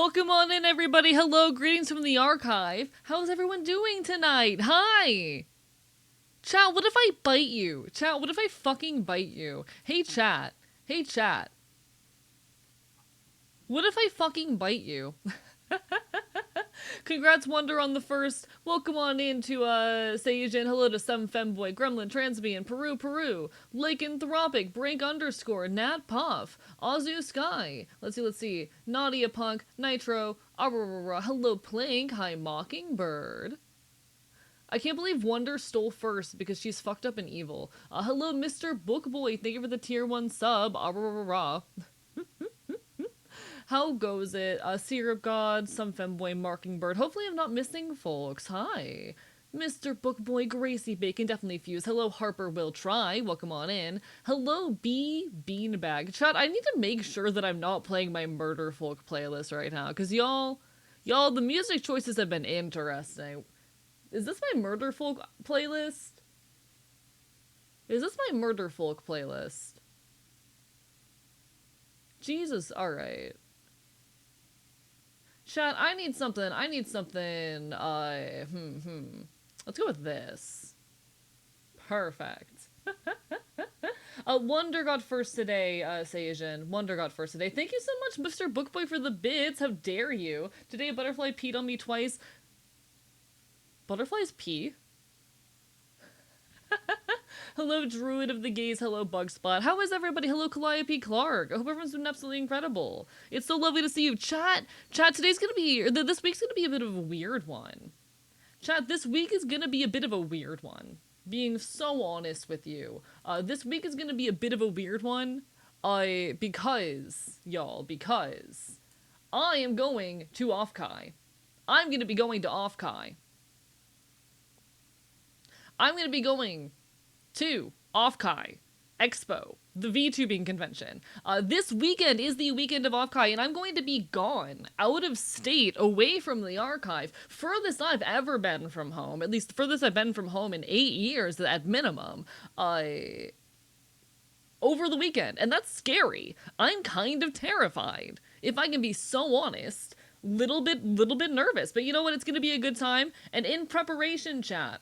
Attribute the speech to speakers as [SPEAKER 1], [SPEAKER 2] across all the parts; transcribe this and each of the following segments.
[SPEAKER 1] Welcome on in, everybody. Hello, greetings from the archive. How's everyone doing tonight? Hi! Chat, what if I bite you? Chat, what if I fucking bite you? Hey, chat. Hey, chat. What if I fucking bite you? Congrats, Wonder, on the first. Welcome on in to, Seijin. Hello to Some Femboy, Gremlin, Transbian, Peru, Lake Anthropic, Brink _ Nat Puff, Azu Sky. Let's see. Nadia Punk, Nitro, Aurora. Hello, Plank. Hi, Mockingbird. I can't believe Wonder stole first because she's fucked up and evil. Hello, Mr. Bookboy. Thank you for the tier 1 sub. Aurora. How goes it? Syrup God, Some Femboy, Mockingbird. Hopefully I'm not missing folks. Hi. Mr. Bookboy, Gracie Bacon, definitely Fuse. Hello, Harper Will Try. Welcome on in. Hello, B Beanbag. Chat, I need to make sure that I'm not playing my Murder Folk playlist right now. Because y'all, the music choices have been interesting. Is this my Murder Folk playlist? Is this my Murder Folk playlist? Jesus, alright. Chat, I need something, Let's go with this. Perfect. Wonder got first today, Seijin. Wonder got first today. Thank you so much, Mr. Bookboy, for the bits. How dare you? Today a butterfly peed on me twice. Butterflies pee? Hello, Druid of the Gaze. Hello, Bugspot. How is everybody? Hello, Calliope Clark. I hope everyone's been absolutely incredible. It's so lovely to see you. Chat, today's gonna be, this week's gonna be a bit of a weird one. Chat, this week is gonna be a bit of a weird one. Being so honest with you. This week is gonna be a bit of a weird one. Because I am going to Offkai. I'm gonna be going to Offkai. I'm gonna be going to Offkai Expo, the VTubing convention. This weekend is the weekend of Offkai, and I'm going to be gone, out of state, away from the archive. Furthest I've ever been from home, at least furthest I've been from home in 8 years at minimum, over the weekend. And that's scary. I'm kind of terrified, if I can be so honest. Little bit nervous, but you know what? It's gonna be a good time. And in preparation, chat,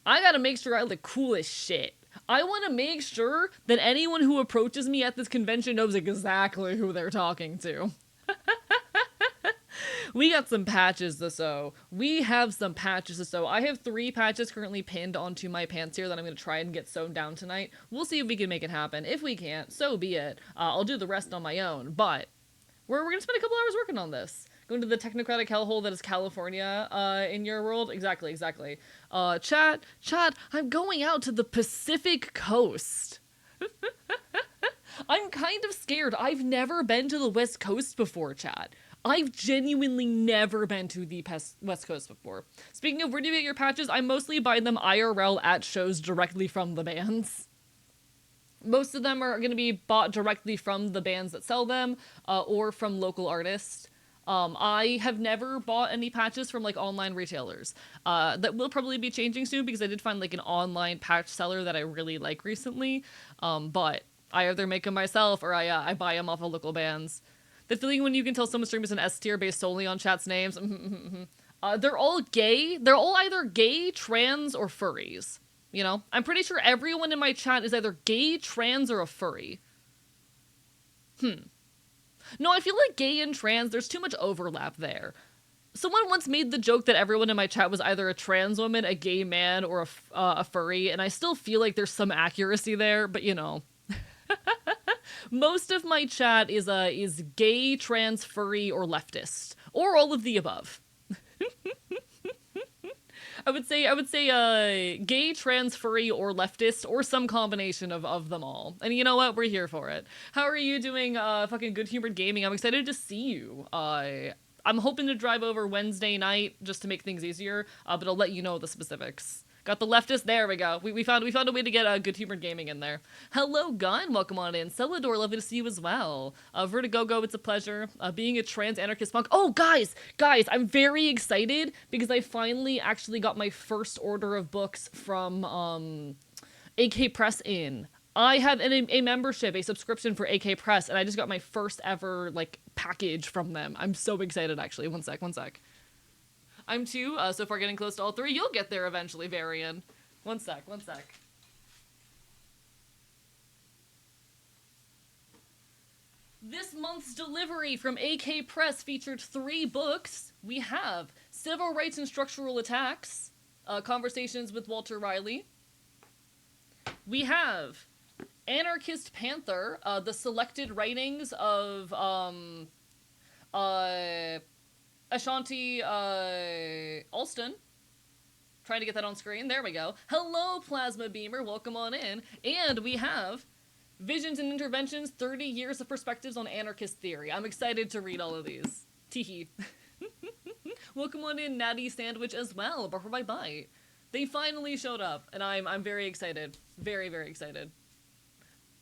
[SPEAKER 1] I gotta make sure I look cool as shit. I want to make sure that anyone who approaches me at this convention knows exactly who they're talking to. We got some patches to sew. We have some patches to sew. I have 3 patches currently pinned onto my pants here that I'm going to try and get sewn down tonight. We'll see if we can make it happen. If we can't, so be it. I'll do the rest on my own, but we're going to spend a couple hours working on this. Going to the technocratic hellhole that is California, in your world. Exactly. Chat, I'm going out to the Pacific Coast. I'm kind of scared. I've never been to the West Coast before, chat. I've genuinely never been to the West Coast before. Speaking of, where do you get your patches? I mostly buy them IRL at shows directly from the bands. Most of them are going to be bought directly from the bands that sell them, or from local artists. I have never bought any patches from, like, online retailers. That will probably be changing soon because I did find, like, an online patch seller that I really like recently. But I either make them myself or I buy them off of local bands. The feeling when you can tell someone's stream is an S tier based solely on chat's names. They're all gay. They're all either gay, trans, or furries. You know? I'm pretty sure everyone in my chat is either gay, trans, or a furry. No, I feel like gay and trans, there's too much overlap there. Someone once made the joke that everyone in my chat was either a trans woman, a gay man, or a furry, and I still feel like there's some accuracy there, but you know. Most of my chat is gay, trans, furry, or leftist. Or all of the above. I would say gay, trans, furry, or leftist, or some combination of them all. And you know what? We're here for it. How are you doing, fucking Good Humored Gaming? I'm excited to see you. I'm hoping to drive over Wednesday night just to make things easier, but I'll let you know the specifics. Got the leftist, there we go. We found a way to get Good Humored Gaming in there. Hello, Gun, welcome on in. Celador, lovely to see you as well. Vertigogo, it's a pleasure. Being a trans anarchist punk. Oh, guys, I'm very excited because I finally actually got my first order of books from AK Press in. I have a membership, a subscription for AK Press, and I just got my first ever, like, package from them. I'm so excited, actually. One sec. I'm two, so far getting close to all three. You'll get there eventually, Varian. One sec. This month's delivery from AK Press featured 3 books. We have Civil Rights and Structural Attacks, Conversations with Walter Riley. We have Anarchist Panther, the selected writings of Ashanti Alston. Trying to get that on screen. There we go. Hello, Plasma Beamer. Welcome on in. And we have Visions and Interventions, 30 Years of Perspectives on Anarchist Theory. I'm excited to read all of these. Teehee. Welcome on in, Natty Sandwich, as well. Before my bite. They finally showed up, and I'm very excited. Very, very excited.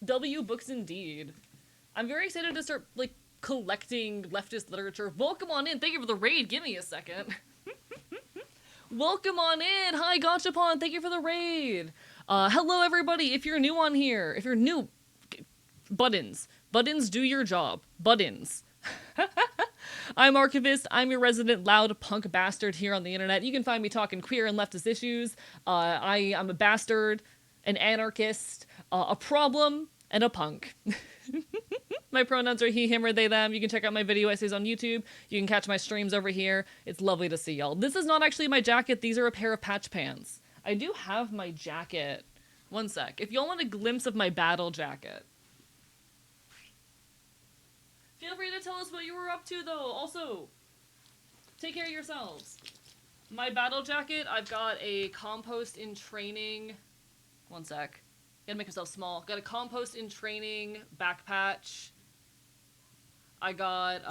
[SPEAKER 1] W Books indeed. I'm very excited to start, like, collecting leftist literature. Welcome on in. Thank you for the raid. Give me a second. Welcome on in. Hi, Gachapon. Thank you for the raid. Hello, everybody. If you're new on here, if you're new, buttons. Buttons do your job. Buttons. I'm Archivist. I'm your resident loud punk bastard here on the internet. You can find me talking queer and leftist issues. I'm a bastard, an anarchist, a problem, and a punk. My pronouns are he, him, or they, them. You can check out my video essays on YouTube. You can catch my streams over here. It's lovely to see y'all. This is not actually my jacket. These are a pair of patch pants. I do have my jacket. One sec. If y'all want a glimpse of my battle jacket. Feel free to tell us what you were up to, though. Also, take care of yourselves. My battle jacket, I've got a compost in training. One sec. Gotta make myself small. Got a compost in training back patch. I got,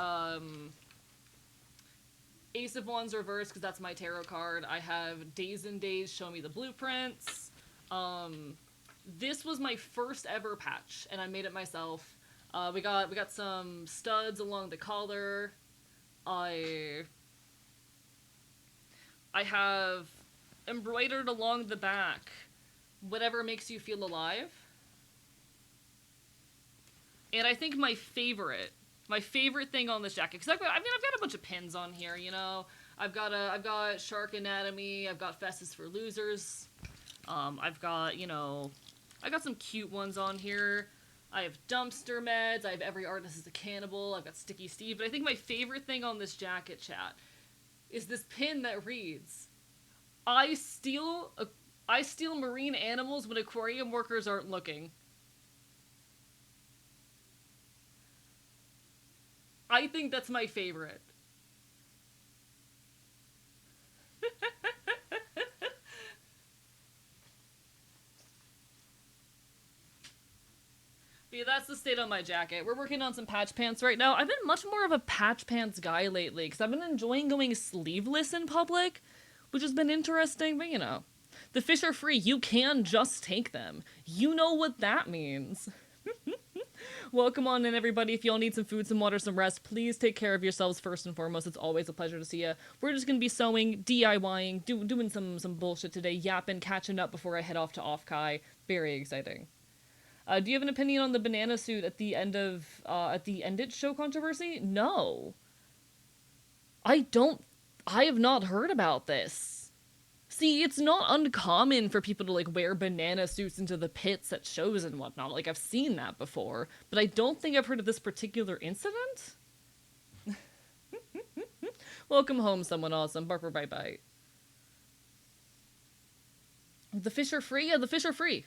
[SPEAKER 1] Ace of Wands reverse, because that's my tarot card. I have Days and Days Show Me the Blueprints. This was my first ever patch, and I made it myself. We got some studs along the collar. I have embroidered along the back, whatever makes you feel alive. And I think my favorite thing on this jacket, because I've got a bunch of pins on here, you know. I've got Shark Anatomy, I've got Festus for Losers, I've got some cute ones on here. I have Dumpster Meds, I have Every Artist is a Cannibal, I've got Sticky Steve, but I think my favorite thing on this jacket, chat, is this pin that reads, I steal marine animals when aquarium workers aren't looking. I think that's my favorite. Yeah, that's the state on my jacket. We're working on some patch pants right now. I've been much more of a patch pants guy lately, because I've been enjoying going sleeveless in public, which has been interesting, but you know. The fish are free. You can just take them. You know what that means. Welcome on in, everybody. If y'all need some food, some water, some rest, please take care of yourselves first and foremost. It's always a pleasure to see you. We're just going to be sewing, DIYing, doing some bullshit today, yapping, catching up before I head off to Offkai. Very exciting. Do you have an opinion on the banana suit at the end of, at the End It show controversy? No. I have not heard about this. See, it's not uncommon for people to, like, wear banana suits into the pits at shows and whatnot. Like, I've seen that before. But I don't think I've heard of this particular incident. Welcome home, someone awesome. Barper Bite Bite. The fish are free? Yeah, the fish are free.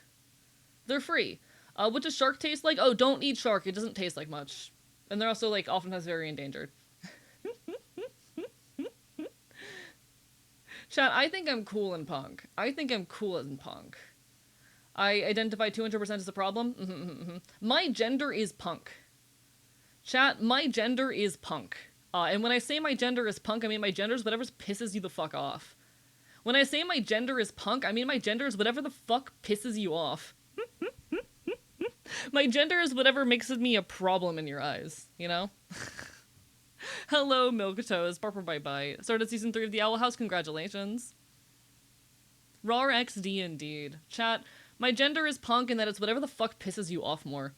[SPEAKER 1] They're free. What does shark taste like? Oh, don't eat shark. It doesn't taste like much. And they're also, like, oftentimes very endangered. Chat, I think I'm cool and punk. I think I'm cool and punk. I identify 200% as a problem. My gender is punk. Chat, my gender is punk. And when I say my gender is punk, I mean my gender is whatever pisses you the fuck off. When I say my gender is punk, I mean my gender is whatever the fuck pisses you off. My gender is whatever makes me a problem in your eyes, you know? Hello, Milk Toes. Barper Bye Bye. Started season 3 of The Owl House. Congratulations. Raw XD indeed. Chat, My gender is punk and that it's whatever the fuck pisses you off more.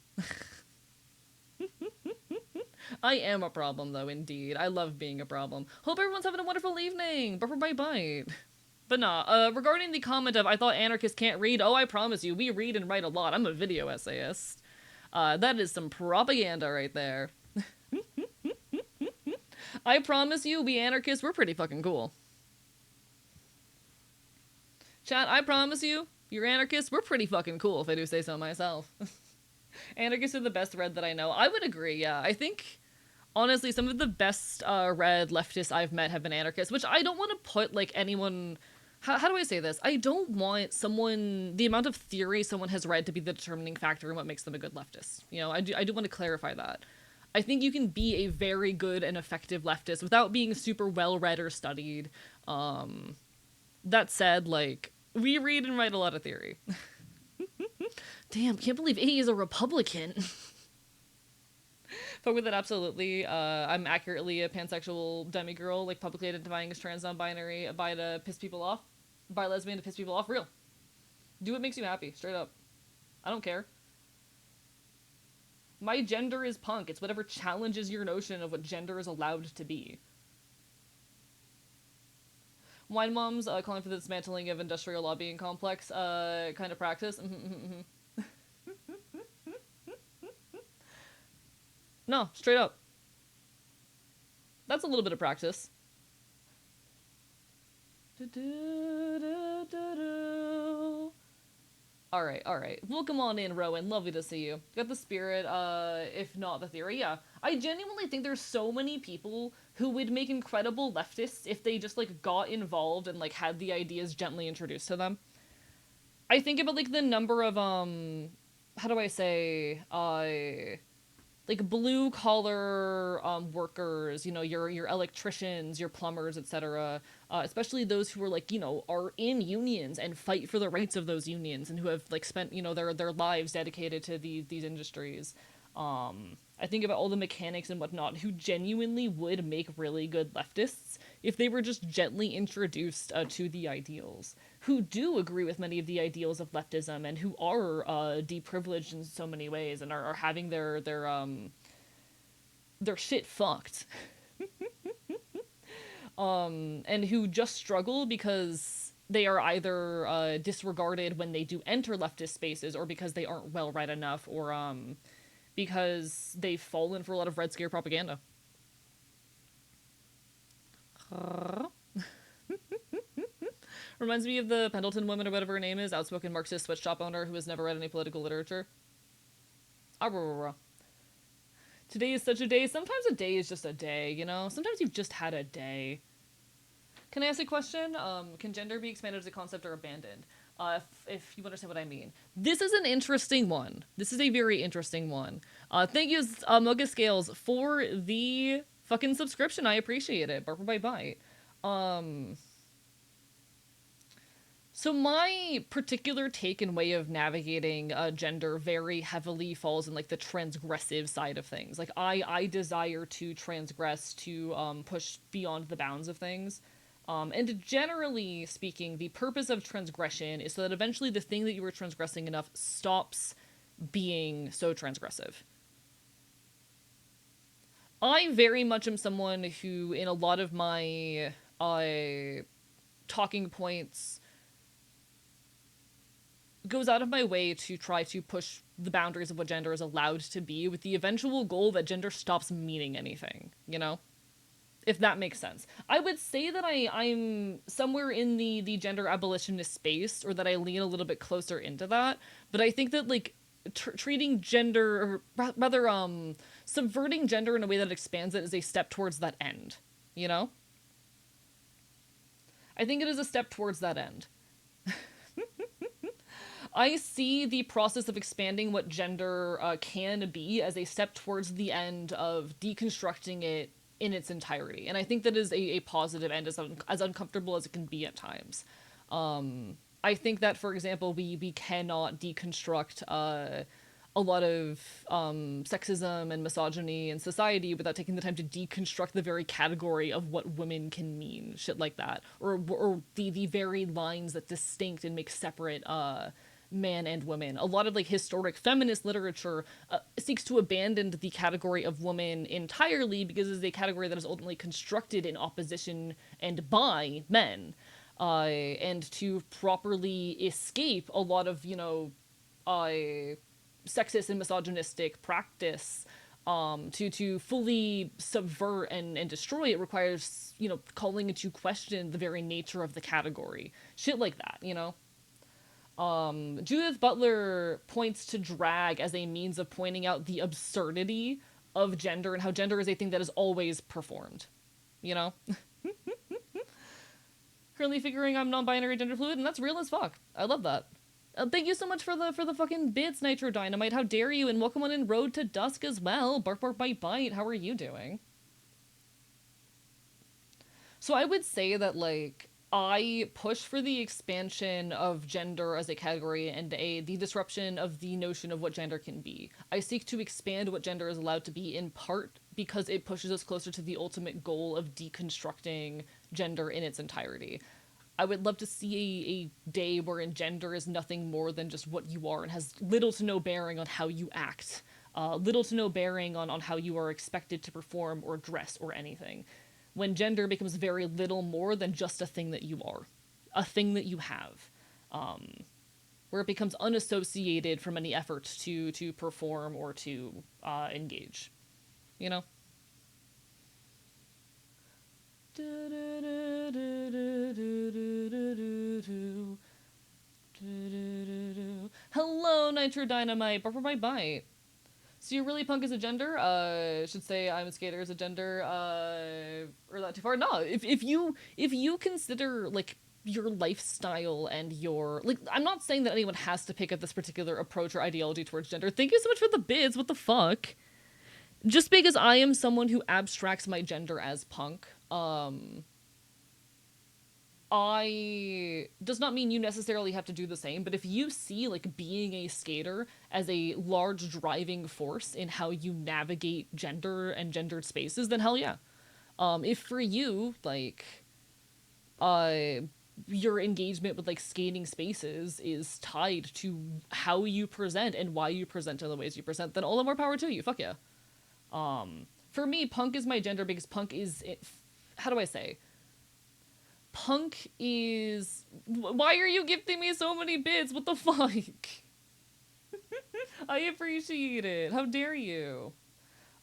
[SPEAKER 1] I am a problem, though, indeed. I love being a problem. Hope everyone's having a wonderful evening. Bye bye. But nah, regarding the comment of I thought anarchists can't read, oh, I promise you, we read and write a lot. I'm a video essayist. That is some propaganda right there. I promise you, we anarchists, we're pretty fucking cool. Chat, I promise you, you're anarchists, we're pretty fucking cool, if I do say so myself. Anarchists are the best read that I know. I would agree, yeah. I think, honestly, some of the best read leftists I've met have been anarchists, which I don't want to put, like, anyone... How do I say this? I don't want the amount of theory someone has read to be the determining factor in what makes them a good leftist. You know, I do want to clarify that. I think you can be a very good and effective leftist without being super well-read or studied. That said, like, we read and write a lot of theory. Damn, can't believe A is a Republican. But with it, absolutely. I'm accurately a pansexual demigirl, like publicly identifying as trans non-binary, bi to piss people off. Bi lesbian to piss people off. Real. Do what makes you happy, straight up. I don't care. My gender is punk. It's whatever challenges your notion of what gender is allowed to be. Wine moms calling for the dismantling of industrial lobbying complex kind of practice. No, straight up. That's a little bit of practice. Alright. Welcome on in, Rowan. Lovely to see you. Got the spirit, if not the theory. Yeah. I genuinely think there's so many people who would make incredible leftists if they just, like, got involved and, like, had the ideas gently introduced to them. I think about, like, the number of, how do I say, like, blue-collar workers, you know, your electricians, your plumbers, etc., especially those who are, like, you know, are in unions and fight for the rights of those unions and who have, like, spent, you know, their lives dedicated to these industries. I think about all the mechanics and whatnot who genuinely would make really good leftists if they were just gently introduced to the ideals, who do agree with many of the ideals of leftism and who are deprivileged in so many ways and are having their shit fucked. And who just struggle because they are either disregarded when they do enter leftist spaces, or because they aren't well read enough, or because they've fallen for a lot of Red Scare propaganda. Reminds me of the Pendleton woman, or whatever her name is, outspoken Marxist sweatshop owner who has never read any political literature. Today is such a day. Sometimes a day is just a day, you know? Sometimes you've just had a day. Can I ask a question? Can gender be expanded as a concept or abandoned? If you understand what I mean. This is an interesting one. This is a very interesting one. Thank you, Moga Scales, for the fucking subscription. I appreciate it. Barber by Bite. So my particular take and way of navigating gender very heavily falls in, like, the transgressive side of things. Like, I desire to transgress, to push beyond the bounds of things. And generally speaking, the purpose of transgression is so that eventually the thing that you were transgressing enough stops being so transgressive. I very much am someone who, in a lot of my talking points, goes out of my way to try to push the boundaries of what gender is allowed to be, with the eventual goal that gender stops meaning anything, you know? If that makes sense. I would say that I'm somewhere in the gender abolitionist space, or that I lean a little bit closer into that, but I think that, like, treating gender, or rather, subverting gender in a way that expands it is a step towards that end, you know? I think it is a step towards that end. I see the process of expanding what gender can be as a step towards the end of deconstructing it in its entirety. And I think that is a positive end, as uncomfortable as it can be at times. I think that, for example, we cannot deconstruct a lot of sexism and misogyny in society without taking the time to deconstruct the very category of what women can mean, shit like that, or the very lines that distinct and make separate man and woman. A lot of like historic feminist literature seeks to abandon the category of woman entirely because it's a category that is ultimately constructed in opposition and by men. And to properly escape a lot of, sexist and misogynistic practice, to fully subvert and destroy it requires, calling into question the very nature of the category. Shit like that, you know? Judith Butler points to drag as a means of pointing out the absurdity of gender and how gender is a thing that is always performed, you know? Currently figuring I'm non-binary gender fluid, and that's real as fuck. I love that. Thank you so much for the fucking bits, Nitro Dynamite. How dare you? And welcome on in Road to Dusk as well. Bark Bark Bite Bite. How are you doing? So I would say that, like, I push for the expansion of gender as a category and the disruption of the notion of what gender can be. I seek to expand what gender is allowed to be in part because it pushes us closer to the ultimate goal of deconstructing gender in its entirety. I would love to see a day wherein gender is nothing more than just what you are and has little to no bearing on how you act, little to no bearing on how you are expected to perform or dress or anything. When gender becomes very little more than just a thing that you are, a thing that you have, where it becomes unassociated from any effort to perform or to engage, you know? Hello, Nitro Dynamite. Bye for my bite. So you're really punk as a gender? Should say I'm a skater as a gender. Or not too far. No, if you consider like your lifestyle and your like, I'm not saying that anyone has to pick up this particular approach or ideology towards gender. Thank you so much for the bids. What the fuck? Just because I am someone who abstracts my gender as punk, I does not mean you necessarily have to do the same, but if you see like being a skater as a large driving force in how you navigate gender and gendered spaces, then hell yeah. If for you, like, your engagement with like skating spaces is tied to how you present and why you present in the ways you present, then all the more power to you. Fuck yeah. For me, punk is my gender because punk is how do I say? Punk is... Why are you gifting me so many bits? What the fuck? I appreciate it. How dare you?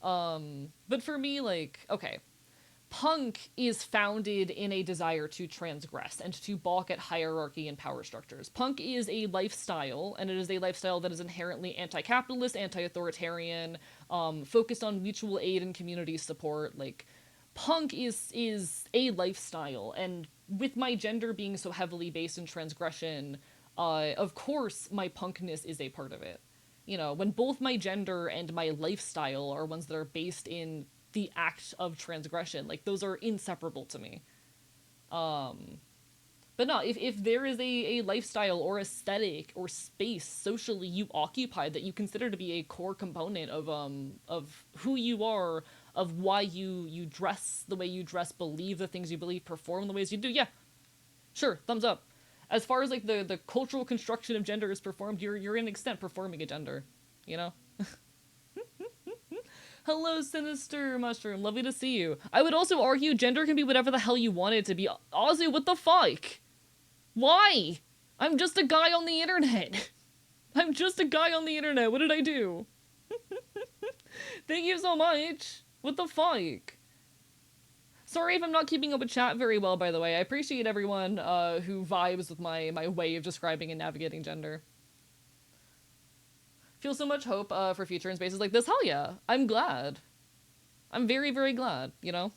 [SPEAKER 1] But for me, like, okay. Punk is founded in a desire to transgress and to balk at hierarchy and power structures. Punk is a lifestyle, and it is a lifestyle that is inherently anti-capitalist, anti-authoritarian, focused on mutual aid and community support. Like, punk is a lifestyle, and with my gender being so heavily based in transgression, of course my punkness is a part of it. You know, when both my gender and my lifestyle are ones that are based in the act of transgression, like, those are inseparable to me. But no, if there is a lifestyle or aesthetic or space socially you occupy that you consider to be a core component of who you are, of why you dress the way you dress, believe the things you believe, perform the ways you do, yeah, sure, thumbs up. As far as like the cultural construction of gender is performed, you're in extent performing a gender, you know? Hello, Sinister Mushroom. Lovely to see you. I would also argue gender can be whatever the hell you want it to be. Ozzy, what the fuck? Why? I'm just a guy on the internet. I'm just a guy on the internet. What did I do? Thank you so much. What the fuck? Sorry if I'm not keeping up with chat very well, by the way. I appreciate everyone who vibes with my way of describing and navigating gender. Feel so much hope for future in spaces like this. Hell yeah. I'm glad. I'm very, very glad, you know?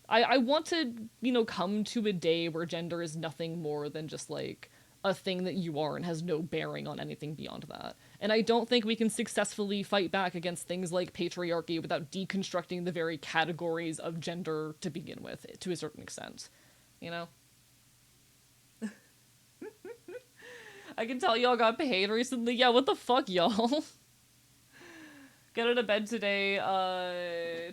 [SPEAKER 1] I want to, you know, come to a day where gender is nothing more than just, like, a thing that you are and has no bearing on anything beyond that. And I don't think we can successfully fight back against things like patriarchy without deconstructing the very categories of gender to begin with, to a certain extent. You know? I can tell y'all got paid recently. Yeah, what the fuck, y'all? Get out of bed today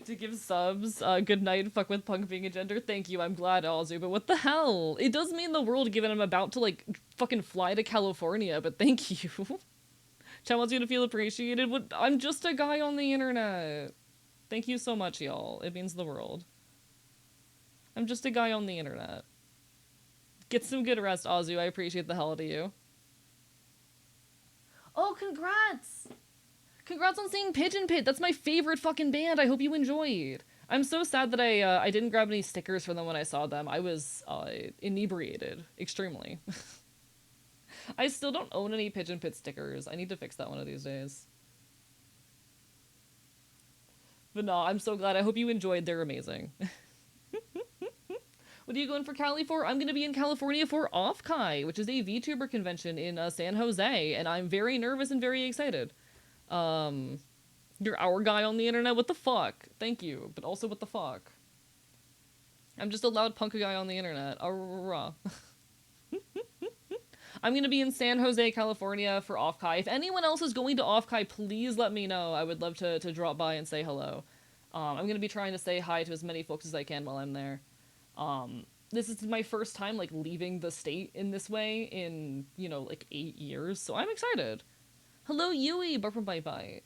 [SPEAKER 1] to give subs. Good night, fuck with punk being a gender. Thank you, I'm glad, Azu, but what the hell? It does mean the world given I'm about to, like, fucking fly to California, but thank you. Chat wants you to feel appreciated. I'm just a guy on the internet. Thank you so much, y'all. It means the world. I'm just a guy on the internet. Get some good rest, Azu. I appreciate the hell out of you. Oh, congrats! Congrats on seeing Pigeon Pit. That's my favorite fucking band. I hope you enjoyed. I'm so sad that I didn't grab any stickers for them when I saw them. I was inebriated extremely. I still don't own any Pigeon Pit stickers. I need to fix that one of these days. But no, I'm so glad. I hope you enjoyed. They're amazing. What are you going for Cali for? I'm going to be in California for Offkai, which is a VTuber convention in San Jose, and I'm very nervous and very excited. You're our guy on the internet? What the fuck? Thank you, but also what the fuck? I'm just a loud punk guy on the internet. I'm gonna be in San Jose, California for Offkai. If anyone else is going to Offkai, please let me know. I would love to drop by and say hello. I'm gonna be trying to say hi to as many folks as I can while I'm there. This is my first time, like, leaving the state in this way in, like, 8 years, so I'm excited. Hello, Yui, Bark from Bite Bite.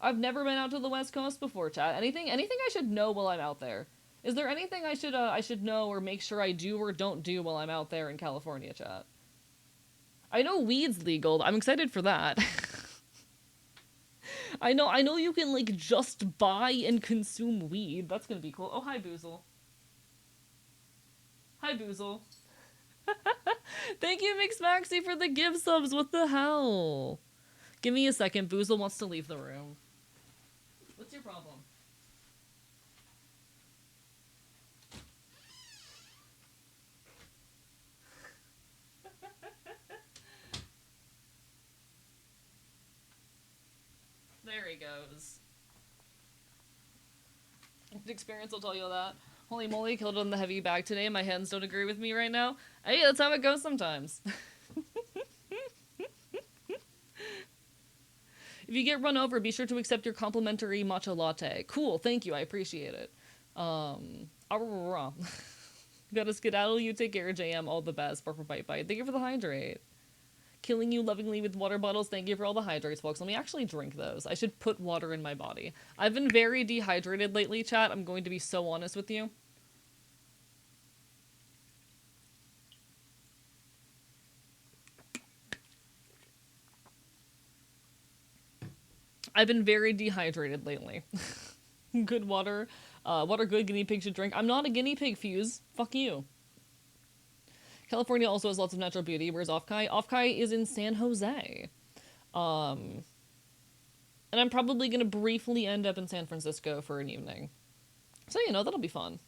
[SPEAKER 1] I've never been out to the West Coast before, chat. Anything I should know while I'm out there? Is there anything I should know or make sure I do or don't do while I'm out there in California, chat? I know weed's legal. I'm excited for that. I know you can, like, just buy and consume weed. That's gonna be cool. Oh, hi, Boozle. Hi, Boozle. Thank you, Mix Maxi, for the give subs. What the hell? Give me a second. Boozle wants to leave the room. What's your problem? There he goes. Experience will tell you that. Holy moly, killed on the heavy bag today. My hands don't agree with me right now. Hey, that's how it goes sometimes. If you get run over, be sure to accept your complimentary matcha latte. Cool, thank you, I appreciate it. Gotta skedaddle, you take care, JM, all the best. Bark for Bite Bite. Thank you for the hydrate. Killing you lovingly with water bottles. Thank you for all the hydrates, folks. Let me actually drink those. I should put water in my body. I've been very dehydrated lately, chat. I'm going to be so honest with you. I've been very dehydrated lately. Good water. Water good, guinea pig should drink. I'm not a guinea pig, Fuse. Fuck you. California also has lots of natural beauty. Where's Offkai? Offkai is in San Jose. And I'm probably going to briefly end up in San Francisco for an evening. So, that'll be fun.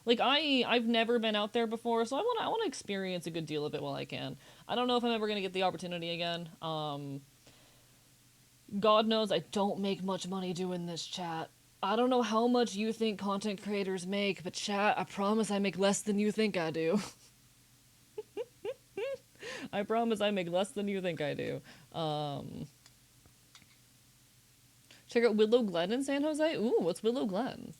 [SPEAKER 1] Like, I've never been out there before, so I want to experience a good deal of it while I can. I don't know if I'm ever going to get the opportunity again. God knows I don't make much money doing this, chat. I don't know how much you think content creators make, but chat, I promise I make less than you think I do. I promise I make less than you think I do. Check out Willow Glen in San Jose. Ooh, what's Willow Glen?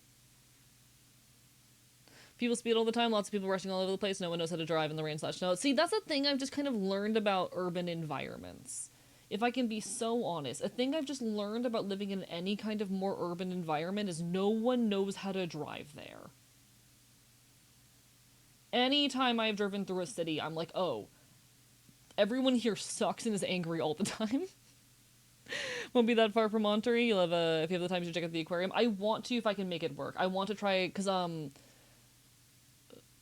[SPEAKER 1] People speed all the time. Lots of people rushing all over the place. No one knows how to drive in the rain/snow. See, that's a thing I've just kind of learned about urban environments. If I can be so honest, a thing I've just learned about living in any kind of more urban environment is no one knows how to drive there. Anytime I've driven through a city, I'm like, oh, everyone here sucks and is angry all the time. Won't be that far from Monterey. You'll have if you have the time to check out the aquarium. I want to if I can make it work. I want to try, because,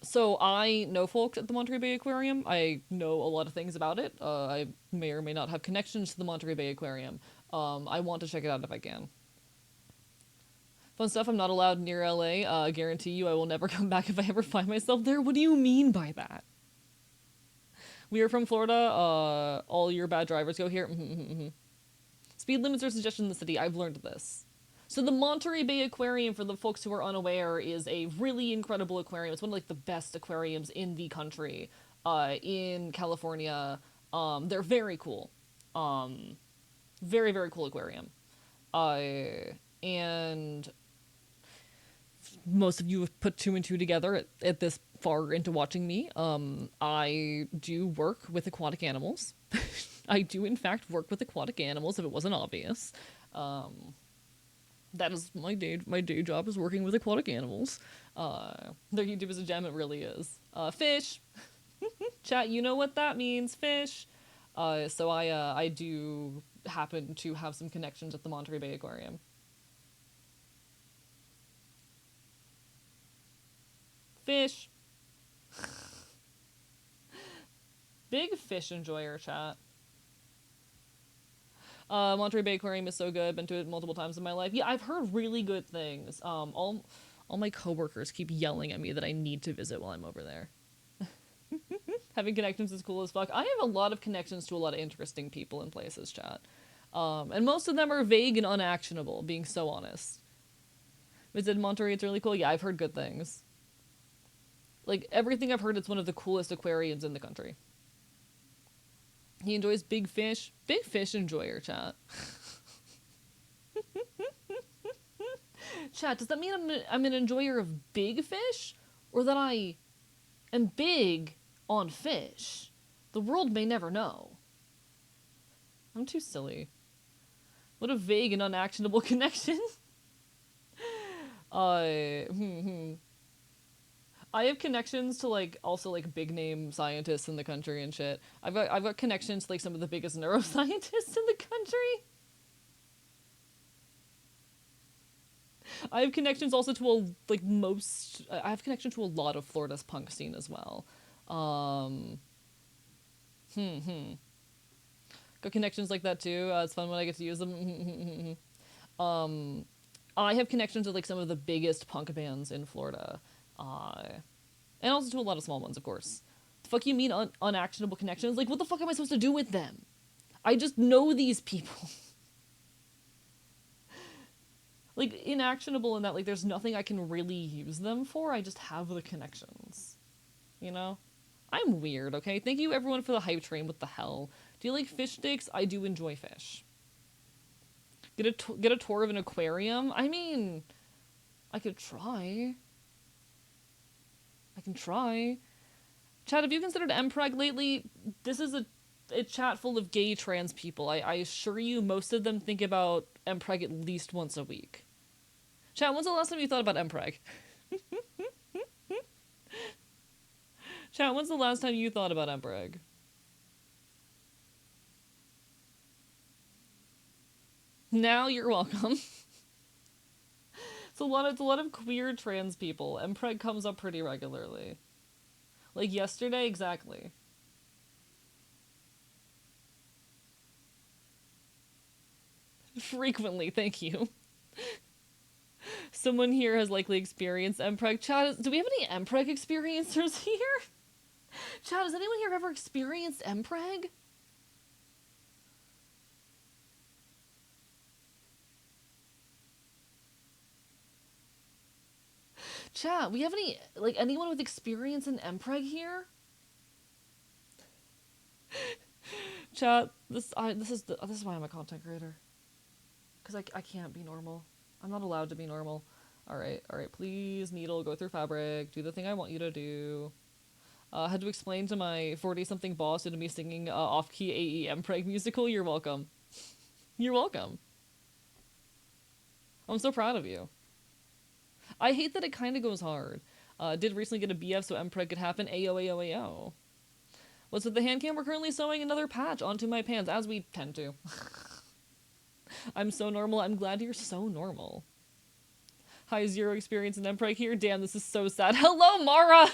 [SPEAKER 1] so I know folks at the Monterey Bay Aquarium. I know a lot of things about it. I may or may not have connections to the Monterey Bay Aquarium. I want to check it out if I can. Fun stuff. I'm not allowed near LA. I guarantee you I will never come back if I ever find myself there. What do you mean by that? We are from Florida. All your bad drivers go here. Speed limits are suggested in the city. I've learned this. So the Monterey Bay Aquarium, for the folks who are unaware, is a really incredible aquarium. It's one of, like, the best aquariums in the country, in California. They're very cool. Very, very cool aquarium. And most of you have put two and two together at this far into watching me. I do work with aquatic animals. I do, in fact, work with aquatic animals, if it wasn't obvious. That is my day. My day job is working with aquatic animals. Their YouTube is a gem. It really is. Fish. Chat, you know what that means. Fish. So I do happen to have some connections at the Monterey Bay Aquarium. Fish. Big fish enjoyer, chat. Monterey Bay Aquarium is so good. Been to it multiple times in my life. Yeah, I've heard really good things. All my coworkers keep yelling at me that I need to visit while I'm over there. Having connections is cool as fuck. I have a lot of connections to a lot of interesting people and places, chat. And most of them are vague and unactionable, being so honest. Visited Monterey, it's really cool. Yeah, I've heard good things. Like, everything I've heard, it's one of the coolest aquariums in the country. He enjoys big fish. Big fish enjoyer, chat. Chat, does that mean I'm an enjoyer of big fish? Or that I am big on fish? The world may never know. I'm too silly. What a vague and unactionable connection. I have connections to, like, also, like, big name scientists in the country and shit. I've got connections to, like, some of the biggest neuroscientists in the country. I have connections also to I have connection to a lot of Florida's punk scene as well. Got connections like that too. It's fun when I get to use them. I have connections with, like, some of the biggest punk bands in Florida. And also to a lot of small ones, of course. The fuck you mean unactionable connections? Like, what the fuck am I supposed to do with them? I just know these people. Like, inactionable in that, like, there's nothing I can really use them for. I just have the connections. You know? I'm weird, okay? Thank you, everyone, for the hype train. What the hell? Do you like fish sticks? I do enjoy fish. Get a tour of an aquarium? I mean, I could try. I can try. Chat, have you considered MPreg lately? This is a chat full of gay trans people. I assure you, most of them think about MPreg at least once a week. Chat, when's the last time you thought about MPreg? Chat, when's the last time you thought about MPreg? Now you're welcome. It's a lot of queer trans people. MPreg comes up pretty regularly. Like yesterday, exactly. Frequently, thank you. Someone here has likely experienced MPreg. Chat, do we have any MPreg experiencers here? Chat, has anyone here ever experienced MPreg? Chat, we have anyone with experience in MPreg here? Chat, this is why I'm a content creator. Because I can't be normal. I'm not allowed to be normal. Alright, please, Needle, go through fabric, do the thing I want you to do. Had to explain to my 40-something boss into me singing off-key AE MPreg musical. You're welcome. You're welcome. I'm so proud of you. I hate that it kind of goes hard. Did recently get a BF so MPreg could happen. Ayo. What's with the hand cam? We're currently sewing another patch onto my pants, as we tend to. I'm so normal. I'm glad you're so normal. Hi, zero experience in MPreg here. Damn, this is so sad. Hello, Mara!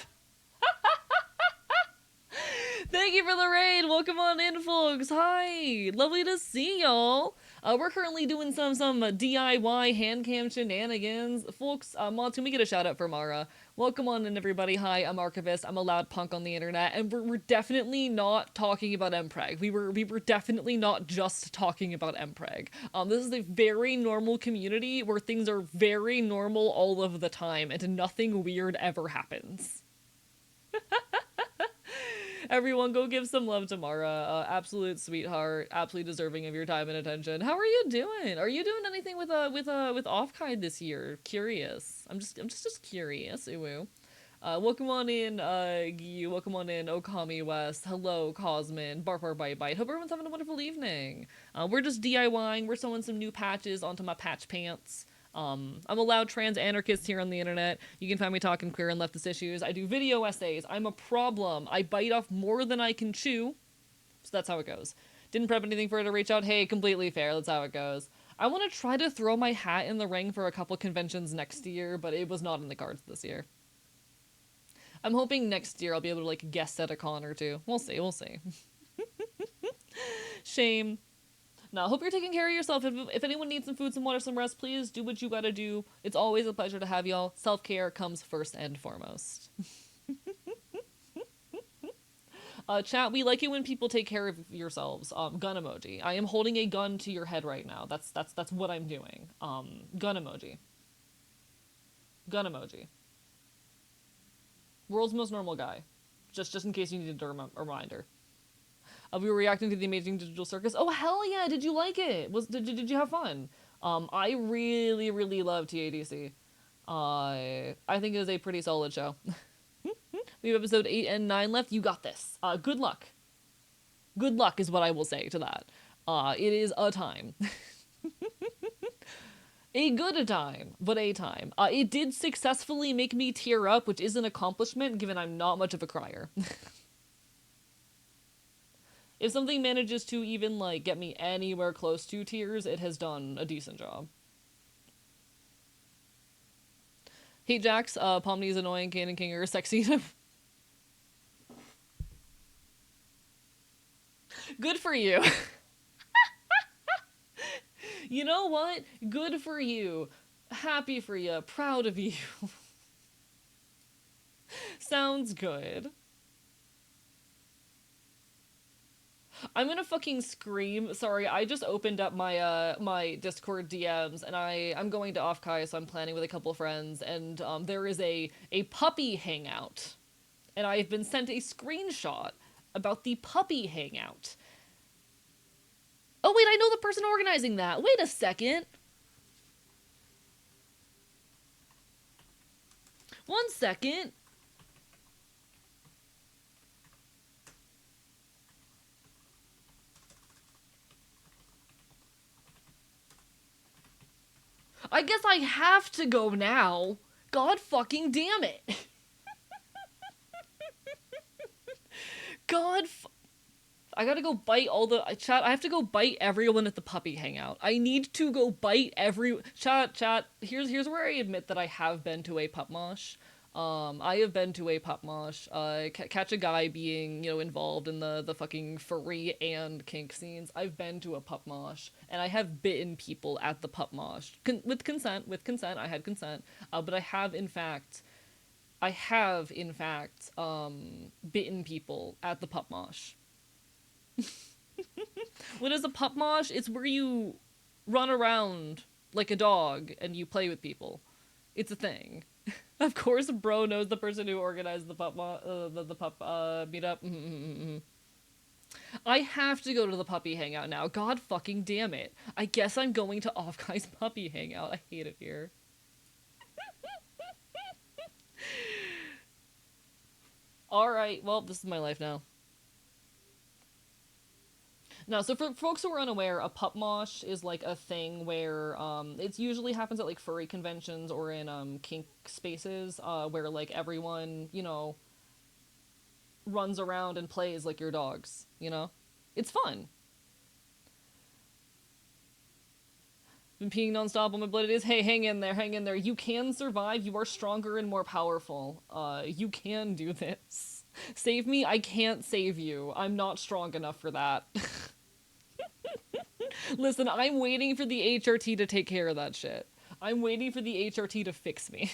[SPEAKER 1] Thank you for the raid. Welcome on in, folks. Hi. Lovely to see y'all. We're currently doing some DIY hand cam shenanigans. Folks, mods, can we get a shout out for Mara? Welcome on in, everybody. Hi, I'm Archivist. I'm a loud punk on the internet, and we're definitely not talking about MPreg. We were definitely not just talking about MPreg. This is a very normal community where things are very normal all of the time, and nothing weird ever happens. Everyone, go give some love to Mara. Absolute sweetheart, absolutely deserving of your time and attention. How are you doing? Are you doing anything with Offkide this year? Curious. I'm just curious. Ooh. Welcome on in, Giyu. Welcome on in, Okami West. Hello, Cosmin. Bark Bark Bite Bite. Hope everyone's having a wonderful evening. We're just DIYing. We're sewing some new patches onto my patch pants. I'm a loud trans anarchist here on the internet. You can find me talking queer and leftist issues. I do video essays. I'm a problem. I bite off more than I can chew. So that's how it goes. Didn't prep anything for her to reach out. Hey, completely fair. That's how it goes. I want to try to throw my hat in the ring for a couple conventions next year, but it was not in the cards this year. I'm hoping next year I'll be able to, like, guest at a con or two. We'll see, we'll see. Shame. No, I hope you're taking care of yourself. If anyone needs some food, some water, some rest, please do what you gotta do. It's always a pleasure to have y'all. Self-care comes first and foremost. Chat, we like it when people take care of yourselves. Gun emoji. I am holding a gun to your head right now. That's what I'm doing. Gun emoji. Gun emoji. World's most normal guy. Just in case you needed a reminder. We were reacting to the Amazing Digital Circus. Oh, hell yeah! Did you like it? Did you have fun? I really, really love TADC. I think it is a pretty solid show. We have episode 8 and 9 left. You got this. Good luck. Good luck is what I will say to that. It is a time. A good time, but a time. It did successfully make me tear up, which is an accomplishment given I'm not much of a crier. If something manages to even, like, get me anywhere close to tears, it has done a decent job. Hey Jax, Pomni's annoying, Kane and King are sexy. Good for you. You know what? Good for you. Happy for you. Proud of you. Sounds good. I'm gonna fucking scream. Sorry, I just opened up my my Discord DMs and I'm going to Offkai, so I'm planning with a couple friends, and there is a puppy hangout. And I've been sent a screenshot about the puppy hangout. Oh wait, I know the person organizing that. Wait a second. One second. I guess I have to go now. God fucking damn it. I gotta go bite all the chat. I have to go bite everyone at the puppy hangout. I need to go bite chat. Here's where I admit that I have been to a pup mosh. I have been to a pup mosh. Catch a guy being, you know, involved in the fucking furry and kink scenes. I've been to a pup mosh, and I have bitten people at the pup mosh with consent. I had consent. But I have in fact, bitten people at the pup mosh. What is a pup mosh? It's where you run around like a dog and you play with people. It's a thing. Of course, bro knows the person who organized the pup meetup. I have to go to the puppy hangout now. God fucking damn it. I guess I'm going to Off Guy's puppy hangout. I hate it here. Alright, well, this is my life now. No, so for folks who are unaware, a pup mosh is like a thing where it usually happens at like furry conventions or in kink spaces where like everyone, you know, runs around and plays like your dogs, you know? It's fun. Been peeing nonstop on my blood. It is. Hey, hang in there, hang in there. You can survive. You are stronger and more powerful. You can do this. Save me? I can't save you. I'm not strong enough for that. Listen, I'm waiting for the HRT to take care of that shit. I'm waiting for the HRT to fix me.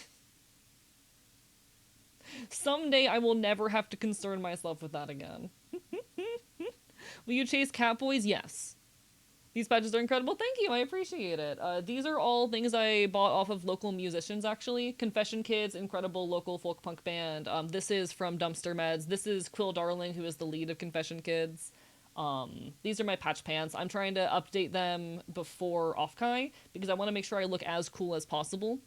[SPEAKER 1] Someday I will never have to concern myself with that again. Will you chase catboys? Yes. These patches are incredible. Thank you. I appreciate it. These are all things I bought off of local musicians, actually. Confession Kids, incredible local folk punk band. This is from Dumpster Meds. This is Quill Darling, who is the lead of Confession Kids. These are my patch pants. I'm trying to update them before Offkai because I want to make sure I look as cool as possible.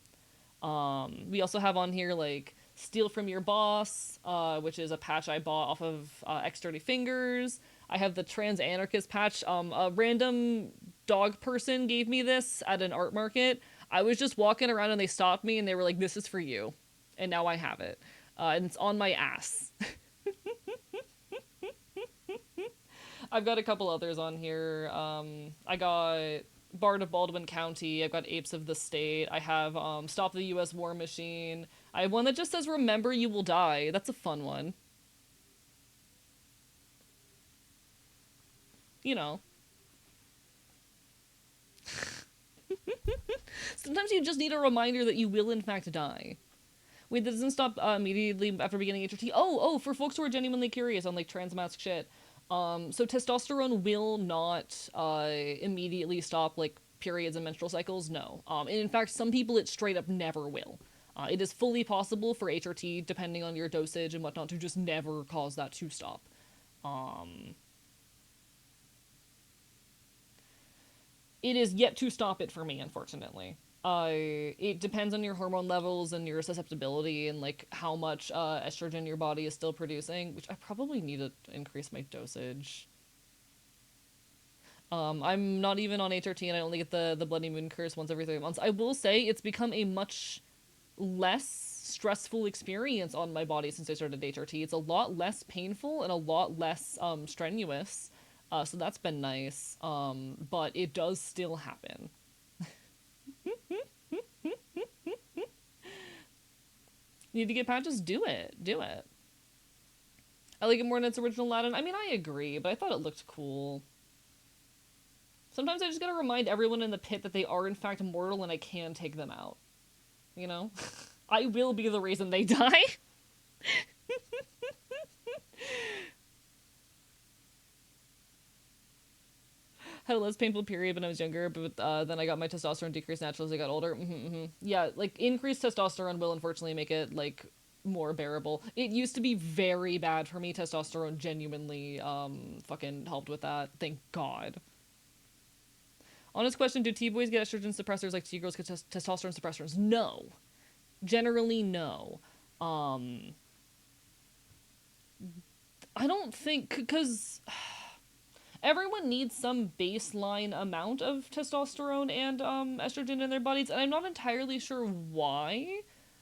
[SPEAKER 1] We also have on here, like, Steal From Your Boss, which is a patch I bought off of X Dirty Fingers. I have the Trans Anarchist patch. A random dog person gave me this at an art market. I was just walking around and they stopped me and they were like, "This is for you." And now I have it. And it's on my ass. I've got a couple others on here. I got Bard of Baldwin County. I've got Apes of the State. I have Stop the U.S. War Machine. I have one that just says Remember You Will Die. That's a fun one. You know. Sometimes you just need a reminder that you will in fact die. Wait, that doesn't stop immediately after beginning HRT. Oh, for folks who are genuinely curious on like transmask shit. So testosterone will not immediately stop like periods and menstrual cycles. No. And in fact, some people it straight up never will. It is fully possible for HRT, depending on your dosage and whatnot, to just never cause that to stop. It is yet to stop it for me, unfortunately. It depends on your hormone levels and your susceptibility and like how much estrogen your body is still producing, which I probably need to increase my dosage. I'm not even on HRT and I only get the Bloody Moon Curse once every 3 months. I will say it's become a much less stressful experience on my body since I started HRT. It's a lot less painful and a lot less strenuous. So that's been nice. But it does still happen. Need to get patches? Do it. Do it. I like it more than its original Latin. I mean, I agree, but I thought it looked cool. Sometimes I just gotta remind everyone in the pit that they are in fact mortal and I can take them out. You know? I will be the reason they die. Had a less painful period when I was younger, but then I got my testosterone decreased naturally as I got older. Yeah, like, increased testosterone will unfortunately make it, like, more bearable. It used to be very bad for me. Testosterone genuinely, fucking helped with that. Thank God. Honest question, do T-boys get estrogen suppressors like T-girls get testosterone suppressors? No. Generally, no. I don't think, because everyone needs some baseline amount of testosterone and estrogen in their bodies, and I'm not entirely sure why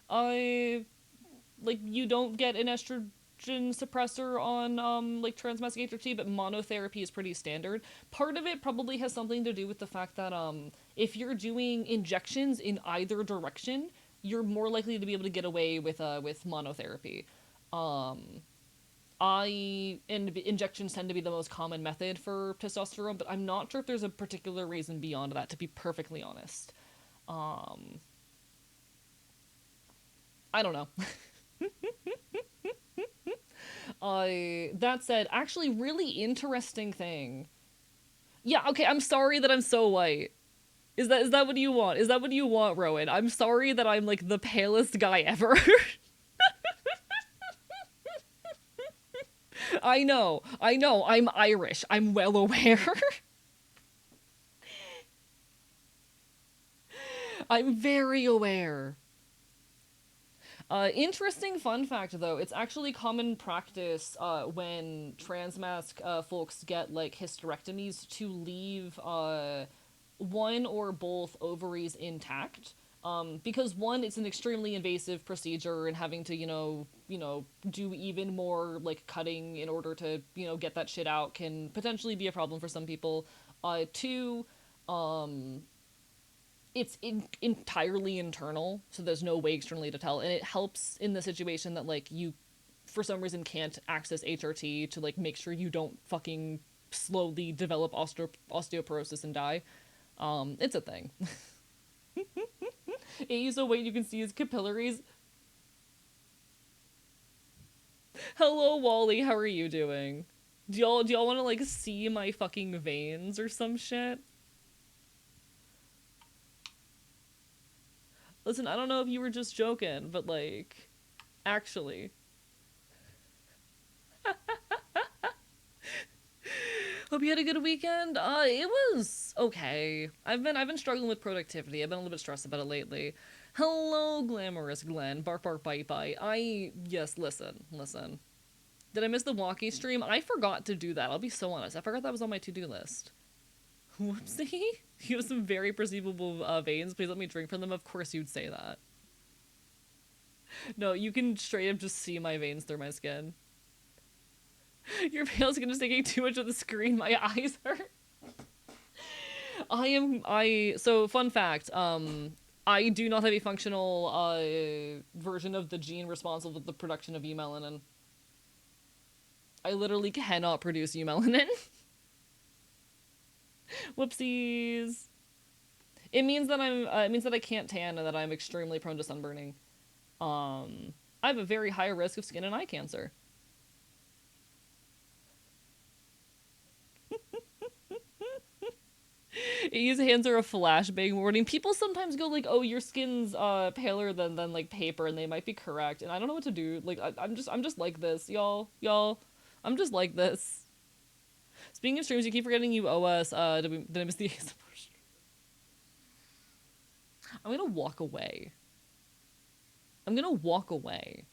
[SPEAKER 1] like you don't get an estrogen suppressor on like transmasculine HRT, but monotherapy is pretty standard. Part of it probably has something to do with the fact that if you're doing injections in either direction, you're more likely to be able to get away with monotherapy. Injections tend to be the most common method for testosterone, but I'm not sure if there's a particular reason beyond that, to be perfectly honest. I don't know. That said, actually, really interesting thing. Yeah, okay, I'm sorry that I'm so white. Is that what you want? Is that what you want, Rowan? I'm sorry that I'm like the palest guy ever. I know, I'm Irish. I'm well aware. I'm very aware. Interesting fun fact, though, it's actually common practice when transmasc folks get, like, hysterectomies to leave one or both ovaries intact. Because one, it's an extremely invasive procedure, and having to, do even more, like, cutting in order to, get that shit out can potentially be a problem for some people. Two, it's entirely internal, so there's no way externally to tell, and it helps in the situation that, like, you, for some reason, can't access HRT to, like, make sure you don't fucking slowly develop osteoporosis and die. It's a thing. So what you can see is capillaries. Hello, Wally, how are you doing? Do y'all want to, like, see my fucking veins or some shit? Listen, I don't know if you were just joking, but like, actually. Hope you had a good weekend. It was okay. I've been struggling with productivity. I've been a little bit stressed about it lately. Hello, glamorous Glenn. Bark bark bite bite. Yes, listen. Did I miss the walkie stream? I forgot to do that. I'll be so honest. I forgot that was on my to-do list. Whoopsie. You have some very perceivable veins. Please let me drink from them. Of course you'd say that. No, you can straight up just see my veins through my skin. Your pale skin is taking too much of the screen. My eyes hurt. So fun fact, I do not have a functional version of the gene responsible for the production of eumelanin. I literally cannot produce eumelanin. Whoopsies. It means that I can't tan and that I'm extremely prone to sunburning. I have a very high risk of skin and eye cancer. His hands are a flashbang warning. People sometimes go like, "Oh, your skin's paler than like paper," and they might be correct. And I don't know what to do. Like, I'm just like this, y'all. I'm just like this. Speaking of streams, you keep forgetting you owe us. Did I miss the ASMR stream? I'm gonna walk away. I'm gonna walk away.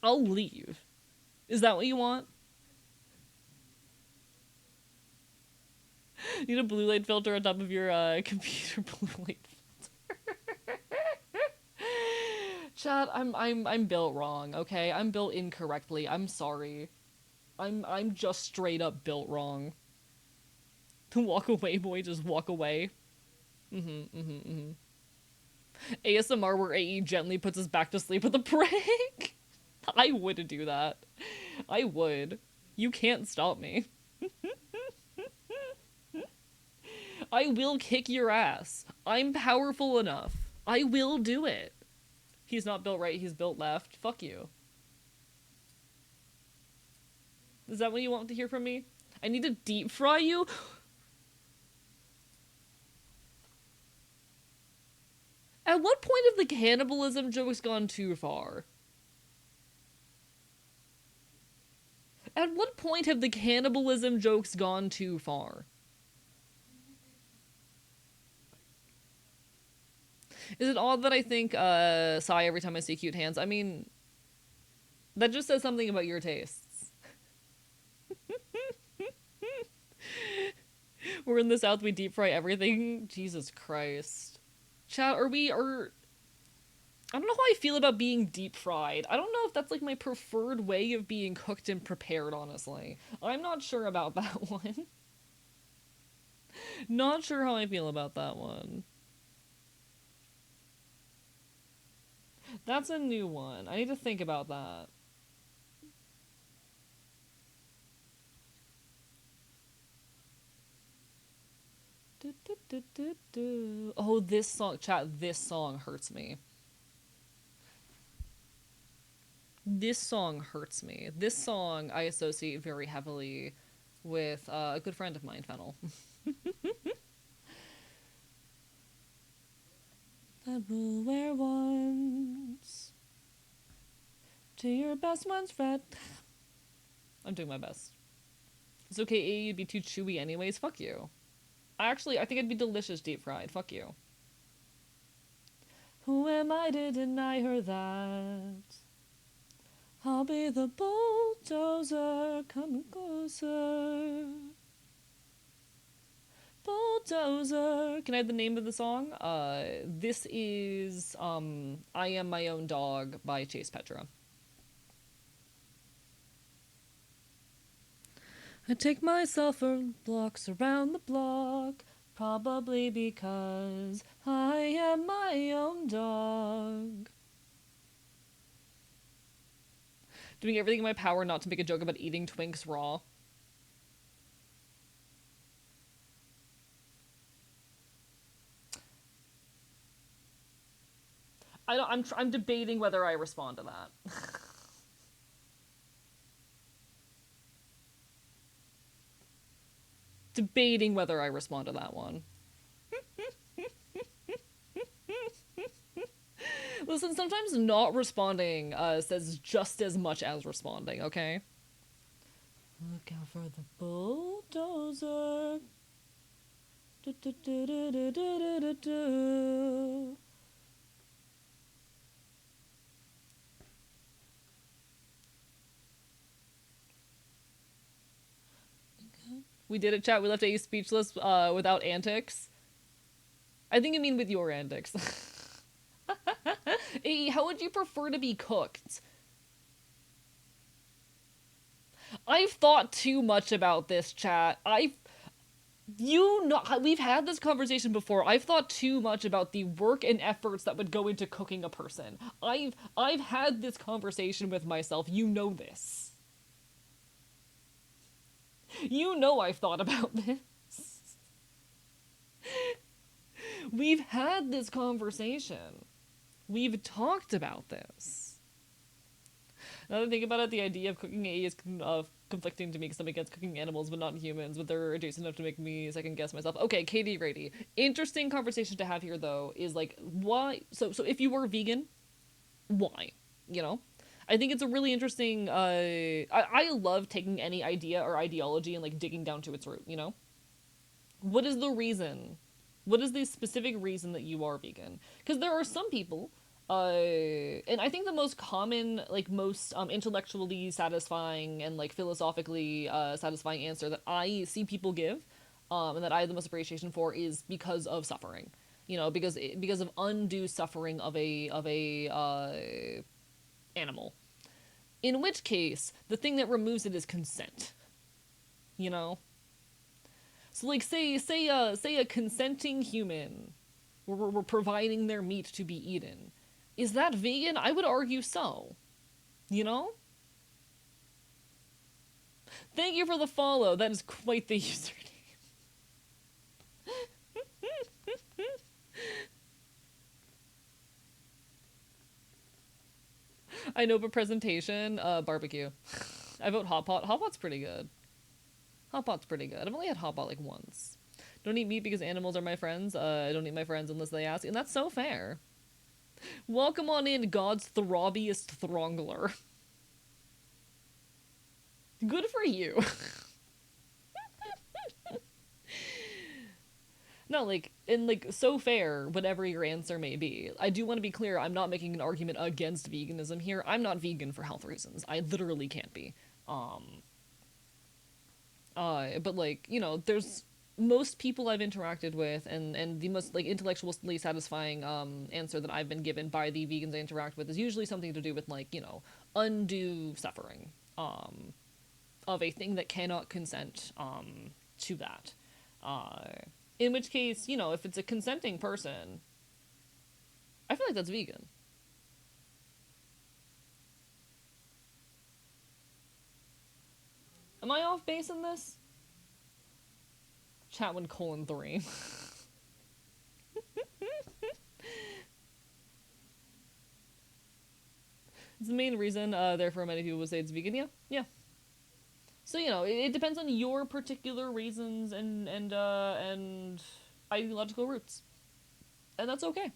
[SPEAKER 1] I'll leave. Is that what you want? Need a blue light filter on top of your computer blue light filter. Chat, I'm built wrong, okay? I'm built incorrectly. I'm sorry. I'm just straight up built wrong. Walk away, boy, just walk away. ASMR where AE gently puts us back to sleep with a prank. I would do that. I would. You can't stop me. I will kick your ass. I'm powerful enough. I will do it. He's not built right, he's built left. Fuck you. Is that what you want to hear from me? I need to deep fry you? At what point have the cannibalism jokes gone too far? At what point have the cannibalism jokes gone too far? Is it odd that I think sigh every time I see cute hands? I mean, that just says something about your tastes. We're in the South, we deep fry everything. Jesus Christ. Chat, I don't know how I feel about being deep fried. I don't know if that's like my preferred way of being cooked and prepared, honestly. I'm not sure about that one. Not sure how I feel about that one. That's a new one. I need to think about that. Oh, this song, chat, this song hurts me. This song hurts me. This song I associate very heavily with a good friend of mine, Fennel. That will wear once to your best one's friend. I'm doing my best. It's okay, you'd be too chewy anyways. Fuck you. I think it'd be delicious deep fried. Fuck you. Who am I to deny her that? I'll be the bulldozer coming closer. Bulldozer. Can I have the name of the song? This is I Am My Own Dog by Chase Petra. I take myself for blocks around the block, probably because I am my own dog. Doing everything in my power not to make a joke about eating Twinks raw. I'm debating whether I respond to that. Debating whether I respond to that one. Listen, sometimes not responding says just as much as responding, okay? Look out for the bulldozer. Do, do, do, do, do, do, do, do. We did it, chat. We left AE speechless without antics. I think you mean with your antics. AE, how would you prefer to be cooked? I've thought too much about this, chat. We've had this conversation before. I've thought too much about the work and efforts that would go into cooking a person. I've had this conversation with myself. You know this. You know I've thought about this. We've had this conversation. We've talked about this. Now that I think about it, the idea of cooking AE is conflicting to me because I'm against cooking animals but not humans, but they're adjacent enough to make me second guess myself. Okay, Katie Grady. Interesting conversation to have here though is like why so if you were vegan, why? You know? I think it's a really interesting I love taking any idea or ideology and like digging down to its root, you know? What is the reason? What is the specific reason that you are vegan? Because there are some people, and I think the most common, like most intellectually satisfying and like philosophically satisfying answer that I see people give, and that I have the most appreciation for is because of suffering. You know, because of undue suffering of a animal. In which case, the thing that removes it is consent. You know. So like say a consenting human, we're providing their meat to be eaten. Is that vegan? I would argue so. You know? Thank you for the follow. That is quite the username. I know, but presentation, barbecue. I vote hot pot. Hot pot's pretty good. Hot pot's pretty good. I've only had hot pot like once. Don't eat meat because animals are my friends. I don't eat my friends unless they ask, and that's so fair. Welcome on in, God's throbbiest throngler. Good for you. No, like, and like, so fair, whatever your answer may be. I do want to be clear, I'm not making an argument against veganism here. I'm not vegan for health reasons. I literally can't be. But like, you know, there's most people I've interacted with and the most like intellectually satisfying answer that I've been given by the vegans I interact with is usually something to do with like, you know, undue suffering of a thing that cannot consent to that. In which case, you know, if it's a consenting person, I feel like that's vegan. Am I off base in this? Chatwin colon 3. It's the main reason, therefore many people would say it's vegan. Yeah, yeah. So, you know, it depends on your particular reasons and ideological roots. And that's okay.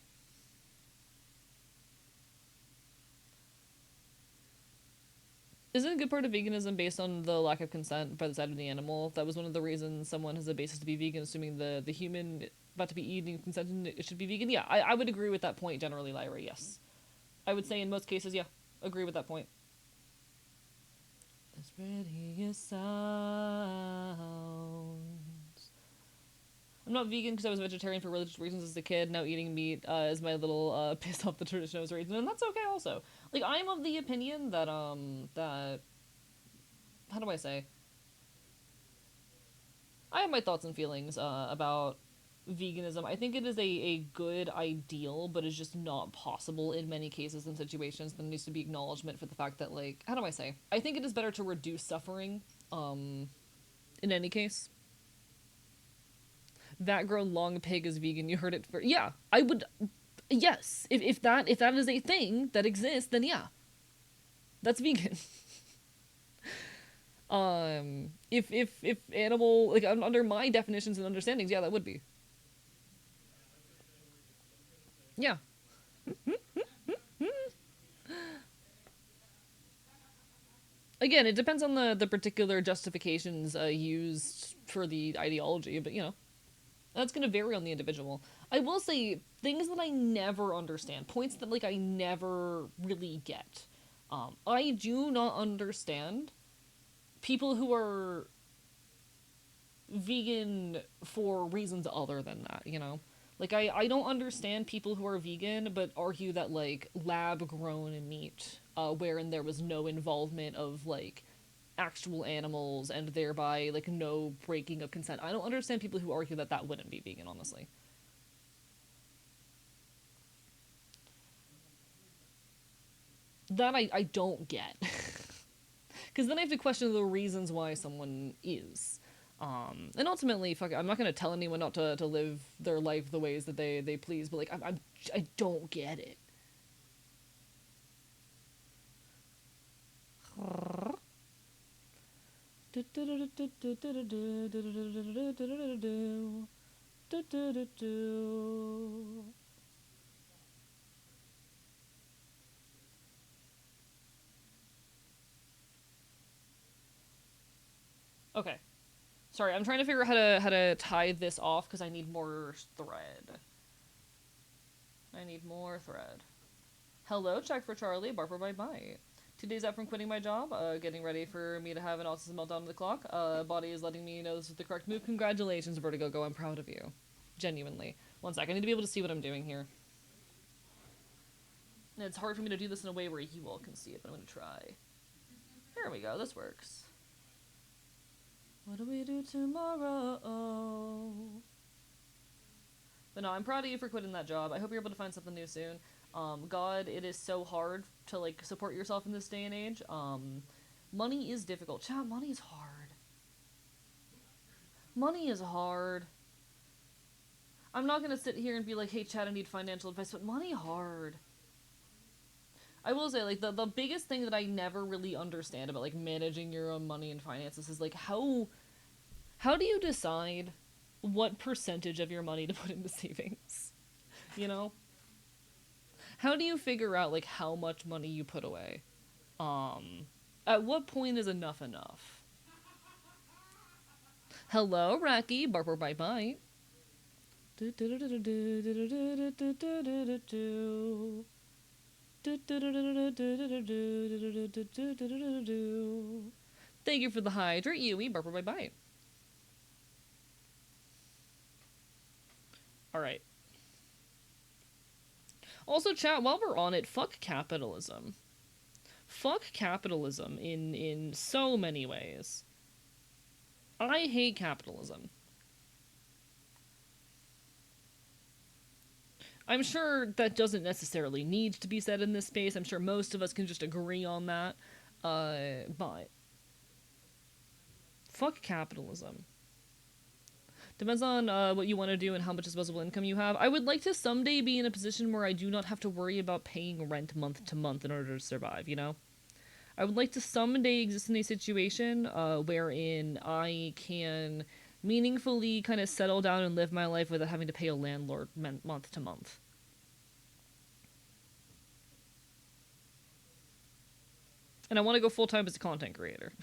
[SPEAKER 1] Isn't a good part of veganism based on the lack of consent by the side of the animal? That was one of the reasons someone has a basis to be vegan, assuming the human about to be eating consented it should be vegan. Yeah, I would agree with that point generally, Lyra, yes. I would say in most cases, yeah, agree with that point. As pretty as sounds. I'm not vegan because I was vegetarian for religious reasons as a kid. Now eating meat is my little piss off the tradition I was raised in, and that's okay also. Like, I'm of the opinion that, that... How do I say? I have my thoughts and feelings about veganism. I think it is a good ideal, but it's just not possible in many cases and situations. There needs to be acknowledgement for the fact that, like, how do I say? I think it is better to reduce suffering, in any case. That grown long pig is vegan. You heard it for yeah. I would, yes. If that is a thing that exists, then yeah, that's vegan. If animal like under my definitions and understandings, yeah, that would be. Yeah. Again, it depends on the particular justifications used for the ideology, but you know, that's going to vary on the individual. I will say things that I never understand, points that like I never really get. I do not understand people who are vegan for reasons other than that, you know? Like, I don't understand people who are vegan but argue that, like, lab grown meat, wherein there was no involvement of, like, actual animals and thereby, like, no breaking of consent. I don't understand people who argue that that wouldn't be vegan, honestly. That I don't get. Because then I have to question the reasons why someone is. And ultimately, fuck it, I'm not gonna tell anyone not to live their life the ways that they please, but like I don't get it. Okay, sorry, I'm trying to figure out how to tie this off because I need more thread. I need more thread. Hello, check for Charlie, Barber by Bite. 2 days out from quitting my job, getting ready for me to have an autism meltdown on the clock. Body is letting me know this is the correct move. Congratulations, Vertigo Go. I'm proud of you. Genuinely. One sec, I need to be able to see what I'm doing here. And it's hard for me to do this in a way where you all can see it, but I'm gonna try. There we go, this works. What do we do tomorrow? But no, I'm proud of you for quitting that job. I hope you're able to find something new soon. God, it is so hard to like support yourself in this day and age. Money is difficult. Chat, money is hard. Money is hard. I'm not gonna sit here and be like, hey, Chad, I need financial advice, but money hard. I will say, like, the biggest thing that I never really understand about, like, managing your own money and finances is, like, how do you decide what percentage of your money to put into savings? You know? How do you figure out, like, how much money you put away? At what point is enough enough? Hello, Racky, Barber Bye Bye. Thank you for the hydrate, Yui, Barber Bye Bye. Alright. Also, chat, while we're on it, fuck capitalism. Fuck capitalism in so many ways. I hate capitalism. I'm sure that doesn't necessarily need to be said in this space. I'm sure most of us can just agree on that. But fuck capitalism. Depends on what you want to do and how much disposable income you have. I would like to someday be in a position where I do not have to worry about paying rent month to month in order to survive, you know? I would like to someday exist in a situation wherein I can meaningfully kind of settle down and live my life without having to pay a landlord month to month. And I want to go full-time as a content creator.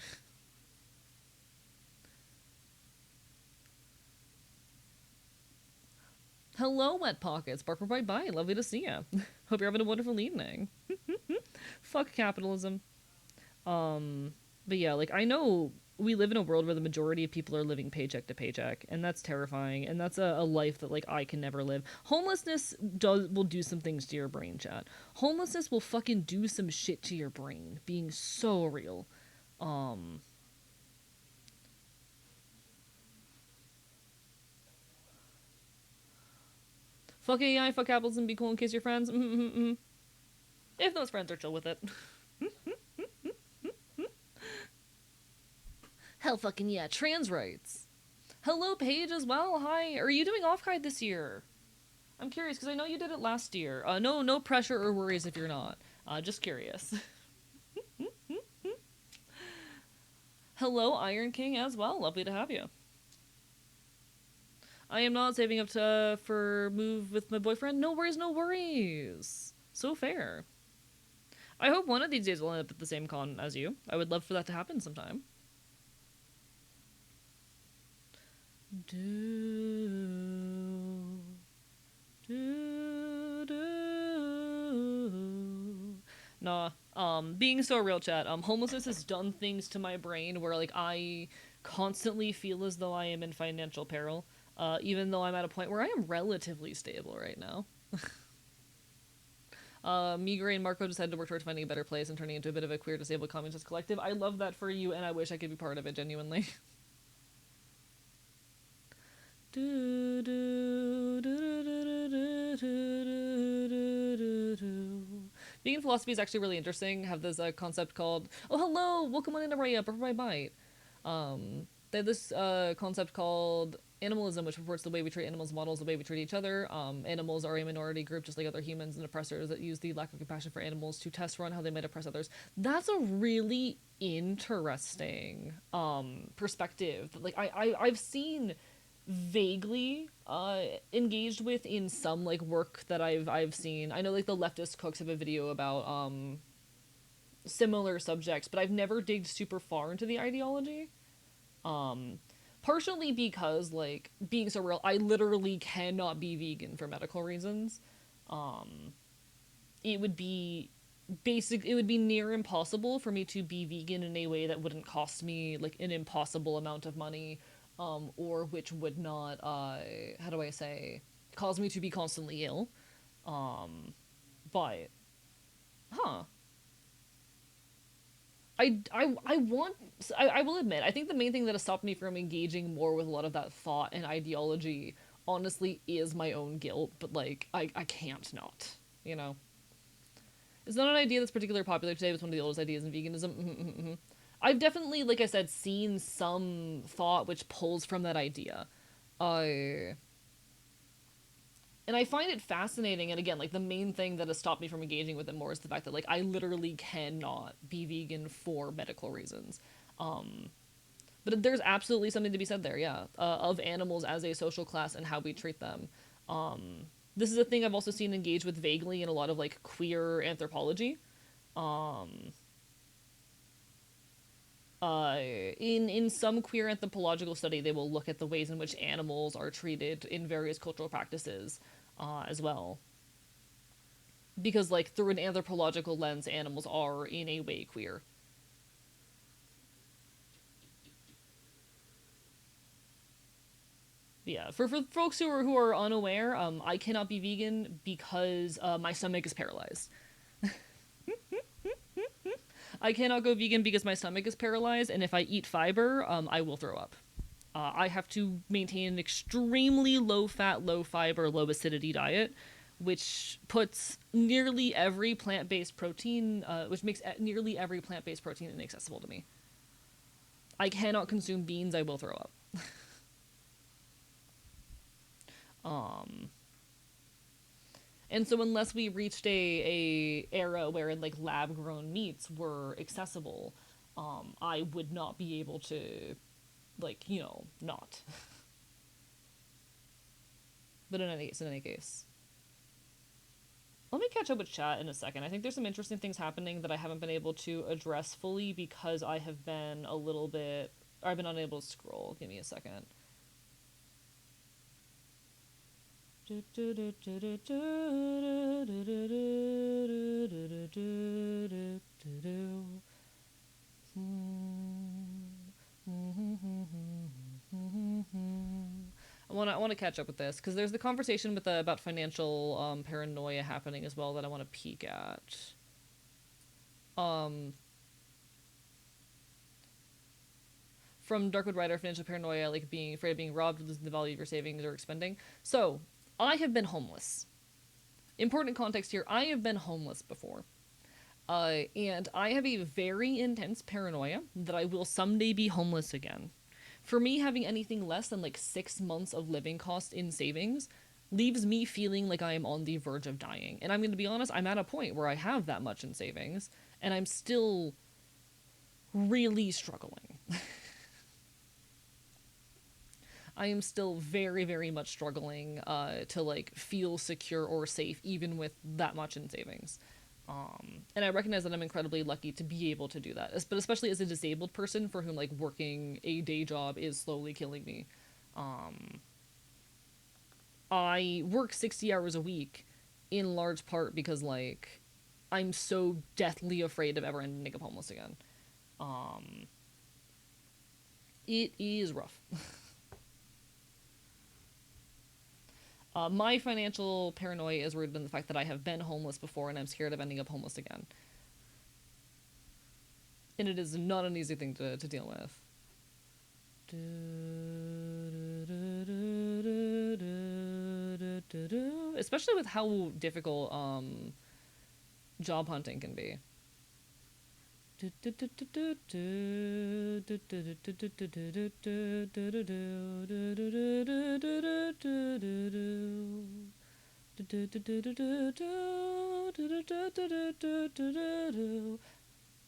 [SPEAKER 1] Hello, Wet Pockets. Barker Bye Bye. Lovely to see ya. Hope you're having a wonderful evening. Fuck capitalism. But yeah, like, I know we live in a world where the majority of people are living paycheck to paycheck, and that's terrifying, and that's a life that, like, I can never live. Homelessness will do some things to your brain, chat. Homelessness will fucking do some shit to your brain, being so real. Fuck AI, fuck capitalism, be cool in case you're friends. If those friends are chill with it. Hell fucking yeah, trans rights. Hello, Paige, as well. Hi. Are you doing off-guide this year? I'm curious, because I know you did it last year. No pressure or worries if you're not. Just curious. Hello, Iron King, as well. Lovely to have you. I am not saving up for move with my boyfriend. No worries, no worries. So fair. I hope one of these days we'll end up at the same con as you. I would love for that to happen sometime. Do, do. Nah. Being so real, chat. Homelessness has done things to my brain where like I constantly feel as though I am in financial peril. Even though I'm at a point where I am relatively stable right now. Migray and Marco decided to work towards finding a better place and turning into a bit of a queer disabled communist collective. I love that for you, and I wish I could be part of it genuinely. Vegan philosophy is actually really interesting. Have this concept called "Oh hello, welcome on in, Araya, before I bite." They have this concept called animalism, which reports the way we treat animals models the way we treat each other. Animals are a minority group, just like other humans and oppressors that use the lack of compassion for animals to test run how they might oppress others. That's a really interesting perspective. Like I've seen vaguely engaged with in some like work that I've seen. I know like the leftist cooks have a video about similar subjects, but I've never digged super far into the ideology. Um Partially because like being so real, I literally cannot be vegan for medical reasons. Um it would be it would be near impossible for me to be vegan in a way that wouldn't cost me like an impossible amount of money, or which would not how do I say, cause me to be constantly ill. um but huh I want, I will admit, I think the main thing that has stopped me from engaging more with a lot of that thought and ideology honestly is my own guilt, but like I can't not, you know. It's not an idea that's particularly popular today, but it's one of the oldest ideas in veganism. I've definitely, like I said, seen some thought which pulls from that idea. Uh, and I find it fascinating, and again, like the main thing that has stopped me from engaging with it more is the fact that like I literally cannot be vegan for medical reasons. Um, but there's absolutely something to be said there, yeah, of animals as a social class and how we treat them. This is a thing I've also seen engaged with vaguely in a lot of like queer anthropology. Um, in some queer anthropological study, they will look at the ways in which animals are treated in various cultural practices, as well. Because like through an anthropological lens, animals are in a way queer. Yeah, for folks who are unaware, I cannot be vegan because my stomach is paralyzed. I cannot go vegan because my stomach is paralyzed, and if I eat fiber, I will throw up. I have to maintain an extremely low fat, low fiber, low acidity diet, which puts nearly every plant based protein, which makes nearly every plant based protein inaccessible to me. I cannot consume beans, I will throw up. Um, and so unless we reached a era where like lab grown meats were accessible, I would not be able to, like, you know, not. But in any case, let me catch up with chat in a second. I think there's some interesting things happening that I haven't been able to address fully because I have been a little bit, or I've been unable to scroll. Give me a second. I want to catch up with this because there's the conversation with about financial paranoia happening as well that I want to peek at. Um, from Darkwood Rider, financial paranoia, like being afraid of being robbed, losing the value of your savings, or expending. So, I have been homeless. Important context here: I have been homeless before. And I have a very intense paranoia that I will someday be homeless again. For me, having anything less than like 6 months of living cost in savings leaves me feeling like I am on the verge of dying. And I'm going to be honest, I'm at a point where I have that much in savings, and I'm still really struggling. I am still very, very much struggling to like feel secure or safe, even with that much in savings. And I recognize that I'm incredibly lucky to be able to do that, but especially as a disabled person for whom like working a day job is slowly killing me. I work 60 hours a week in large part because like I'm so deathly afraid of ever ending up homeless again. Um, it is rough. My financial paranoia is rooted in the fact that I have been homeless before and I'm scared of ending up homeless again. And it is not an easy thing to deal with. Especially with how difficult job hunting can be.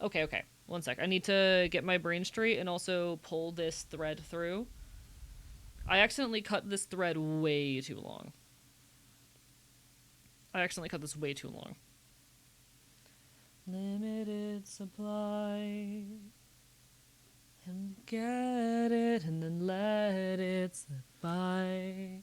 [SPEAKER 1] Okay, okay. One sec. I need to get my brain straight and also pull this thread through. I accidentally cut this thread way too long. I accidentally cut this way too long. Limited supply. And get it and then let it slip by.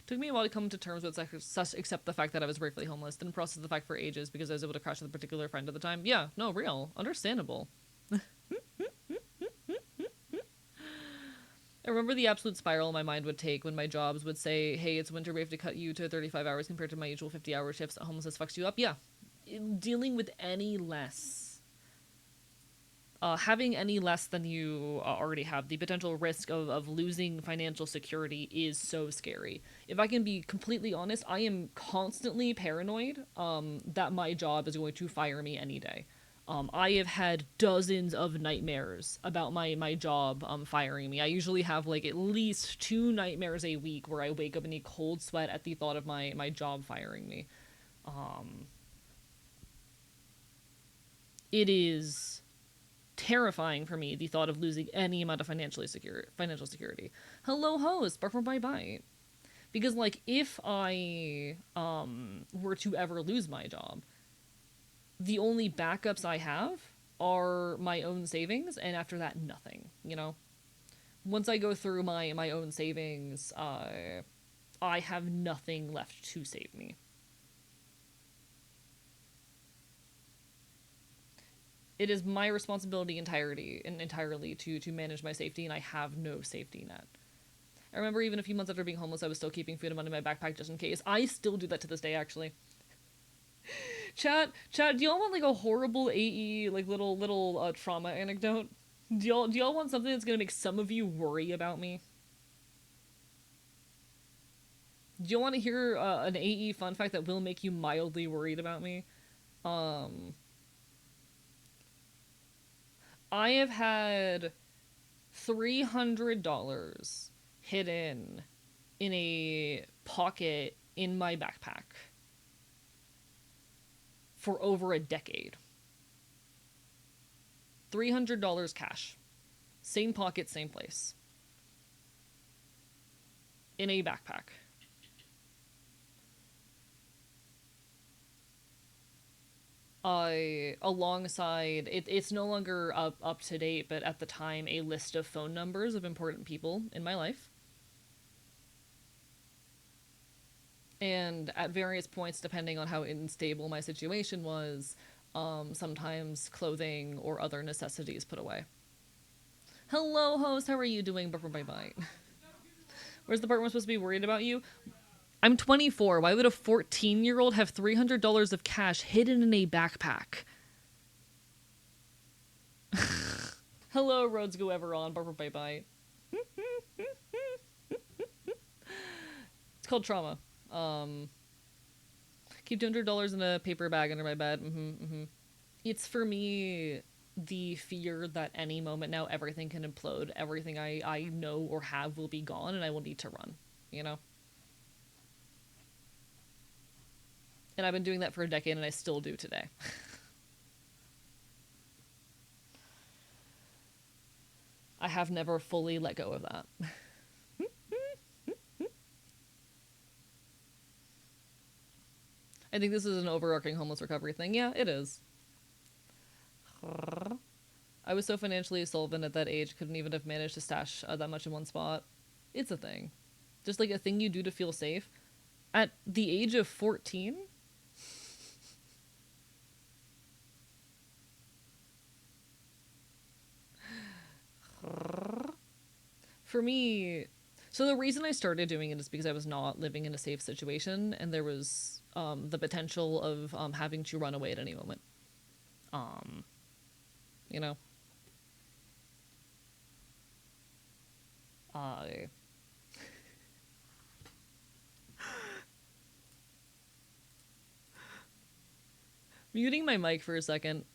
[SPEAKER 1] Took me a while to come to terms with accept the fact that I was briefly homeless, didn't process the fact for ages because I was able to crash with a particular friend at the time. Yeah, no, real. Understandable. I remember the absolute spiral my mind would take when my jobs would say, hey, it's winter, we have to cut you to 35 hours compared to my usual 50-hour shifts. Homelessness fucks you up. Yeah. Dealing with any less. Having any less than you already have, the potential risk of losing financial security is so scary. If I can be completely honest, I am constantly paranoid that my job is going to fire me any day. I have had dozens of nightmares about my job firing me. I usually have like at least 2 nightmares a week where I wake up in a cold sweat at the thought of my job firing me. It is terrifying for me the thought of losing any amount of financial security. Hello, host, but for my bite. Because like if I were to ever lose my job, the only backups I have are my own savings, and after that, nothing. You know, once I go through my own savings, I have nothing left to save me. It is my responsibility entirely to manage my safety, and I have no safety net. I remember even a few months after being homeless, I was still keeping food and money in my backpack just in case. I still do that to this day, actually. Chat, do y'all want like a horrible AE like little trauma anecdote? Do y'all want something that's gonna make some of you worry about me? Do you want to hear an AE fun fact that will make you mildly worried about me? Um, I have had $300 hidden in a pocket in my backpack for over a decade. $300 cash. Same pocket, same place. In a backpack. Alongside, it's no longer up to date, but at the time, a list of phone numbers of important people in my life. And at various points, depending on how unstable my situation was, sometimes clothing or other necessities put away. Hello, host. How are you doing? Bye bye. Where's the part where I'm supposed to be worried about you? I'm 24. Why would a 14-year-old have $300 of cash hidden in a backpack? Hello, roads go ever on. Bye bye. It's called trauma. Keep $200 in a paper bag under my bed. It's for me the fear that any moment now everything can implode. Everything I know or have will be gone, and I will need to run. You know. And I've been doing that for a decade and I still do today. I have never fully let go of that. I think this is an overarching homeless recovery thing. Yeah, it is. I was so financially solvent at that age, couldn't even have managed to stash that much in one spot. It's a thing. Just like a thing you do to feel safe. At the age of 14? For me, so the reason I started doing it is because I was not living in a safe situation and there was the potential of having to run away at any moment. Um, you know? I Muting my mic for a second.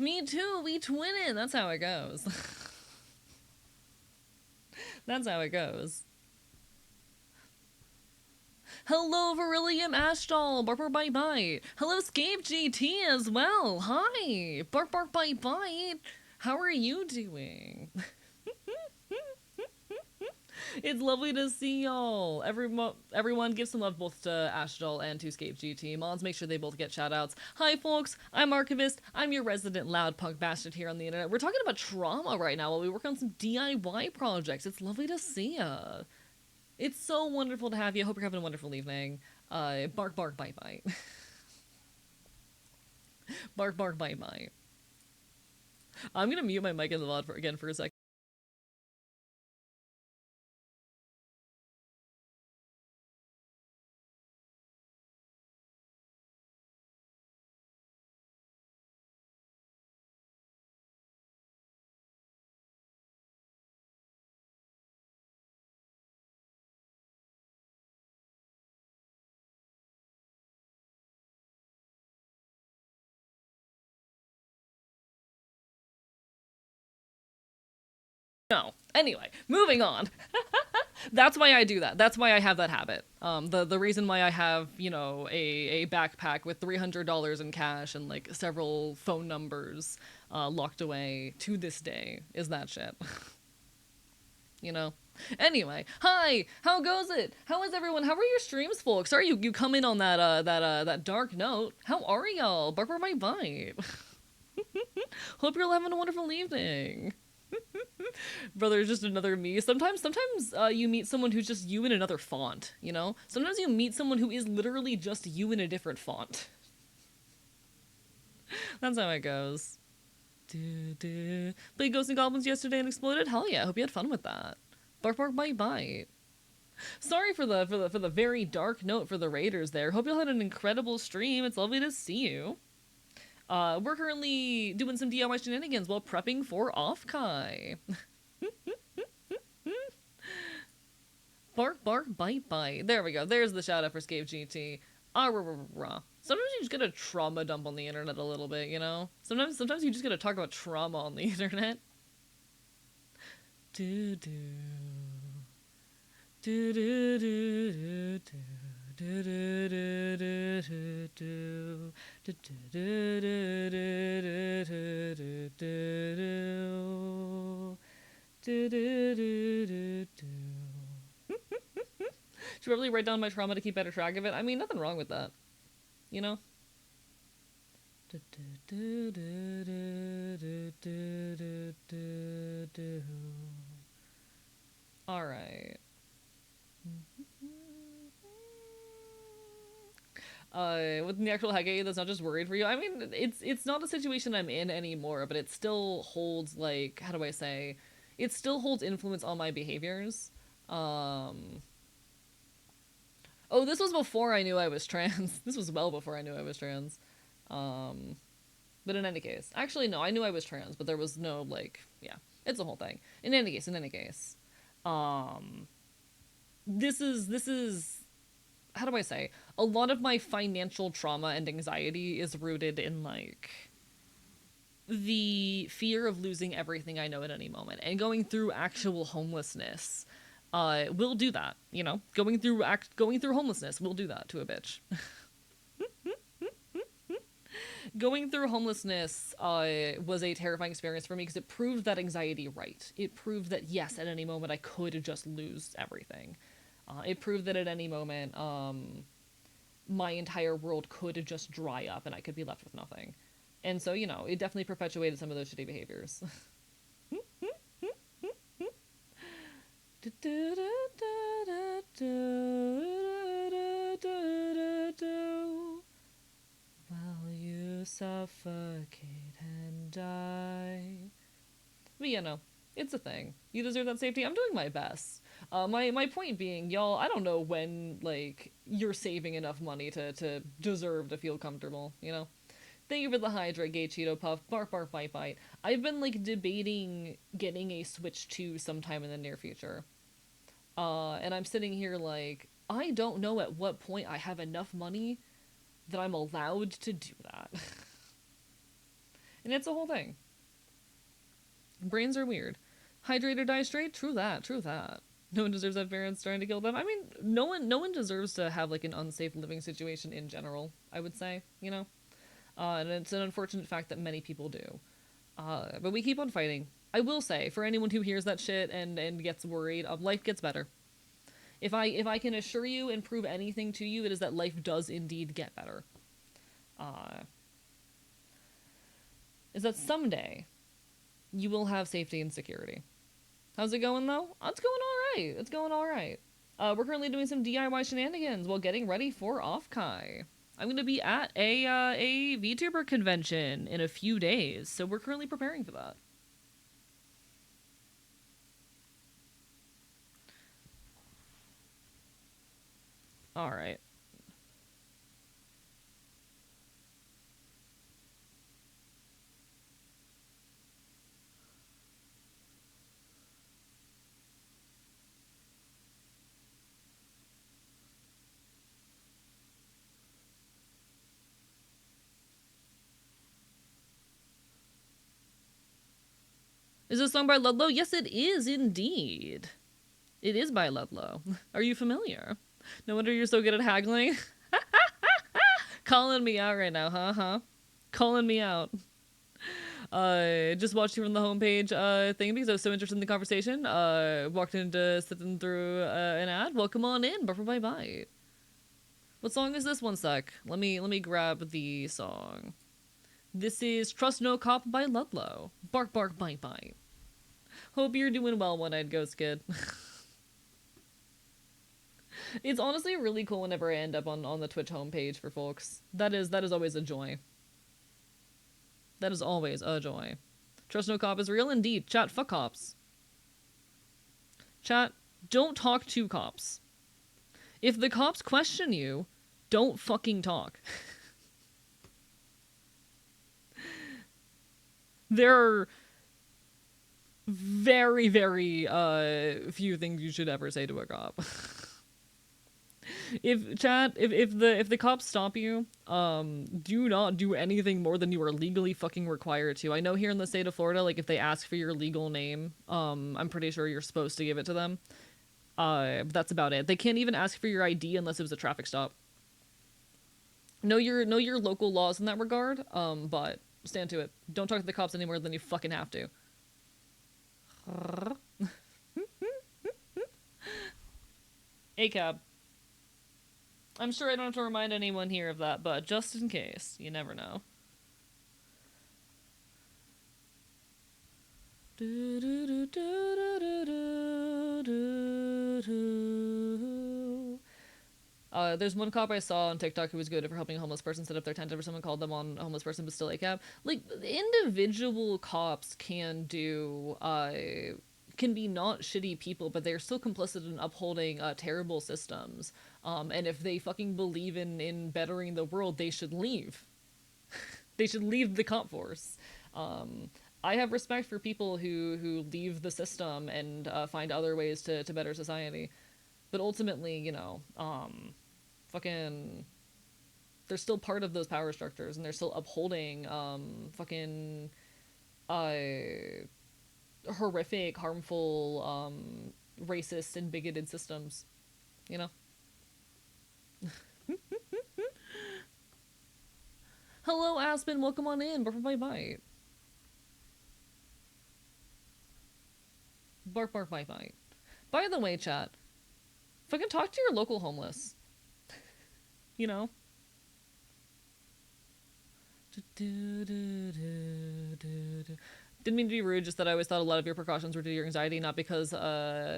[SPEAKER 1] Me too, we twinning. That's how it goes. That's how it goes. Hello, Verillium Ashdoll. Bark Bark Bite Bite. Hello, Scape GT as well. Hi. Bark Bark Bite Bite. How are you doing? It's lovely to see y'all. Everyone give some love both to Ashdoll and to Scape GT. Mods, make sure they both get shoutouts. Hi, folks. I'm Archivist. I'm your resident loud punk bastard here on the internet. We're talking about trauma right now while we work on some DIY projects. It's lovely to see ya. It's so wonderful to have you. I hope you're having a wonderful evening. Bark, bark, bite, bite. Bark, bark, bite, bite. I'm gonna mute my mic in the VOD again for a second. No. Anyway, moving on. That's why I do that. That's why I have that habit. The reason why I have, you know, a backpack with $300 in cash and like several phone numbers locked away to this day is that shit. You know. Anyway, hi. How goes it? How is everyone? How are your streams, folks? Sorry you come in on that dark note. How are y'all? Bark my vibe. Hope you're all having a wonderful evening. Brother, just another me. Sometimes you meet someone who's just you in another font, you know? Sometimes you meet someone who is literally just you in a different font. That's how it goes. Played Ghosts and Goblins yesterday and exploded? Hell yeah, hope you had fun with that. Bark bark bite bite. Sorry for the very dark note for the Raiders there. Hope you all had an incredible stream. It's lovely to see you. We're currently doing some DIY shenanigans while prepping for Offkai. Bark, bark, bite, bite. There we go. There's the shout out for Scape GT. Sometimes you just gotta trauma dump on the internet a little bit, you know? Sometimes you just gotta talk about trauma on the internet. Do do. Do do do do do. Do do do do do do. Do do do do do do do. Do do do do do. Should probably write down my trauma to keep better track of it. I mean, nothing wrong with that. You know? Alright. With the actual Hege that's not just worried for you. I mean, it's not a situation I'm in anymore, but it still holds, like, how do I say? It still holds influence on my behaviors. Oh, this was before I knew I was trans. This was well before I knew I was trans. But in any case, actually no, I knew I was trans, but there was no, like, yeah, it's a whole thing. In any case, this is how do I say? A lot of my financial trauma and anxiety is rooted in, like, the fear of losing everything I know at any moment, and going through actual homelessness will do that. You know, going through homelessness will do that to a bitch. Going through homelessness was a terrifying experience for me because it proved that anxiety right. It proved that, yes, at any moment I could just lose everything. It proved that at any moment my entire world could just dry up and I could be left with nothing. And so, you know, it definitely perpetuated some of those shitty behaviors. While you suffocate and die. But you know, it's a thing. You deserve that safety. I'm doing my best. My point being, y'all, I don't know when, like, you're saving enough money to deserve to feel comfortable, you know? Thank you for the Hydra, Gay Cheeto Puff, bark bark bite bite. I've been, like, debating getting a Switch 2 sometime in the near future. And I'm sitting here like, I don't know at what point I have enough money that I'm allowed to do that. And it's a whole thing. Brains are weird. Hydrate or die straight? True that, true that. No one deserves to have parents trying to kill them. I mean, no one deserves to have, like, an unsafe living situation in general, I would say, you know? And it's an unfortunate fact that many people do. But we keep on fighting. I will say, for anyone who hears that shit and gets worried, life gets better. If I can assure you and prove anything to you, it is that life does indeed get better. Is that someday you will have safety and security. How's it going, though? It's going alright. It's going alright. We're currently doing some DIY shenanigans while getting ready for Offkai. I'm going to be at a VTuber convention in a few days, so we're currently preparing for that. Alright. Is this song by Ludlow? Yes, it is indeed. It is by Ludlow. Are you familiar? No wonder you're so good at haggling. Calling me out right now, huh? Calling me out. Just watched you from the homepage thing because I was so interested in the conversation. Walked into sitting through an ad. Welcome on in. Bye bye. What song is this? One sec. Let me grab the song. This is Trust No Cop by Ludlow. Bark bark bite bite. Hope you're doing well, One-Eyed Ghost Kid. It's honestly really cool whenever I end up on the Twitch homepage for folks. That is always a joy. That is always a joy. Trust no cop is real indeed. Chat, fuck cops. Chat, don't talk to cops. If the cops question you, don't fucking talk. There are very, very few things you should ever say to a cop. If the cops stop you, do not do anything more than you are legally fucking required to. I know here in the state of Florida, like, if they ask for your legal name, I'm pretty sure you're supposed to give it to them. But that's about it. They can't even ask for your ID unless it was a traffic stop. Know your local laws in that regard, but stand to it. Don't talk to the cops any more than you fucking have to. A cab. I'm sure I don't have to remind anyone here of that, but just in case, you never know. There's one cop I saw on TikTok who was good for helping a homeless person set up their tent after someone called them on a homeless person but still ACAB. Like, individual cops can be not shitty people, but they're still complicit in upholding terrible systems. And if they fucking believe in bettering the world, they should leave. They should leave the cop force. I have respect for people who leave the system and find other ways to better society. But ultimately, fucking, they're still part of those power structures, and they're still upholding fucking uh, horrific, harmful, racist and bigoted systems. You know. Hello, Aspen. Welcome on in. Bark, bite, bite. Bark, bark, bite, bite. By the way, chat, fucking talk to your local homeless. You know. Didn't mean to be rude, just that I always thought a lot of your precautions were due to your anxiety, not because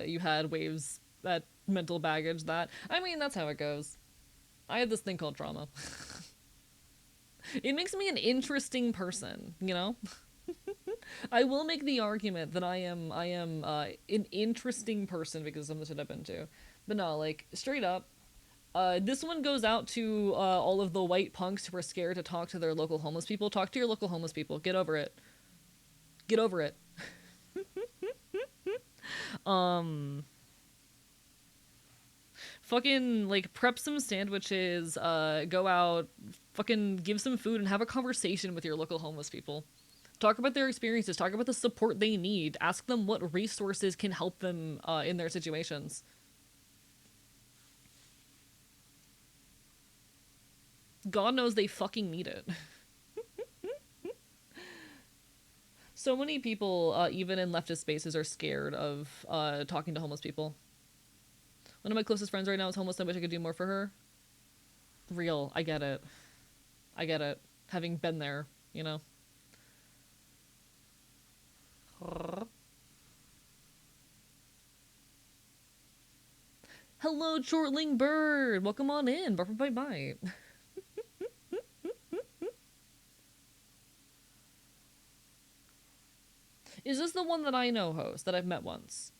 [SPEAKER 1] you had waves at mental baggage that. I mean, that's how it goes. I had this thing called trauma. It makes me an interesting person, you know? I will make the argument that I am an interesting person because of some of the shit I've been to. But no, like, straight up, this one goes out to all of the white punks who are scared to talk to their local homeless people. Talk to your local homeless people. Get over it. Get over it. Fucking, like, prep some sandwiches, go out, fucking give some food, and have a conversation with your local homeless people. Talk about their experiences. Talk about the support they need. Ask them what resources can help them in their situations. God knows they fucking need it. So many people, even in leftist spaces, are scared of talking to homeless people. One of my closest friends right now is homeless. I wish I could do more for her. Real. I get it. I get it. Having been there, you know. Hello, Chortling Bird. Welcome on in. Bye bye bye. Is this the one that I know host that I've met once?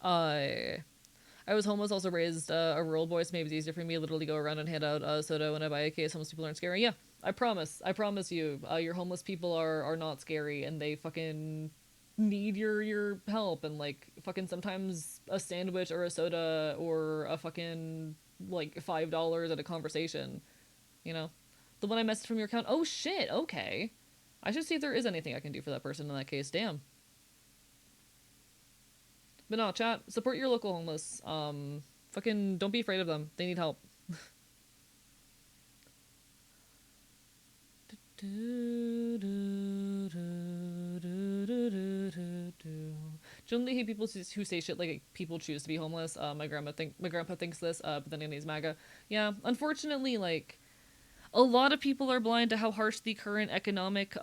[SPEAKER 1] I was homeless, also raised a rural boy, so maybe it's easier for me to literally go around and hand out soda when I buy a case. Homeless people aren't scary. Yeah, I promise. I promise you. Your homeless people are not scary, and they fucking need your help. And, like, fucking sometimes a sandwich or a soda or a fucking, like, $5 at a conversation. You know? The one I messaged from your account. Oh, shit. Okay. I should see if there is anything I can do for that person in that case. Damn. But no, chat, support your local homeless. Fucking don't be afraid of them. They need help. Generally hate people who say shit like people choose to be homeless. My grandpa thinks this, but then he's MAGA. Yeah, unfortunately, like, a lot of people are blind to how harsh the current economic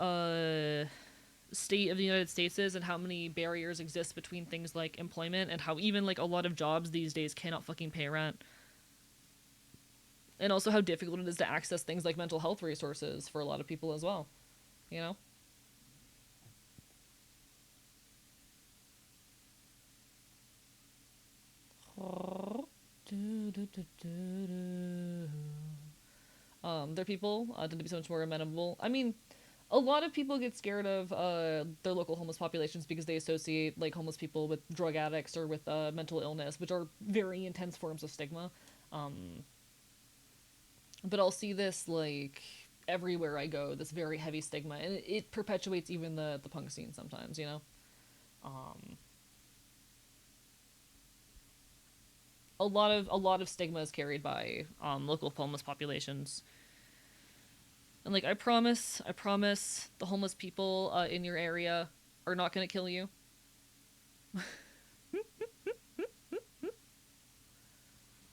[SPEAKER 1] state of the United States is, and how many barriers exist between things like employment, and how even, like, a lot of jobs these days cannot fucking pay rent. And also how difficult it is to access things like mental health resources for a lot of people as well. You know? Their people tend to be so much more amenable. I mean, a lot of people get scared of their local homeless populations because they associate, like, homeless people with drug addicts or with mental illness, which are very intense forms of stigma. But I'll see this, like, everywhere I go, this very heavy stigma, and it perpetuates even the punk scene sometimes, you know? A lot of stigma is carried by local homeless populations. And, like, I promise, the homeless people in your area are not gonna kill you.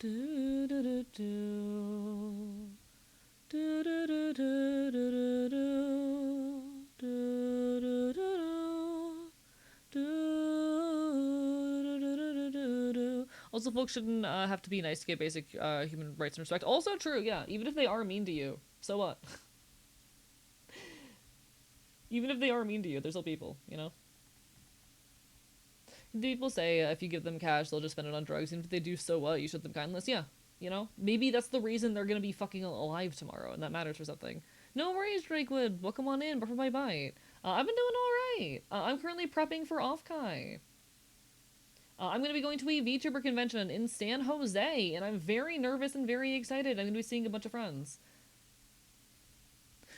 [SPEAKER 1] Do do do do. Do do do do do do do do. Also, folks shouldn't have to be nice to get basic human rights and respect. Also true, yeah. Even if they are mean to you, so what? Even if they are mean to you, they're still people, you know? People say if you give them cash, they'll just spend it on drugs, and if they do, so what? You show them kindness, yeah. You know? Maybe that's the reason they're gonna be fucking alive tomorrow, and that matters for something. No worries, Drakewood. Welcome on in. Before my bite. I've been doing alright. I'm currently prepping for Offkai. I'm going to be going to a VTuber convention in San Jose, and I'm very nervous and very excited. I'm going to be seeing a bunch of friends.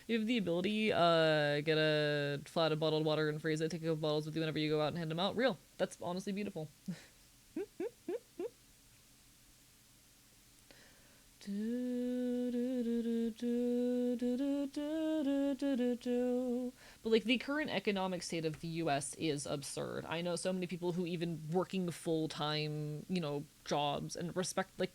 [SPEAKER 1] You have the ability, get a flat of bottled water and freeze it, take a couple bottles with you whenever you go out and hand them out. Real. That's honestly beautiful. But like the current economic state of the US is absurd. I know so many people who even working full-time, you know, jobs and like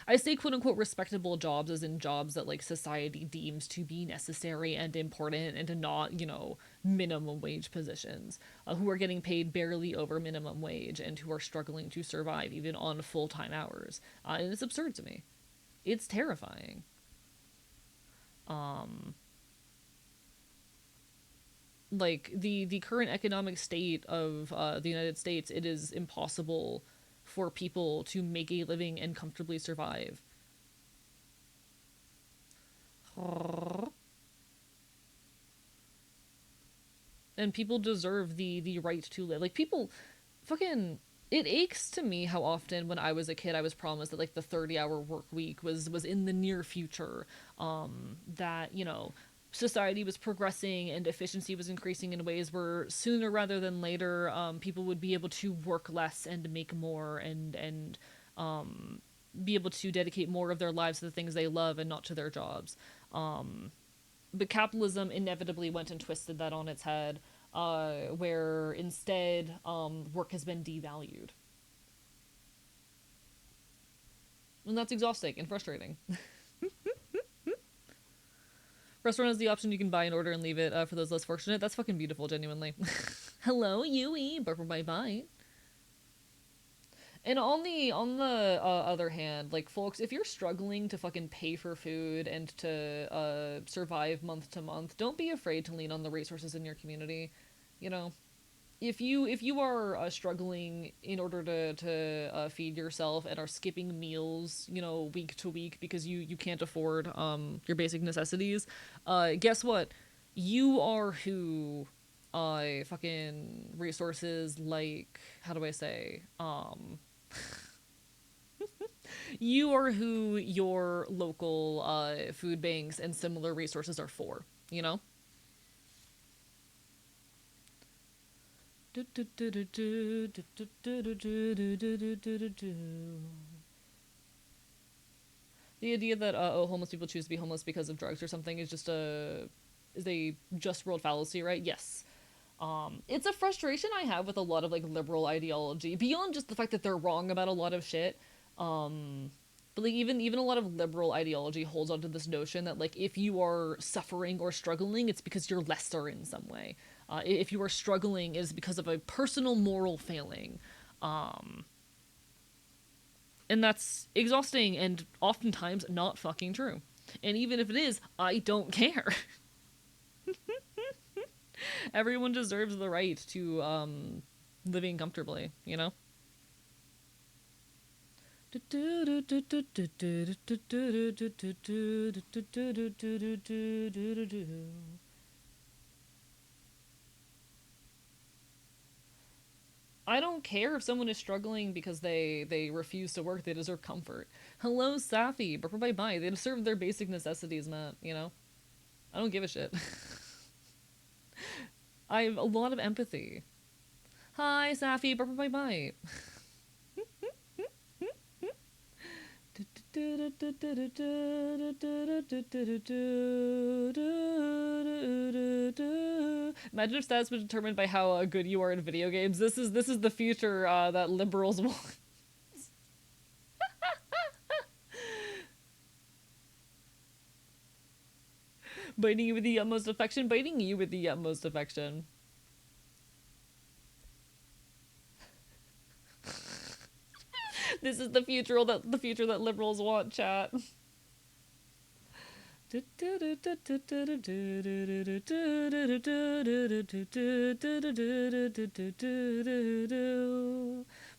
[SPEAKER 1] I say quote unquote respectable jobs as in jobs that like society deems to be necessary and important and to not, you know, minimum wage positions, who are getting paid barely over minimum wage and who are struggling to survive even on full-time hours. And it's absurd to me. It's terrifying. Like the current economic state of the United States, it is impossible for people to make a living and comfortably survive. And people deserve the right to live. Like people fucking it aches to me how often when I was a kid I was promised that like the 30-hour work week was in the near future, that, you know, society was progressing and efficiency was increasing in ways where sooner rather than later, people would be able to work less and make more and be able to dedicate more of their lives to the things they love and not to their jobs. But capitalism inevitably went and twisted that on its head, where instead work has been devalued. And that's exhausting and frustrating. Restaurant has the option you can buy an order and leave it for those less fortunate. That's fucking beautiful, genuinely. Hello, Yui. Bye bye. And on the other hand, like folks, if you're struggling to fucking pay for food and to survive month to month, don't be afraid to lean on the resources in your community. You know, if you are struggling in order to feed yourself and are skipping meals, you know, week to week because you can't afford your basic necessities, guess what? You are who fucking resources like, how do I say, you are who your local food banks and similar resources are for, you know? The idea that homeless people choose to be homeless because of drugs or something is just a just world fallacy, right? Yes. It's a frustration I have with a lot of like liberal ideology beyond just the fact that they're wrong about a lot of shit. But like even a lot of liberal ideology holds onto this notion that like if you are suffering or struggling, it's because you're lesser in some way. If you are struggling, is because of a personal moral failing. And that's exhausting and oftentimes not fucking true. And even if it is, I don't care. Everyone deserves the right to living comfortably, you know? I don't care if someone is struggling because they refuse to work. They deserve comfort. Hello, Safi. Bye bye. They deserve their basic necessities, Matt. You know, I don't give a shit. I have a lot of empathy. Hi, Safi. Bye bye. Imagine if stats were determined by how good you are in video games. This is the future that liberals want. Biting you with the utmost affection, biting you with the utmost affection. This is the future that liberals want, chat.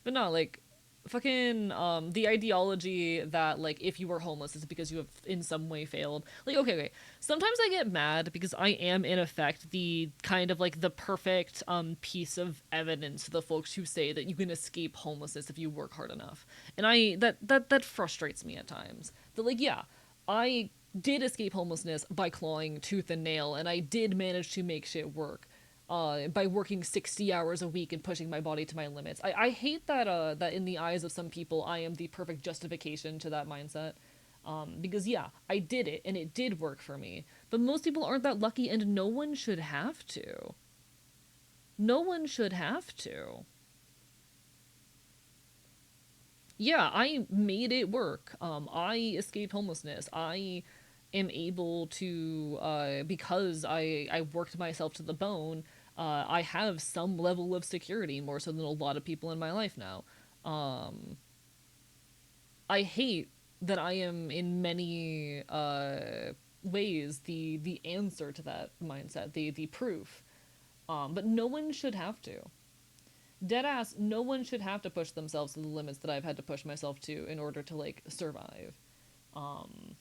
[SPEAKER 1] But no, like fucking the ideology that like if you are homeless it's because you have in some way failed. Like okay, sometimes I get mad because I am in effect the kind of like the perfect piece of evidence to the folks who say that you can escape homelessness if you work hard enough. And that frustrates me at times. That like yeah, I did escape homelessness by clawing tooth and nail, and I did manage to make shit work. By working 60 hours a week and pushing my body to my limits. I hate that that in the eyes of some people I am the perfect justification to that mindset. Because yeah, I did it and it did work for me. But most people aren't that lucky and no one should have to. No one should have to. Yeah, I made it work. I escaped homelessness. I am able to because I worked myself to the bone. I have some level of security more so than a lot of people in my life now. Um, I hate that I am in many ways the answer to that mindset, the proof. But no one should have to. Deadass, no one should have to push themselves to the limits that I've had to push myself to in order to like survive. Um,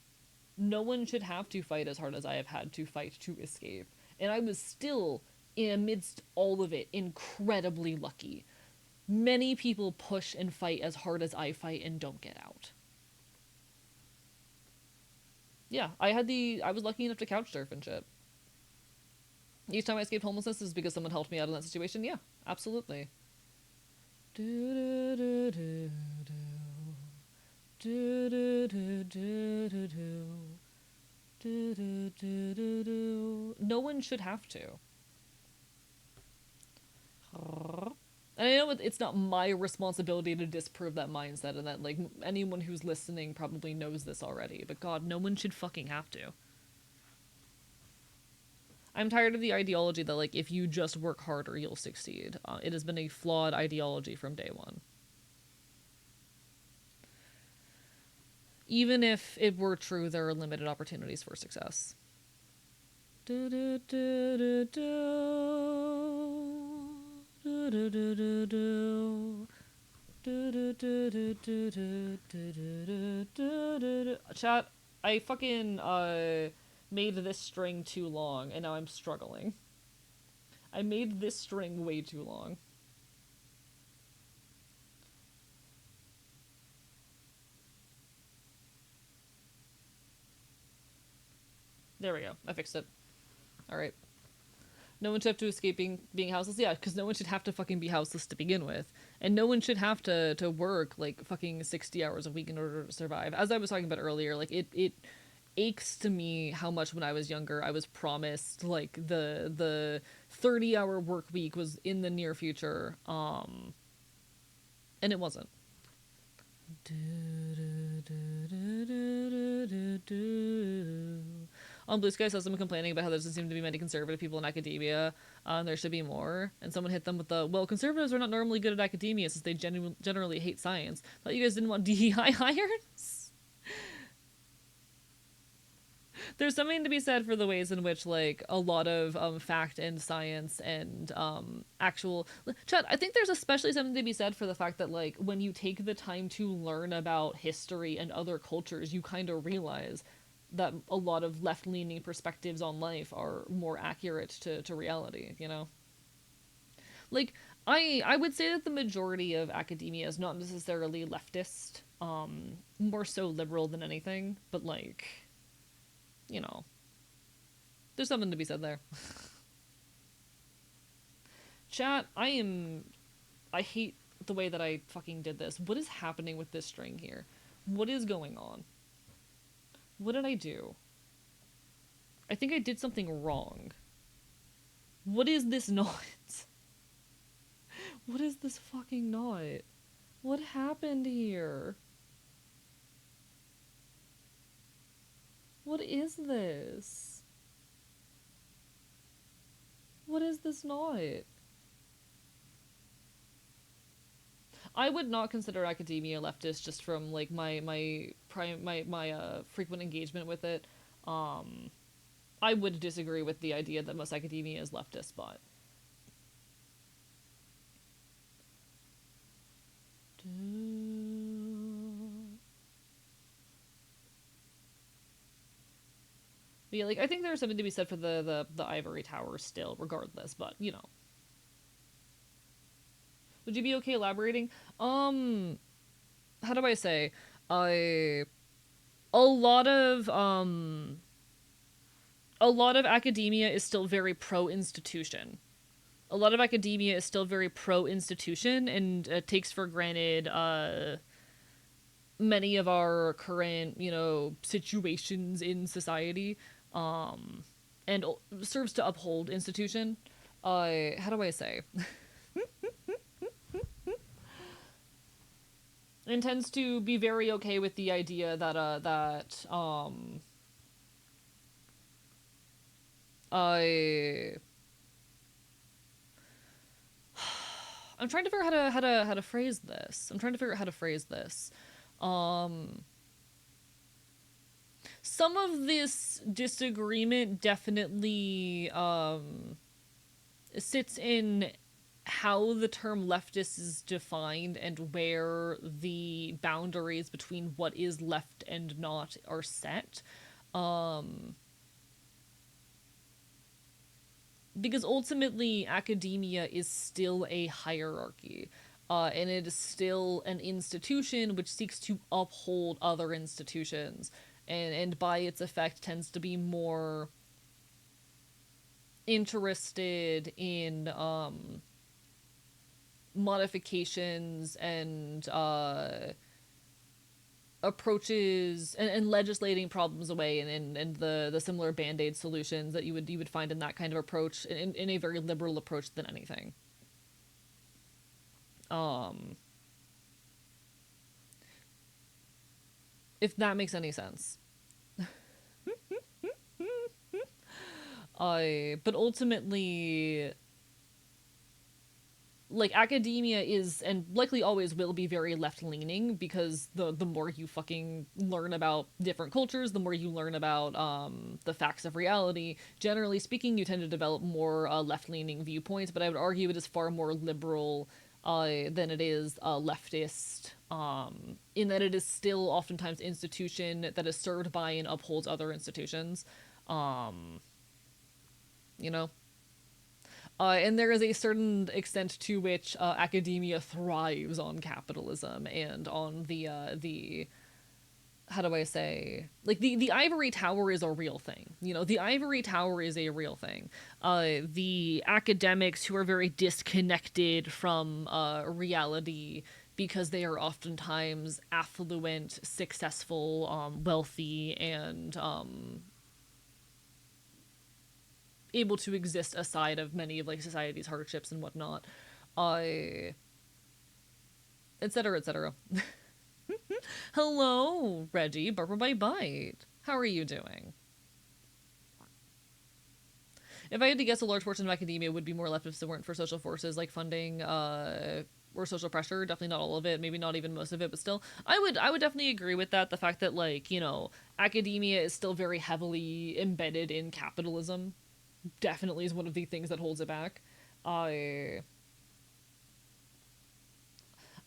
[SPEAKER 1] no one should have to fight as hard as I have had to fight to escape. And I was still, amidst all of it, incredibly lucky. Many people push and fight as hard as I fight and don't get out. Yeah, I was lucky enough to couch surf and shit. Each time I escaped homelessness is because someone helped me out in that situation. Yeah, absolutely. No one should have to. And I know it's not my responsibility to disprove that mindset, and that like anyone who's listening probably knows this already. But God, no one should fucking have to. I'm tired of the ideology that like if you just work harder you'll succeed. It has been a flawed ideology from day one. Even if it were true, there are limited opportunities for success. Chat, I fucking made this string too long and now I'm struggling. I made this string way too long. There we go. I fixed it. Alright. No one should have to escape being houseless. Yeah, because no one should have to fucking be houseless to begin with. And no one should have to work like fucking 60 hours a week in order to survive. As I was talking about earlier, like it aches to me how much when I was younger I was promised like the 30-hour work week was in the near future. And it wasn't. On Blue Sky says someone complaining about how there doesn't seem to be many conservative people in academia. There should be more. And someone hit them with the, well, conservatives are not normally good at academia since they generally hate science. Thought you guys didn't want DEI hires? There's something to be said for the ways in which like a lot of fact and science and actual chat. I think there's especially something to be said for the fact that like when you take the time to learn about history and other cultures, you kind of realize that a lot of left-leaning perspectives on life are more accurate to reality, you know? Like I would say that the majority of academia is not necessarily leftist, more so liberal than anything, but like, you know, there's something to be said there. Chat, I hate the way that I fucking did this. What is happening with this string here? What is going on? What did I do? I think I did something wrong. What is this knot? What is this fucking knot? What happened here? What is this? What is this not? I would not consider academia leftist just from like my frequent engagement with it. Um, I would disagree with the idea that most academia is leftist, but yeah, like I think there's something to be said for the ivory tower still, regardless. But you know, would you be okay elaborating? Um, how do I say? I a lot of a lot of academia is still very pro institution. A lot of academia is still very pro institution and takes for granted many of our current, you know, situations in society, um, and serves to uphold institution. How do I say? And tends to be very okay with the idea that I I'm trying to figure out how to phrase this. I'm trying to figure out how to phrase this. Um, some of this disagreement definitely sits in how the term leftist is defined and where the boundaries between what is left and not are set. Um, because ultimately, academia is still a hierarchy. And it is still an institution which seeks to uphold other institutions, and by its effect tends to be more interested in modifications and approaches and legislating problems away and the similar band-aid solutions that you would find in that kind of approach in a very liberal approach than anything. Um, if that makes any sense. I but ultimately, like, academia is and likely always will be very left leaning because the more you fucking learn about different cultures, the more you learn about the facts of reality, generally speaking, you tend to develop more left leaning viewpoints. But I would argue it is far more liberal than it is leftist, in that it is still oftentimes institution that is served by and upholds other institutions. Um, you know, and there is a certain extent to which academia thrives on capitalism and on the how do I say, like, the ivory tower is a real thing. You know, the ivory tower is a real thing. The academics who are very disconnected from reality because they are oftentimes affluent, successful, wealthy, and able to exist aside of many of like society's hardships and whatnot, I etc etc. Hello, Reggie, Barbara by Bite. How are you doing? If I had to guess, a large portion of academia would be more left if it weren't for social forces like funding, or social pressure. Definitely not all of it, maybe not even most of it, but still, I would definitely agree with that. The fact that, like, you know, academia is still very heavily embedded in capitalism definitely is one of the things that holds it back. I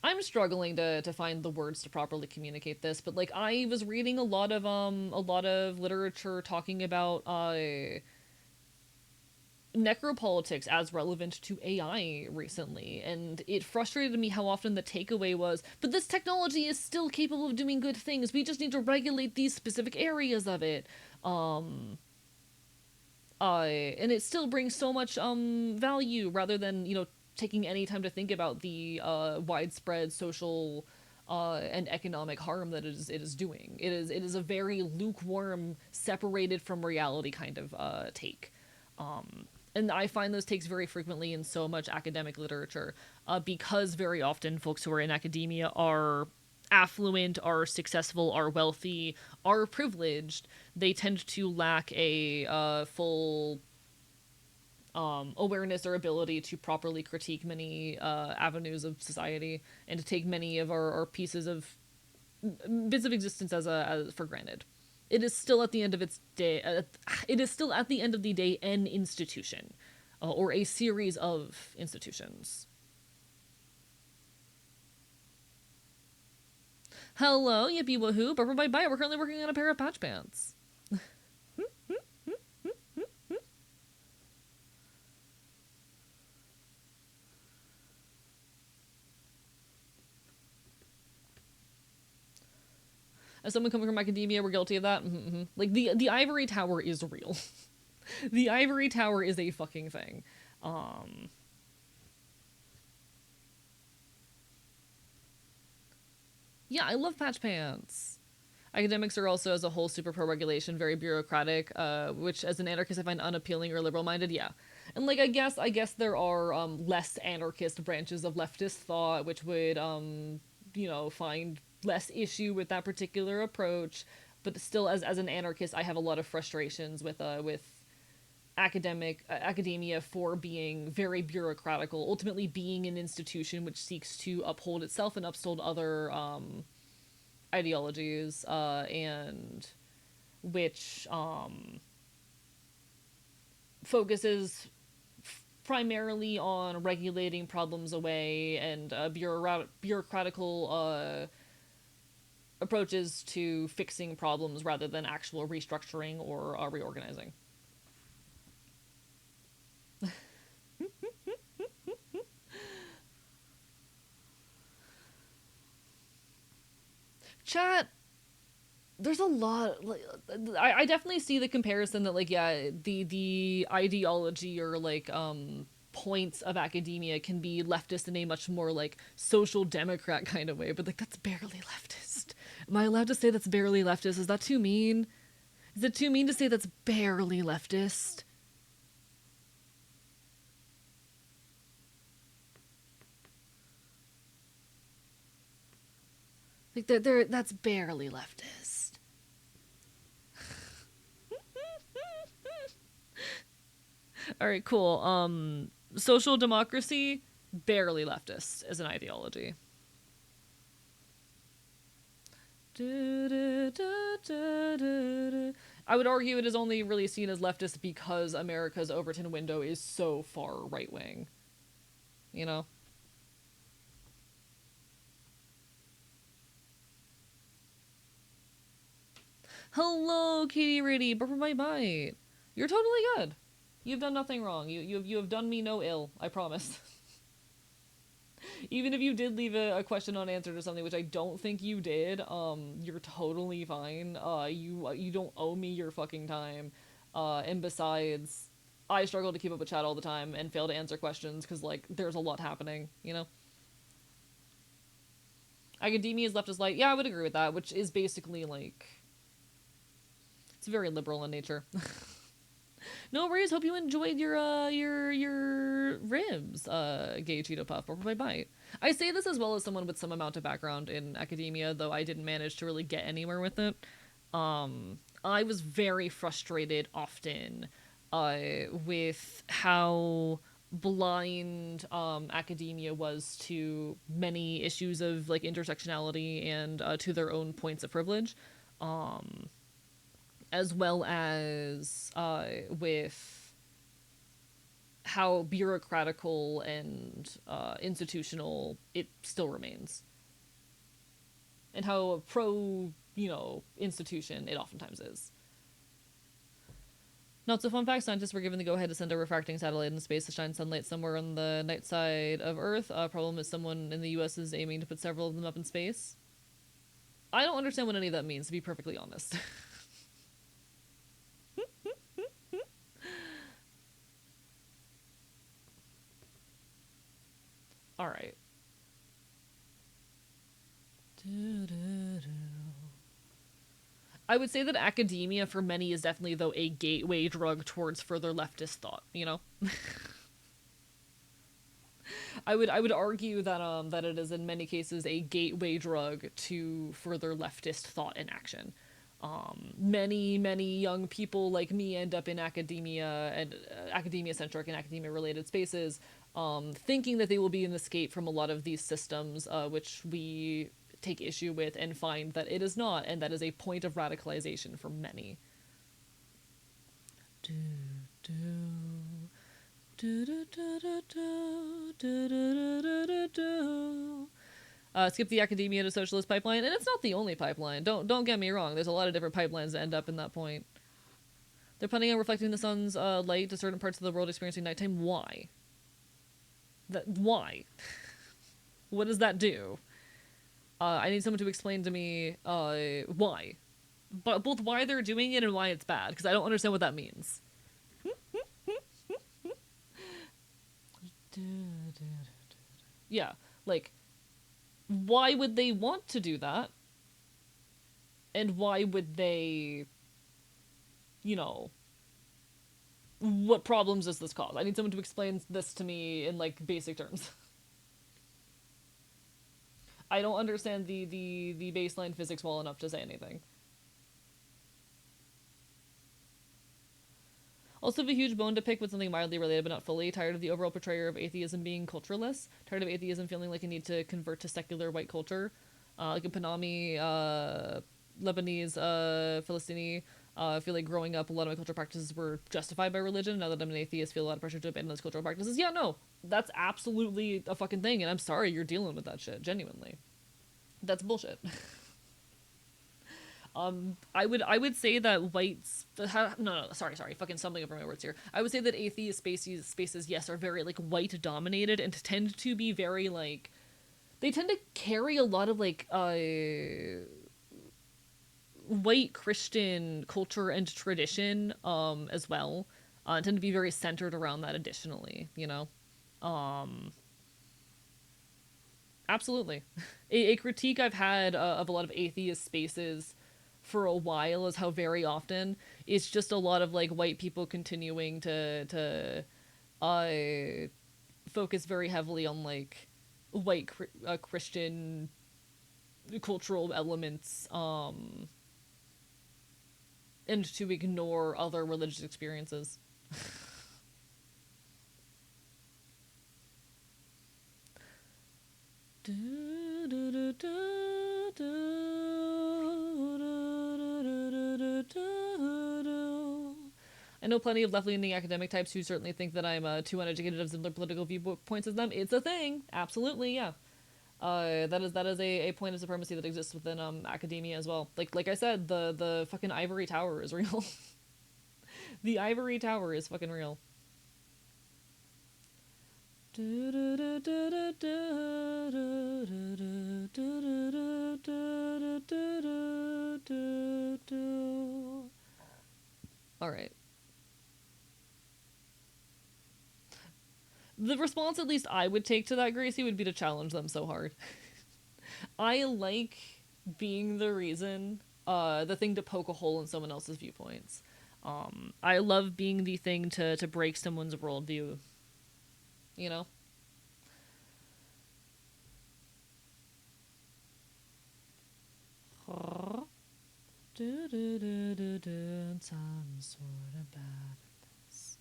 [SPEAKER 1] I'm struggling to find the words to properly communicate this, but like I was reading a lot of literature talking about necropolitics as relevant to AI recently, and it frustrated me how often the takeaway was, but this technology is still capable of doing good things. We just need to regulate these specific areas of it. Um and it still brings so much value rather than, you know, taking any time to think about the widespread social and economic harm that it is doing. It is a very lukewarm, separated from reality kind of take. And I find those takes very frequently in so much academic literature, because very often folks who are in academia are affluent, are successful, are wealthy, are privileged. They tend to lack a full awareness or ability to properly critique many avenues of society and to take many of our pieces of bits of existence as for granted. It is still at the end of its day. It is still at the end of the day an institution, or a series of institutions. Hello, yippee woohoo! Bye bye. We're currently working on a pair of patch pants. As someone coming from academia, we're guilty of that. Mm-hmm. Like the ivory tower is real. The ivory tower is a fucking thing. Yeah, I love patch pants. Academics are also, as a whole, super pro-regulation, very bureaucratic, which, as an anarchist, I find unappealing or liberal-minded. Yeah, and like I guess there are less anarchist branches of leftist thought, which would find less issue with that particular approach. But still, as an anarchist, I have a lot of frustrations with academia for being very bureaucratical, ultimately being an institution which seeks to uphold itself and uphold other ideologies, and which focuses primarily on regulating problems away and bureaucratical approaches to fixing problems rather than actual restructuring or reorganizing. Chat, there's a lot. Like, I definitely see the comparison that, like, yeah, the ideology or like points of academia can be leftist in a much more like social democrat kind of way, but like that's barely leftist. Am I allowed to say that's barely leftist? Is that too mean? Is it too mean to say that's barely leftist? Like that's barely leftist. All right, cool. Social democracy, barely leftist as an ideology. I would argue it is only really seen as leftist because America's Overton window is so far right wing. You know? Hello, Katie Ritty, bye bye. You're totally good. You've done nothing wrong. You have done me no ill. I promise. Even if you did leave a question unanswered or something, which I don't think you did, you're totally fine. You don't owe me your fucking time. And besides, I struggle to keep up with chat all the time and fail to answer questions because like there's a lot happening. You know. Academia is leftist light. Yeah, I would agree with that. Which is basically like it's very liberal in nature. No worries. Hope you enjoyed your ribs, gay Cheeto Puff, or my bite. I say this as well as someone with some amount of background in academia, though I didn't manage to really get anywhere with it. I was very frustrated often with how blind academia was to many issues of like intersectionality and to their own points of privilege. As well as with how bureaucratical and institutional it still remains. And how pro, institution it oftentimes is. Not so fun fact, scientists were given the go-ahead to send a refracting satellite into space to shine sunlight somewhere on the night side of Earth. Problem is someone in the US is aiming to put several of them up in space. I don't understand what any of that means, to be perfectly honest. All right. I would say that academia for many is definitely though a gateway drug towards further leftist thought, you know? I would argue that that it is in many cases a gateway drug to further leftist thought and action. Many young people like me end up in academia and academia centric and academia related spaces, thinking that they will be an escape from a lot of these systems, which we take issue with and find that it is not, and that is a point of radicalization for many. Do, do, do, do, do, do, do, do, do, do, do, do. Skip the academia to socialist pipeline, and it's not the only pipeline. Don't get me wrong. There's a lot of different pipelines that end up in that point. They're planning on reflecting the sun's light to certain parts of the world experiencing nighttime. Why? Why? What does that do? I need someone to explain to me why. But both why they're doing it and why it's bad, because I don't understand what that means. Yeah, like, why would they want to do that? And why would they, what problems does this cause? I need someone to explain this to me in, like, basic terms. I don't understand the baseline physics well enough to say anything. Also have a huge bone to pick with something mildly related but not fully. Tired of the overall portrayal of atheism being cultureless. Tired of atheism feeling like a need to convert to secular white culture. Like in Panami, Lebanese, Philistini. I feel like growing up, a lot of my cultural practices were justified by religion. Now that I'm an atheist, I feel a lot of pressure to abandon those cultural practices. Yeah, no, that's absolutely a fucking thing, and I'm sorry you're dealing with that shit, genuinely. That's bullshit. I would say that whites no sorry fucking stumbling over my words here. I would say that atheist spaces yes are very like white dominated and tend to be very like they tend to carry a lot of like white Christian culture and tradition as well. Tend to be very centered around that additionally, absolutely. A critique I've had of a lot of atheist spaces for a while is how very often it's just a lot of like white people continuing to focus very heavily on like white Christian cultural elements and to ignore other religious experiences. I know plenty of left-leaning academic types who certainly think that I'm too uneducated of similar political viewpoints as them. It's a thing, absolutely, yeah. That is a point of supremacy that exists within academia as well. Like I said, the fucking ivory tower is real. The ivory tower is fucking real. All right. The response, at least I would take to that, Gracie, would be to challenge them so hard. I like being the reason, the thing to poke a hole in someone else's viewpoints. I love being the thing to break someone's worldview. You know? Some sort of badness.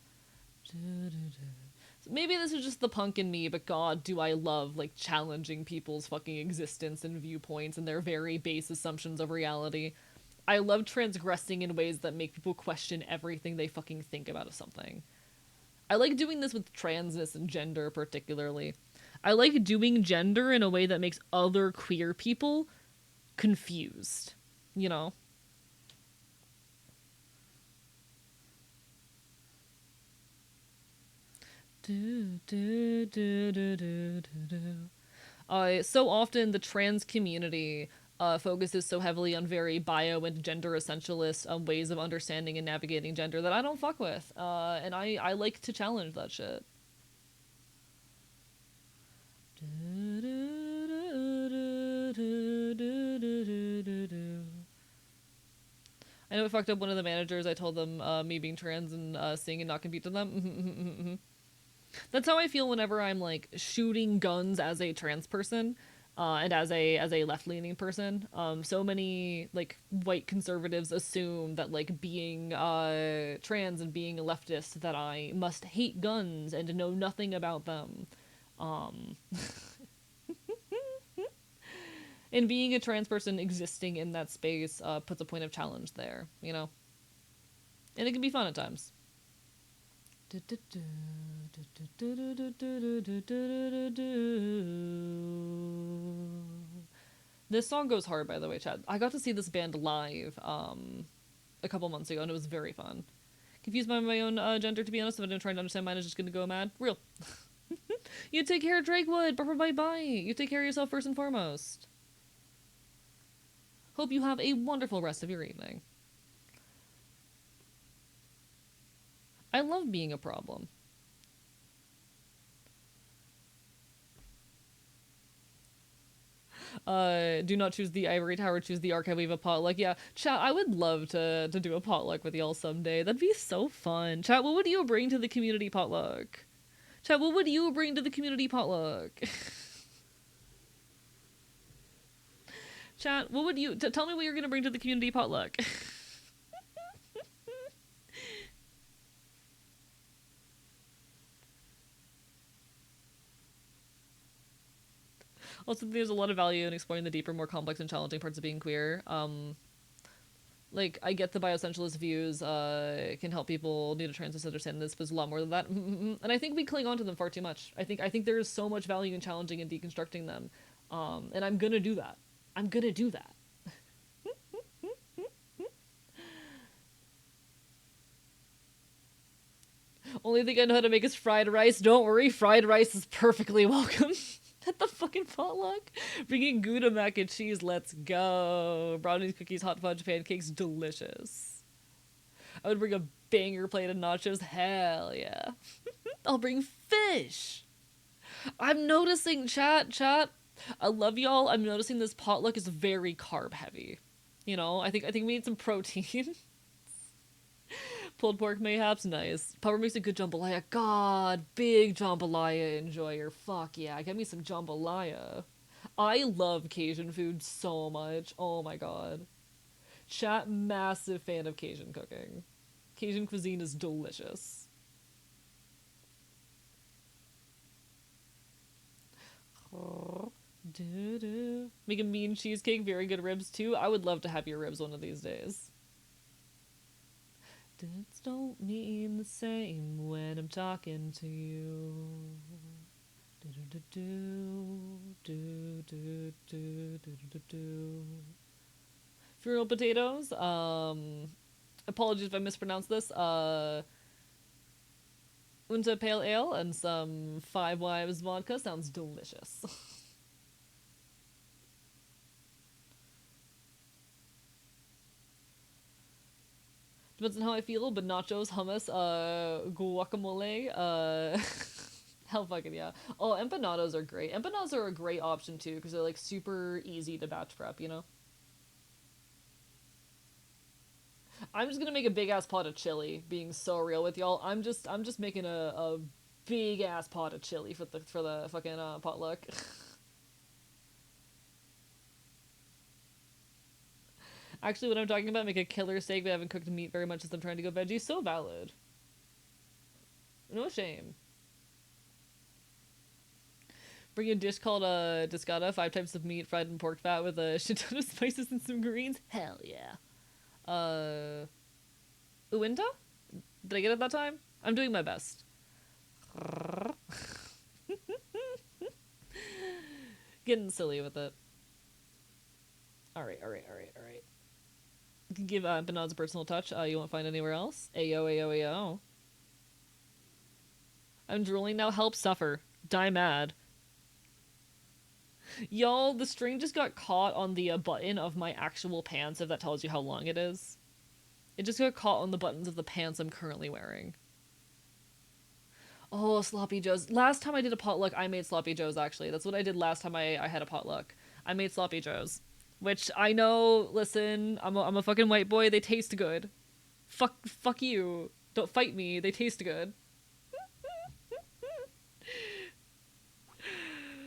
[SPEAKER 1] Maybe this is just the punk in me, but god, do I love, like, challenging people's fucking existence and viewpoints and their very base assumptions of reality. I love transgressing in ways that make people question everything they fucking think about something. I like doing this with transness and gender, particularly. I like doing gender in a way that makes other queer people confused. You know? So often the trans community focuses so heavily on very bio and gender essentialist ways of understanding and navigating gender that I don't fuck with. And I like to challenge that shit. I know it fucked up one of the managers. I told them me being trans and seeing and not compete to them. That's how I feel whenever I'm like shooting guns as a trans person. And as a left leaning person, so many like white conservatives assume that like being trans and being a leftist that I must hate guns and know nothing about them. Um, and being a trans person existing in that space puts a point of challenge there, you know, and it can be fun at times. This song goes hard, by the way, Chad. I got to see this band live a couple months ago, and it was very fun. Confused by my own gender, to be honest. If I didn't try to understand mine, is just gonna go mad. Real. You take care of Drakewood. Bye bye. You take care of yourself first and foremost. Hope you have a wonderful rest of your evening. I love being a problem. Do not choose the ivory tower, choose the archive. We have a potluck. Yeah, chat, I would love to do a potluck with y'all someday. That'd be so fun. Chat, what would you bring to the community potluck? Chat, what would you bring to the community potluck? Chat, what would you tell me what you're gonna bring to the community potluck? Also, there's a lot of value in exploring the deeper, more complex and challenging parts of being queer. Like, I get the bioessentialist views can help people need a trans to understand this, but there's a lot more than that. And I think we cling on to them far too much. I think there is so much value in challenging and deconstructing them. And I'm gonna do that. I'm gonna do that. Only thing I know how to make is fried rice. Don't worry, fried rice is perfectly welcome. At the fucking potluck. Bringing Gouda mac and cheese, let's go. Brownies, cookies, hot fudge, pancakes, delicious. I would bring a banger plate of nachos, hell yeah. I'll bring fish. I'm noticing, chat. I love y'all. I'm noticing this potluck is very carb heavy. You know, I think we need some protein. Pulled pork mayhaps, nice. Pupper makes a good jambalaya. God, big jambalaya enjoyer. Fuck yeah, get me some jambalaya. I love Cajun food so much. Oh my god. Chat, massive fan of Cajun cooking. Cajun cuisine is delicious. Make a mean cheesecake, very good ribs too. I would love to have your ribs one of these days. Words don't mean the same when I'm talking to you. Funeral potatoes. Apologies if I mispronounced this. Unta pale ale and some Five Wives vodka sounds delicious. Depends on how I feel, but nachos, hummus, guacamole, hell fucking yeah. Oh, empanadas are great. Empanadas are a great option too, because they're like super easy to batch prep, you know? I'm just gonna make a big ass pot of chili, being so real with y'all. I'm just making a big ass pot of chili for the fucking potluck. Actually, what I'm talking about, make a killer steak, but I haven't cooked meat very much since I'm trying to go veggie. So valid. No shame. Bring a dish called discata, 5 types of meat fried in pork fat with a shit ton of spices and some greens. Hell yeah. Uinta? Did I get it that time? I'm doing my best. Getting silly with it. Alright. You can give empanadas a personal touch you won't find anywhere else. Ayo. I'm drooling now. Help suffer. Die mad. Y'all, the string just got caught on the button of my actual pants, if that tells you how long it is. It just got caught on the buttons of the pants I'm currently wearing. Oh, sloppy joes. Last time I did a potluck, I made sloppy joes, actually. That's what I did last time I had a potluck. I made sloppy joes. Which, I know, listen, I'm a fucking white boy, they taste good. Fuck you. Don't fight me, they taste good.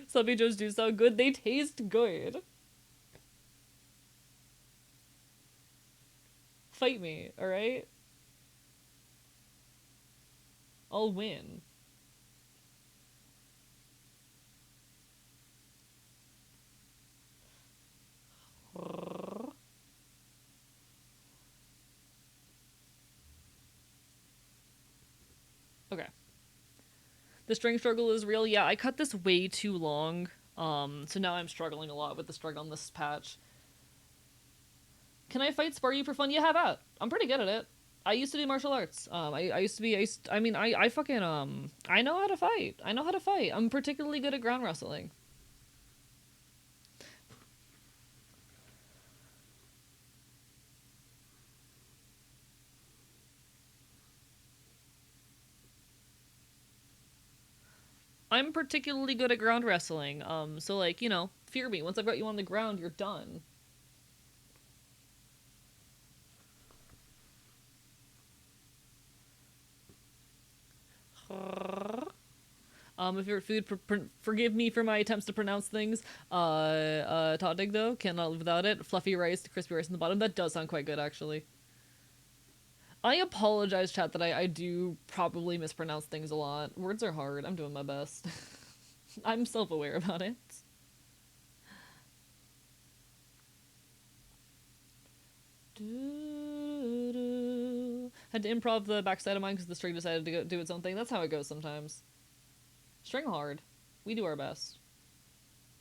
[SPEAKER 1] Subby Joes do sound good. They taste good. Fight me, alright? I'll win. Okay. The string struggle is real. Yeah, I cut this way too long. So now I'm struggling a lot with the struggle on this patch. Can I fight spar you for fun? Yeah, have at. I'm pretty good at it. I used to do martial arts. I used to be. I mean, I fucking I know how to fight. I know how to fight. I'm particularly good at ground wrestling. I'm particularly good at ground wrestling. So like, you know, fear me. Once I've got you on the ground, you're done. My favorite food. Forgive me for my attempts to pronounce things. Toddig though, cannot live without it. Fluffy rice, crispy rice in the bottom. That does sound quite good, actually. I apologize, chat, that I do probably mispronounce things a lot. Words are hard. I'm doing my best. I'm self-aware about it. Had to improv the backside of mine because the string decided to do its own thing. That's how it goes sometimes. String hard. We do our best.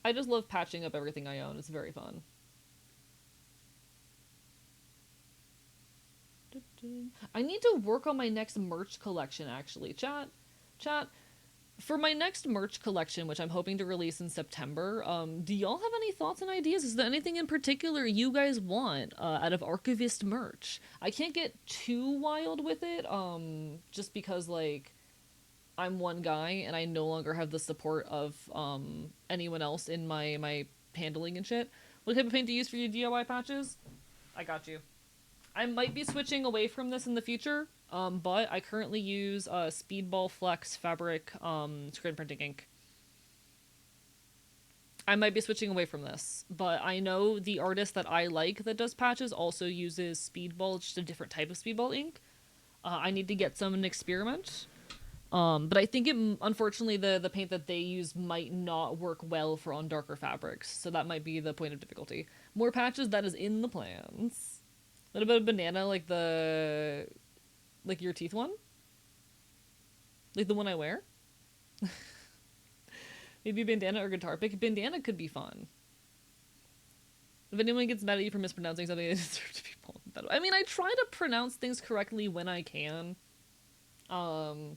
[SPEAKER 1] I just love patching up everything I own. It's very fun. I need to work on my next merch collection, actually. Chat. For my next merch collection, which I'm hoping to release in September, do y'all have any thoughts and ideas? Is there anything in particular you guys want out of Archivist merch? I can't get too wild with it, just because, like, I'm one guy and I no longer have the support of anyone else in my handling and shit. What type of paint do you use for your DIY patches? I got you. I might be switching away from this in the future, but I currently use Speedball Flex Fabric screen printing ink. I might be switching away from this, but I know the artist that I like that does patches also uses Speedball, just a different type of Speedball ink. I need to get some and experiment. But I think unfortunately the paint that they use might not work well for on darker fabrics, so that might be the point of difficulty. More patches, that is in the plans. What about a banana, like your teeth one? Like the one I wear? Maybe bandana or guitar pick. Bandana could be fun. If anyone gets mad at you for mispronouncing something, it deserves to be pulled better. I mean, I try to pronounce things correctly when I can. But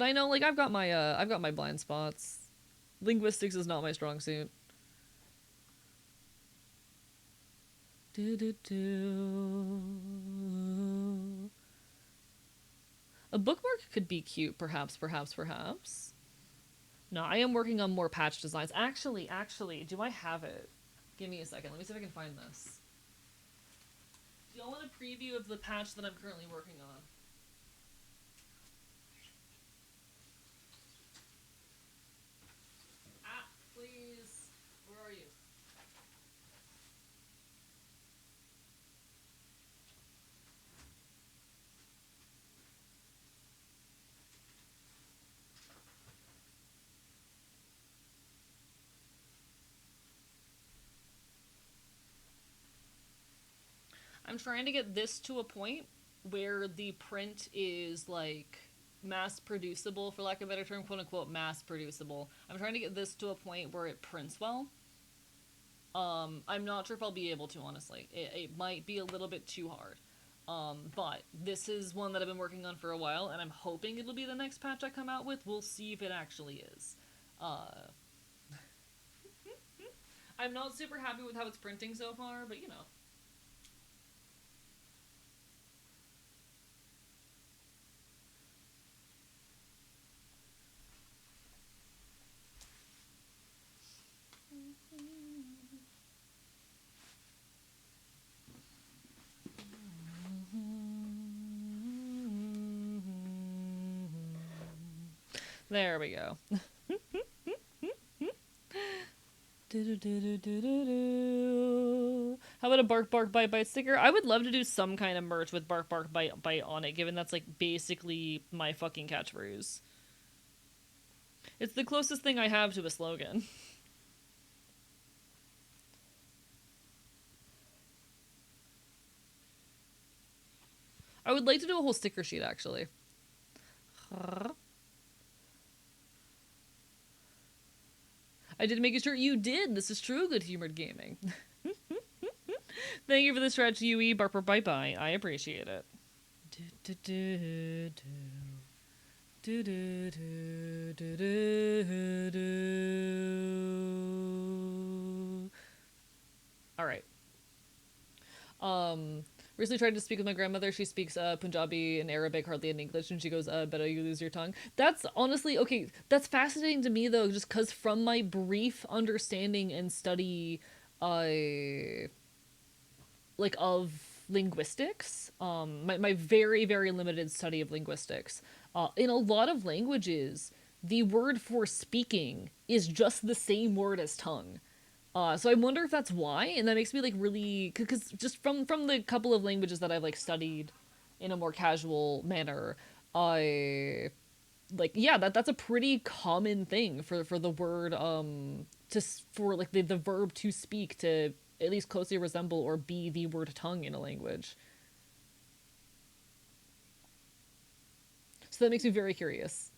[SPEAKER 1] I know, like, I've got my blind spots. Linguistics is not my strong suit. A bookmark could be cute, perhaps. No, I am working on more patch designs. Actually, do I have it? Give me a second. Let me see if I can find this. Do y'all want a preview of the patch that I'm currently working on? Please. Where are you? I'm trying to get this to a point where the print is like mass producible, for lack of a better term, quote unquote mass producible. I'm trying to get this to a point where it prints well. I'm not sure if I'll be able to, honestly. It might be a little bit too hard. But this is one that I've been working on for a while, and I'm hoping it'll be the next patch I come out with. We'll see if it actually is. I'm not super happy with how it's printing so far, but you know. There we go. How about a bark bark bite bite sticker? I would love to do some kind of merch with bark bark bite bite on it, given that's like basically my fucking catchphrase. It's the closest thing I have to a slogan. I would like to do a whole sticker sheet actually. I did make sure you did. This is true good humored gaming. Thank you for the stretch, UE. Barper bye bye. I appreciate it. All right. Recently tried to speak with my grandmother. She speaks Punjabi and Arabic, hardly in English, and she goes, better you lose your tongue. That's honestly, okay, that's fascinating to me, though, just because from my brief understanding and study, like, of linguistics, my very, very limited study of linguistics, in a lot of languages, the word for speaking is just the same word as tongue. So I wonder if that's why, and that makes me like really, because just from the couple of languages that I've like studied in a more casual manner, I like yeah that's a pretty common thing for the word for like the verb to speak to at least closely resemble or be the word tongue in a language. So that makes me very curious.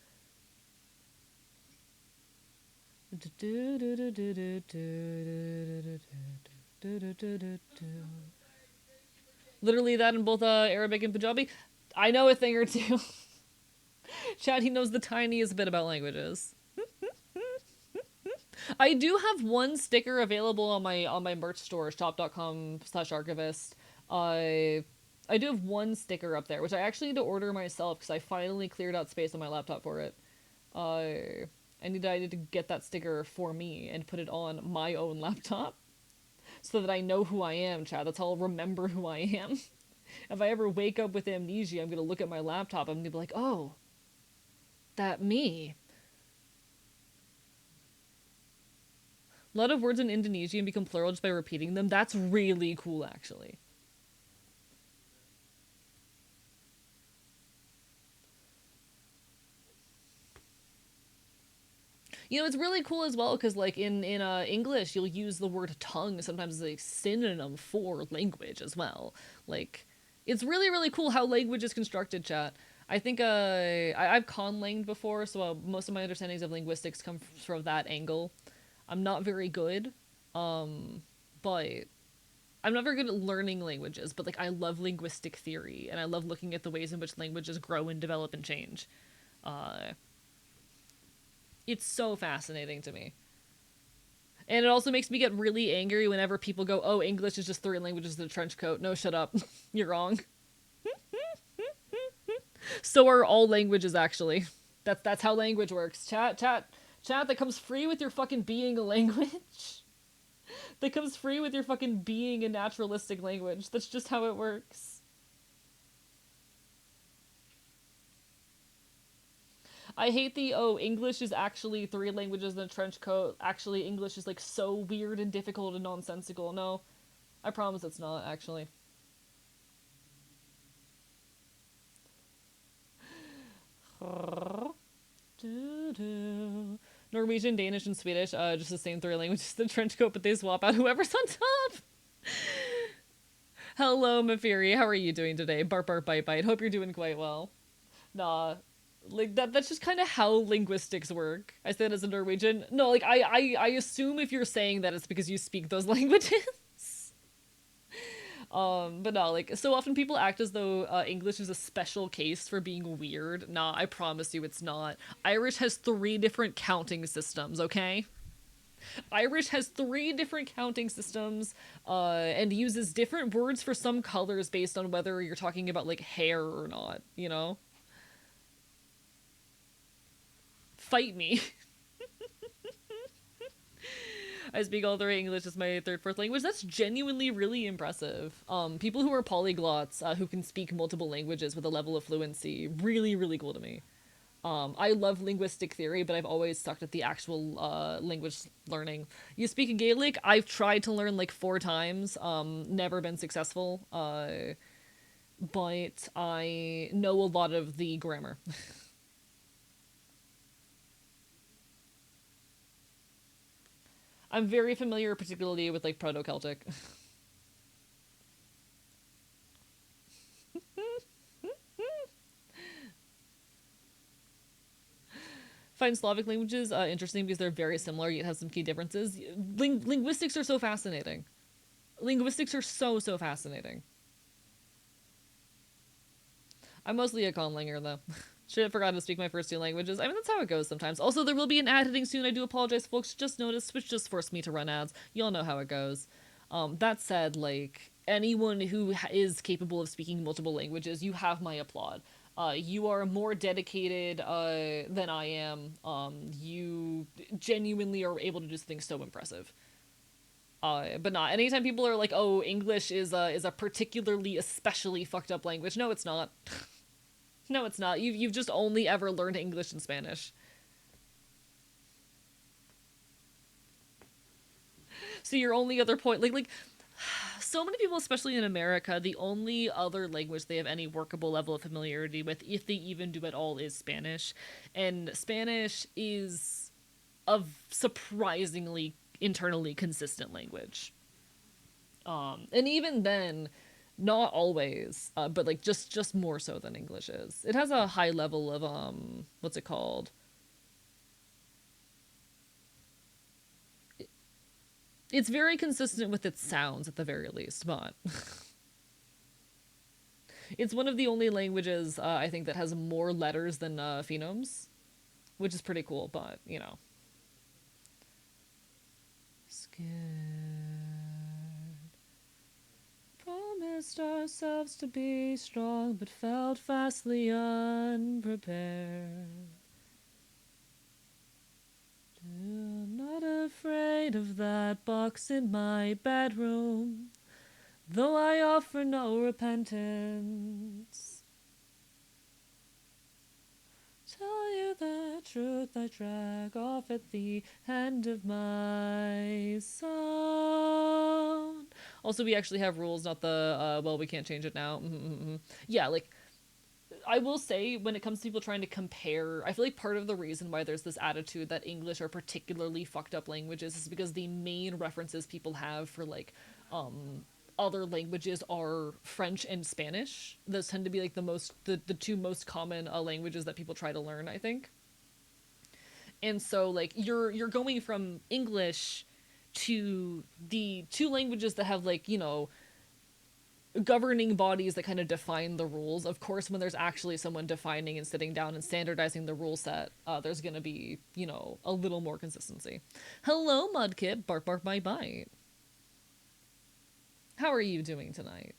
[SPEAKER 1] Literally that in both Arabic and Punjabi. I know a thing or two. Chad, he knows the tiniest bit about languages. I do have one sticker available on my merch store, shop.com/archivist. I do have one sticker up there, which I actually need to order myself because I finally cleared out space on my laptop for it. I need to get that sticker for me and put it on my own laptop so that I know who I am, Chad. That's how I'll remember who I am. If I ever wake up with amnesia, I'm gonna look at my laptop. I'm gonna be like, oh, that me. A lot of words in Indonesian become plural just by repeating them. That's really cool, actually. You know, it's really cool as well because, like, in English, you'll use the word tongue sometimes as a synonym for language as well. Like, it's really, really cool how language is constructed, chat. I think I've conlanged before, so most of my understandings of linguistics come from that angle. I'm not very good, but I'm not very good at learning languages, but, like, I love linguistic theory, and I love looking at the ways in which languages grow and develop and change. Uh, It's so fascinating to me. And it also makes me get really angry whenever people go, oh, English is just three languages in a trench coat. No, shut up. You're wrong. So are all languages, actually. That's how language works. Chat, that comes free with your fucking being a language. That comes free with your fucking being a naturalistic language. That's just how it works. I hate the, oh, English is actually three languages in a trench coat. Actually, English is, like, so weird and difficult and nonsensical. No, I promise it's not, actually. Norwegian, Danish, and Swedish, just the same three languages in a trench coat, but they swap out whoever's on top. Hello, Mafiri. How are you doing today? Bark, bark, bite, bite. Hope you're doing quite well. Nah, like that's just kind of how linguistics work. I say that as a Norwegian. No, like I assume if you're saying that it's because you speak those languages. But no, like so often people act as though English is a special case for being weird. Nah, I promise you it's not. Irish has three different counting systems, okay? Irish has three different counting systems, and uses different words for some colors based on whether you're talking about like hair or not, you know? Fight me. I speak all three. English is my third, fourth language. That's genuinely really impressive. People who are polyglots, who can speak multiple languages with a level of fluency, really, really cool to me. I love linguistic theory, but I've always sucked at the actual language learning. You speak Gaelic? I've tried to learn like 4 times, never been successful. But I know a lot of the grammar. I'm very familiar, particularly with like Proto Celtic. Find Slavic languages interesting because they're very similar yet have some key differences. Linguistics are so fascinating. Linguistics are so fascinating. I'm mostly a conlanger though. Should have forgotten to speak my first 2 languages. I mean, that's how it goes sometimes. Also, there will be an ad hitting soon. I do apologize, folks. Just noticed Switch just forced me to run ads. Y'all know how it goes. That said, like anyone who is capable of speaking multiple languages, you have my applaud. You are more dedicated than I am. You genuinely are able to do something so impressive. But not anytime people are like, "Oh, English is a particularly especially fucked up language." No, it's not. No, it's not. You've just only ever learned English and Spanish. So your only other point, like so many people, especially in America, the only other language they have any workable level of familiarity with, if they even do at all, is Spanish. And Spanish is a surprisingly internally consistent language. And even then, not always, but like just more so than English is. It has a high level of what's it called? It's very consistent with its sounds at the very least, but it's one of the only languages I think that has more letters than phonemes, which is pretty cool. But you know, scared, promised ourselves to be strong, but felt vastly unprepared. I'm not afraid of that box in my bedroom, though I offer no repentance. Tell you the truth, I drag off at the end of my song. Also, we actually have rules, not the, well, we can't change it now. Yeah, like, I will say, when it comes to people trying to compare, I feel like part of the reason why there's this attitude that English are particularly fucked up languages is because the main references people have for, like, other languages are French and Spanish. Those tend to be like the two most common languages that people try to learn, I think. And so like you're going from English to the two languages that have like, you know, governing bodies that kind of define the rules. Of course, when there's actually someone defining and sitting down and standardizing the rule set, there's going to be, you know, a little more consistency. Hello, Mudkip. Bark, bark, bite, bite. How are you doing tonight?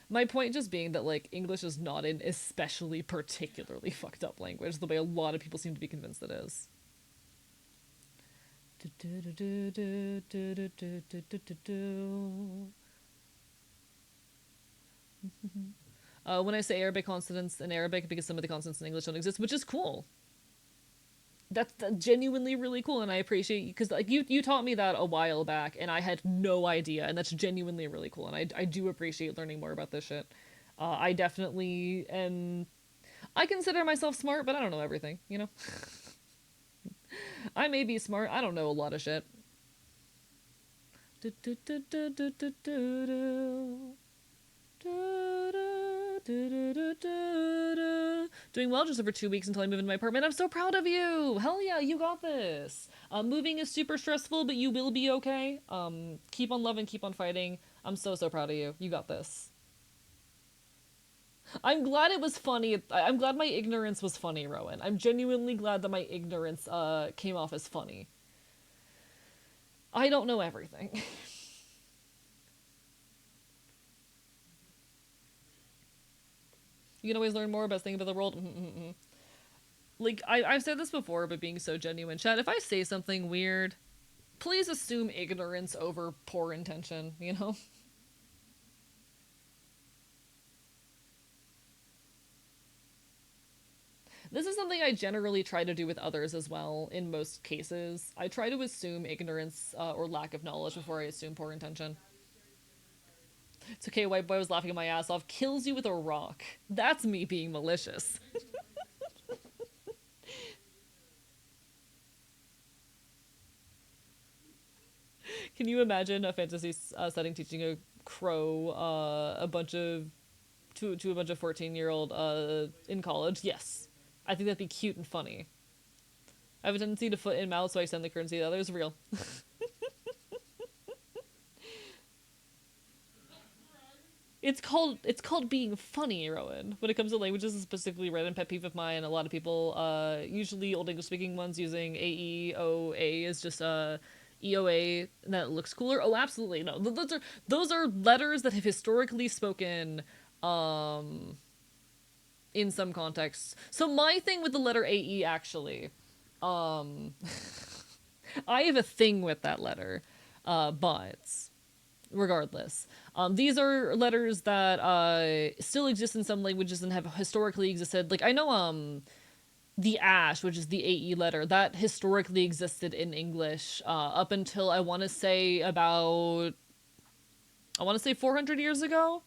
[SPEAKER 1] My point just being that, like, English is not an especially particularly fucked up language, the way a lot of people seem to be convinced it is. When I say Arabic consonants in Arabic, because some of the consonants in English don't exist, which is cool. That's genuinely really cool, and I appreciate you because like you taught me that a while back, and I had no idea, and that's genuinely really cool, and I do appreciate learning more about this shit. I definitely am. I consider myself smart, but I don't know everything. You know, I may be smart. I don't know a lot of shit. Doing well, just over 2 weeks until I move into my apartment. I'm so proud of you. Hell yeah, you got this. Moving is super stressful, but you will be okay. Keep on loving, keep on fighting. I'm so proud of you. You got this. I'm glad it was funny. I'm glad my ignorance was funny, Rowan. I'm genuinely glad that my ignorance came off as funny. I don't know everything. You can always learn more about things about the world. Like, I've said this before, but being so genuine, chat, if I say something weird, please assume ignorance over poor intention, you know? This is something I generally try to do with others as well, in most cases. I try to assume ignorance or lack of knowledge before I assume poor intention. It's okay, white boy was laughing my ass off. Kills you with a rock. That's me being malicious. Can you imagine a fantasy setting teaching a crow a bunch of to a bunch of 14-year-old in college? Yes. I think that'd be cute and funny. I have a tendency to foot in mouth, so I extend the currency of the others. Real. It's called being funny, Rowan. When it comes to languages, it's specifically read and pet peeve of mine. A lot of people, usually old English speaking ones, using AEOA as just EOA, and that looks cooler. Oh, absolutely no. Those are letters that have historically spoken, um, in some contexts. So my thing with the letter AE actually, um, I have a thing with that letter, but regardless. These are letters that still exist in some languages and have historically existed. Like, I know the ash, which is the AE letter, that historically existed in English up until I want to say 400 years ago.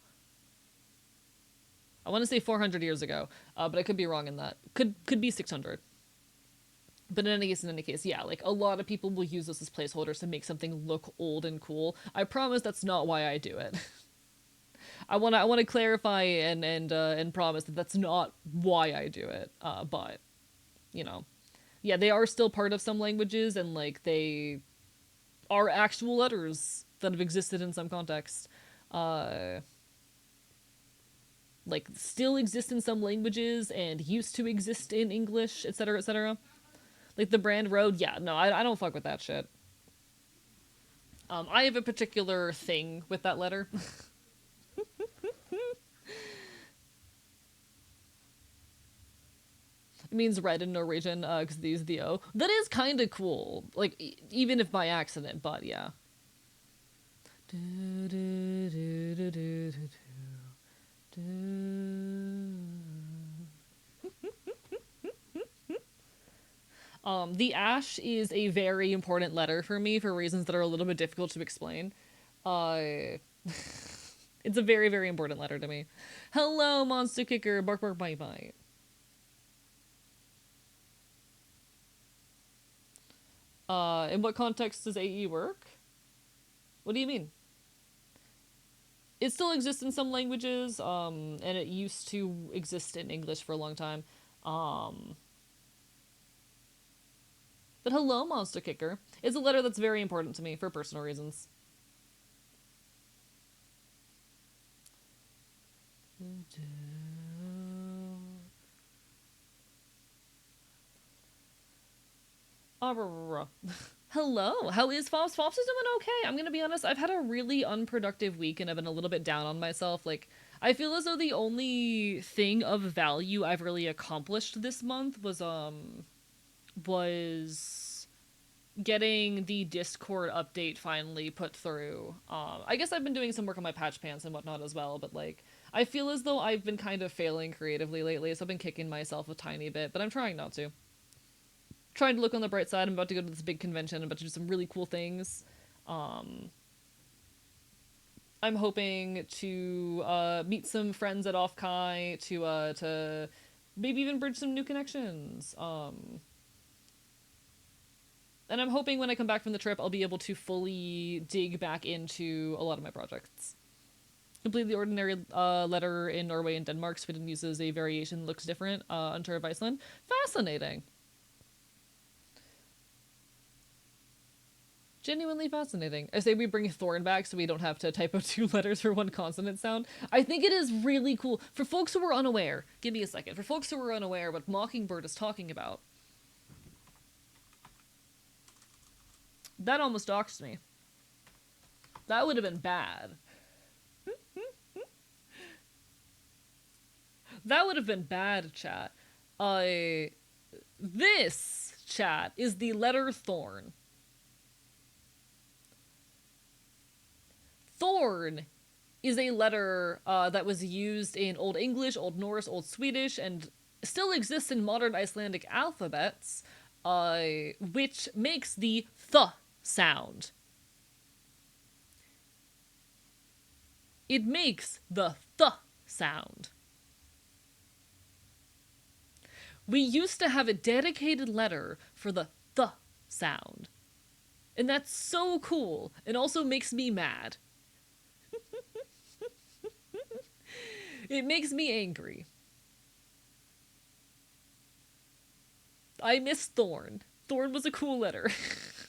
[SPEAKER 1] I want to say 400 years ago, but I could be wrong in that. Could be 600. But in any case, yeah, like a lot of people will use this as placeholders to make something look old and cool. I promise that's not why I do it. I wanna clarify and promise that that's not why I do it. But you know, yeah, they are still part of some languages, and like they are actual letters that have existed in some context. Uh, like still exist in some languages and used to exist in English, etc., etc. Like the brand road, yeah, no, I don't fuck with that shit. I have a particular thing with that letter. It means red in Norwegian, because they use the O. That is kind of cool. Like, even if by accident, but yeah. The ash is a very important letter for me for reasons that are a little bit difficult to explain. Uh, it's a very, very important letter to me. Hello, monster kicker. Bark, bark, bite, bite. In what context does AE work? What do you mean? It still exists in some languages, and it used to exist in English for a long time. Um, but hello, monster kicker. It's a letter that's very important to me for personal reasons. Hello, how is Fops? Fops is doing okay. I'm gonna be honest, I've had a really unproductive week and I've been a little bit down on myself. Like, I feel as though the only thing of value I've really accomplished this month was getting the Discord update finally put through. I guess I've been doing some work on my patch pants and whatnot as well, but like, I feel as though I've been kind of failing creatively lately, so I've been kicking myself a tiny bit, but I'm trying not to. Trying to look on the bright side. I'm about to go to this big convention. I'm about to do some really cool things. Um, I'm hoping to meet some friends at Offkai to maybe even bridge some new connections. And I'm hoping when I come back from the trip, I'll be able to fully dig back into a lot of my projects. Completely ordinary letter in Norway and Denmark. Sweden uses a variation that looks different. Ontario of Iceland. Fascinating. Genuinely fascinating. I say we bring Thorn back so we don't have to type out two letters for one consonant sound. I think it is really cool. For folks who are unaware, give me a second. For folks who are unaware what Mockingbird is talking about, that almost doxed me. That would have been bad. That would have been bad, chat. This, chat, is the letter Thorn. Thorn is a letter that was used in Old English, Old Norse, Old Swedish, and still exists in modern Icelandic alphabets, which makes the th sound. It makes the th sound. We used to have a dedicated letter for the th sound. And that's so cool. It also makes me mad. It makes me angry. I miss Thorn. Thorn was a cool letter.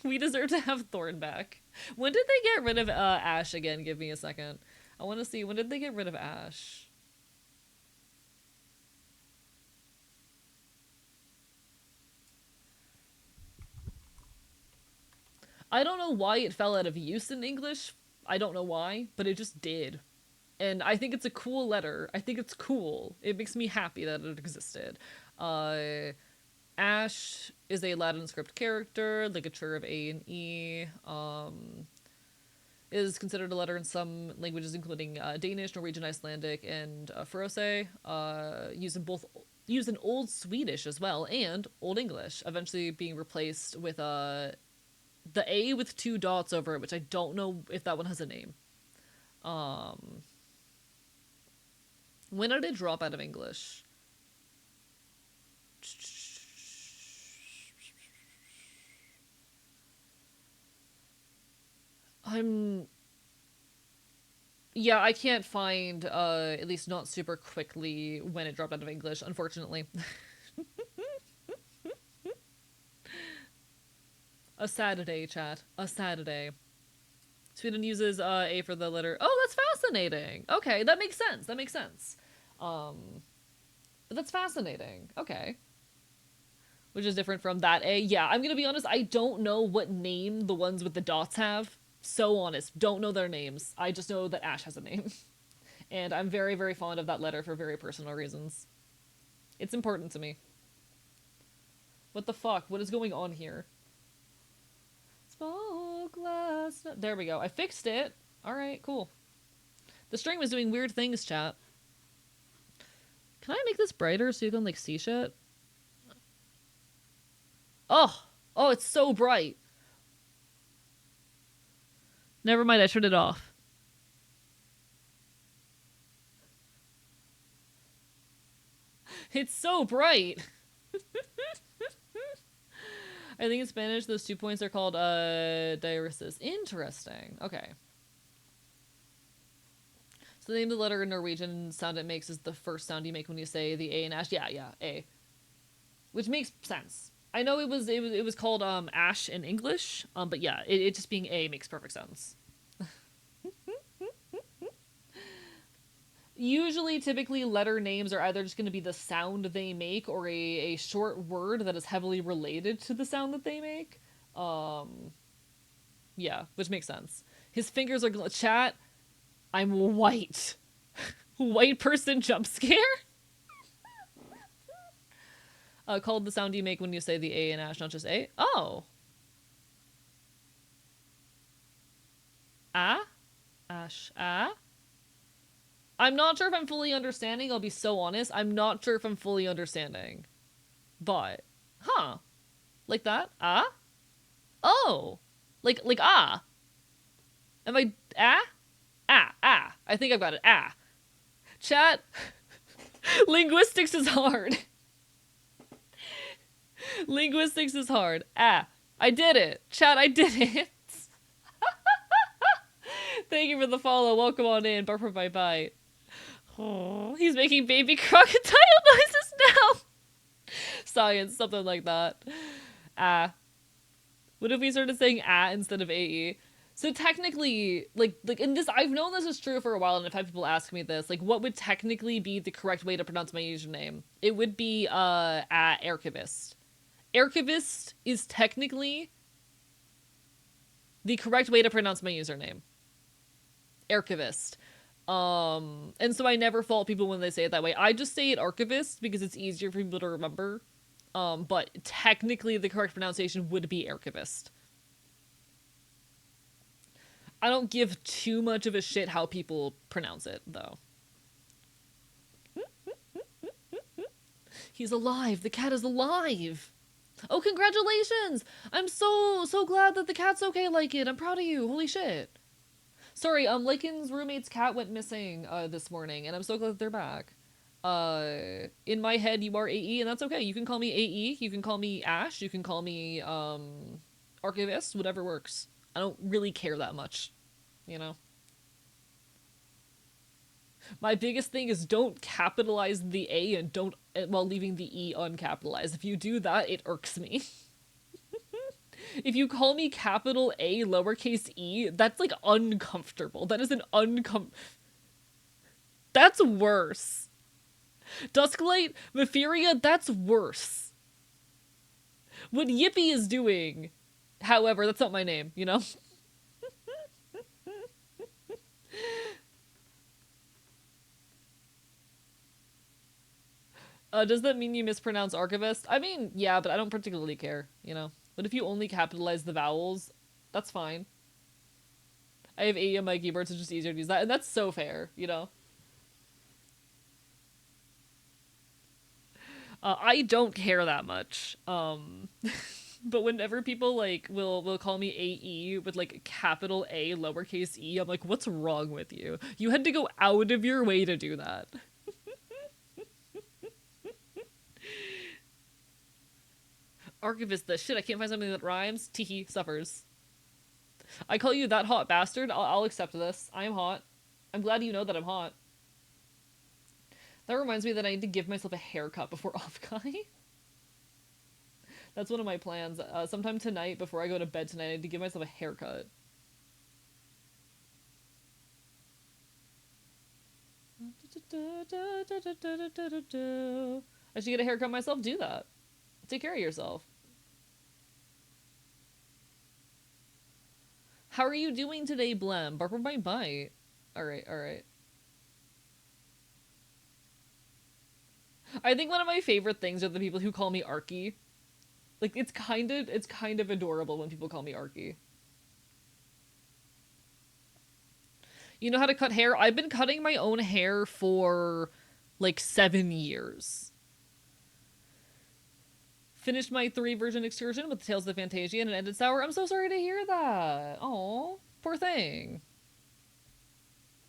[SPEAKER 1] We deserve to have Thorn back. When did they get rid of Ash again? Give me a second. I want to see. When did they get rid of Ash? I don't know why it fell out of use in English. I don't know why, but it just did. And I think it's a cool letter. I think it's cool. It makes me happy that it existed. Ash is a Latin script character, ligature of A and E. Is considered a letter in some languages, including Danish, Norwegian, Icelandic, and Faroese. Used in Old Swedish as well, and Old English, eventually being replaced with the A with 2 dots over it, which I don't know if that one has a name. When did it drop out of English? Yeah, I can't find, at least not super quickly, when it dropped out of English, unfortunately. A Saturday, chat. A Saturday. Sweden uses A for the letter. Oh, that's fascinating. Okay, that makes sense. That makes sense. But that's fascinating. Okay. Which is different from that A. Yeah, I'm gonna be honest, I don't know what name the ones with the dots have. So honest. Don't know their names. I just know that Ash has a name. And I'm very, very fond of that letter for very personal reasons. It's important to me. What the fuck? What is going on here? Smoke last night. There we go. I fixed it. Alright, cool. The string was doing weird things, chat. Can I make this brighter so you can, like, see shit? Oh! Oh, it's so bright. Never mind, I turned it off. It's so bright! I think in Spanish, those 2 points are called, diaresis. Interesting. Okay. So the name of the letter in Norwegian sound it makes is the first sound you make when you say the A in Ash. Yeah, A. Which makes sense. I know it was called, Ash in English, but yeah, it just being A makes perfect sense. Usually, typically, letter names are either just going to be the sound they make or a short word that is heavily related to the sound that they make. Yeah, which makes sense. His fingers are... Chat, I'm white. White person jump scare? Called the sound you make when you say the A in Ash, not just A. Oh. Ah? Ash. Ah? I'm not sure if I'm fully understanding, I'll be so honest. I'm not sure if I'm fully understanding. But, huh. Like that? Ah? Oh. Like ah. Am I, ah? Ah. I think I've got it. Ah. Chat. Linguistics is hard. Linguistics is hard. Ah. I did it. Chat, I did it. Thank you for the follow. Welcome on in. Bark for my bite. Oh, he's making baby crocodile noises now. Science, something like that. Ah. What if we started saying ah instead of AE? So technically, like, in this, I've known this is true for a while, and I've had people ask me this, like, what would technically be the correct way to pronounce my username? It would be, Archivist. Archivist is technically the correct way to pronounce my username. Archivist. And so I never fault people when they say it that way. I just say it Archivist because it's easier for people to remember. But technically the correct pronunciation would be Archivist. I don't give too much of a shit how people pronounce it, though. He's alive. The cat is alive. Oh, congratulations! I'm so glad that the cat's okay, Lycan. I'm proud of you. Holy shit. Sorry, Lycan's roommate's cat went missing this morning, and I'm so glad that they're back. In my head, you are AE, and that's okay. You can call me AE, you can call me Ash, you can call me Archivist, whatever works. I don't really care that much, you know? My biggest thing is don't capitalize the A and don't while leaving the E uncapitalized. If you do that, it irks me. If you call me capital A lowercase e, that's like uncomfortable. That is an that's worse. Dusklight, Mephiria, that's worse. What Yippee is doing, however, that's not my name, you know? Does that mean you mispronounce archivist? I mean, yeah, but I don't particularly care, you know? But if you only capitalize the vowels, that's fine. I have A on my keyboard, so it's just easier to use that, and that's so fair, you know? I don't care that much. But whenever people like will call me AE with like capital A lowercase e, I'm like, what's wrong with you? You had to go out of your way to do that. Archivist, the shit, I can't find something that rhymes. Teehee suffers. I call you that hot bastard. I'll accept this. I am hot. I'm glad you know that I'm hot. That reminds me that I need to give myself a haircut before Offkai. That's one of my plans. Sometime tonight, before I go to bed tonight, I need to give myself a haircut. I should get a haircut myself. Do that. Take care of yourself. How are you doing today, Blem? Bark my bite. Alright, alright. I think one of my favorite things are the people who call me Arky. Like, it's kind of adorable when people call me Arky. You know how to cut hair? I've been cutting my own hair for like 7 years. Finished my 3-version excursion with the Tales of the Fantasia and it ended sour. I'm so sorry to hear that. Oh, poor thing.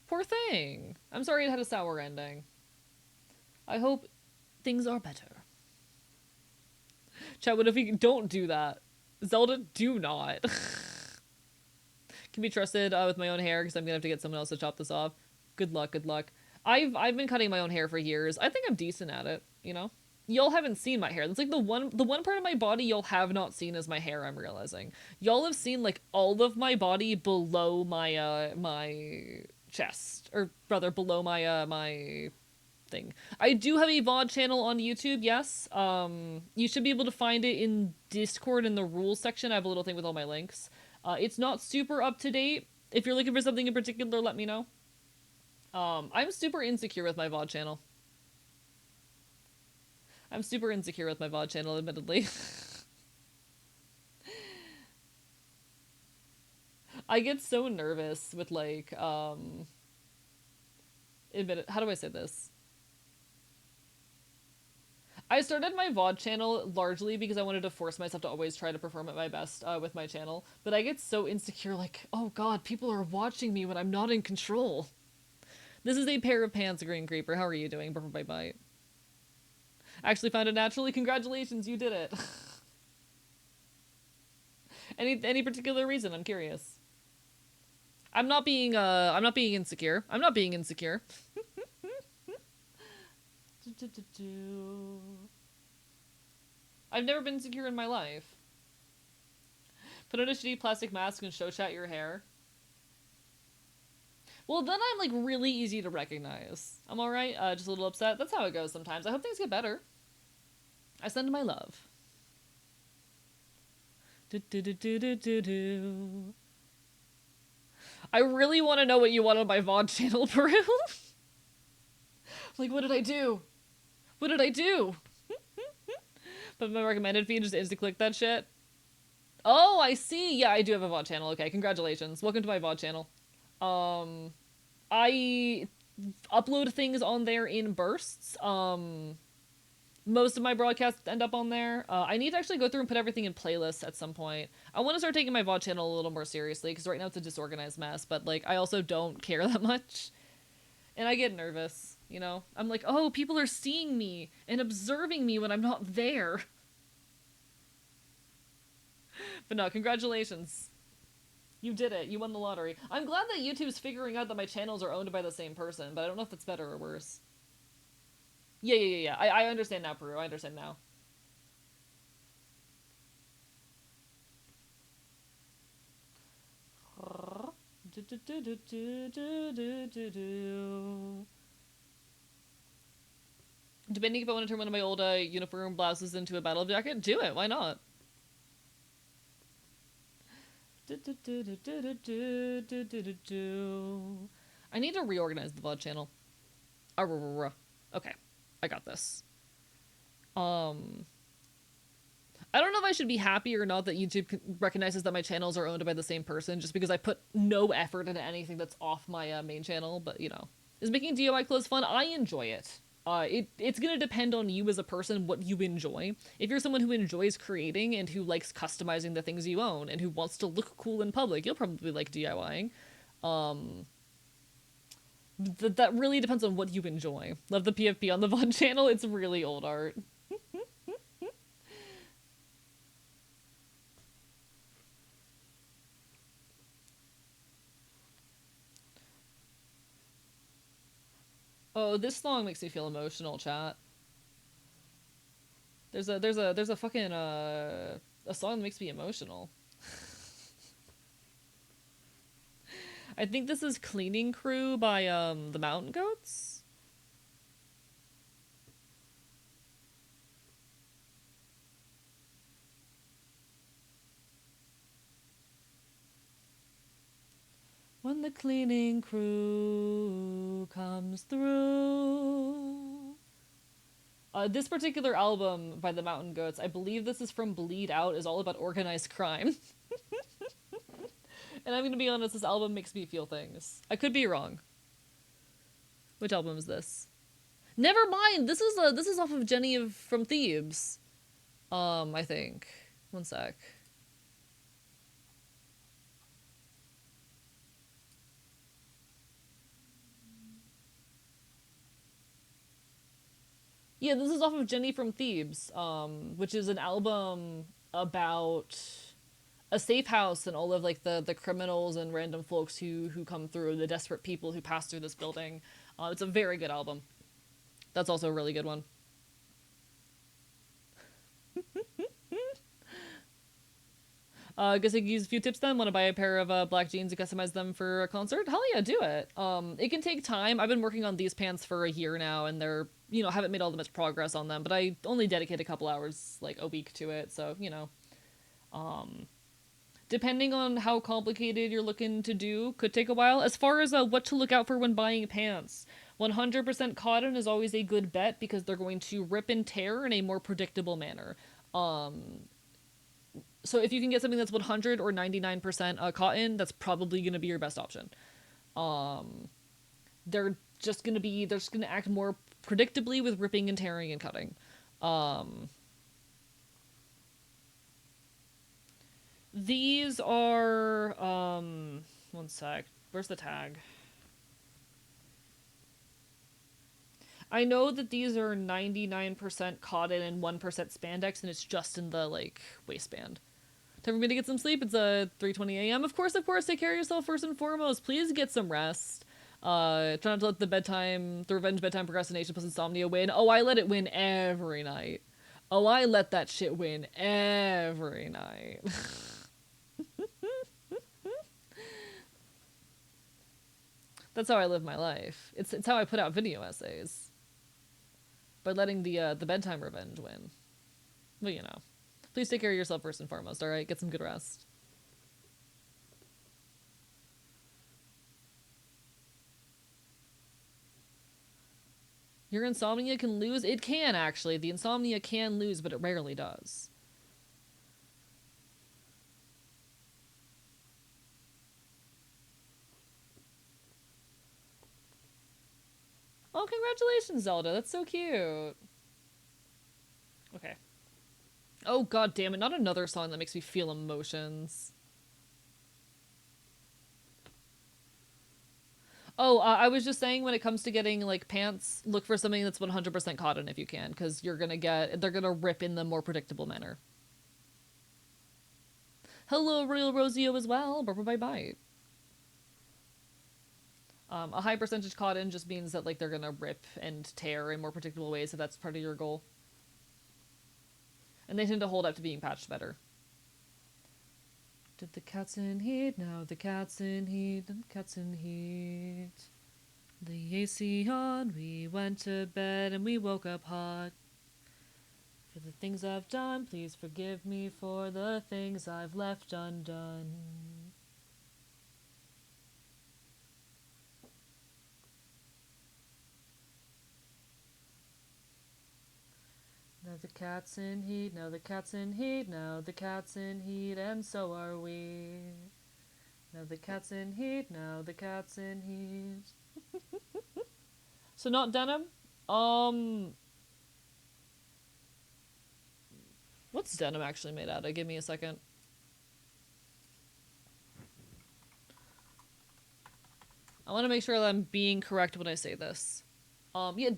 [SPEAKER 1] Poor thing. I'm sorry it had a sour ending. I hope things are better. Chat, what if we don't do that? Zelda, do not. Can be trusted with my own hair because I'm gonna have to get someone else to chop this off. Good luck, good luck. I've been cutting my own hair for years. I think I'm decent at it, you know? Y'all haven't seen my hair. That's like the one part of my body y'all have not seen is my hair, I'm realizing. Y'all have seen like all of my body below my my chest. Or rather below my my thing. I do have a VOD channel on YouTube, yes. You should be able to find it in Discord in the rules section. I have a little thing with all my links. It's not super up to date. If you're looking for something in particular, let me know. I'm super insecure with my VOD channel. I'm super insecure with my VOD channel, admittedly. I get so nervous with like, how do I say this? I started my VOD channel largely because I wanted to force myself to always try to perform at my best with my channel, but I get so insecure like, oh god, people are watching me when I'm not in control. This is a pair of pants, Green Creeper. How are you doing? Bye bye. Actually found it naturally. Congratulations, you did it. Any particular reason? I'm curious. I'm not being insecure. I'm not being insecure. I've never been insecure in my life. Put on a shitty plastic mask and show chat your hair. Well, then I'm like really easy to recognize. I'm alright, just a little upset. That's how it goes sometimes. I hope things get better. I send my love. I really want to know what you want on my VOD channel, Peru. Like, what did I do? What did I do? But my recommended feed, just insta-click that shit. Oh, I see. Yeah, I do have a VOD channel. Okay, congratulations. Welcome to my VOD channel. I upload things on there in bursts. Most of my broadcasts end up on there. I need to actually go through and put everything in playlists at some point. I want to start taking my VOD channel a little more seriously because right now it's a disorganized mess, but like I also don't care that much. And I get nervous, you know? I'm like, oh, people are seeing me and observing me when I'm not there. But no, congratulations. You did it. You won the lottery. I'm glad that YouTube's figuring out that my channels are owned by the same person, but I don't know if that's better or worse. Yeah. I understand now, Peru. I understand now. Depending if I want to turn one of my old uniform blouses into a battle jacket, do it. Why not? I need to reorganize the VOD channel. Okay, I got this. I don't know if I should be happy or not that YouTube recognizes that my channels are owned by the same person just because I put no effort into anything that's off my main channel, but you know. Is making DIY clothes fun? I enjoy it. It's gonna depend on you as a person what you enjoy. If you're someone who enjoys creating and who likes customizing the things you own and who wants to look cool in public, you'll probably like DIYing. That really depends on what you enjoy. Love the PFP on the VOD channel. It's really old art. Oh, this song makes me feel emotional, chat. There's a fucking a song that makes me emotional. I think this is Cleaning Crew by the Mountain Goats. When the cleaning crew comes through. This particular album by the Mountain Goats, I believe this is from Bleed Out, is all about organized crime. And I'm gonna be honest, this album makes me feel things. I could be wrong. Which album is this? Never mind. This is off of Jenny from Thebes. I think. One sec. Yeah, this is off of Jenny from Thebes, which is an album about a safe house and all of like the criminals and random folks who come through, the desperate people who pass through this building. It's a very good album. That's also a really good one. I guess I could use a few tips then. Want to buy a pair of black jeans and customize them for a concert? Hell yeah, do it. It can take time. I've been working on these pants for a year now, and they're, you know, haven't made all that much progress on them, but I only dedicate a couple hours, like a week to it, so, you know. Depending on how complicated you're looking to do, could take a while. As far as what to look out for when buying pants, 100% cotton is always a good bet because they're going to rip and tear in a more predictable manner. So if you can get something that's 100 or 99% cotton, that's probably going to be your best option. They're just going to act more predictably with ripping and tearing and cutting. These are, one sec. Where's the tag? I know that these are 99% cotton and 1% spandex, and it's just in the, like, waistband. Time for me to get some sleep. It's 3:20 a.m. Of course, take care of yourself first and foremost. Please get some rest. Try not to let the revenge bedtime procrastination plus insomnia win. Oh, I let it win every night. Oh, I let that shit win every night. That's how I live my life. It's how I put out video essays. By letting the bedtime revenge win. But you know. Please take care of yourself first and foremost, alright? Get some good rest. Your insomnia can lose? It can, actually. The insomnia can lose, but it rarely does. Oh, congratulations, Zelda. That's so cute. Okay. Oh, god damn it, not another song that makes me feel emotions. Oh, I was just saying when it comes to getting, like, pants, look for something that's 100% cotton if you can, because they're gonna rip in the more predictable manner. Hello, Real Rosio as well. Bye bye. A high percentage cotton just means that, like, they're gonna rip and tear in more predictable ways, if that's part of your goal. And they tend to hold up to being patched better. Did the cats in heat? Now the cat's in heat, and cat's in heat. The AC on, we went to bed and we woke up hot. For the things I've done, please forgive me for the things I've left undone. Now the cat's in heat, now the cat's in heat, now the cat's in heat, and so are we. Now the cat's in heat, now the cat's in heat. So not denim? What's denim actually made out of? Give me a second. I want to make sure that I'm being correct when I say this. Yeah,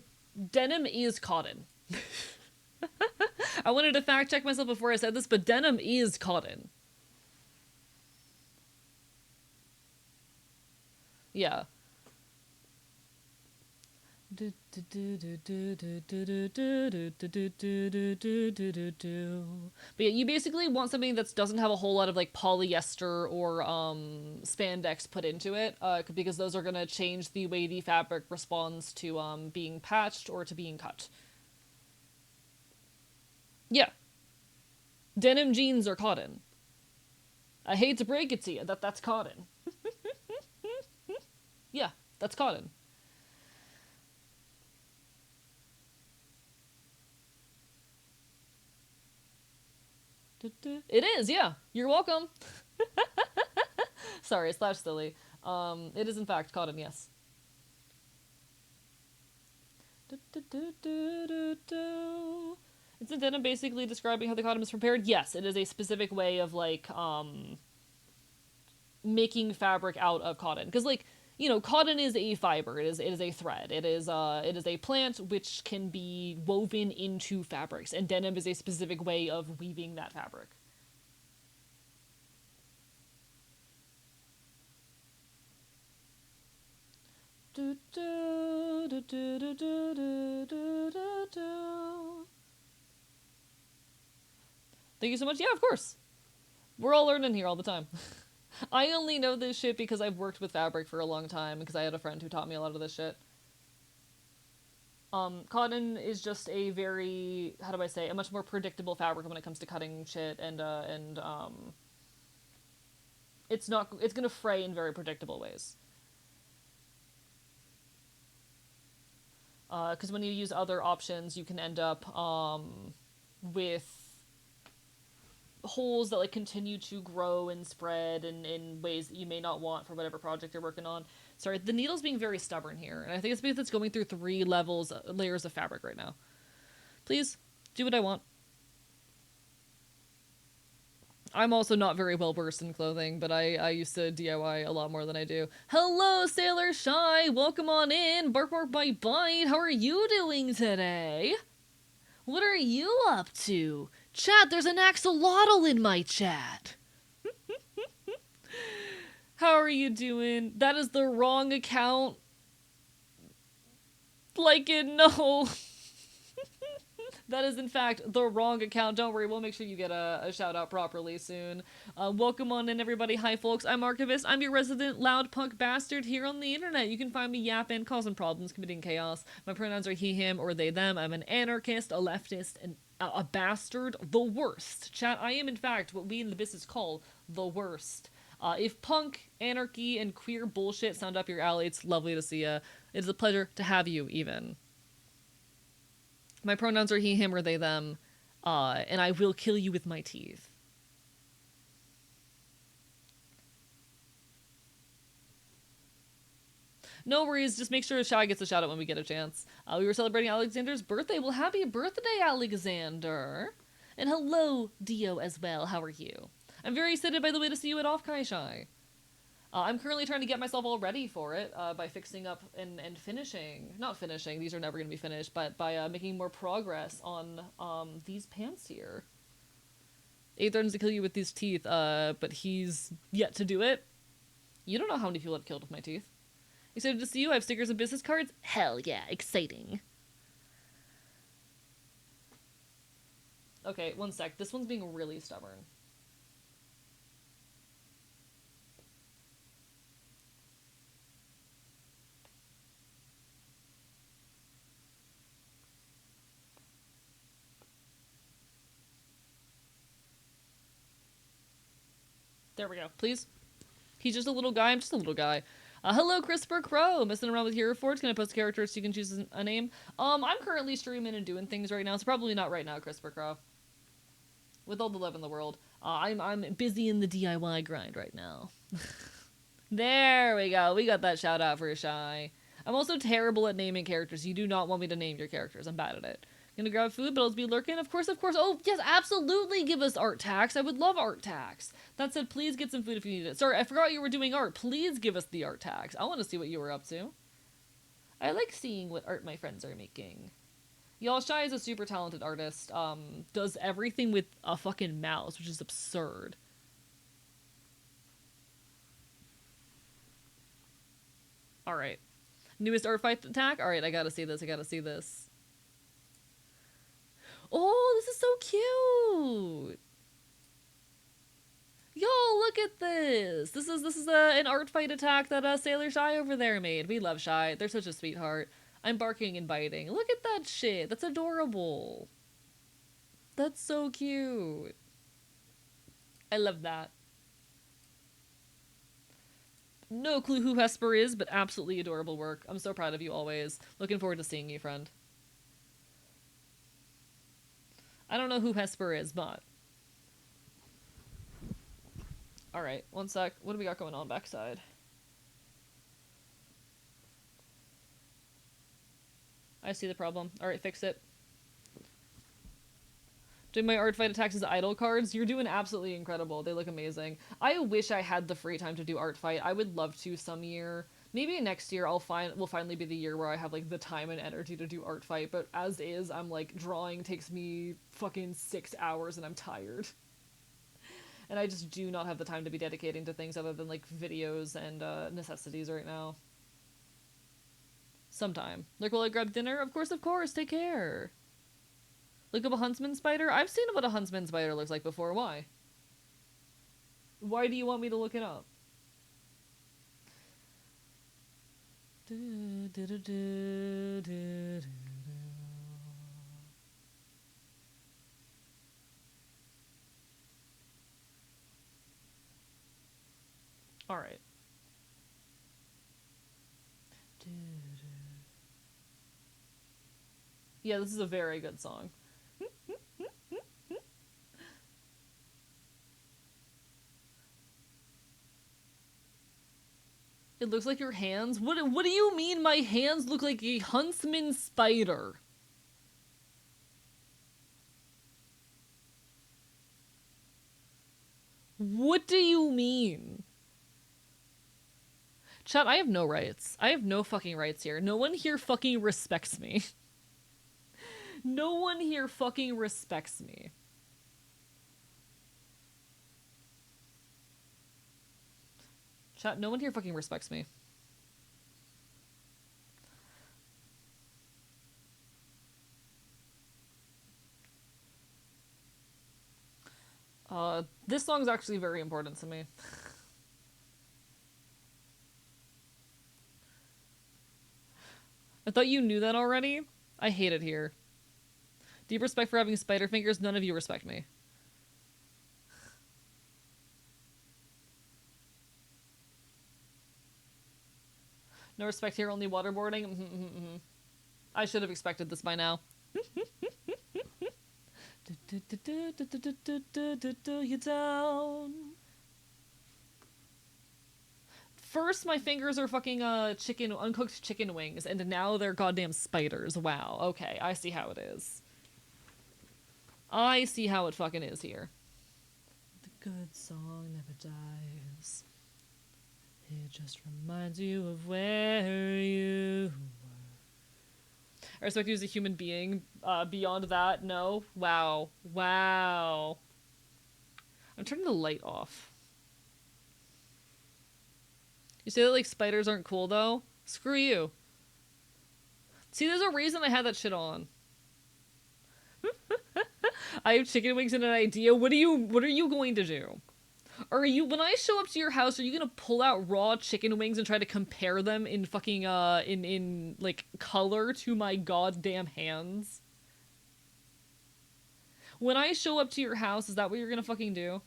[SPEAKER 1] denim is cotton. I wanted to fact check myself before I said this, but denim is cotton. Yeah. But yeah, you basically want something that doesn't have a whole lot of like polyester or spandex put into it, because those are gonna change the way the fabric responds to being patched or to being cut. Yeah, denim jeans are cotton. I hate to break it to you, that's cotton. Yeah, that's cotton. It is, yeah. You're welcome. Sorry, slash silly. It is in fact cotton, yes. Isn't denim basically describing how the cotton is prepared? Yes, it is a specific way of like making fabric out of cotton. Because like, you know, cotton is a fiber. It is a thread. It is a plant which can be woven into fabrics, and denim is a specific way of weaving that fabric. Do, do, do, do, do, do, do, do, do. Thank you so much. Yeah, of course. We're all learning here all the time. I only know this shit because I've worked with fabric for a long time, because I had a friend who taught me a lot of this shit. Cotton is just a very, how do I say, a much more predictable fabric when it comes to cutting shit, and it's gonna fray in very predictable ways. Because when you use other options, you can end up with holes that like continue to grow and spread in ways that you may not want for whatever project you're working on. Sorry, the needle's being very stubborn here, and I think it's because it's going through three layers of fabric right now. Please, do what I want. I'm also not very well versed in clothing, but I used to DIY a lot more than I do. Hello, Sailor Shy! Welcome on in! Bark Bark Bite Bite! How are you doing today? What are you up to? Chat, there's an axolotl in my chat! How are you doing? That is the wrong account. Like it, no. That is, in fact, the wrong account. Don't worry, we'll make sure you get a shout out properly soon. Welcome on in, everybody. Hi, folks. I'm Archivist. I'm your resident loud punk bastard here on the internet. You can find me yapping, causing problems, committing chaos. My pronouns are he, him, or they, them. I'm an anarchist, a leftist, and a bastard. The worst. Chat, I am, in fact, what we in the business call the worst. If punk, anarchy, and queer bullshit sound up your alley, it's lovely to see ya. It is a pleasure to have you, even. My pronouns are he, him, or they, them, and I will kill you with my teeth. No worries, just make sure Shy gets a shout out when we get a chance. We were celebrating Alexander's birthday. Well, happy birthday, Alexander! And hello, Dio, as well. How are you? I'm very excited, by the way, to see you at Off Kai Shy. I'm currently trying to get myself all ready for it by fixing up and finishing. Not finishing, these are never going to be finished, but by making more progress on these pants here. He threatens to kill you with these teeth, but he's yet to do it. You don't know how many people I've killed with my teeth. Excited to see you. I have stickers and business cards. Hell yeah, exciting. Okay, one sec. This one's being really stubborn. There we go. Please. He's just a little guy. I'm just a little guy. Hello, Christopher Crow. Messing around with Hero Forge. Can I post characters so you can choose a name? I'm currently streaming and doing things right now, so probably not right now, Christopher Crow. With all the love in the world. I'm busy in the DIY grind right now. There we go. We got that shout out for Shy. I'm also terrible at naming characters. You do not want me to name your characters. I'm bad at it. Gonna grab food, but I'll be lurking? Of course, of course. Oh, yes, absolutely give us art tax. I would love art tax. That said, please get some food if you need it. Sorry, I forgot you were doing art. Please give us the art tax. I want to see what you were up to. I like seeing what art my friends are making. Y'all, Shy is a super talented artist. Does everything with a fucking mouse, which is absurd. Alright. Newest art fight attack? Alright, I gotta see this. I gotta see this. Oh, this is so cute! Yo, look at this! This is an art fight attack that Sailor Shy over there made. We love Shy. They're such a sweetheart. I'm barking and biting. Look at that shit! That's adorable! That's so cute! I love that. No clue who Hesper is, but absolutely adorable work. I'm so proud of you always. Looking forward to seeing you, friend. I don't know who Hesper is, but... Alright, one sec. What do we got going on backside? I see the problem. Alright, fix it. Doing my art fight attacks as idol cards. You're doing absolutely incredible. They look amazing. I wish I had the free time to do art fight. I would love to some year. Maybe next year will finally be the year where I have like the time and energy to do art fight, but as is, I'm like, drawing takes me fucking 6 hours and I'm tired. And I just do not have the time to be dedicating to things other than like videos and necessities right now. Sometime. Like, will I grab dinner? Of course, take care. Look up a huntsman spider? I've seen what a huntsman spider looks like before. Why? Why do you want me to look it up? Alright. Yeah, this is a very good song. It looks like your hands? What do you mean my hands look like a huntsman spider? What do you mean? Chat, I have no rights. I have no fucking rights here. No one here fucking respects me. No one here fucking respects me. Chat, no one here fucking respects me. This song's actually very important to me. I thought you knew that already? I hate it here. Deep respect for having spider fingers, none of you respect me. No respect here, only waterboarding? I should have expected this by now. You down. First, my fingers are fucking uncooked chicken wings, and now they're goddamn spiders. Wow. Okay, I see how it is. I see how it fucking is here. The good song never dies. It just reminds you of where you were. I respect you as a human being. Beyond that, no. Wow. Wow. I'm turning the light off. You say that, like, spiders aren't cool, though? Screw you. See, there's a reason I had that shit on. I have chicken wings and an idea. What are you going to do? When I show up to your house, are you gonna pull out raw chicken wings and try to compare them in fucking, in like, color to my goddamn hands? When I show up to your house, is that what you're gonna fucking do?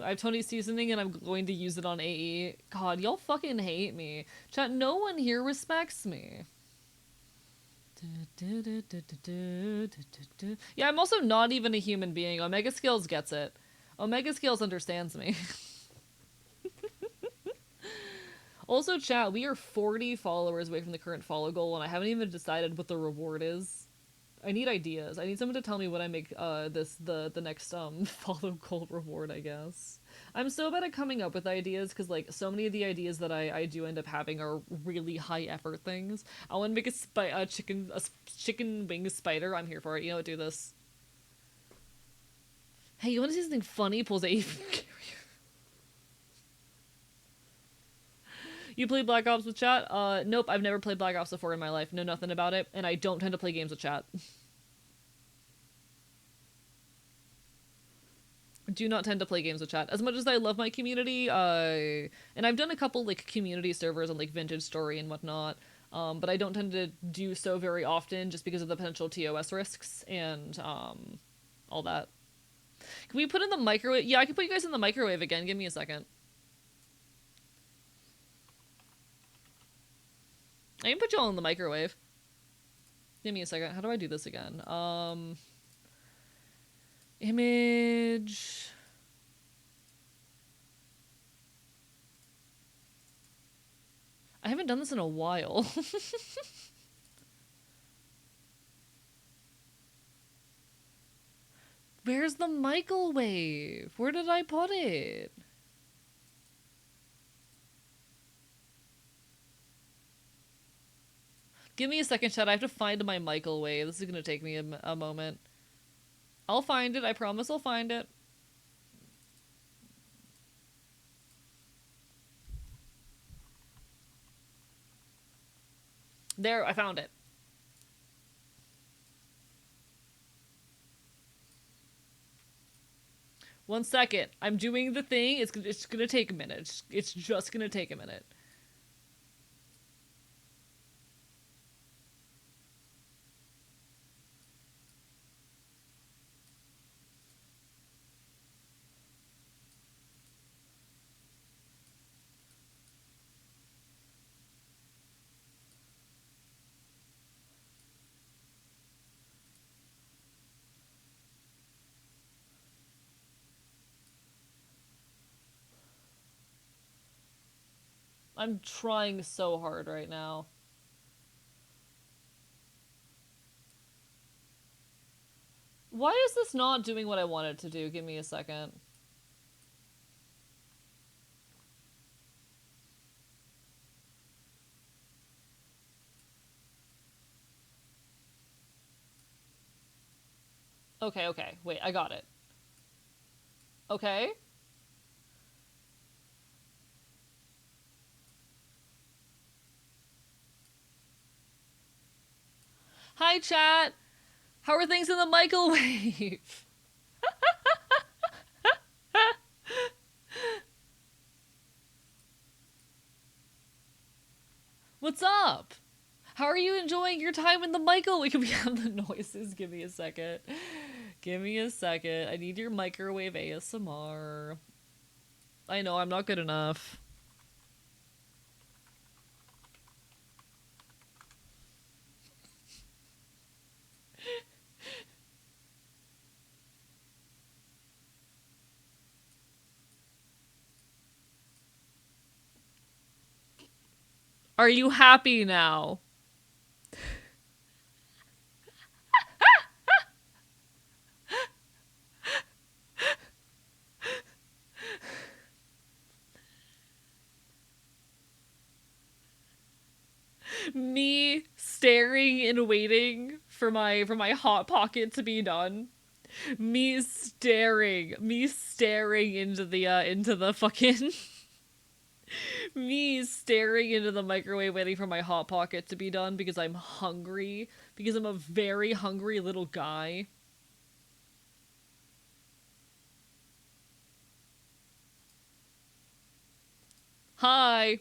[SPEAKER 1] I have Tony's seasoning and I'm going to use it on AE. God, y'all fucking hate me. Chat, no one here respects me. Yeah, I'm also not even a human being. Omega Scales gets it. Omega Scales understands me. Also, chat, we are 40 followers away from the current follow goal, and I haven't even decided what the reward is. I need ideas. I need someone to tell me what I make the next follow goal reward, I guess. I'm so bad at coming up with ideas because, like, so many of the ideas that I do end up having are really high effort things. I want to make a chicken wing spider. I'm here for it. You know what? Do this. Hey, you want to see something funny? Pulls a You play Black Ops with chat? Nope, I've never played Black Ops before in my life. Know nothing about it, and I don't tend to play games with chat. Do not tend to play games with chat. As much as I love my community, and I've done a couple, like, community servers on, like, Vintage Story and whatnot, but I don't tend to do so very often just because of the potential TOS risks and, all that. Can we put in the microwave? Yeah, I can put you guys in the microwave again. Give me a second. I can put you all in the microwave. Give me a second. How do I do this again? Image. I haven't done this in a while. Where's the microwave? Where did I put it? Give me a second, chat. I have to find my microwave. This is gonna take me a moment. I'll find it. I promise I'll find it. There, I found it. One second. I'm doing the thing. It's gonna take a minute. It's just gonna take a minute. I'm trying so hard right now. Why is this not doing what I want it to do? Give me a second. Okay, okay. Wait, I got it. Okay. Hi, chat. How are things in the microwave? What's up? How are you enjoying your time in the microwave? Can we have the noises? Give me a second. Give me a second. I need your microwave ASMR. I know I'm not good enough. Are you happy now? Me staring and waiting for my hot pocket to be done. Me staring into the fucking me staring into the microwave waiting for my hot pocket to be done because I'm hungry, because I'm a very hungry little guy. Hi.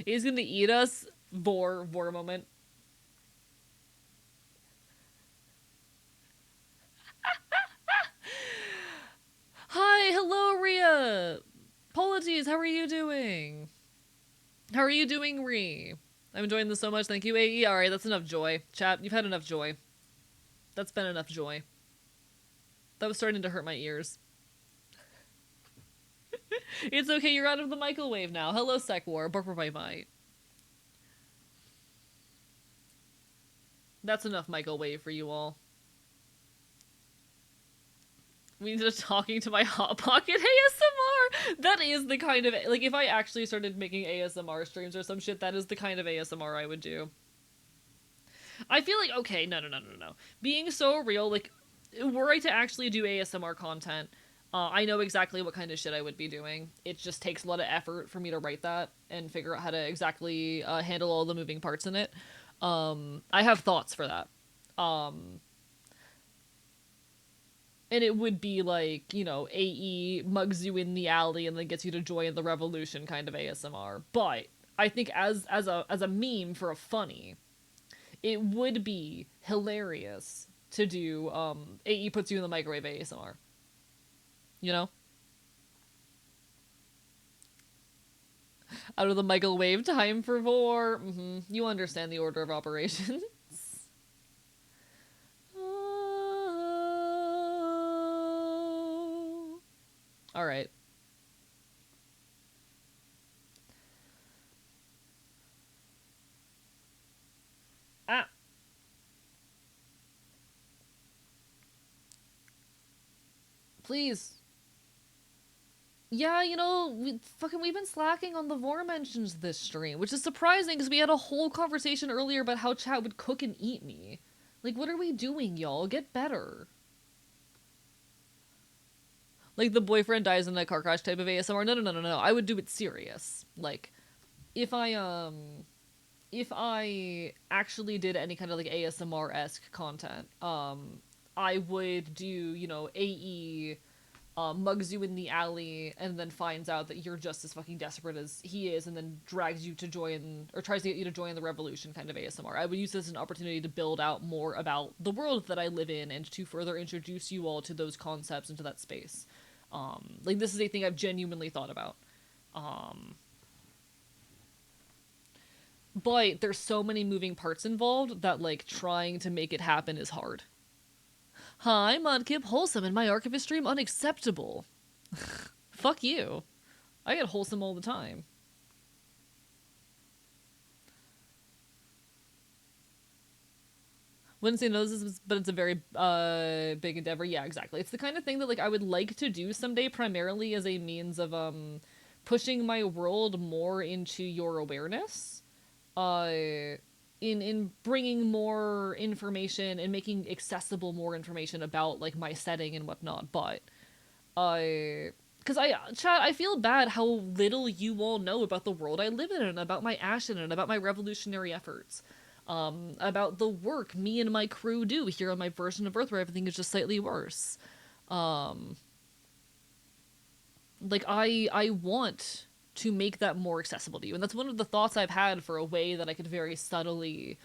[SPEAKER 1] He's gonna eat us. Vor moment. Hi, hello, Rhea. Apologies, how are you doing? How are you doing, Ree? I'm enjoying this so much. Thank you, AE. Alright, that's enough joy. Chat, you've had enough joy. That's been enough joy. That was starting to hurt my ears. It's okay, you're out of the microwave now. Hello, Sec War. Bark bye bye. That's enough microwave for you all. We need to talking to my hot pocket ASMR. That is the kind of like if I actually started making ASMR streams or some shit, that is the kind of ASMR I would do. I feel like okay, no. Being so real, like were I to actually do ASMR content, I know exactly what kind of shit I would be doing. It just takes a lot of effort for me to write that and figure out how to exactly handle all the moving parts in it. I have thoughts for that. Um, and it would be like, you know, AE mugs you in the alley and then gets you to join the revolution kind of ASMR. But I think as a meme for a funny, it would be hilarious to do AE puts you in the microwave ASMR. You know? Out of the microwave, time for war. You understand the order of operations. Oh. All right. Ah, please. Yeah, you know, we've been slacking on the vor mentions this stream, which is surprising because we had a whole conversation earlier about how chat would cook and eat me. Like, what are we doing, y'all? Get better. Like the boyfriend dies in a car crash type of ASMR. No. I would do it serious. Like, if if I actually did any kind of like ASMR esque content, I would do, you know, AE mugs you in the alley and then finds out that you're just as fucking desperate as he is and then drags you to join or tries to get you to join the revolution kind of ASMR. I would use this as an opportunity to build out more about the world that I live in and to further introduce you all to those concepts and to that space. Like this is a thing I've genuinely thought about. Um, but there's so many moving parts involved that like trying to make it happen is hard. Hi, Mudkip Wholesome and my archivist stream unacceptable. Fuck you. I get wholesome all the time. Wouldn't say no, but it's a very big endeavor. Yeah, exactly. It's the kind of thing that like I would like to do someday, primarily as a means of pushing my world more into your awareness. In bringing more information and making accessible more information about like my setting and whatnot. But because chat, I feel bad how little you all know about the world I live in and about my Ashen and about my revolutionary efforts. About the work me and my crew do here on my version of Earth where everything is just slightly worse. Um, like I want to make that more accessible to you, and that's one of the thoughts I've had for a way that I could very subtly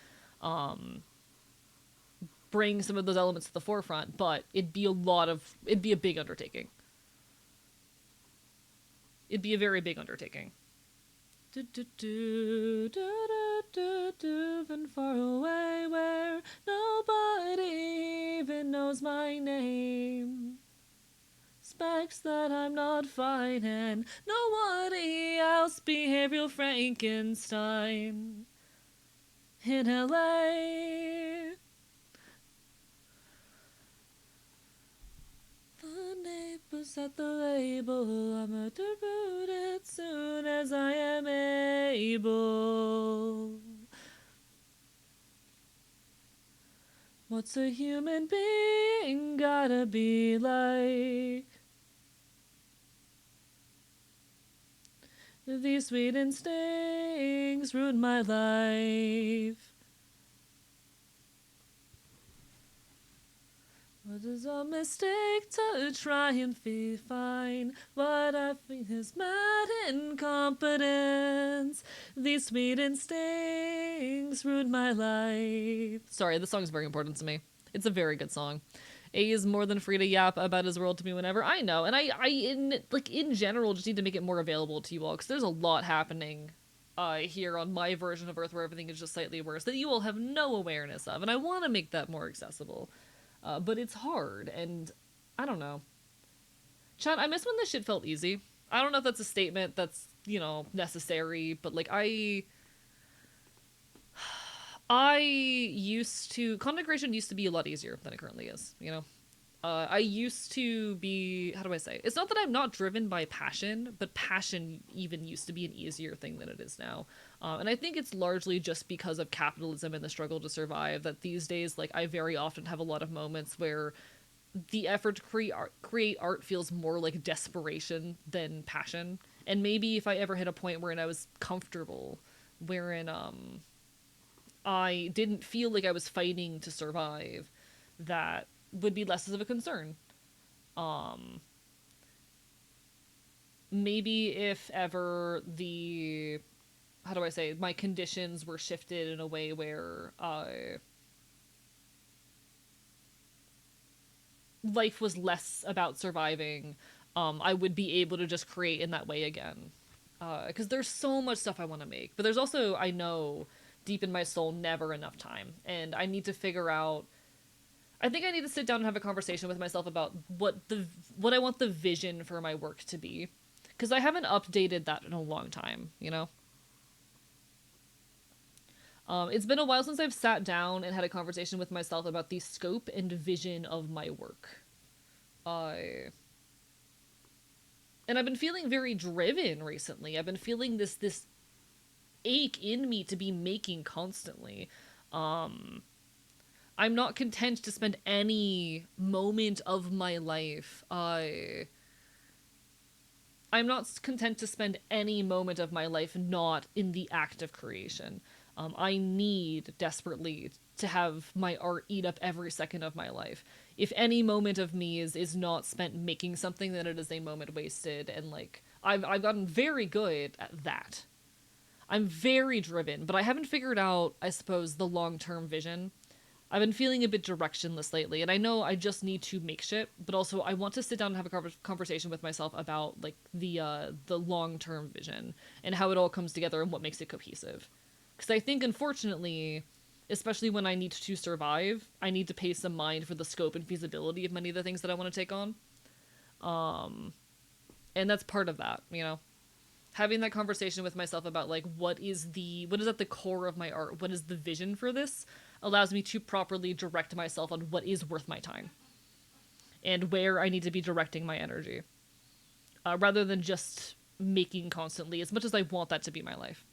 [SPEAKER 1] bring some of those elements to the forefront. But it'd be a big undertaking. It'd be a very big undertaking. Do, do, do, do, do, do, do, and far away where nobody even knows my name. Expects that I'm not fine and nobody else behavioral Frankenstein in LA. The neighbors at the label, I'm a root it soon as I am able. What's a human being gotta be like? These sweet instincts ruined my life. What is a mistake to try and feel fine? What I feel is mad incompetence. These sweet instincts ruined my life. Sorry, this song's very important to me. It's a very good song. A is more than free to yap about his world to me whenever. I know, and I in general just need to make it more available to you all because there's a lot happening here on my version of Earth where everything is just slightly worse that you all have no awareness of, and I want to make that more accessible. But it's hard, and I don't know. Chat, I miss when this shit felt easy. I don't know if that's a statement that's, necessary, but, like, I used to... Content creation used to be a lot easier than it currently is, I used to be... How do I say? It's not that I'm not driven by passion, but passion even used to be an easier thing than it is now. And I think it's largely just because of capitalism and the struggle to survive that these days, like, I very often have a lot of moments where the effort to create art feels more like desperation than passion. And maybe if I ever hit a point wherein I was comfortable, wherein I didn't feel like I was fighting to survive, that would be less of a concern. Maybe if ever how do I say, my conditions were shifted in a way where life was less about surviving, I would be able to just create in that way again. Because there's so much stuff I want to make, but there's also, I know, deep in my soul, never enough time. And I need to figure out... I think I need to sit down and have a conversation with myself about what I want the vision for my work to be. Because I haven't updated that in a long time, It's been a while since I've sat down and had a conversation with myself about the scope and vision of my work. And I've been feeling very driven recently. I've been feeling this ache in me to be making constantly. I'm not content to spend any moment of my life. I'm not content to spend any moment of my life not in the act of creation. I need desperately to have my art eat up every second of my life. If any moment of me is not spent making something, then it is a moment wasted. And like I've gotten very good at that. I'm very driven, but I haven't figured out, I suppose, the long-term vision. I've been feeling a bit directionless lately, and I know I just need to make shit, but also I want to sit down and have a conversation with myself about like the long-term vision and how it all comes together and what makes it cohesive. Because I think, unfortunately, especially when I need to survive, I need to pay some mind for the scope and feasibility of many of the things that I want to take on. And that's part of that, Having that conversation with myself about like what is at the core of my art, what is the vision for this, allows me to properly direct myself on what is worth my time and where I need to be directing my energy, rather than just making constantly, as much as I want that to be my life.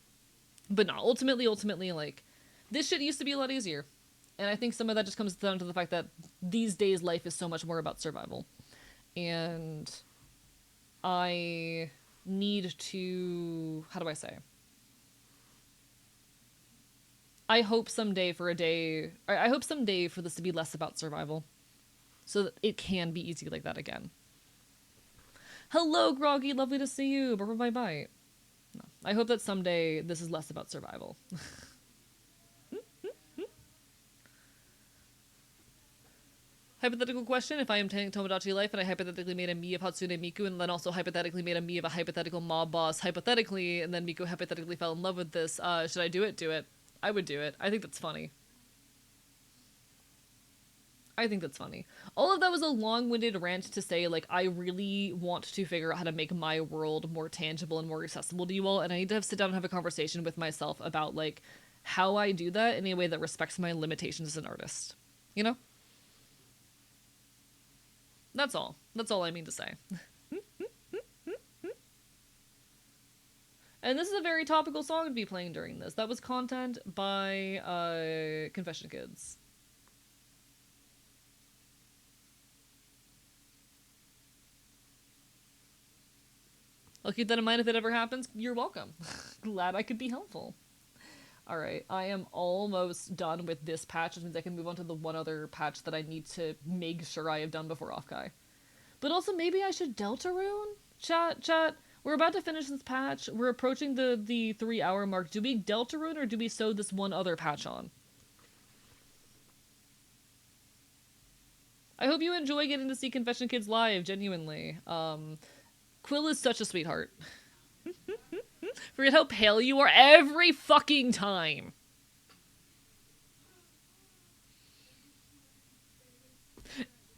[SPEAKER 1] But no, ultimately, like, this shit used to be a lot easier. And I think some of that just comes down to the fact that these days life is so much more about survival. And I need to... How do I say? I hope someday for this to be less about survival. So that it can be easy like that again. Hello, Groggy. Lovely to see you. Bye-bye. No. I hope that someday this is less about survival. Hypothetical question, if I am taking Tomodachi Life and I hypothetically made a me of Hatsune Miku and then also hypothetically made a me of a hypothetical mob boss, hypothetically, and then Miku hypothetically fell in love with this, should I do it? Do it. I would do it. I think that's funny. I think that's funny. All of that was a long-winded rant to say, like, I really want to figure out how to make my world more tangible and more accessible to you all, and I need to sit down and have a conversation with myself about, like, how I do that in a way that respects my limitations as an artist. You know? That's all. That's all I mean to say. And this is a very topical song to be playing during this. That was content by Confession Kids. I'll keep that in mind if it ever happens. You're welcome. Glad I could be helpful. Alright, I am almost done with this patch, which means I can move on to the one other patch that I need to make sure I have done before Offkai. But also, maybe I should Deltarune? Chat, we're about to finish this patch. We're approaching the 3-hour mark. Do we Deltarune or do we sew this one other patch on? I hope you enjoy getting to see Confession Kids live, genuinely. Quill is such a sweetheart. Forget how pale you are every fucking time.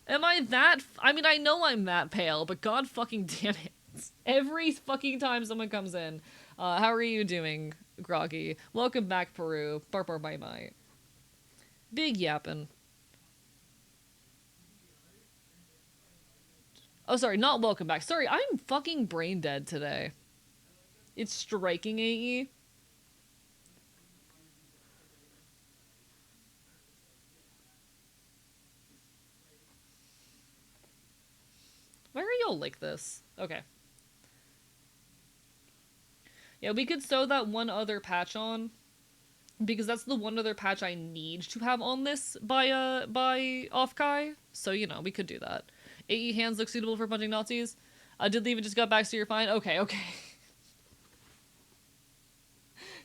[SPEAKER 1] Am I that? I mean, I know I'm that pale, but god fucking damn it. Every fucking time someone comes in. How are you doing, Groggy? Welcome back, Peru. Bar bye bye. Big yappin'. Oh, sorry, not welcome back. Sorry, I'm fucking brain dead today. It's striking AE. Why are y'all like this? Okay. Yeah, we could sew that one other patch on. Because that's the one other patch I need to have on this by Offkai. So, you know, we could do that. AE hands look suitable for punching Nazis. Did leave and just got back, so you're fine? Okay.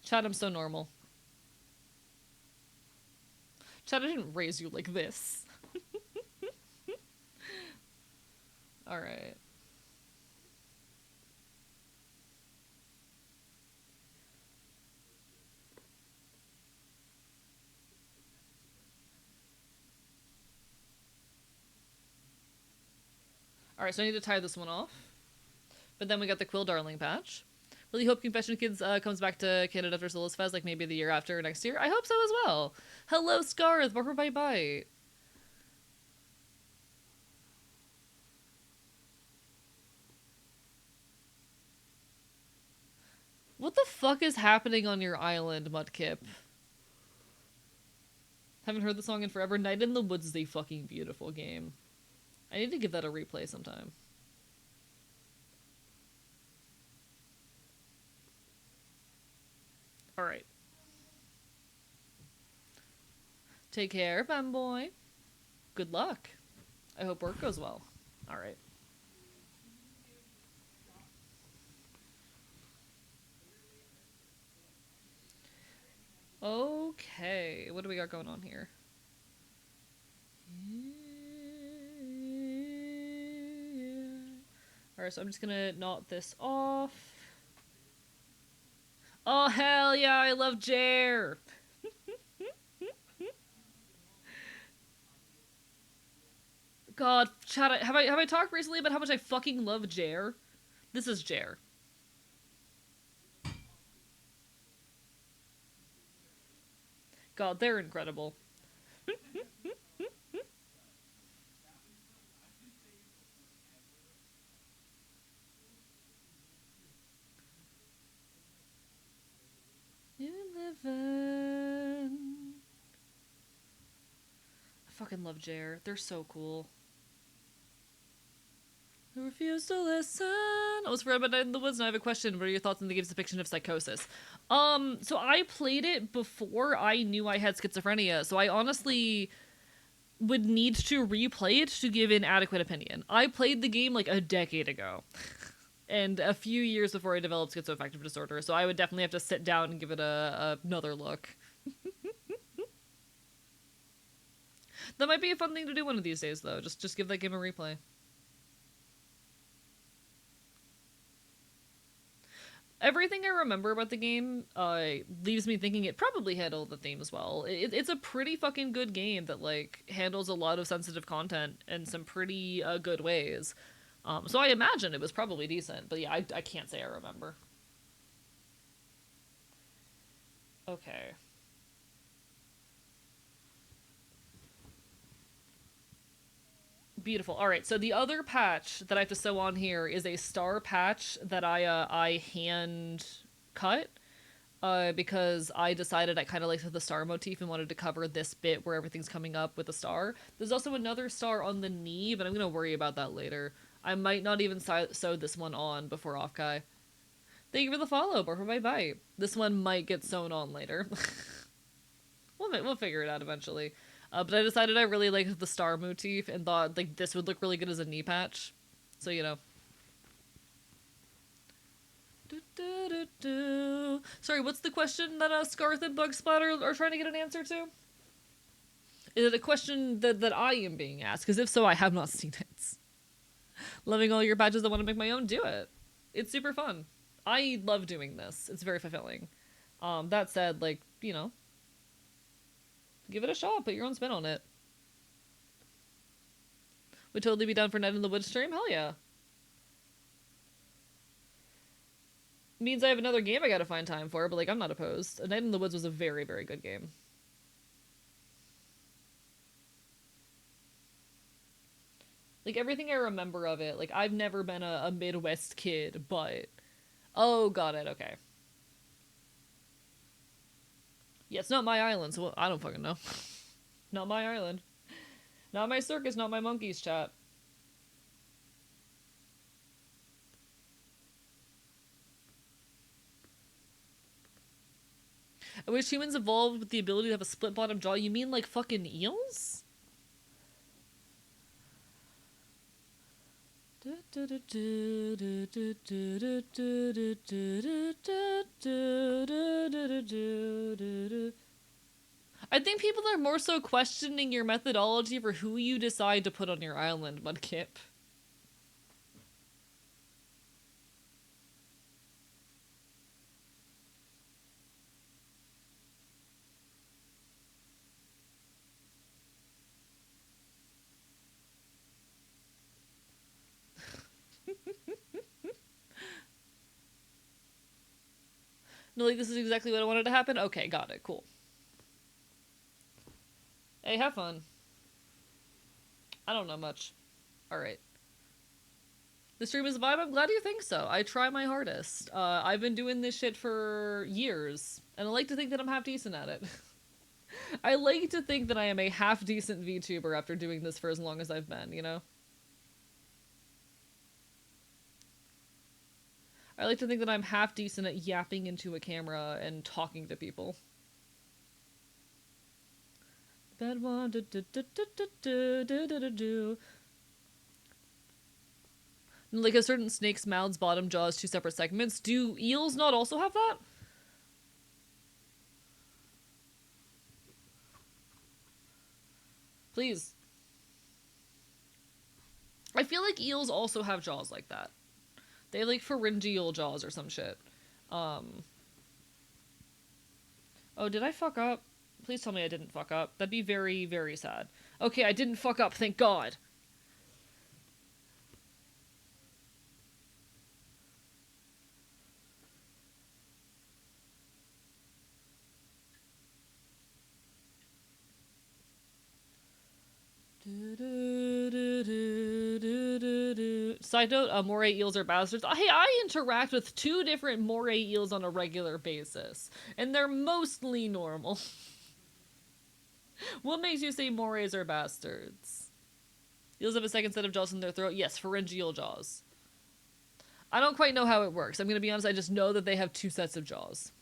[SPEAKER 1] Chad, I'm so normal. Chad, I didn't raise you like this. Alright. Alright, so I need to tie this one off. But then we got the Quill Darling patch. Really hope Confession Kids comes back to Canada for Solos Fest, like maybe the year after or next year. I hope so as well. Hello, Scarth. Barber Bite Bite. What the fuck is happening on your island, Mudkip? Haven't heard the song in forever. Night in the Woods is a fucking beautiful game. I need to give that a replay sometime. Alright. Take care, fanboy. Good luck. I hope work goes well. Alright. Okay, what do we got going on here? Alright, so I'm just gonna knot this off. Oh, hell yeah, I love Jer! God, Chad, have I talked recently about how much I fucking love Jer? This is Jer. God, they're incredible. You live in... I fucking love Jer. They're so cool. I refuse to listen. I was forgot about Night in the Woods, and I have a question. What are your thoughts on the game's depiction of psychosis? So I played it before I knew I had schizophrenia, so I honestly would need to replay it to give an adequate opinion. I played the game like a decade ago. And a few years before I developed schizoaffective disorder, so I would definitely have to sit down and give it another look. That might be a fun thing to do one of these days, though. Just give that game a replay. Everything I remember about the game leaves me thinking it probably handled the themes well. It's a pretty fucking good game that like handles a lot of sensitive content in some pretty good ways. So I imagine it was probably decent, but yeah, I can't say I remember. Okay. Beautiful. All right, so the other patch that I have to sew on here is a star patch that I hand cut because I decided I kind of liked the star motif and wanted to cover this bit where everything's coming up with a star. There's also another star on the knee, but I'm gonna worry about that later. I might not even sew this one on before Offkai. Thank you for the follow, or for my bite. This one might get sewn on later. We'll figure it out eventually. But I decided I really liked the star motif and thought like this would look really good as a knee patch. So you know. Sorry, what's the question that Scarth and Bug Splatter are trying to get an answer to? Is it a question that I am being asked? Because if so, I have not seen it. Loving all your patches, I want to make my own. Do it. It's super fun. I love doing this. It's very fulfilling. That said, like, you know, give it a shot. Put your own spin on it. Would totally be down for Night in the Woods stream? Hell yeah. Means I have another game I gotta find time for, but like, I'm not opposed. A Night in the Woods was a very, very good game. Like, everything I remember of it, like, I've never been a Midwest kid, but... Oh, got it, okay. Yeah, it's not my island, so I don't fucking know. Not my island. Not my circus, not my monkeys, chat. I wish humans evolved with the ability to have a split bottom jaw. You mean like fucking eels? I think people are more so questioning your methodology for who you decide to put on your island, Mudkip. No, like, this is exactly what I wanted to happen? Okay, got it, cool. Hey, have fun. I don't know much. Alright. The stream is a vibe? I'm glad you think so. I try my hardest. I've been doing this shit for years, and I like to think that I'm half decent at it. I like to think that I am a half decent VTuber after doing this for as long as I've been, you know? I like to think that I'm half decent at yapping into a camera and talking to people. Bad one, like a certain snake's mouth's bottom jaw is two separate segments. Do eels not also have that? Please. I feel like eels also have jaws like that. They have like pharyngeal jaws or some shit. Oh, did I fuck up? Please tell me I didn't fuck up. That'd be very, very sad. Okay, I didn't fuck up, thank God. Side note, moray eels are bastards. Hey, I interact with 2 different moray eels on a regular basis, and they're mostly normal. What makes you say morays are bastards? Eels have a second set of jaws in their throat. Yes, pharyngeal jaws. I don't quite know how it works. I'm gonna be honest, I just know that they have 2 sets of jaws.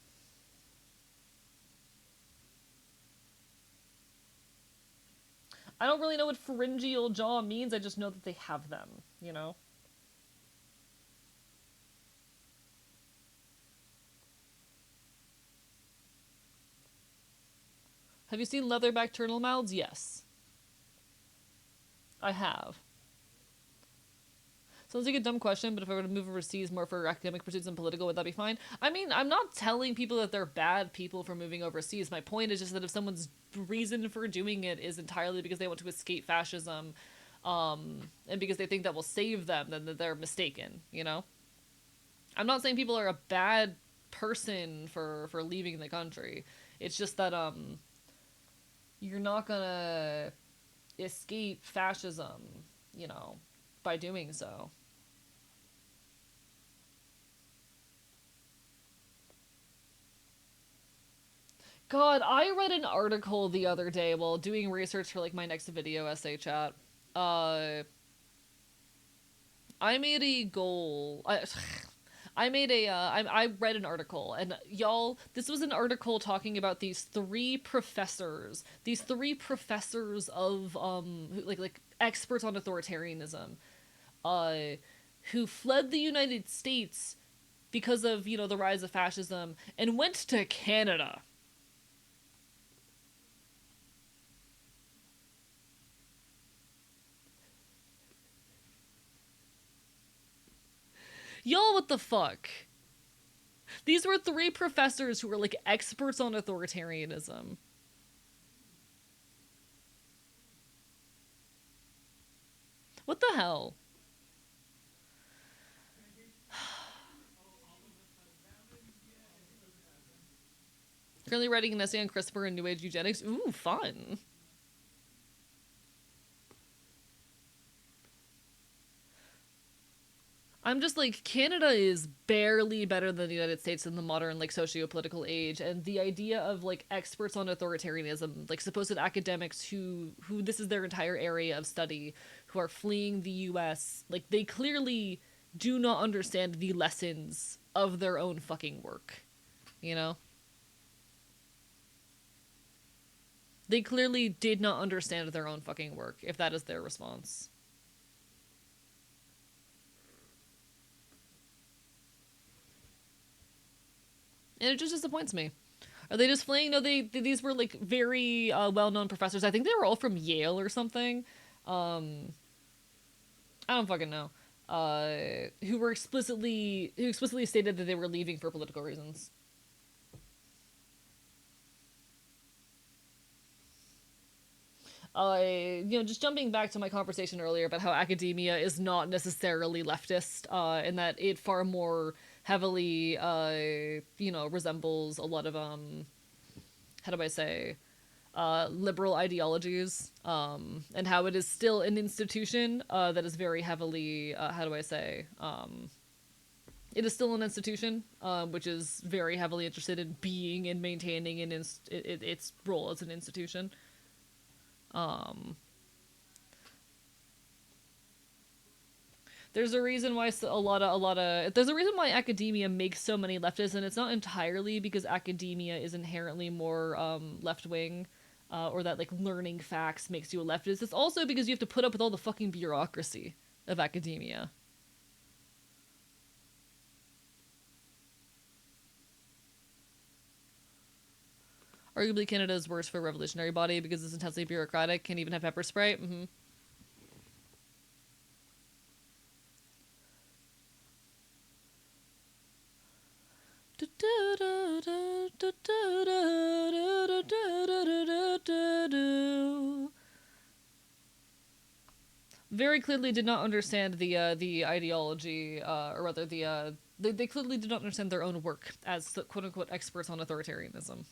[SPEAKER 1] I don't really know what pharyngeal jaw means, I just know that they have them, you know? Have you seen leatherback turtle mouths? Yes. I have. Sounds like a dumb question, but if I were to move overseas more for academic pursuits and political, would that be fine? I mean, I'm not telling people that they're bad people for moving overseas. My point is just that if someone's reason for doing it is entirely because they want to escape fascism, and because they think that will save them, then they're mistaken, you know? I'm not saying people are a bad person for leaving the country. It's just that, you're not gonna escape fascism, you know, by doing so. God, I read an article the other day while doing research for like my next video essay chat. Uh, I made a goal. I made a. I read an article, and y'all, this was an article talking about these three professors. These three professors of like experts on authoritarianism, uh, who fled the United States because of the rise of fascism and went to Canada. Y'all, what the fuck? These were three professors who were like experts on authoritarianism. What the hell? Currently writing an essay on CRISPR and New Age eugenics. Ooh, fun. I'm just like, Canada is barely better than the United States in the modern like socio-political age, and the idea of like experts on authoritarianism, like supposed academics who this is their entire area of study, who are fleeing the US, like they clearly do not understand the lessons of their own fucking work, you know? They clearly did not understand their own fucking work, if that is their response. And it just disappoints me. Are they just fleeing? No, these were like very well-known professors. I think they were all from Yale or something. I don't fucking know. Who explicitly stated that they were leaving for political reasons. Just jumping back to my conversation earlier about how academia is not necessarily leftist, and that it far more heavily, resembles a lot of how do I say, liberal ideologies, and how it is still an institution that is very heavily, how do I say, it is still an institution which is very heavily interested in being and maintaining its role as an institution. Um, there's a reason why there's a reason why academia makes so many leftists, and it's not entirely because academia is inherently more left wing, or that like learning facts makes you a leftist. It's also because you have to put up with all the fucking bureaucracy of academia. Arguably, Canada is worse for a revolutionary body because it's intensely bureaucratic, can even have pepper spray. Mm-hmm. Very clearly did not understand the ideology, or rather they clearly did not understand their own work as quote unquote experts on authoritarianism.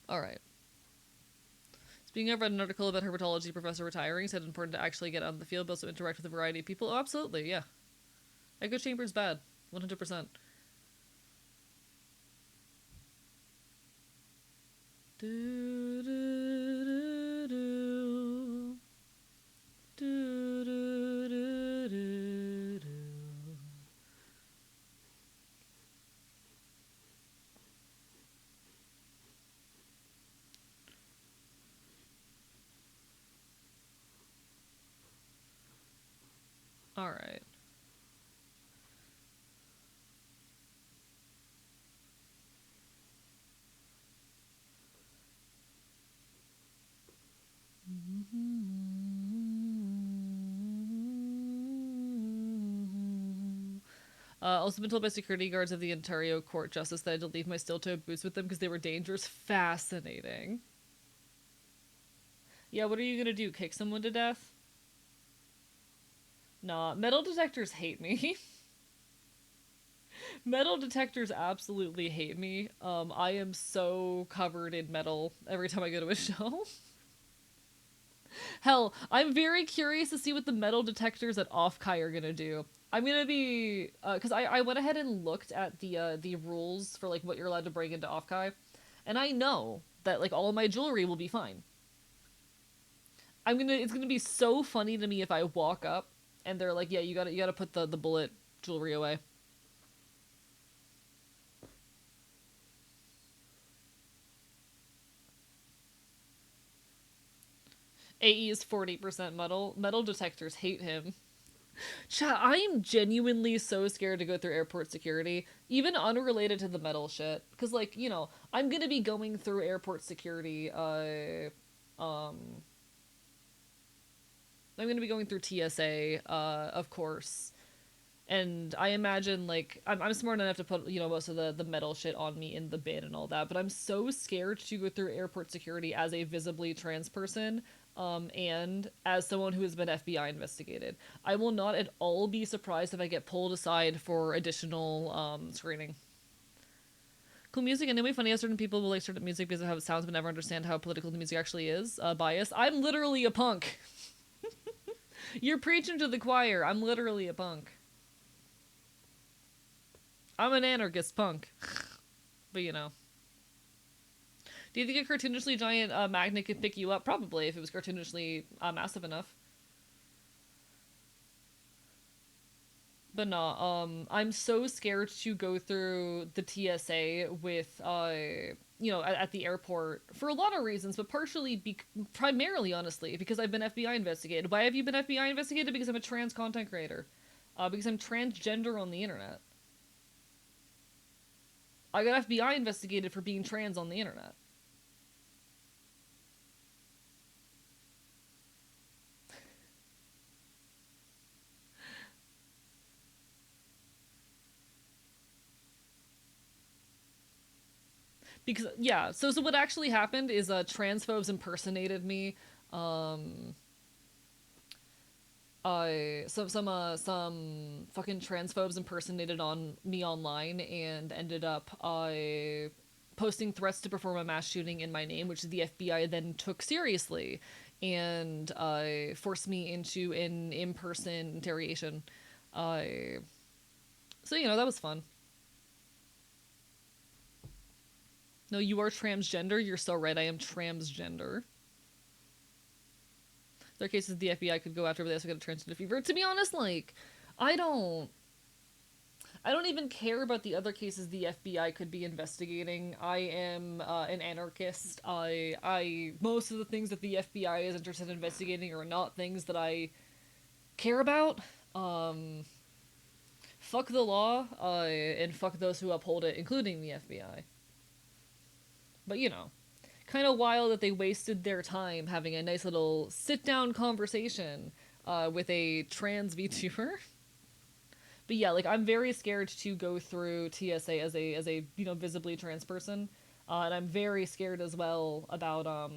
[SPEAKER 1] All right. Speaking of, read an article about herpetology professor retiring, said it's important to actually get out in the field, but also interact with a variety of people. Oh, absolutely, yeah. Echo chamber's bad, 100%. Do, do, do, do. Do, do, do, do, do. All right. Also been told by security guards of the Ontario Court Justice that I had to leave my steel-toe boots with them because they were dangerous. Fascinating. Yeah, what are you gonna do? Kick someone to death? Nah, metal detectors hate me. Metal detectors absolutely hate me. I am so covered in metal every time I go to a show. Hell, I'm very curious to see what the metal detectors at Offkai are gonna do. I'm gonna be, cause I went ahead and looked at the rules for like what you're allowed to bring into Offkai, and I know that like all of my jewelry will be fine. It's gonna be so funny to me if I walk up and they're like, yeah, you gotta put the bullet jewelry away. AE is 40% metal. Metal detectors hate him. Chat, I am genuinely so scared to go through airport security, even unrelated to the metal shit. Because, like, I'm gonna be going through airport security, I'm gonna be going through TSA, of course. And I imagine, like, I'm smart enough to put, most of the metal shit on me in the bin and all that, but I'm so scared to go through airport security as a visibly trans person, and as someone who has been FBI investigated. I will not at all be surprised if I get pulled aside for additional, screening. Cool music, and anyway, funny how certain people will like certain music because of how it sounds but never understand how political the music actually is. Bias. I'm literally a punk. You're preaching to the choir. I'm literally a punk. I'm an anarchist punk. But Do you think a cartoonishly giant magnet could pick you up? Probably, if it was cartoonishly massive enough. But no, I'm so scared to go through the TSA with, at the airport for a lot of reasons, but primarily, honestly, because I've been FBI investigated. Why have you been FBI investigated? Because I'm a trans content creator. Because I'm transgender on the internet. I got FBI investigated for being trans on the internet. Because yeah, so what actually happened is transphobes impersonated me. Um, I some fucking transphobes impersonated on me online and ended up posting threats to perform a mass shooting in my name, which the FBI then took seriously and forced me into an in-person interrogation. So that was fun. No, you are transgender. You're so right. I am transgender. There are cases the FBI could go after, but they also got a transgender fever. To be honest, like, I don't. I don't even care about the other cases the FBI could be investigating. I am an anarchist. Most of the things that the FBI is interested in investigating are not things that I care about. Fuck the law, and fuck those who uphold it, including the FBI. But kind of wild that they wasted their time having a nice little sit-down conversation with a trans VTuber. But yeah, like I'm very scared to go through TSA as a visibly trans person, and I'm very scared as well about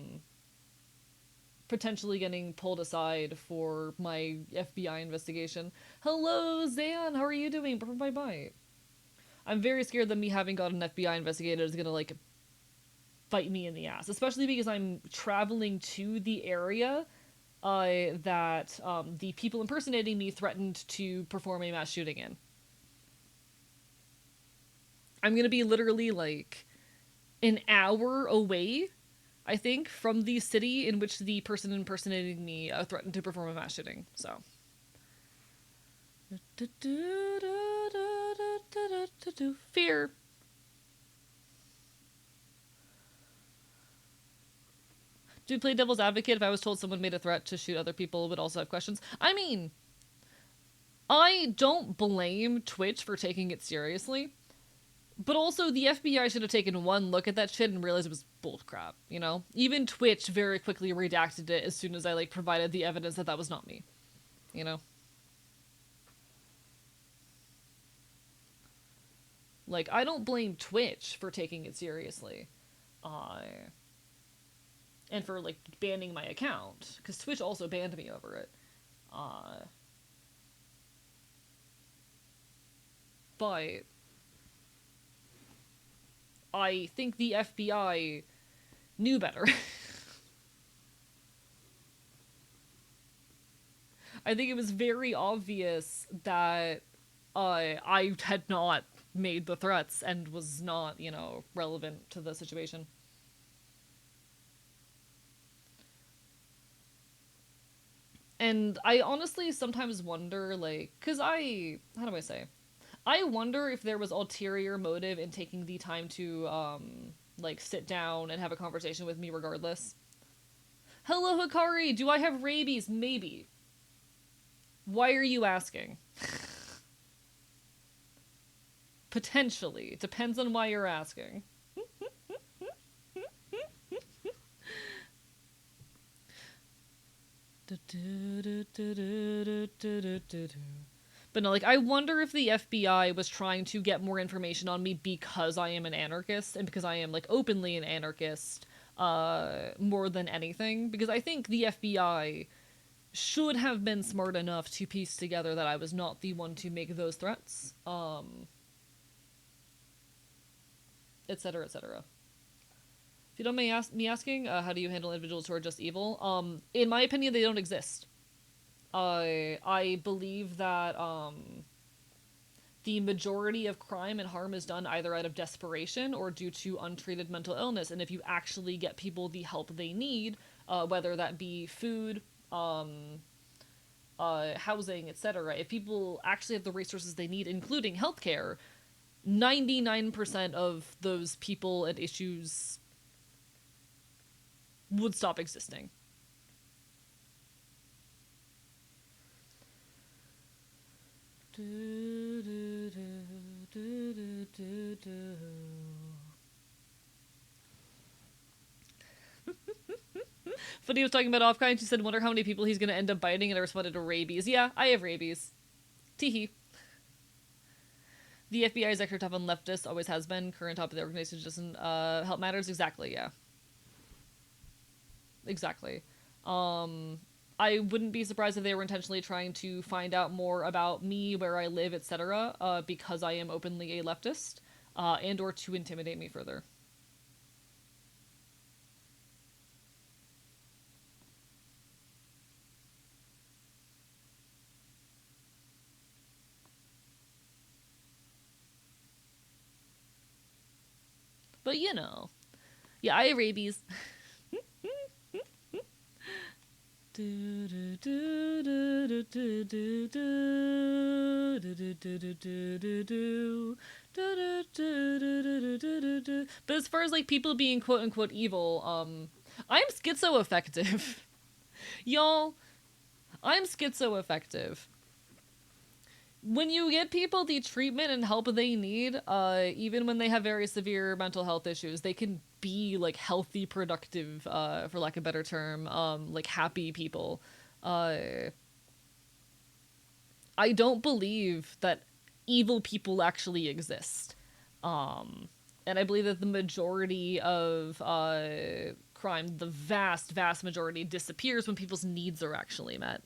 [SPEAKER 1] potentially getting pulled aside for my FBI investigation. Hello, Zan, how are you doing? Bye bye. I'm very scared that me having got an FBI investigator is gonna like bite me in the ass, especially because I'm traveling to the area that the people impersonating me threatened to perform a mass shooting in. I'm gonna be literally like an hour away, I think, from the city in which the person impersonating me threatened to perform a mass shooting. So. Fear. Do play devil's advocate if I was told someone made a threat to shoot other people but also have questions? I mean, I don't blame Twitch for taking it seriously, but also the FBI should have taken one look at that shit and realized it was bullcrap, Even Twitch very quickly redacted it as soon as I, provided the evidence that that was not me, Like, I don't blame Twitch for taking it seriously. Uh, and for, like, banning my account. Because Twitch also banned me over it. Uh, but I think the FBI knew better. I think it was very obvious that I had not made the threats and was not, relevant to the situation. And I honestly sometimes wonder, like, because how do I say? I wonder if there was ulterior motive in taking the time to, like, sit down and have a conversation with me regardless. Hello, Hikari! Do I have rabies? Maybe. Why are you asking? Potentially. Depends on why you're asking. But no, like, I wonder if the FBI was trying to get more information on me because I am an anarchist and because I am, like, openly an anarchist, more than anything. Because I think the FBI should have been smart enough to piece together that I was not the one to make those threats, etc., etc. If you don't mind me asking, how do you handle individuals who are just evil? In my opinion, they don't exist. I believe that the majority of crime and harm is done either out of desperation or due to untreated mental illness. And if you actually get people the help they need, whether that be food, housing, etc., if people actually have the resources they need, including healthcare, 99% of those people and issues would stop existing. Funny was talking about off-kind. She said, wonder how many people he's going to end up biting, and I responded to rabies. Yeah, I have rabies. Teehee. The FBI is extra tough on leftists, always has been. Current top of the organization doesn't help matters. Exactly, yeah. Exactly. I wouldn't be surprised if they were intentionally trying to find out more about me, where I live, etc., because I am openly a leftist, and or to intimidate me further. But yeah, I have rabies. But as far as like people being quote unquote evil, I'm schizoaffective. Y'all, I'm schizoaffective. When you get people the treatment and help they need, even when they have very severe mental health issues, they can be like healthy, productive, for lack of a better term, like happy people. Uh, I don't believe that evil people actually exist. And I believe that the majority of crime, the vast, vast majority, disappears when people's needs are actually met.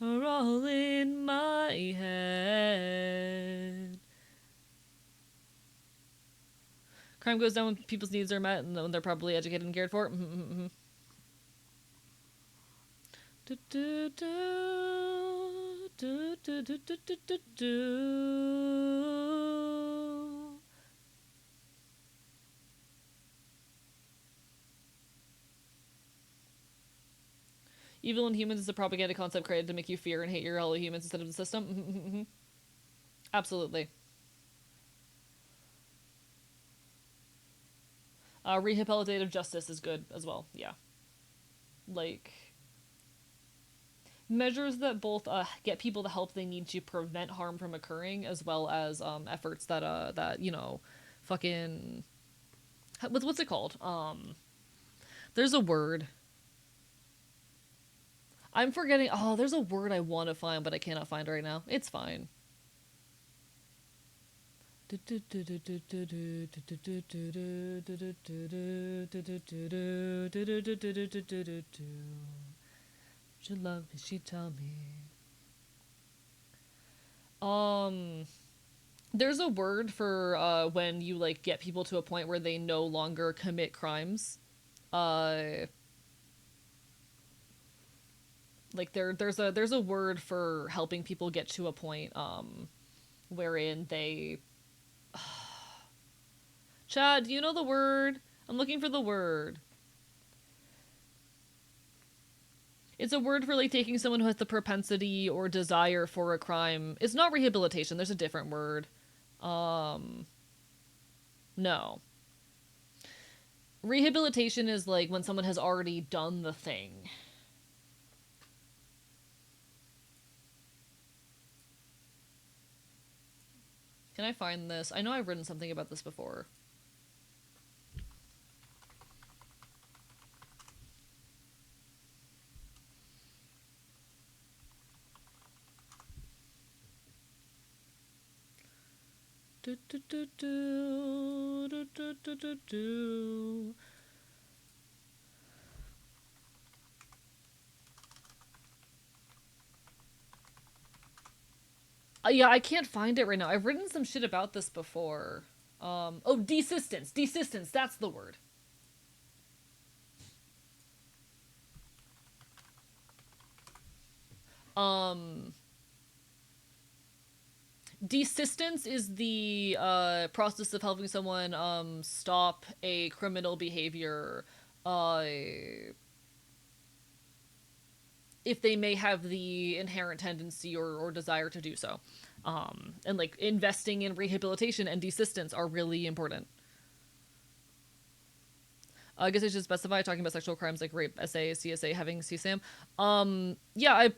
[SPEAKER 1] Are all in my head. Crime goes down when people's needs are met and when they're properly educated and cared for. Evil in humans is a propaganda concept created to make you fear and hate your fellow humans instead of the system. Absolutely. Rehabilitative justice is good as well. Yeah, like measures that both get people the help they need to prevent harm from occurring, as well as efforts that fucking what's it called? There's a word. I'm forgetting. Oh, there's a word I want to find, but I cannot find right now. It's fine. She love me, she tell me. Um, there's a word for when you like get people to a point where they no longer commit crimes. Uh, like there's a word for helping people get to a point wherein they. Chad, do you know the word? I'm looking for the word. It's a word for like taking someone who has the propensity or desire for a crime. It's not rehabilitation. There's a different word. Um, no. Rehabilitation is like when someone has already done the thing. Can I find this? I know I've written something about this before. Do, do, do, do, do, do, do, do, do. Yeah, I can't find it right now. I've written some shit about this before. Oh, desistance. Desistance, that's the word. Um, desistance is the process of helping someone stop a criminal behavior uh, if they may have the inherent tendency or desire to do so. And like investing in rehabilitation and desistance are really important. I guess I should specify talking about sexual crimes like rape, SA, CSA, having CSAM. Yeah, I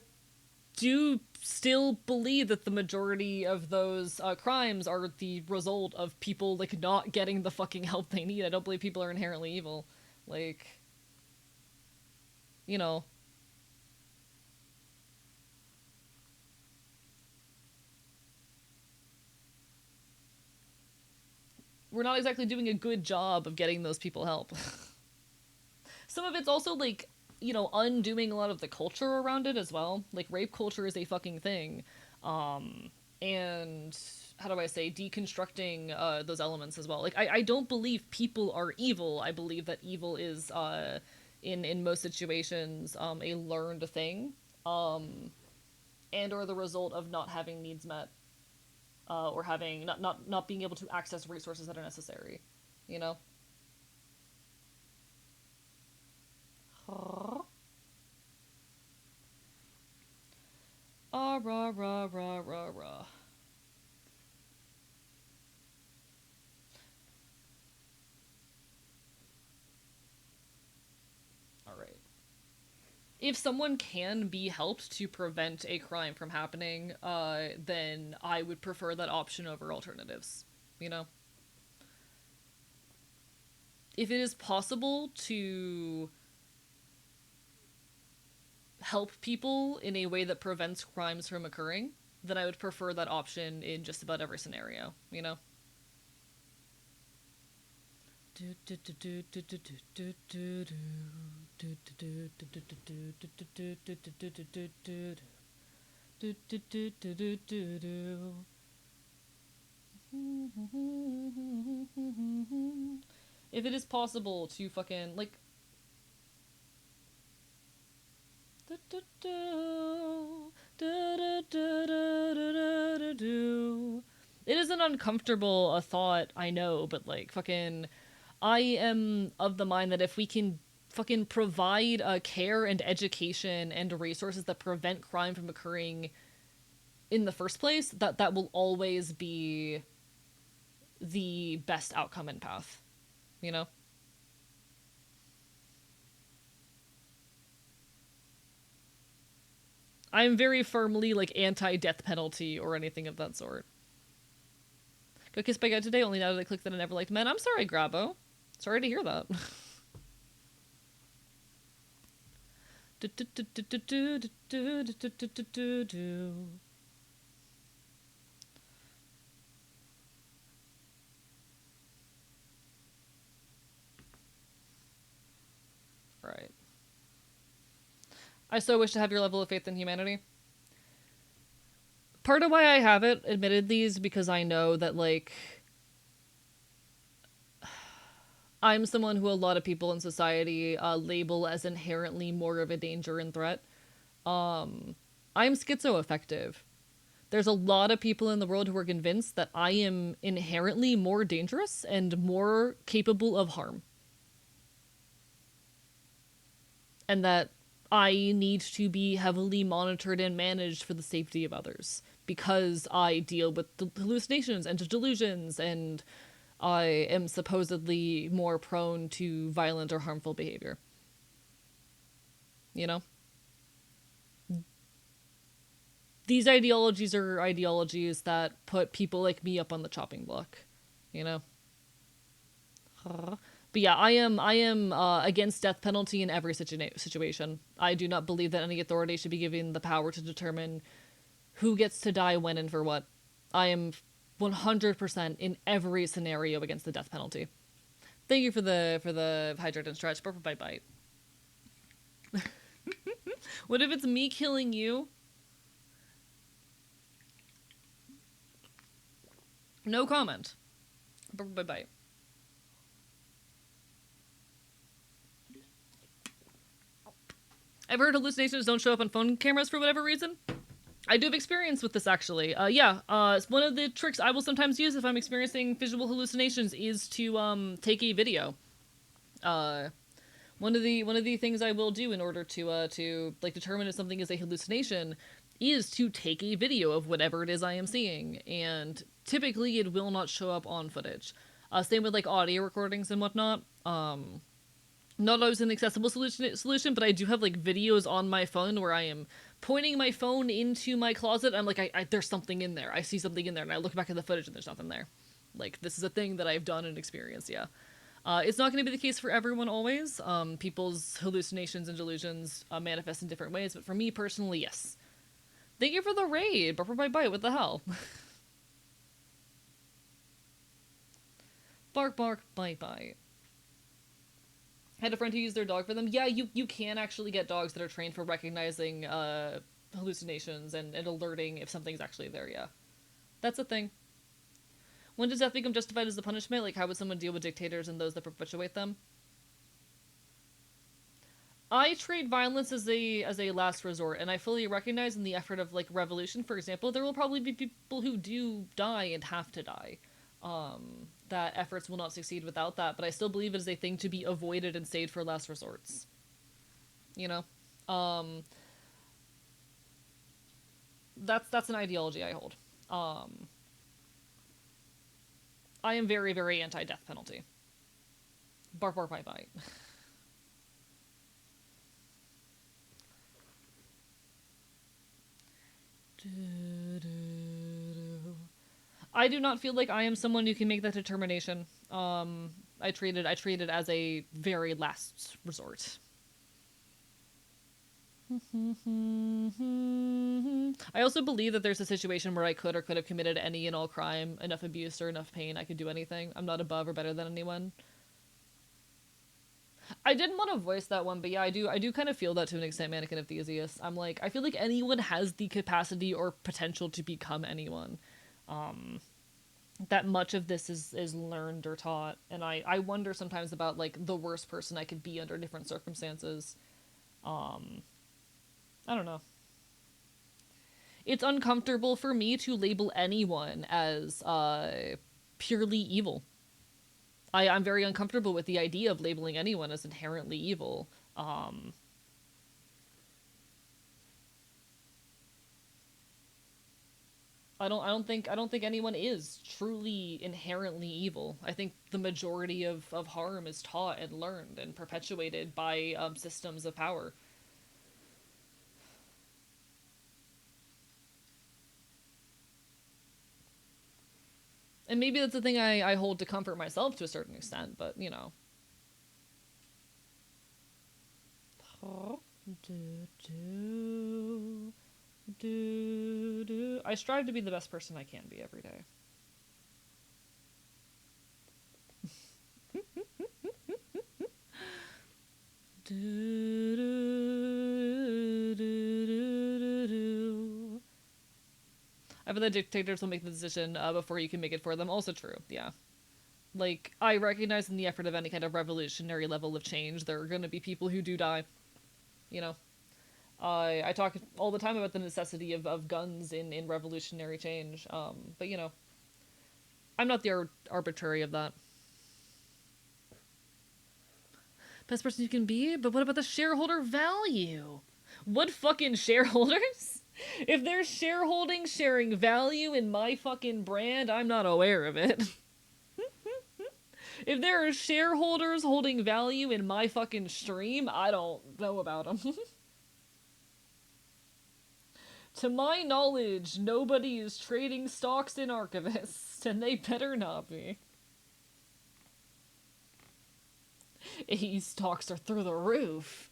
[SPEAKER 1] do still believe that the majority of those crimes are the result of people like not getting the fucking help they need. I don't believe people are inherently evil. Like, you know, we're not exactly doing a good job of getting those people help. Some of it's also like, undoing a lot of the culture around it as well. Like rape culture is a fucking thing. And how do I say, deconstructing those elements as well. Like I don't believe people are evil. I believe that evil is in most situations a learned thing. And or the result of not having needs met. Or having not being able to access resources that are necessary. You know? Ah, rah, rah, rah, rah, rah. Alright. If someone can be helped to prevent a crime from happening, then I would prefer that option over alternatives. You know? If it is possible to help people in a way that prevents crimes from occurring, then I would prefer that option in just about every scenario, you know? If it is possible to fucking like it is an uncomfortable thought, I know, but like fucking I am of the mind that if we can fucking provide care and education and resources that prevent crime from occurring in the first place, that will always be the best outcome and path, you know? I'm very firmly like anti-death penalty or anything of that sort. Got kissed by God today, only now that I clicked that I never liked men. I'm sorry, Grabo. Sorry to hear that. Right. I so wish to have your level of faith in humanity. Part of why I have it, admittedly, is because I know that, like, I'm someone who a lot of people in society label as inherently more of a danger and threat. I'm schizoaffective. There's a lot of people in the world who are convinced that I am inherently more dangerous and more capable of harm. And that I need to be heavily monitored and managed for the safety of others because I deal with hallucinations and delusions, and I am supposedly more prone to violent or harmful behavior. You know? These ideologies are ideologies that put people like me up on the chopping block, you know? But yeah, I am against death penalty in every situation. I do not believe that any authority should be given the power to determine who gets to die when and for what. I am 100% in every scenario against the death penalty. Thank you for the hydrate and stretch. Burp bite bite. What if it's me killing you? No comment. Burp bite bite. I've heard hallucinations don't show up on phone cameras for whatever reason. I do have experience with this, actually. One of the tricks I will sometimes use if I'm experiencing visual hallucinations is to take a video. One of the things I will do in order to like determine if something is a hallucination is to take a video of whatever it is I am seeing, and typically it will not show up on footage. Same with like audio recordings and whatnot. Not always an accessible solution, but I do have like videos on my phone where I am pointing my phone into my closet. I'm like, there's something in there. I see something in there, and I look back at the footage and there's nothing there. Like, this is a thing that I've done and experienced, yeah. It's not going to be the case for everyone always. People's hallucinations and delusions manifest in different ways, but for me personally, yes. Thank you for the raid, Buffer by Bite, what the hell? Bark, bark, bite, bite. Had a friend who used their dog for them. Yeah, you can actually get dogs that are trained for recognizing hallucinations and alerting if something's actually there, yeah. That's a thing. When does death become justified as a punishment? Like, how would someone deal with dictators and those that perpetuate them? I treat violence as a last resort, and I fully recognize in the effort of, like, revolution, for example, there will probably be people who do die and have to die. That efforts will not succeed without that, but I still believe it is a thing to be avoided and saved for last resorts. You know? That's an ideology I hold. I am very, very anti-death penalty. Bark, bark, bite, bite. I do not feel like I am someone who can make that determination. I treat it as a very last resort. I also believe that there's a situation where I could or could have committed any and all crime, enough abuse or enough pain, I could do anything. I'm not above or better than anyone. I didn't want to voice that one, but yeah, I do kind of feel that to an extent, Mannequin of Theseus. I'm like, I feel like anyone has the capacity or potential to become anyone. That much of this is learned or taught, and I wonder sometimes about like the worst person I could be under different circumstances. I don't know. It's uncomfortable for me to label anyone as purely evil. I'm very uncomfortable with the idea of labeling anyone as inherently evil. I don't think anyone is truly inherently evil. I think the majority of harm is taught and learned and perpetuated by systems of power. And maybe that's the thing I hold to comfort myself to a certain extent, but you know. I strive to be the best person I can be every day. I bet the dictators will make the decision before you can make it for them. Also true, yeah. Like, I recognize in the effort of any kind of revolutionary level of change, there are going to be people who do die. You know, I talk all the time about the necessity of guns in revolutionary change. But you know, I'm not the arbitrary of that. Best person you can be, but what about the shareholder value? What fucking shareholders? If there's shareholding sharing value in my fucking brand, I'm not aware of it. If there are shareholders holding value in my fucking stream, I don't know about them. To my knowledge, nobody is trading stocks in Archivist, and they better not be. AE stocks are through the roof.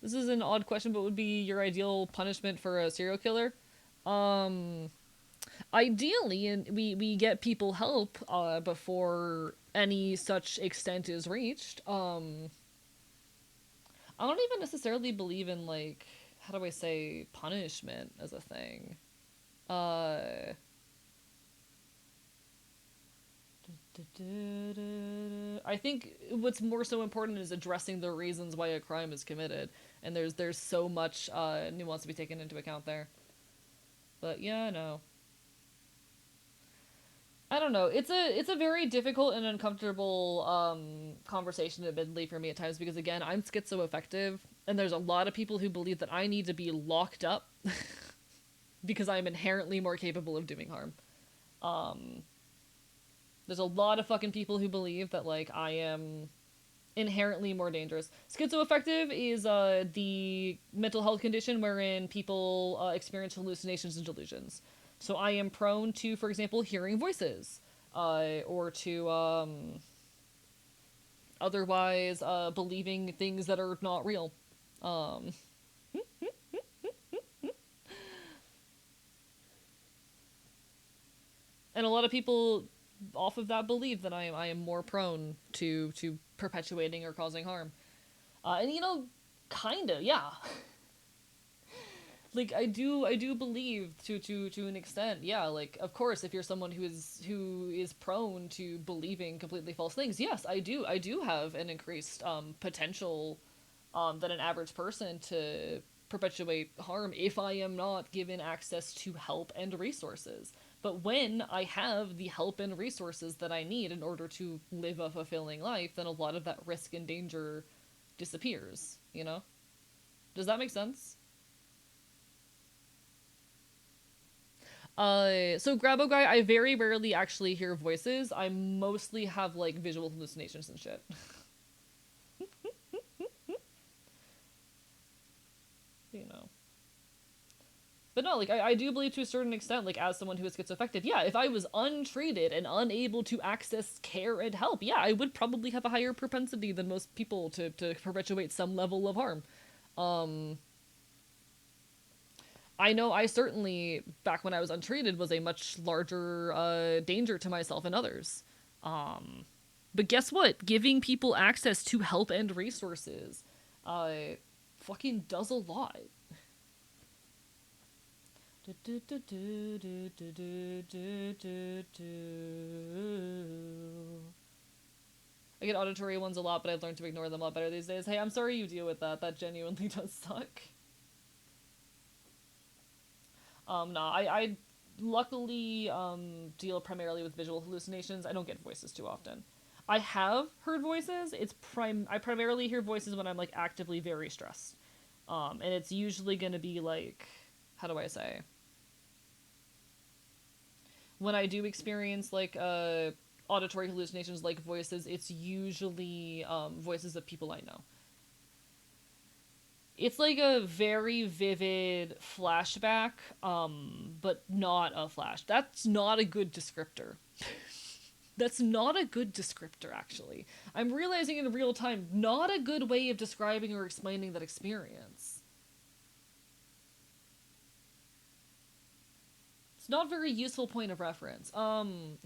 [SPEAKER 1] This is an odd question, but would be your ideal punishment for a serial killer? Ideally, and we get people help before any such extent is reached. I don't even necessarily believe in, like, how do I say, punishment as a thing. Uh I think what's more so important is addressing the reasons why a crime is committed, and there's so much nuance to be taken into account there. But yeah, no. I don't know. It's a very difficult and uncomfortable conversation, admittedly, for me at times, because again, I'm schizoaffective, and there's a lot of people who believe that I need to be locked up because I'm inherently more capable of doing harm. Um, there's a lot of fucking people who believe that, like, I am inherently more dangerous. Schizoaffective is the mental health condition wherein people experience hallucinations and delusions. So I am prone to, for example, hearing voices, or to otherwise believing things that are not real. Um, and a lot of people off of that believe that I am more prone to perpetuating or causing harm. And you know, kinda, yeah. Like I do believe to an extent, yeah, like of course if you're someone who is prone to believing completely false things, yes, I do have an increased potential than an average person to perpetuate harm if I am not given access to help and resources. But when I have the help and resources that I need in order to live a fulfilling life, then a lot of that risk and danger disappears, you know? Does that make sense? So Grabo Guy, I very rarely actually hear voices. I mostly have like visual hallucinations and shit. You know. But no, like I do believe to a certain extent, like as someone who is schizoaffective, yeah, if I was untreated and unable to access care and help, yeah, I would probably have a higher propensity than most people to perpetuate some level of harm. Um, I know I certainly, back when I was untreated, was a much larger danger to myself and others. Um, but guess what? Giving people access to help and resources fucking does a lot. I get auditory ones a lot, but I've learned to ignore them a lot better these days. Hey, I'm sorry you deal with that. That genuinely does suck. Nah, I luckily deal primarily with visual hallucinations. I don't get voices too often. I have heard voices. I primarily hear voices when I'm like actively very stressed. And it's usually gonna be like, how do I say? When I do experience like auditory hallucinations like voices, it's usually voices of people I know. It's like a very vivid flashback, but not a flash. That's not a good descriptor. That's not a good descriptor, actually. I'm realizing in real time, not a good way of describing or explaining that experience. It's not a very useful point of reference. When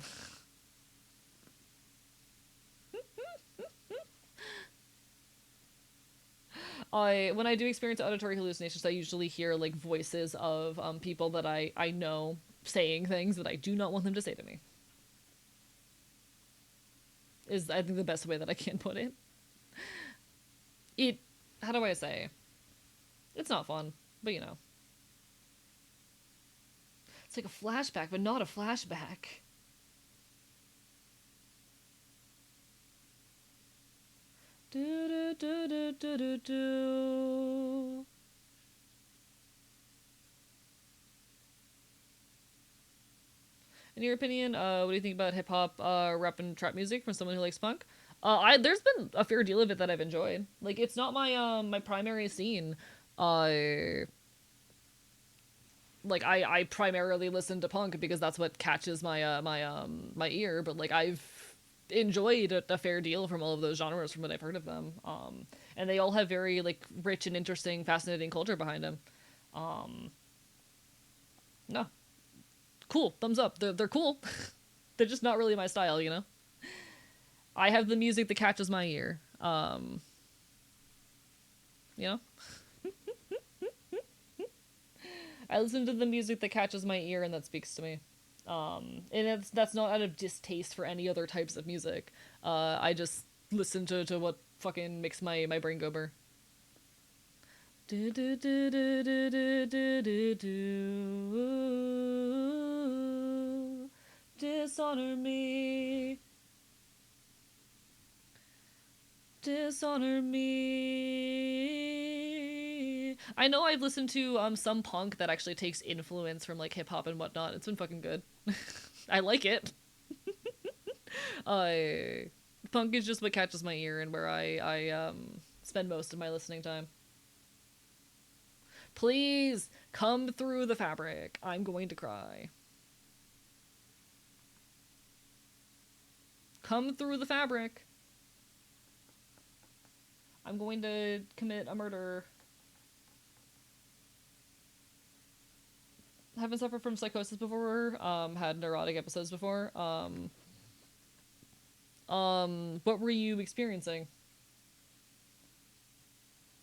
[SPEAKER 1] I do experience auditory hallucinations, I usually hear like voices of people that I know saying things that I do not want them to say to me. Is I think the best way that I can put it. It how do I say? It's not fun, but you know. It's like a flashback, but not a flashback. Do do do do do do do. In your opinion, what do you think about hip hop, rap, and trap music from someone who likes punk? There's been a fair deal of it that I've enjoyed. Like, it's not my primary scene. Uh, I primarily listen to punk because that's what catches my ear. But like I've enjoyed a fair deal from all of those genres from what I've heard of them. And they all have very like rich and interesting, fascinating culture behind them. Um, no, cool, thumbs up. They're cool. They're just not really my style, you know. I have the music that catches my ear. You know, I listen to the music that catches my ear and that speaks to me. And that's not out of distaste for any other types of music. I just listen to what fucking makes my brain go burr. Do do do do do do do do do. Dishonor me. Dishonor me. I know I've listened to some punk that actually takes influence from like hip hop and whatnot. It's been fucking good. I like it. I Punk is just what catches my ear and where I spend most of my listening time. Please come through the fabric. I'm going to cry. Come through the fabric. I'm going to commit a murder. Haven't suffered from psychosis before. Had neurotic episodes before. What were you experiencing?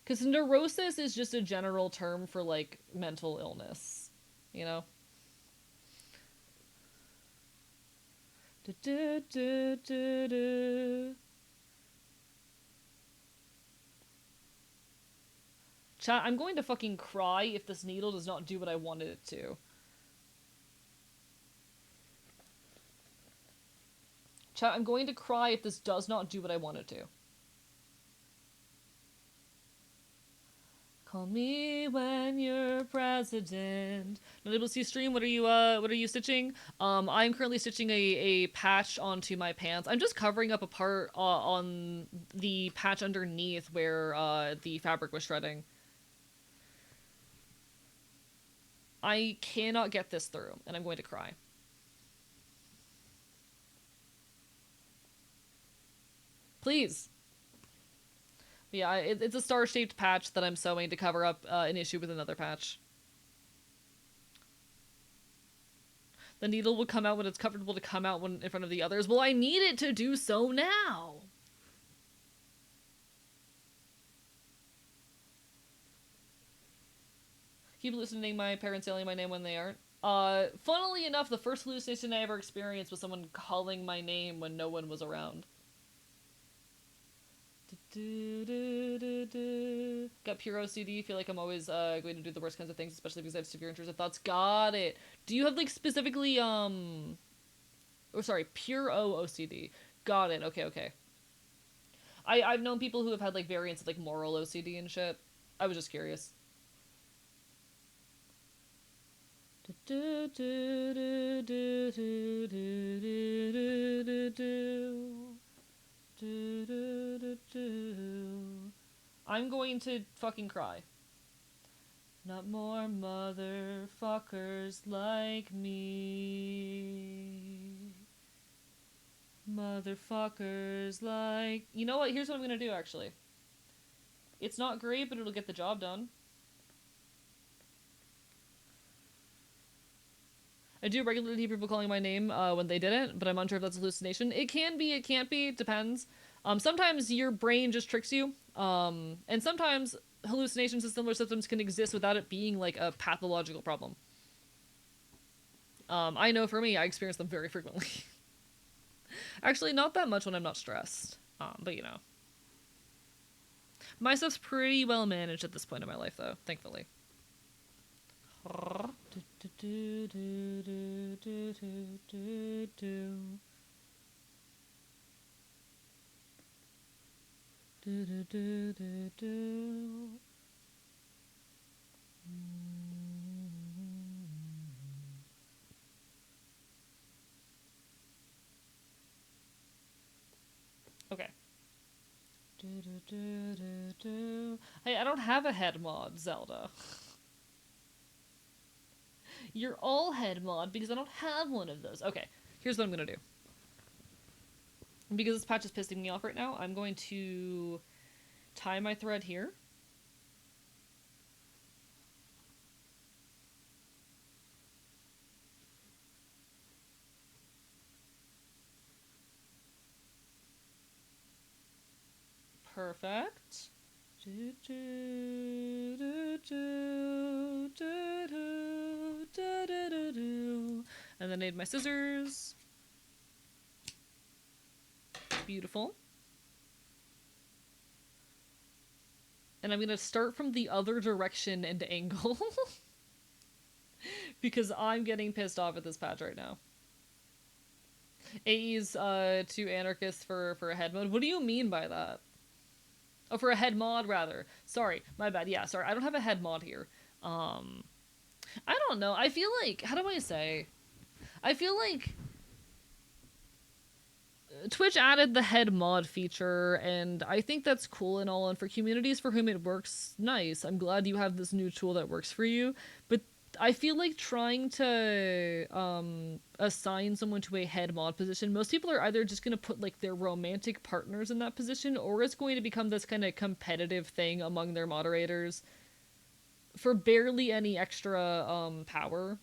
[SPEAKER 1] Because neurosis is just a general term for like mental illness, you know. Do, do, do, do, do. Chat, I'm going to fucking cry if this needle does not do what I wanted it to. Chat, I'm going to cry if this does not do what I want it to. Call me when you're president. Not able to see stream. What are you stitching? I'm currently stitching a patch onto my pants. I'm just covering up a part on the patch underneath where the fabric was shredding. I cannot get this through, and I'm going to cry. Please. Yeah, it's a star-shaped patch that I'm sewing to cover up an issue with another patch. The needle will come out when it's comfortable to come out when in front of the others. Well, I need it to do so now. Keep hallucinating my parents yelling my name when they aren't. Funnily enough, the first hallucination I ever experienced was someone calling my name when no one was around. Got pure OCD. Feel like I'm always going to do the worst kinds of things, especially because I have severe intrusive thoughts. Got it. Do you have like specifically pure OCD? Got it. Okay, okay. I've known people who have had like variants of like moral OCD and shit. I was just curious. I'm going to fucking cry. Not more motherfuckers like me. Motherfuckers like... You know what? Here's what I'm gonna do, actually. It's not great, but it'll get the job done. I do regularly hear people calling my name when they didn't, but I'm unsure if that's a hallucination. It can be, it can't be, it depends. Sometimes your brain just tricks you, and sometimes hallucinations and similar symptoms can exist without it being like a pathological problem. I know for me, I experience them very frequently. Actually, not that much when I'm not stressed, but you know. My stuff's pretty well managed at this point in my life, though, thankfully. Okay. Hey, I don't have a head mod, Zelda. You're all head mod because I don't have one of those. Okay, here's what I'm gonna do. Because this patch is pissing me off right now, I'm going to tie my thread here. Perfect. And then I need my scissors. Beautiful. And I'm gonna start from the other direction and angle. Because I'm getting pissed off at this patch right now. AE's to anarchists for a head mod. What do you mean by that? Oh, for a head mod, rather. Sorry, my bad. Yeah, sorry. I don't have a head mod here. I don't know. I feel like... How do I say? I feel like... Twitch added the head mod feature, and I think that's cool and all, and for communities for whom it works, nice. I'm glad you have this new tool that works for you, but I feel like trying to assign someone to a head mod position, most people are either just going to put like their romantic partners in that position, or it's going to become this kind of competitive thing among their moderators for barely any extra power.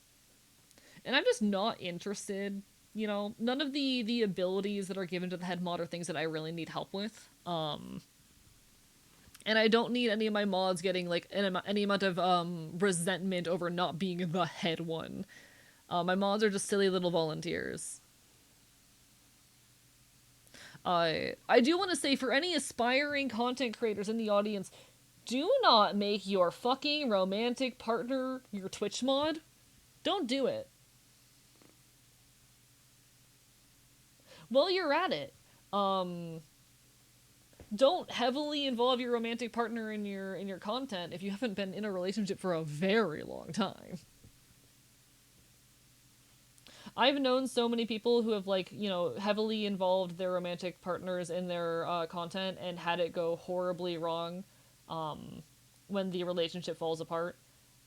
[SPEAKER 1] And I'm just not interested. You know, none of the abilities that are given to the head mod are things that I really need help with. And I don't need any of my mods getting like any amount of resentment over not being the head one. My mods are just silly little volunteers. I do want to say, for any aspiring content creators in the audience, do not make your fucking romantic partner your Twitch mod. Don't do it. While you're at it, don't heavily involve your romantic partner in your content if you haven't been in a relationship for a very long time. I've known so many people who have, like, you know, heavily involved their romantic partners in their content and had it go horribly wrong when the relationship falls apart.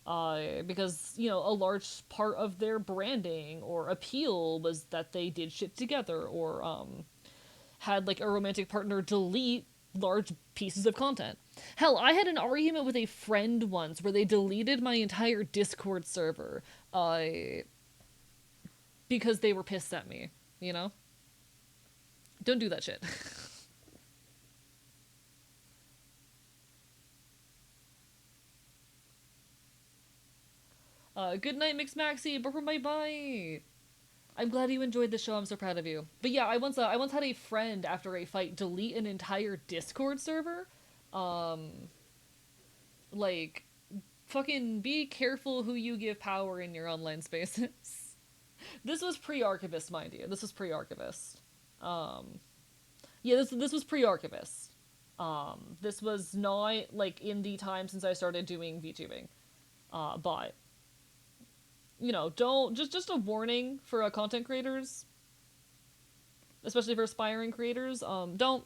[SPEAKER 1] Because, you know, a large part of their branding or appeal was that they did shit together, or had like a romantic partner delete large pieces of content. Hell, I had an argument with a friend once where they deleted my entire Discord server because they were pissed at me, you know? Don't do that shit. Good night, Mix Maxi, but for my bite. I'm glad you enjoyed the show. I'm so proud of you. But yeah, I once had a friend after a fight delete an entire Discord server. Like, fucking be careful who you give power in your online spaces. This was pre-archivist, mind you. This was pre-archivist. Yeah, this was pre-archivist. This was not like in the time since I started doing VTubing. But you know, don't just a warning for content creators, especially for aspiring creators. Don't.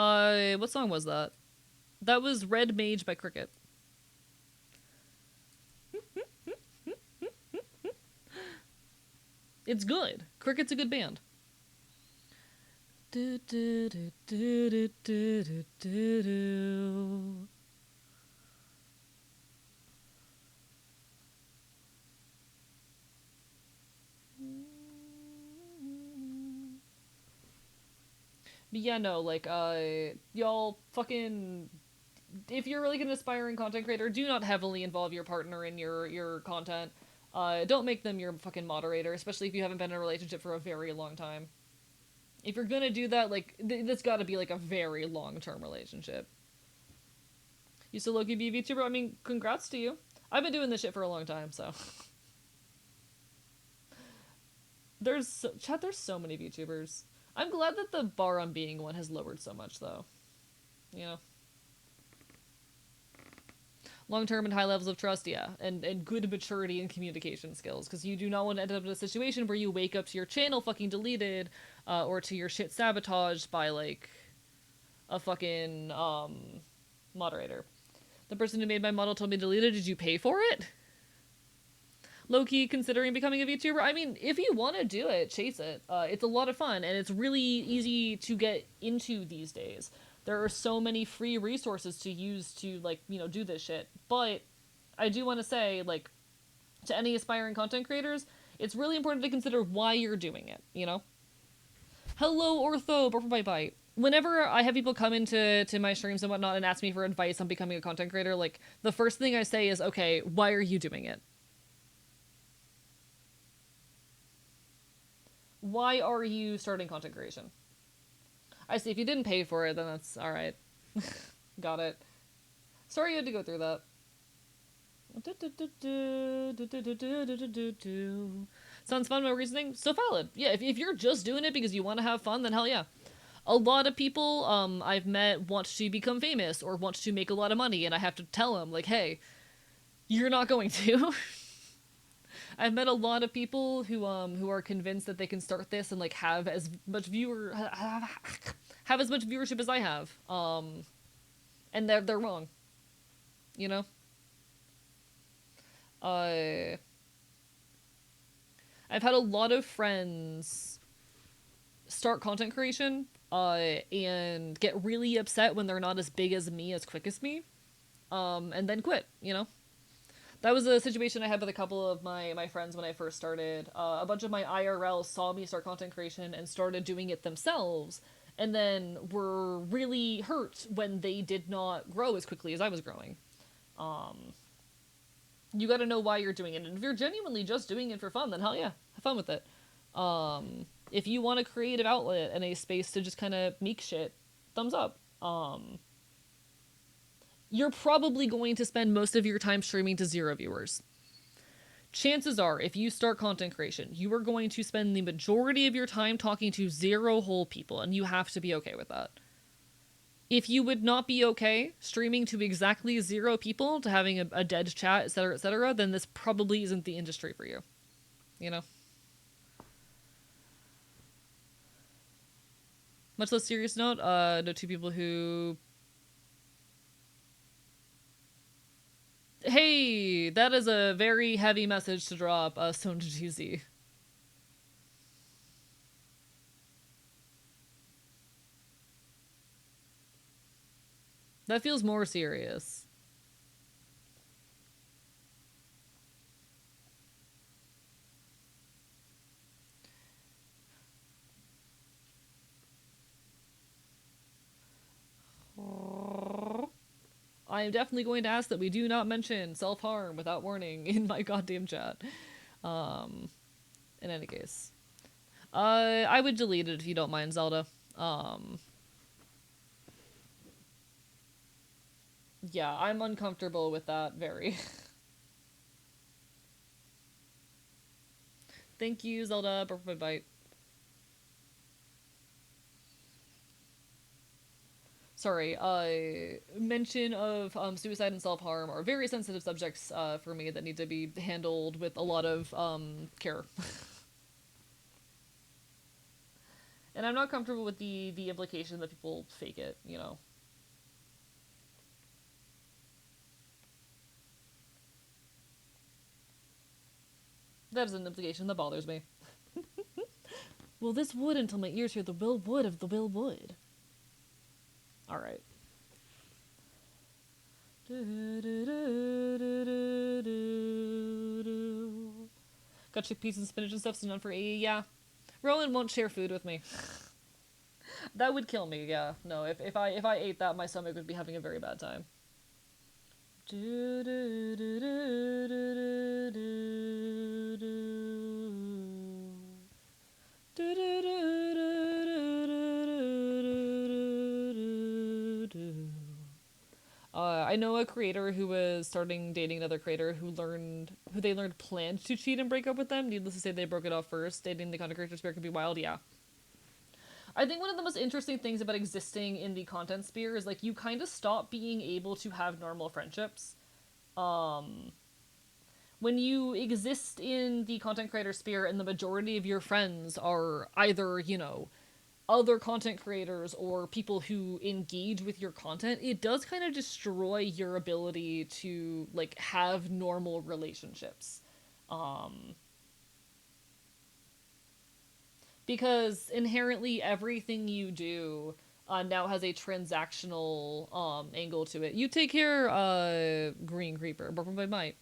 [SPEAKER 1] What song was that? That was Red Mage by Cricket. It's good. Cricket's a good band. Do, do, do, do, do, do, do, do. But yeah, no, like, y'all fucking, if you're like an aspiring content creator, do not heavily involve your partner in your content. Don't make them your fucking moderator, especially if you haven't been in a relationship for a very long time. If you're gonna do that, like, that's gotta be like a very long-term relationship. You still low-key be a VTuber? I mean, congrats to you. I've been doing this shit for a long time, so. There's so many VTubers. I'm glad that the bar on being one has lowered so much, though. You know? Long-term and high levels of trust, yeah. And good maturity and communication skills, because you do not want to end up in a situation where you wake up to your channel fucking deleted, or to your shit sabotaged by, like, a fucking, moderator. The person who made my model told me to delete it. Did you pay for it? Low-key considering becoming a VTuber? I mean, if you want to do it, chase it. It's a lot of fun, and it's really easy to get into these days. There are so many free resources to use to, like, you know, do this shit. But I do want to say, like, to any aspiring content creators, it's really important to consider why you're doing it, you know? Hello, Ortho, Bite Bite. Whenever I have people come into my streams and whatnot and ask me for advice on becoming a content creator, like, the first thing I say is, okay, why are you doing it? Why are you starting content creation? I see, if you didn't pay for it, then that's alright. Got it. Sorry you had to go through that. Sounds fun, my reasoning? So valid. Yeah, if you're just doing it because you want to have fun, then hell yeah. A lot of people I've met want to become famous or want to make a lot of money, and I have to tell them, like, hey, you're not going to. I've met a lot of people who are convinced that they can start this and, like, have as much have as much viewership as I have. And they're wrong. You know? I've had a lot of friends start content creation and get really upset when they're not as big as me, as quick as me, and then quit, you know? That was a situation I had with a couple of my friends when I first started. A bunch of my IRLs saw me start content creation and started doing it themselves, and then were really hurt when they did not grow as quickly as I was growing. You gotta know why you're doing it, and if you're genuinely just doing it for fun, then hell yeah, have fun with it. If you want a creative outlet and a space to just kind of make shit, thumbs up. You're probably going to spend most of your time streaming to 0 viewers. Chances are, if you start content creation, you are going to spend the majority of your time talking to 0 whole people, and you have to be okay with that. If you would not be okay streaming to exactly 0 people, to having a dead chat, etc., then this probably isn't the industry for you. You know? Much less serious note, know 2 people who... Hey, that is a very heavy message to drop, Stone GZ. That feels more serious. I am definitely going to ask that we do not mention self-harm without warning in my goddamn chat. In any case. I would delete it if you don't mind, Zelda. Yeah, I'm uncomfortable with that, very. Thank you, Zelda. Bye. Sorry, mention of suicide and self-harm are very sensitive subjects for me that need to be handled with a lot of care. And I'm not comfortable with the implication that people fake it, you know. That is an implication that bothers me. Well, this would until my ears hear the will would of the will would. Alright. Got chickpeas and spinach and stuff, so none for AA, yeah. Rowan won't share food with me. That would kill me, yeah. No, if I ate that, my stomach would be having a very bad time. I know a creator who was starting dating another creator who they learned planned to cheat and break up with them. Needless to say, they broke it off first. Dating the content creator sphere could be wild, yeah. I think one of the most interesting things about existing in the content sphere is like you kind of stop being able to have normal friendships. When you exist in the content creator sphere and the majority of your friends are either, you know, other content creators or people who engage with your content, it does kind of destroy your ability to like have normal relationships. Because inherently everything you do now has a transactional angle to it. You take care, Green Creeper, but by might.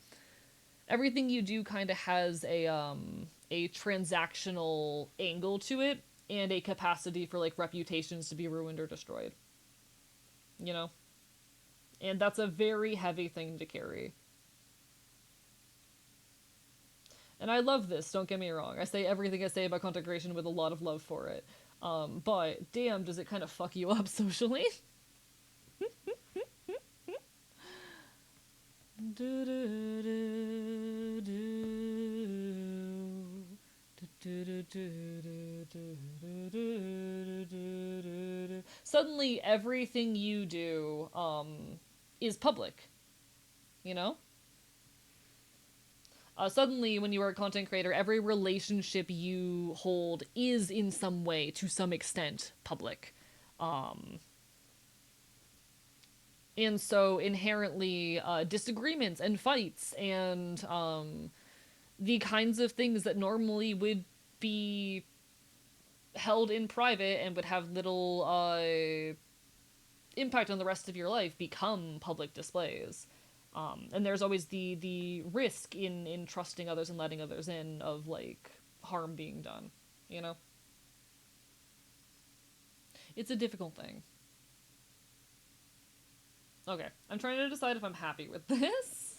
[SPEAKER 1] Everything you do kind of has a transactional angle to it and a capacity for like reputations to be ruined or destroyed. You know? And that's a very heavy thing to carry. And I love this, don't get me wrong. I say everything I say about content creation with a lot of love for it. But damn, does it kind of fuck you up socially? Suddenly, everything you do is public. You know? Suddenly, when you are a content creator, every relationship you hold is in some way, to some extent, public. And so inherently, disagreements and fights and the kinds of things that normally would be held in private and would have little impact on the rest of your life become public displays. And there's always the risk in trusting others and letting others in of like harm being done, you know? It's a difficult thing. Okay, I'm trying to decide if I'm happy with this.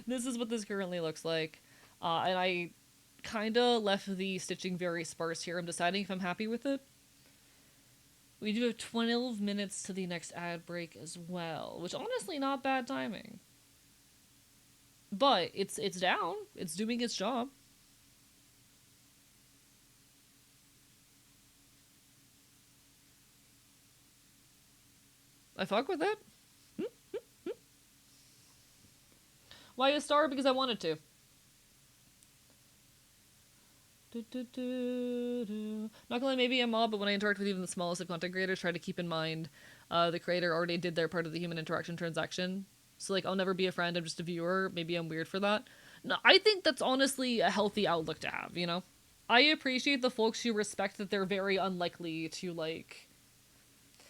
[SPEAKER 1] This is what this currently looks like. And I kind of left the stitching very sparse here. I'm deciding if I'm happy with it. We do have 12 minutes to the next ad break as well, which honestly not bad timing. But it's down. It's doing its job. I fuck with it. Why a star? Because I wanted to. Not gonna maybe a mob, but when I interact with even the smallest of content creators, try to keep in mind the creator already did their part of the human interaction transaction. So like, I'll never be a friend, I'm just a viewer. Maybe I'm weird for that. No, I think that's honestly a healthy outlook to have, you know? I appreciate the folks who respect that they're very unlikely to like...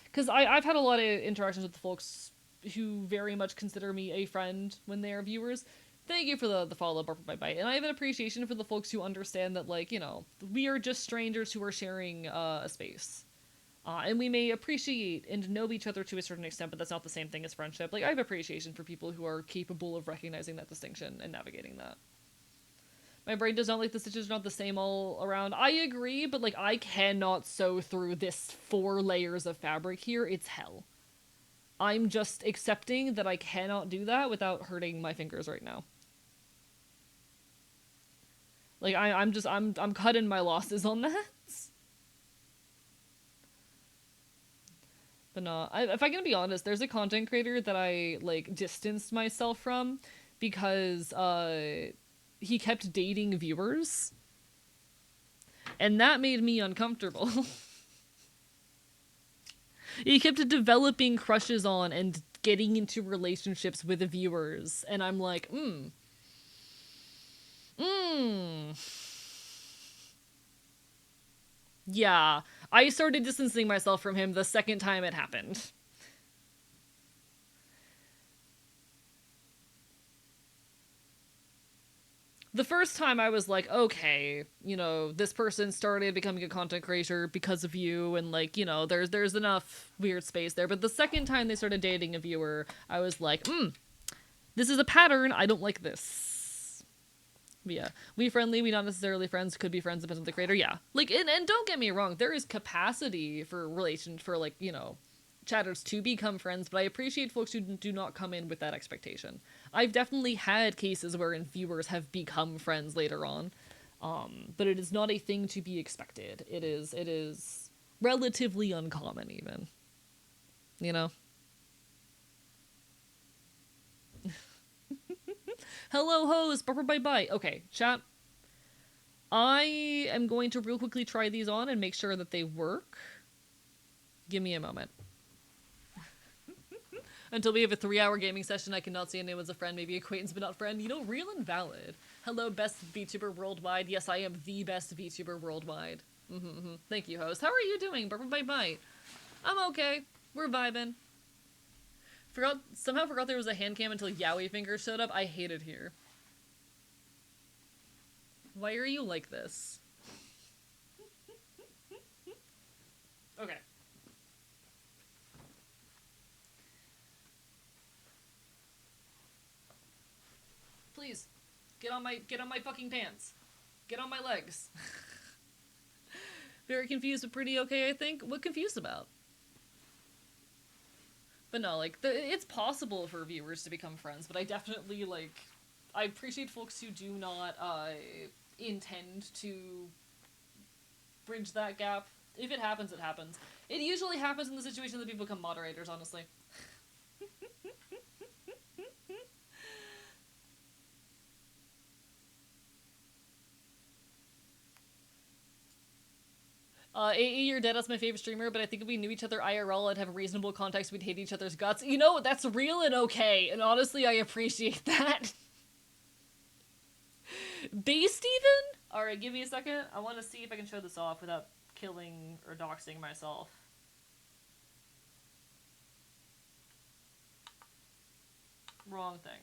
[SPEAKER 1] Because I've had a lot of interactions with the folks who very much consider me a friend when they are viewers. Thank you for the follow bar for my bite. And I have an appreciation for the folks who understand that, like, you know, we are just strangers who are sharing a space. And we may appreciate and know each other to a certain extent, but that's not the same thing as friendship. Like, I have appreciation for people who are capable of recognizing that distinction and navigating that. My brain does not like the stitches are not the same all around. I agree, but, like, I cannot sew through this 4 layers of fabric here. It's hell. I'm just accepting that I cannot do that without hurting my fingers right now. Like, I'm cutting my losses on that. But no, if I'm gonna be honest, there's a content creator that I, like, distanced myself from because, he kept dating viewers. And that made me uncomfortable. He kept developing crushes on and getting into relationships with the viewers, and I'm like, mm. Yeah, I started distancing myself from him the second time it happened. The first time I was like, okay, you know, this person started becoming a content creator because of you, and like, you know, there's enough weird space there. But the second time they started dating a viewer, I was like, this is a pattern. I don't like this. But yeah, we friendly, we not necessarily friends, could be friends depends on the creator. Yeah, like, and don't get me wrong, there is capacity for like, you know, chatters to become friends, but I appreciate folks who do not come in with that expectation. I've definitely had cases wherein viewers have become friends later on, but it is not a thing to be expected. It is relatively uncommon, even. You know. Hello, hoes. Bye bye. Okay, chat. I am going to real quickly try these on and make sure that they work. Give me a moment. Until we have a 3-hour gaming session, I cannot see anyone as a friend, maybe acquaintance, but not friend. You know, real and valid. Hello, best VTuber worldwide. Yes, I am the best VTuber worldwide. Thank you, host. How are you doing? Bye. I'm okay. We're vibing. Somehow forgot there was a hand cam until Yowie Finger showed up. I hate it here. Why are you like this? Okay. Please, get on my fucking pants. Get on my legs. Very confused, but pretty okay, I think. What confused about? But no, like, it's possible for viewers to become friends, but I definitely, like, I appreciate folks who do not, intend to bridge that gap. If it happens, it happens. It usually happens in the situation that people become moderators, honestly. AE, you're dead. That's my favorite streamer, but I think if we knew each other IRL and have reasonable context, we'd hate each other's guts. You know, that's real and okay, and honestly, I appreciate that. Based even? Alright, give me a second. I want to see if I can show this off without killing or doxing myself. Wrong thing.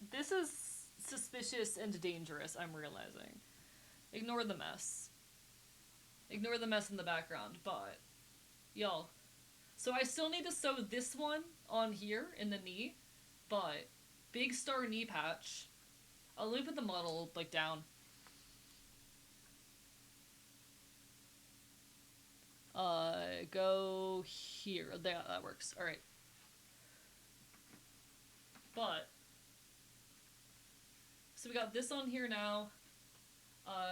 [SPEAKER 1] This is suspicious and dangerous, I'm realizing. Ignore the mess. Ignore the mess in the background, but... Y'all. So I still need to sew this one on here in the knee, but... Big star knee patch. Let me put the model, like, down. Go here. There, that works. Alright. But... So we got this on here now.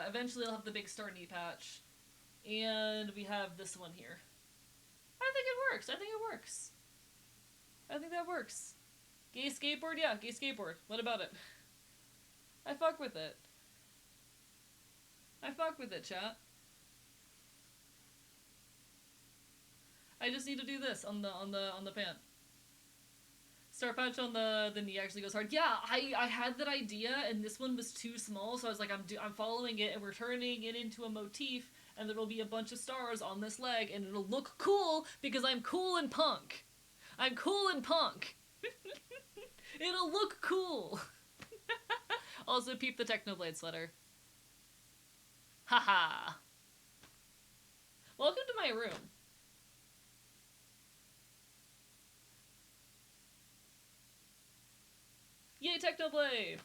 [SPEAKER 1] Eventually I'll have the big star knee patch. And we have this one here. I think it works. I think it works. I think that works. Gay skateboard? Yeah, gay skateboard. What about it? I fuck with it. I fuck with it, chat. I just need to do this on the pant. Star patch on the knee actually goes hard. Yeah, I had that idea, and this one was too small, so I was like, I'm following it, and we're turning it into a motif, and there will be a bunch of stars on this leg, and it'll look cool because I'm cool and punk. I'm cool and punk. It'll look cool. Also, peep the Technoblade sweater. Haha. Welcome to my room. Yay, Technoblade!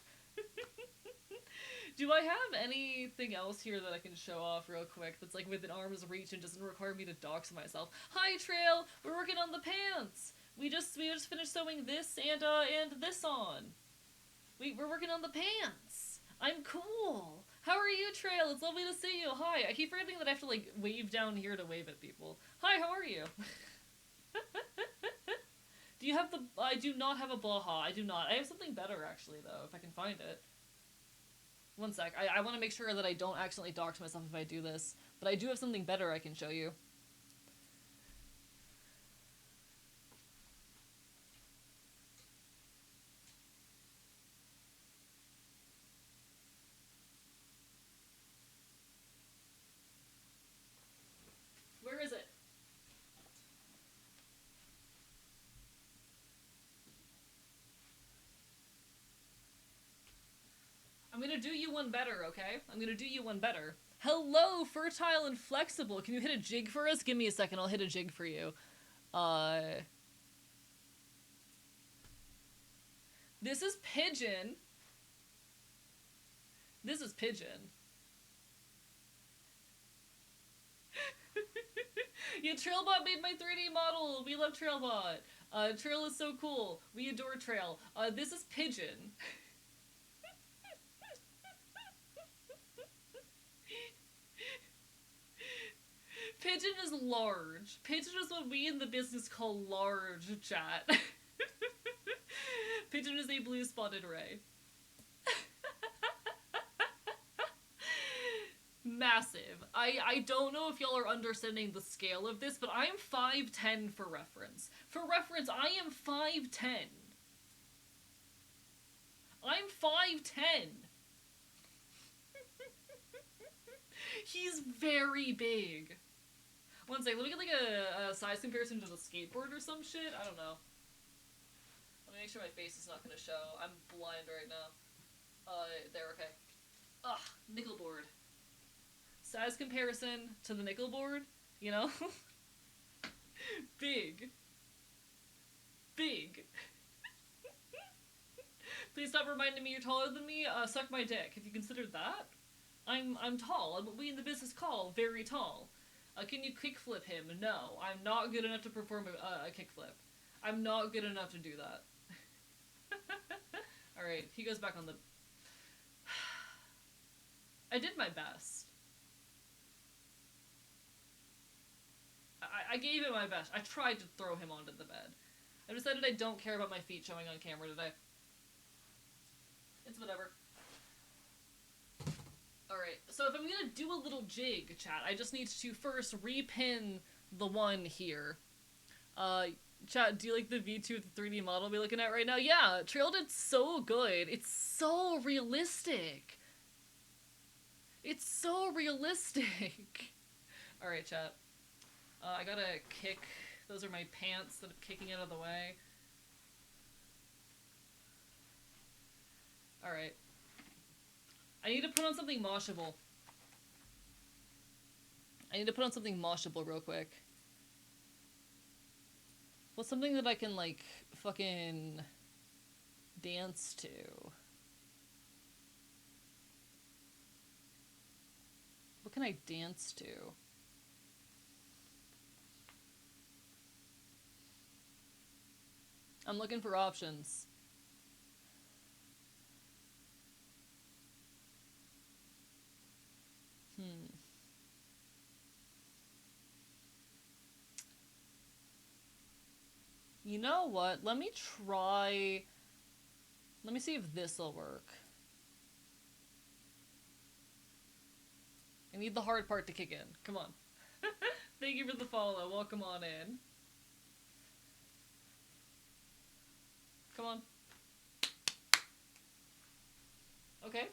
[SPEAKER 1] Do I have anything else here that I can show off real quick that's like within arm's reach and doesn't require me to dox myself? Hi, Trail! We're working on the pants! We just finished sewing this and this on. We're working on the pants! I'm cool! How are you, Trail? It's lovely to see you. Hi. I keep forgetting that I have to, like, wave down here to wave at people. Hi, how are you? Do you have the... I do not have a Blaha. I do not. I have something better, actually, though, if I can find it. One sec. I want to make sure that I don't accidentally dox myself if I do this, but I do have something better I can show you. Where is it? I'm gonna do you one better, okay? I'm gonna do you one better. Hello, fertile and flexible. Can you hit a jig for us? Give me a second. I'll hit a jig for you. This is Pigeon. This is Pigeon. Yeah, Trailbot made my 3D model. We love Trailbot. Trail is so cool. We adore Trail. This is Pigeon. Pigeon is large. Pigeon is what we in the business call large, chat. Pigeon is a blue spotted ray. Massive. I don't know if y'all are understanding the scale of this, but I'm 5'10" for reference. For reference, I am 5'10". I'm 5'10". He's very big. One sec, let me get like a size comparison to the skateboard or some shit. I don't know. Let me make sure my face is not gonna show. I'm blind right now. There, okay. Ugh, nickel board. Size comparison to the nickel board, you know? Big. Big. Please stop reminding me you're taller than me. Suck my dick. Have you considered that? I'm tall. I'm what we in the business call very tall. Can you kickflip him? No, I'm not good enough to perform a kickflip. I'm not good enough to do that. Alright, he goes back on the... I did my best. I gave it my best. I tried to throw him onto the bed. I decided I don't care about my feet showing on camera today. It's whatever. Alright, so if I'm gonna do a little jig, chat, I just need to first repin the one here. Chat, do you like the V2 of the 3D model we're looking at right now? Yeah, Trail did so good. It's so realistic. It's so realistic. Alright, chat. I gotta kick. Those are my pants that I'm kicking out of the way. Alright. I need to put on something moshable. I need to put on something moshable real quick. What's something that I can, like, fucking dance to? What can I dance to? I'm looking for options. You know what? Let me try... Let me see if this'll work. I need the hard part to kick in. Come on. Thank you for the follow. Welcome on in. Come on. Okay.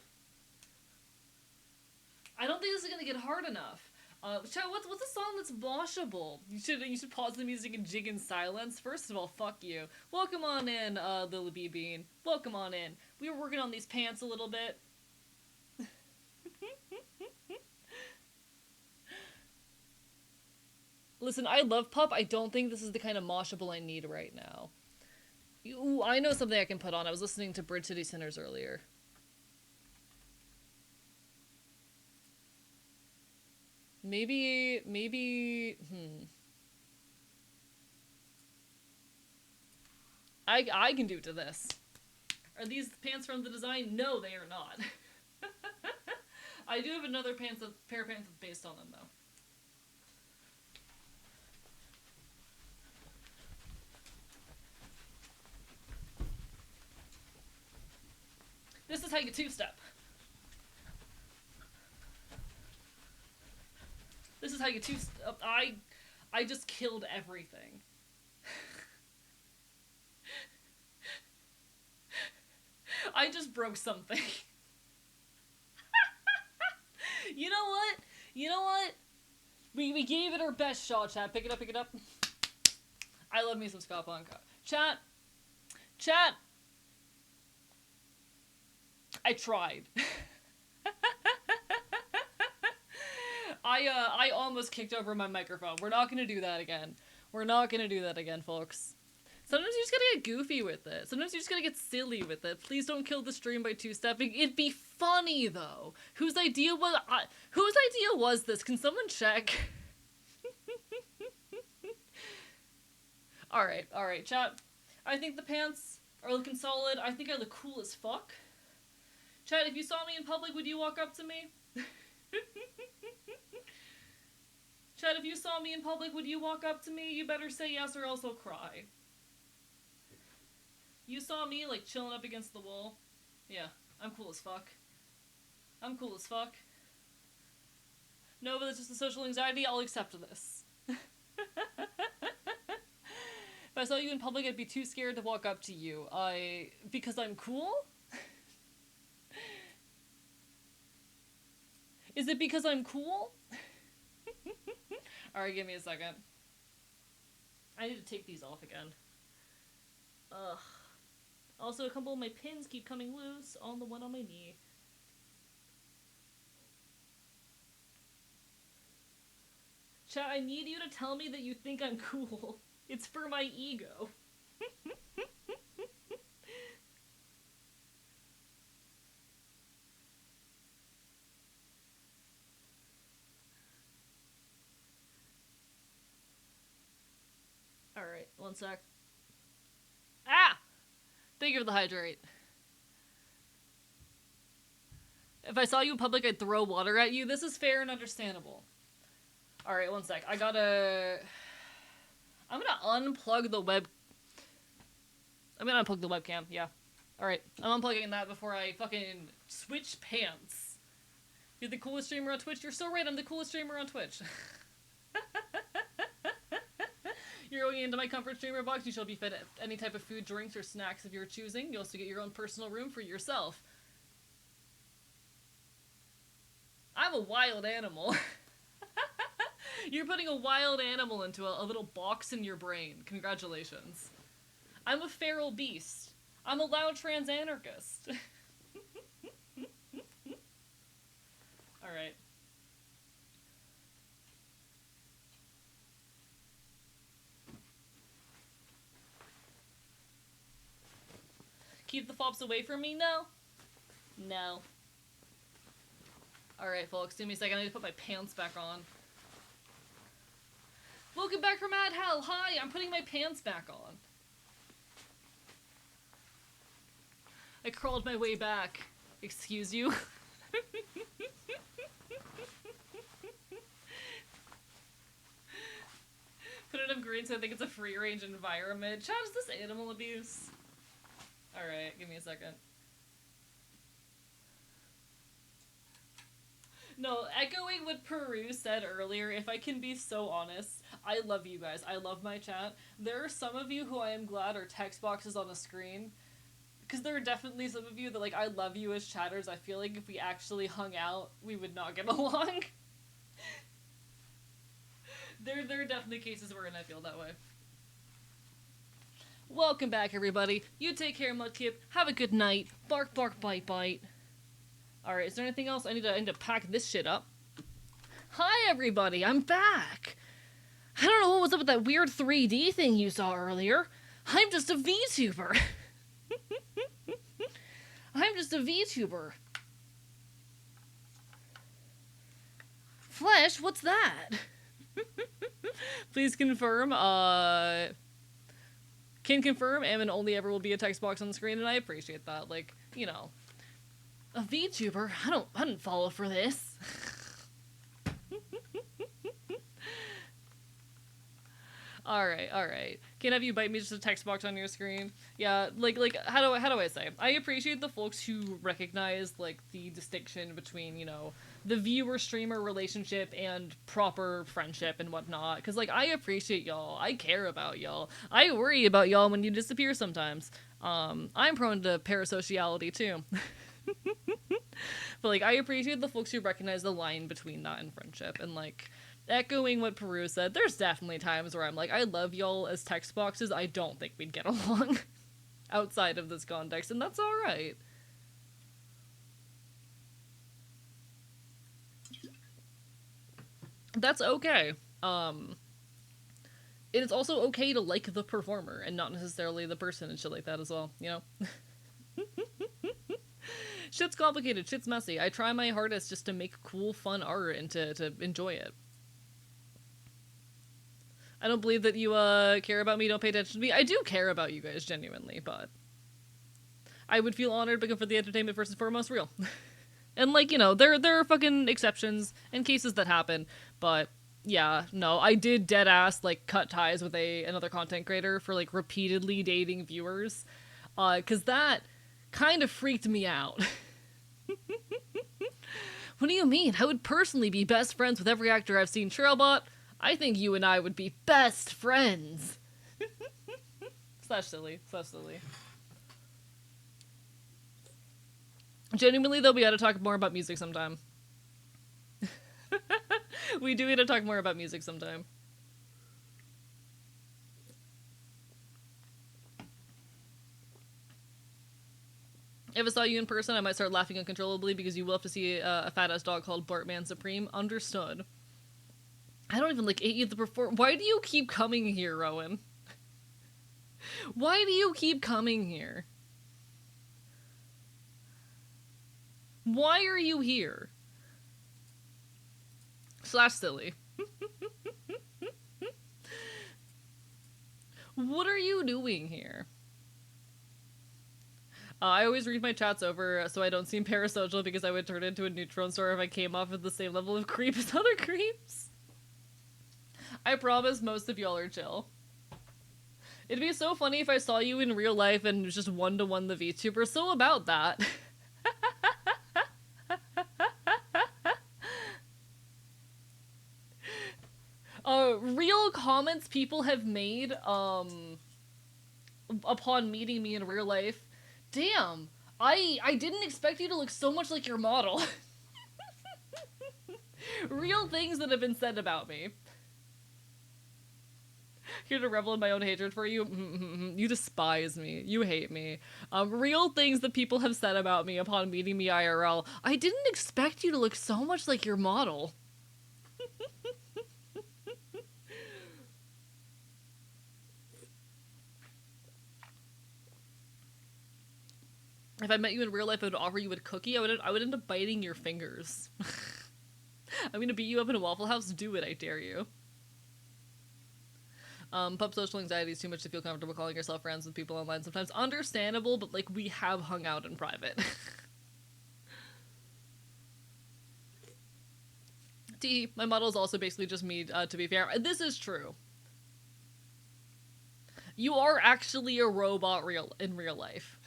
[SPEAKER 1] I don't think this is gonna get hard enough. Chat, what's a song that's moshable? You should pause the music and jig in silence. First of all, fuck you. Welcome on in, Lil B Bean. Welcome on in. We were working on these pants a little bit. Listen, I love Pup. I don't think this is the kind of moshable I need right now. Ooh, I know something I can put on. I was listening to Bridge City Sinners earlier. Maybe, I can do to this. Are these pants from the design? No, they are not. I do have another pair of pants that's based on them, though. This is how you two-step. is how you I just killed everything. I just broke something. You know what? You know what? We gave it our best shot, chat. Pick it up, pick it up. I love me some Scott Blanca. Chat. Chat. I tried. I almost kicked over my microphone. We're not gonna do that again. We're not gonna do that again, folks. Sometimes you just gotta get goofy with it. Sometimes you just gotta get silly with it. Please don't kill the stream by two-stepping. It'd be funny, though. Whose idea was this? Can someone check? Alright, chat. I think the pants are looking solid. I think I look cool as fuck. Chat, if you saw me in public, would you walk up to me? Chat, if you saw me in public, would you walk up to me? You better say yes or else I'll cry. You saw me, like, chilling up against the wall? Yeah, I'm cool as fuck. I'm cool as fuck. No, but that's just a social anxiety. I'll accept this. If I saw you in public, I'd be too scared to walk up to you. Because I'm cool? Is it because I'm cool? Alright, give me a second. I need to take these off again. Ugh. Also, a couple of my pins keep coming loose on the one on my knee. Chat, I need you to tell me that you think I'm cool. It's for my ego. Alright, one sec. Ah! Thank you for the hydrate. If I saw you in public, I'd throw water at you. This is fair and understandable. Alright, one sec. I'm gonna unplug the webcam, yeah. Alright, I'm unplugging that before I fucking switch pants. You're the coolest streamer on Twitch? You're so right, I'm the coolest streamer on Twitch. You're going into my comfort streamer box. You shall be fed any type of food, drinks, or snacks of your choosing. You also get your own personal room for yourself. I'm a wild animal. You're putting a wild animal into a little box in your brain. Congratulations. I'm a feral beast. I'm a loud trans anarchist. Alright. Keep the fops away from me? No. No. Alright, folks, give me a second. I need to put my pants back on. Welcome back from Mad Hell. Hi, I'm putting my pants back on. I crawled my way back. Excuse you? Put it up green so I think it's a free-range environment. Chat, is this animal abuse? Alright, give me a second. No, echoing what Peru said earlier, if I can be so honest, I love you guys. I love my chat. There are some of you who I am glad are text boxes on a screen. Because there are definitely some of you that, like, I love you as chatters. I feel like if we actually hung out, we would not get along. There are definitely cases wherein I feel that way. Welcome back, everybody. You take care, Mudkip. Have a good night. Bark, bark, bite, bite. Alright, is there anything else? I need to pack this shit up. Hi, everybody. I'm back. I don't know what was up with that weird 3D thing you saw earlier. I'm just a VTuber. I'm just a VTuber. Flesh, what's that? Please confirm, can confirm, am and only ever will be a text box on the screen, and I appreciate that. Like, you know. A VTuber? I didn't follow for this. Alright. Can't have you bite me just a text box on your screen. Yeah, like, how do I say? I appreciate the folks who recognize, like, the distinction between, you know, the viewer streamer relationship and proper friendship and whatnot. Because, like, I appreciate y'all. I care about y'all. I worry about y'all when you disappear sometimes. I'm prone to parasociality too. But, like, I appreciate the folks who recognize the line between that and friendship. And, like, echoing what Peru said, there's definitely times where I'm like, I love y'all as text boxes. I don't think we'd get along outside of this context, and that's alright. That's okay. It is also okay to like the performer and not necessarily the person and shit like that as well, you know? Shit's complicated, shit's messy. I try my hardest just to make cool, fun art and to enjoy it. I don't believe that you care about me, don't pay attention to me. I do care about you guys, genuinely, but I would feel honored because for the entertainment first and foremost, real. And, like, you know, there are fucking exceptions and cases that happen, but yeah, no, I did dead ass, like, cut ties with another content creator for, like, repeatedly dating viewers, cause that kind of freaked me out. What do you mean? I would personally be best friends with every actor I've seen. Trailbot, I think you and I would be best friends. Slash silly. Genuinely, though, we gotta talk more about music sometime. We do need to talk more about music sometime. If I saw you in person, I might start laughing uncontrollably because you will have to see a fat-ass dog called Bartman Supreme. Understood. I don't even, like, hate you the perform. Why do you keep coming here, Rowan? Why do you keep coming here? Why are you here? Slash silly. What are you doing here? I always read my chats over so I don't seem parasocial because I would turn into a neutron star if I came off at the same level of creep as other creeps. I promise most of y'all are chill. It'd be so funny if I saw you in real life and it was just one-to-one the VTuber, so about that. Real comments people have made, upon meeting me in real life. Damn, I didn't expect you to look so much like your model. Real things that have been said about me. Here to revel in my own hatred for you. You despise me. You hate me. Real things that people have said about me upon meeting me IRL. I didn't expect you to look so much like your model. If I met you in real life, I would offer you a cookie. I would end up biting your fingers. I'm gonna beat you up in a Waffle House. Do it, I dare you. Pup social anxiety is too much to feel comfortable calling yourself friends with people online. Sometimes understandable, but, like, we have hung out in private. T, my model is also basically just me, to be fair. This is true. You are actually a robot in real life.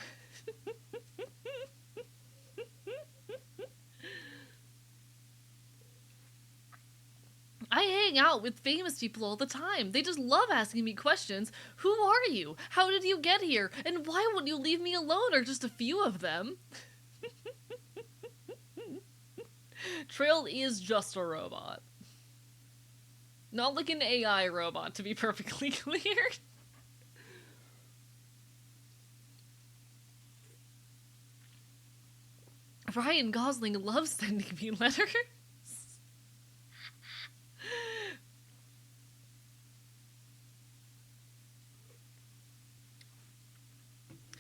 [SPEAKER 1] I hang out with famous people all the time. They just love asking me questions. Who are you? How did you get here? And why wouldn't you leave me alone? Or just a few of them. Trail is just a robot. Not like an AI robot, to be perfectly clear. Ryan Gosling loves sending me letters.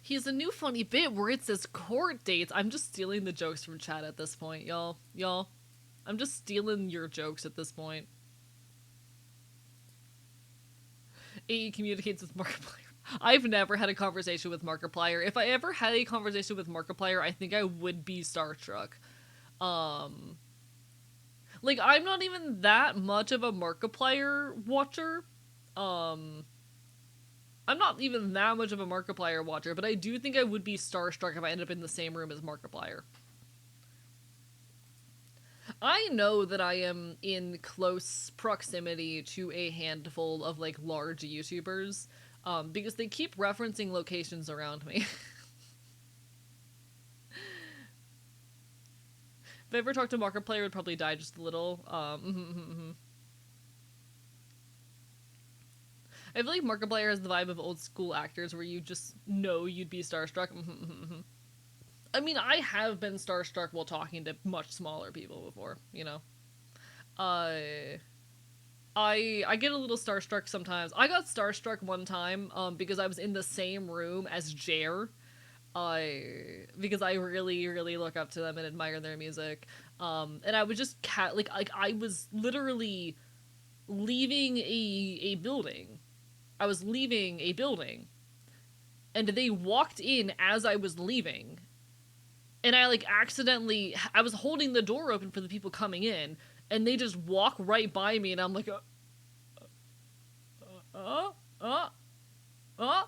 [SPEAKER 1] He has a new funny bit where it says court dates. I'm just stealing the jokes from chat at this point, y'all. I'm just stealing your jokes at this point. AE communicates with Markiplier. I've never had a conversation with Markiplier. If I ever had a conversation with Markiplier, I think I would be starstruck. Like, I'm not even that much of a Markiplier watcher. I'm not even that much of a Markiplier watcher, but I do think I would be starstruck if I ended up in the same room as Markiplier. I know that I am in close proximity to a handful of like large YouTubers, because they keep referencing locations around me. If I ever talked to Markiplier, it would probably die just a little. I feel like Markiplier has the vibe of old school actors where you just know you'd be starstruck. I mean, I have been starstruck while talking to much smaller people before, you know? Uh, I get a little starstruck sometimes. I got starstruck one time because I was in the same room as Jer. Because I really, really look up to them and admire their music. And I was just like I was literally leaving a building. I was leaving a building, and they walked in as I was leaving, and I like accidentally I was holding the door open for the people coming in, and they just walk right by me, and I'm like, uh, uh, uh.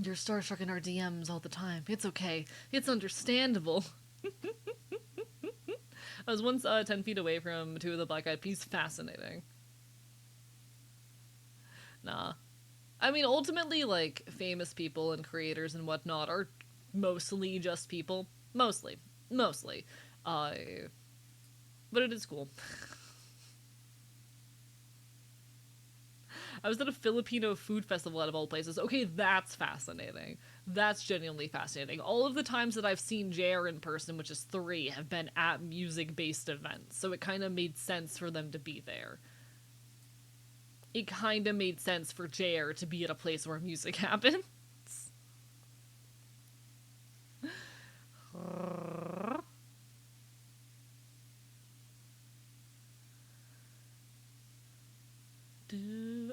[SPEAKER 1] You're starstruck in our DMs all the time. It's okay. It's understandable. I was once 10 feet away from two of the Black Eyed Peas. Fascinating. Nah. I mean, ultimately, like, famous people and creators and whatnot are mostly just people. Mostly. Mostly. Uh, but it is cool. I was at a Filipino food festival out of all places. Okay, that's fascinating. That's genuinely fascinating. All of the times that I've seen JR in person, which is 3, have been at music-based events, so it kind of made sense for them to be there. It kind of made sense for JR to be at a place where music happens.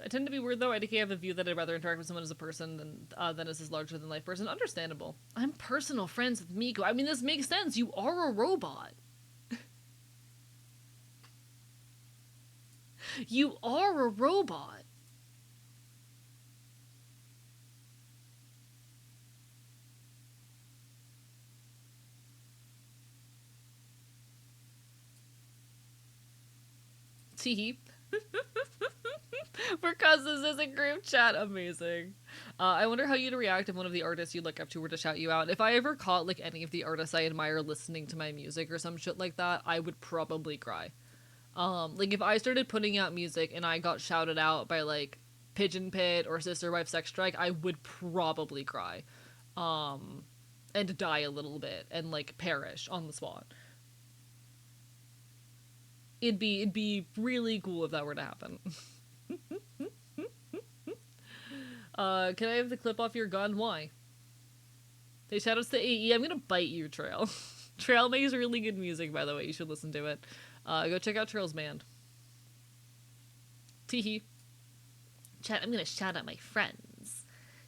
[SPEAKER 1] I tend to be weird though. I have the view that I'd rather interact with someone as a person than as his larger than life person. Understandable. I'm personal friends with Miko. I mean, this makes sense. You are a robot. You are a robot. Teehee. Because this is a group chat. Amazing. I wonder how you'd react if one of the artists you look up to were to shout you out. If I ever caught like any of the artists I admire listening to my music or some shit like that, I would probably cry. Like if I started putting out music and I got shouted out by like Pigeon Pit or Sister Wife Sex Strike, I would probably cry. And die a little bit and like perish on the spot. It'd be really cool if that were to happen. Can I have the clip off your gun? Why? Hey, shoutouts to AE. I'm gonna bite you, Trail. Trail makes really good music, by the way. You should listen to it. Go check out Trail's band. Teehee. Chat, I'm gonna shout out my friends.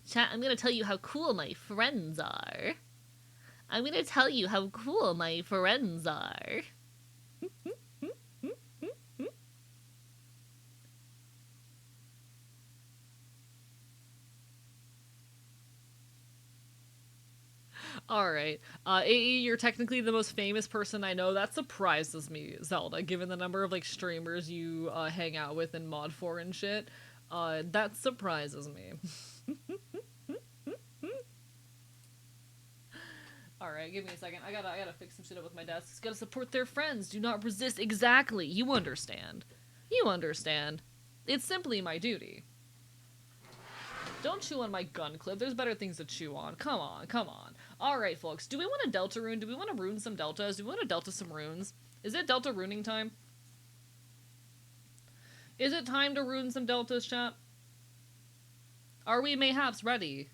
[SPEAKER 1] Chat, I'm gonna tell you how cool my friends are. I'm gonna tell you how cool my friends are. Alright. AE, you're technically the most famous person I know. That surprises me, Zelda, given the number of, like, streamers you hang out with in Mod 4 and shit. That surprises me. Alright, give me a second. I gotta fix some shit up with my desk. It's gotta support their friends. Do not resist. Exactly. You understand. You understand. It's simply my duty. Don't chew on my gun clip. There's better things to chew on. Come on, come on. Alright, folks. Do we want a Delta rune? Do we want to rune some Deltas? Do we want to Delta some runes? Is it Delta runing time? Is it time to rune some Deltas, chat? Are we mayhaps ready?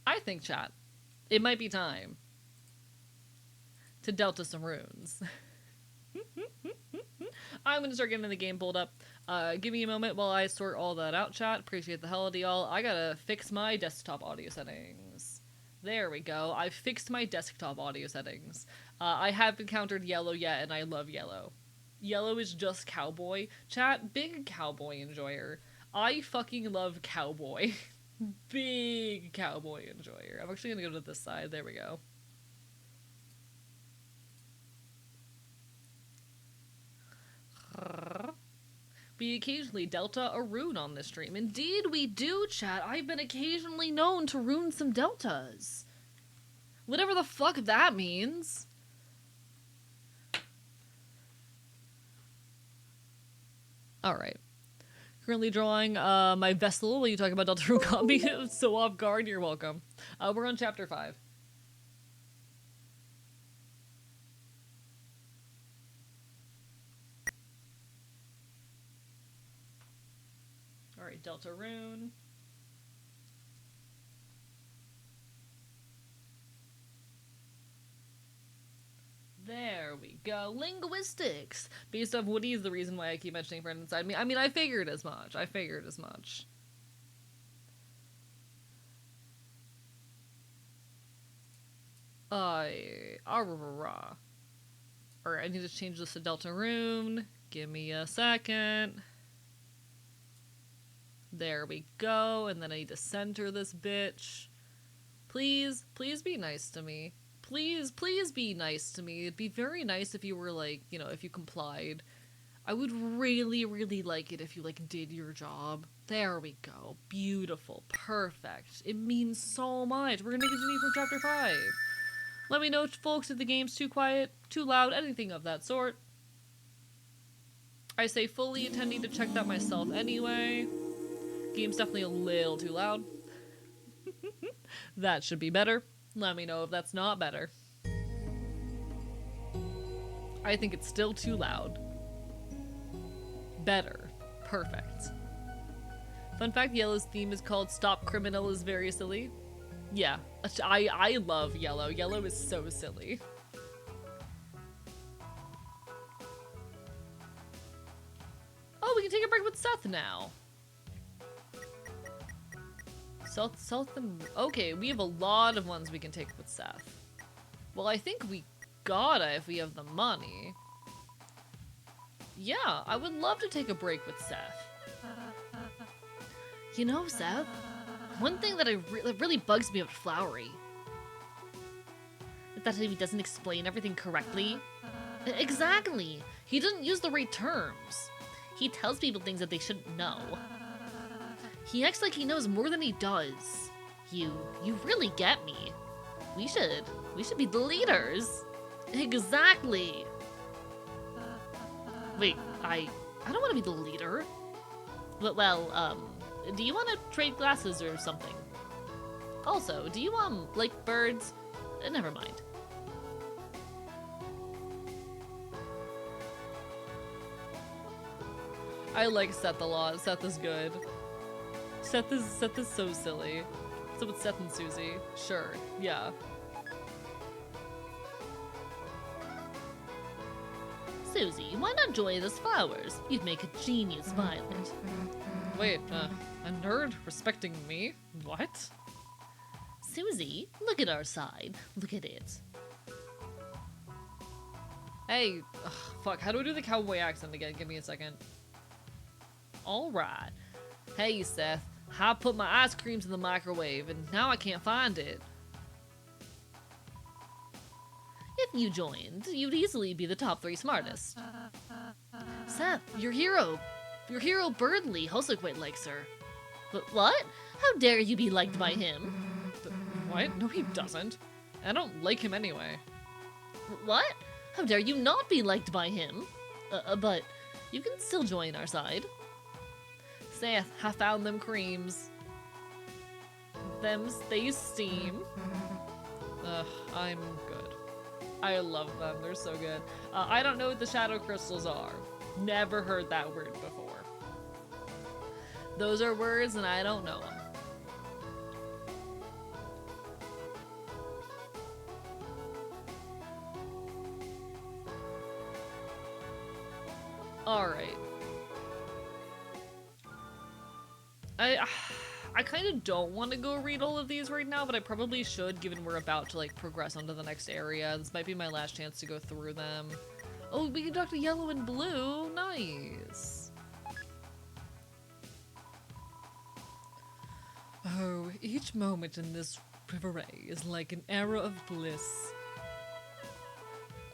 [SPEAKER 1] I think, chat, it might be time to Delta some runes. I'm gonna start getting the game pulled up. Give me a moment while I sort all that out, chat. Appreciate the hell of y'all. I gotta fix my desktop audio settings. There we go. I've fixed my desktop audio settings. I haven't encountered yellow yet, and I love yellow. Yellow is just cowboy. Chat, big cowboy enjoyer. I fucking love cowboy. Big cowboy enjoyer. I'm actually gonna go to this side. There we go. We occasionally Delta a rune on this stream. Indeed we do, chat. I've been occasionally known to rune some Deltas. Whatever the fuck that means. Alright. Currently drawing my vessel when you talk about Deltarune caught me so off guard. You're welcome. We're on chapter 5. Alright, Deltarune. There we go. Linguistics! Based off Woody is the reason why I keep mentioning friend inside me. I mean, I figured as much. Alright, I need to change this to Deltarune. Give me a second. There we go, and then I need to center this bitch. Please be nice to me. Please be nice to me. It'd be very nice if you were, like, you know, if you complied. I would really like it if you, like, did your job. There we go. Beautiful. Perfect. It means so much. We're gonna continue from chapter 5. Let me know, folks, if the game's too quiet, too loud, anything of that sort. I say fully intending to check that myself anyway. Game's definitely a little too loud. That should be better. Let me know if that's not better. I think it's still too loud. Better. Perfect. Fun fact, Yellow's theme is called Stop Criminal is very silly. Yeah, I love Yellow. Yellow is so silly. Oh, we can take a break with Seth now. Seth and... Okay, we have a lot of ones we can take with Seth. Well, I think we gotta if we have the money. Yeah, I would love to take a break with Seth. You know, Seth, one thing that that really bugs me about Flowery is that he doesn't explain everything correctly. Exactly! He doesn't use the right terms. He tells people things that they shouldn't know. He acts like he knows more than he does. You really get me. We should be the leaders. Exactly. Wait, I don't want to be the leader. Well, do you want to trade glasses or something? Also, do you, like birds? Never mind. I like Seth a lot. Seth is good. Seth is so silly. So with Seth and Susie. Sure, yeah. Susie, why not join us flowers? You'd make a genius violet. Wait, a nerd respecting me? What? Susie, look at our side. Look at it. Hey, fuck, how do I do the cowboy accent again? Give me a second. Alright. Hey, Seth, I put my ice creams in the microwave, and now I can't find it. If you joined, you'd easily be the top 3 smartest. Seth, your hero Birdley also quite likes her. But what? How dare you be liked by him? What? No, he doesn't. I don't like him anyway.
[SPEAKER 2] What? How dare you not be liked by him? But you can still join our side.
[SPEAKER 1] Seth, I found them creams. They steam. Ugh, I'm good. I love them. They're so good. I don't know what the shadow crystals are. Never heard that word before. Those are words and I don't know them. Alright. I kind of don't want to go read all of these right now, but I probably should, given we're about to, like, progress onto the next area. This might be my last chance to go through them. Oh, we can talk to Yellow and Blue. Nice. Oh, each moment in this reverie is like an era of bliss.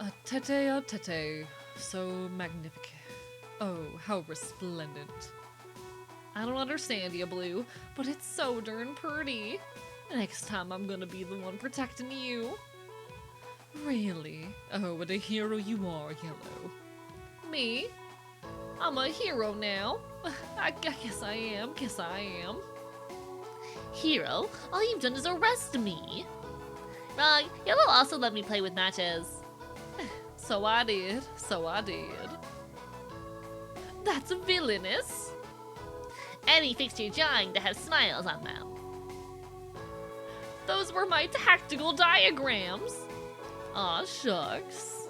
[SPEAKER 1] A tete, so magnifique. Oh, how resplendent. I don't understand you, Blue, but it's so darn pretty. Next time I'm gonna be the one protecting you. Really? Oh, what a hero you are, Yellow. Me? I'm a hero now. I guess I am,
[SPEAKER 2] Hero, all you've done is arrest me. Wrong, Yellow also let me play with matches.
[SPEAKER 1] So I did.
[SPEAKER 2] That's villainous. Any fixture drawing that has smiles on them.
[SPEAKER 1] Those were my tactical diagrams. Aw, shucks.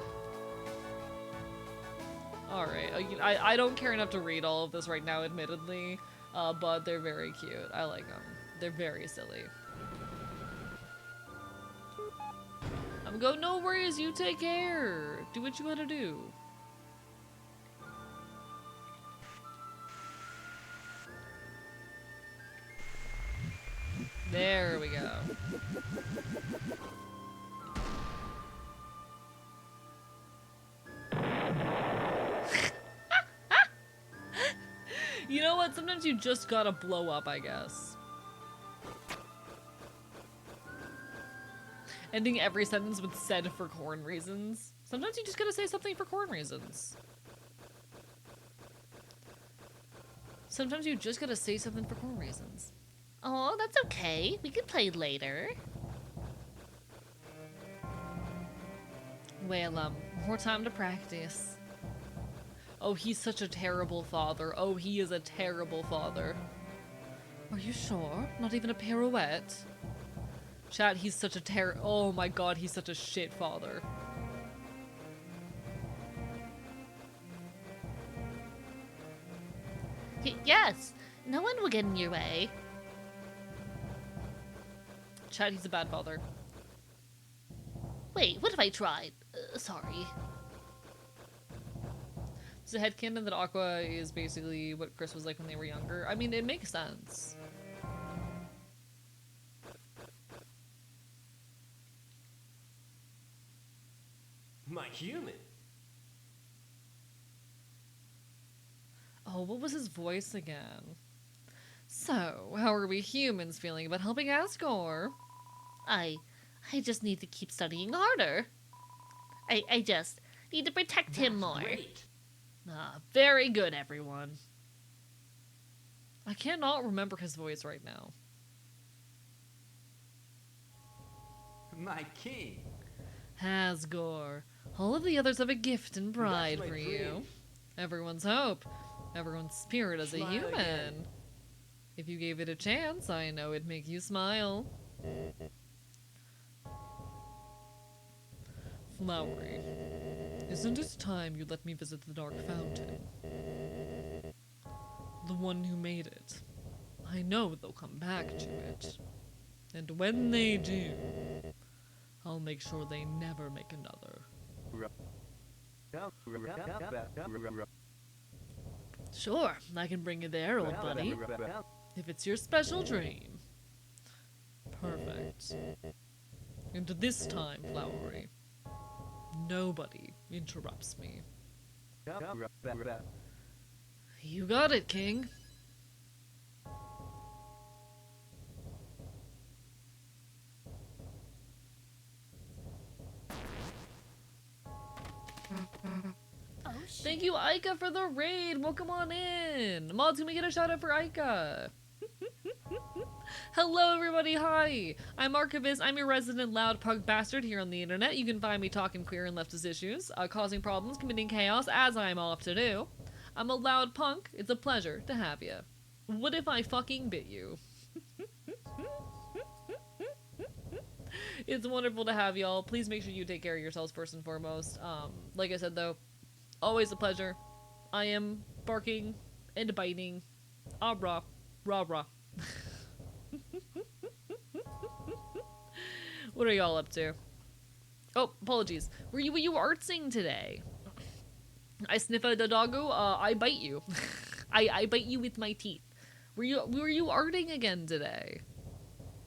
[SPEAKER 1] Alright, I don't care enough to read all of this right now, admittedly, but they're very cute. I like them. They're very silly. I'm going, no worries, you take care. Do what you gotta do. There we go. You know what? Sometimes you just gotta blow up, I guess. Ending every sentence with said for corn reasons. Sometimes you just gotta say something for corn reasons. Sometimes you just gotta say something for corn reasons.
[SPEAKER 2] Oh, that's okay. We can play later.
[SPEAKER 1] Well, more time to practice. Oh, he's such a terrible father. Oh, he is a terrible father. Are you sure? Not even a pirouette? Chat, he's such a oh my god, he's such a shit father.
[SPEAKER 2] Yes, no one will get in your way.
[SPEAKER 1] Chat, he's a bad father.
[SPEAKER 2] Wait, what if I tried? Sorry.
[SPEAKER 1] It's a headcanon that Aqua is basically what Chris was like when they were younger. I mean, it makes sense.
[SPEAKER 3] My human.
[SPEAKER 1] Oh, what was his voice again? So, how are we humans feeling about helping Asgore?
[SPEAKER 2] I just need to keep studying harder. I just need to protect him more.
[SPEAKER 3] Great.
[SPEAKER 1] Ah, very good, everyone. I cannot remember his voice right now.
[SPEAKER 3] My king.
[SPEAKER 1] Asgore. All of the others have a gift and pride
[SPEAKER 3] That's
[SPEAKER 1] for
[SPEAKER 3] my
[SPEAKER 1] you.
[SPEAKER 3] dream.
[SPEAKER 1] Everyone's hope. Everyone's spirit as a
[SPEAKER 3] Smile
[SPEAKER 1] human.
[SPEAKER 3] again.
[SPEAKER 1] If you gave it a chance, I know it'd make you smile. Flowery. Isn't it time you let me visit the Dark Fountain? The one who made it. I know they'll come back to it. And when they do, I'll make sure they never make another. Sure, I can bring you there, old buddy. If it's your special dream. Perfect. And this time, Flowery, nobody interrupts me. You got it, King.
[SPEAKER 2] Oh, shit.
[SPEAKER 1] Thank you, Aika, for the raid. Welcome on in. Mods, can we get a shout out for Aika? Hello, everybody. Hi. I'm Archivist. I'm your resident loud pug bastard here on the internet. You can find me talking queer and leftist issues, causing problems, committing chaos, as I'm off to do. I'm a loud punk. It's a pleasure to have you. What if I fucking bit you? It's wonderful to have y'all. Please make sure you take care of yourselves first and foremost. Like I said, though, always a pleasure. I am barking and biting. Ah, rah. Rah, rah. What are y'all up to? Oh, apologies. Were you artsing today? I sniff a doggo. I bite you. I bite you with my teeth. Were you arting again today?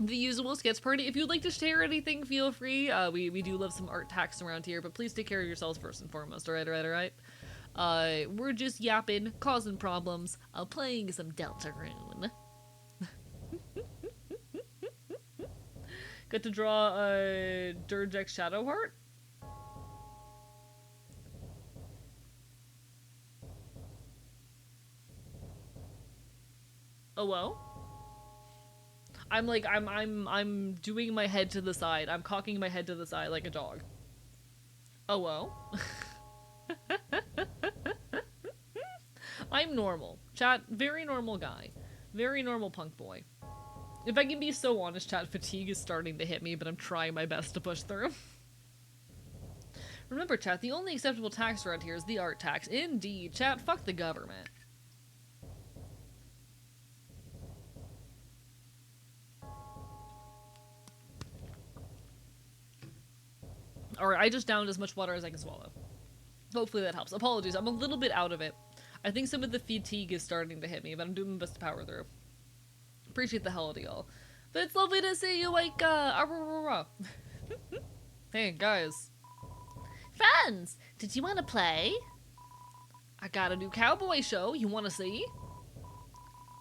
[SPEAKER 1] The usual sketch party. If you'd like to share anything, feel free. We do love some art tax around here, but please take care of yourselves first and foremost. Alright. We're just yapping, causing problems, playing some Deltarune. Got to draw a Durjek Shadow Heart. Oh well. I'm doing my head to the side. I'm cocking my head to the side like a dog. Oh well. I'm normal. Chat, very normal guy. Very normal punk boy. If I can be so honest, chat, fatigue is starting to hit me, but I'm trying my best to push through. Remember, chat, the only acceptable tax around here is the art tax. Indeed, chat, fuck the government. Alright, I just downed as much water as I can swallow. Hopefully that helps. Apologies, I'm a little bit out of it. I think some of the fatigue is starting to hit me, but I'm doing my best to power through. Appreciate the hell out of y'all. But it's lovely to see you, like, Hey, guys.
[SPEAKER 2] Friends, did you want to play?
[SPEAKER 1] I got a new cowboy show. You want to see?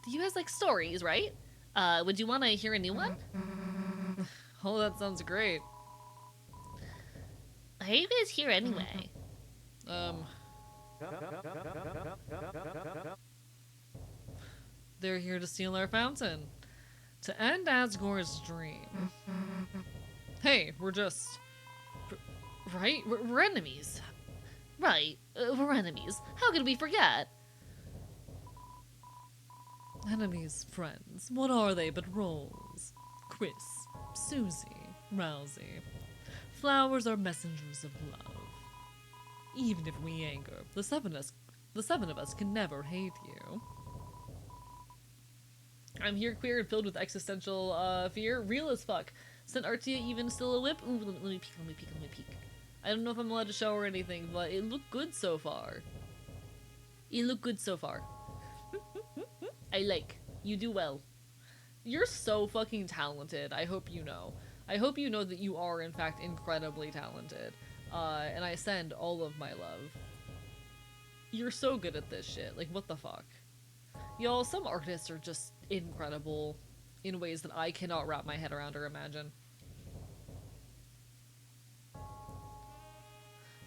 [SPEAKER 2] You guys like stories, right? Would you want to hear a new one?
[SPEAKER 1] Oh, that sounds great.
[SPEAKER 2] How are you guys here anyway?
[SPEAKER 1] They're here to steal our fountain. To end Asgore's dream. Hey, we're just... Right? We're enemies.
[SPEAKER 2] Right, we're enemies. How could we forget?
[SPEAKER 1] Enemies, friends. What are they but roles? Chris, Susie, Rousey. Flowers are messengers of love. Even if we anger, the seven of us can never hate you. I'm here queer and filled with existential fear. Real as fuck. Sent art to you, even still a whip? Ooh, let me peek. I don't know if I'm allowed to show or anything, but it looked good so far. I like. You do well. You're so fucking talented. I hope you know. I hope you know that you are, in fact, incredibly talented. And I send all of my love. You're so good at this shit. Like, what the fuck? Y'all, some artists are just incredible in ways that I cannot wrap my head around or imagine.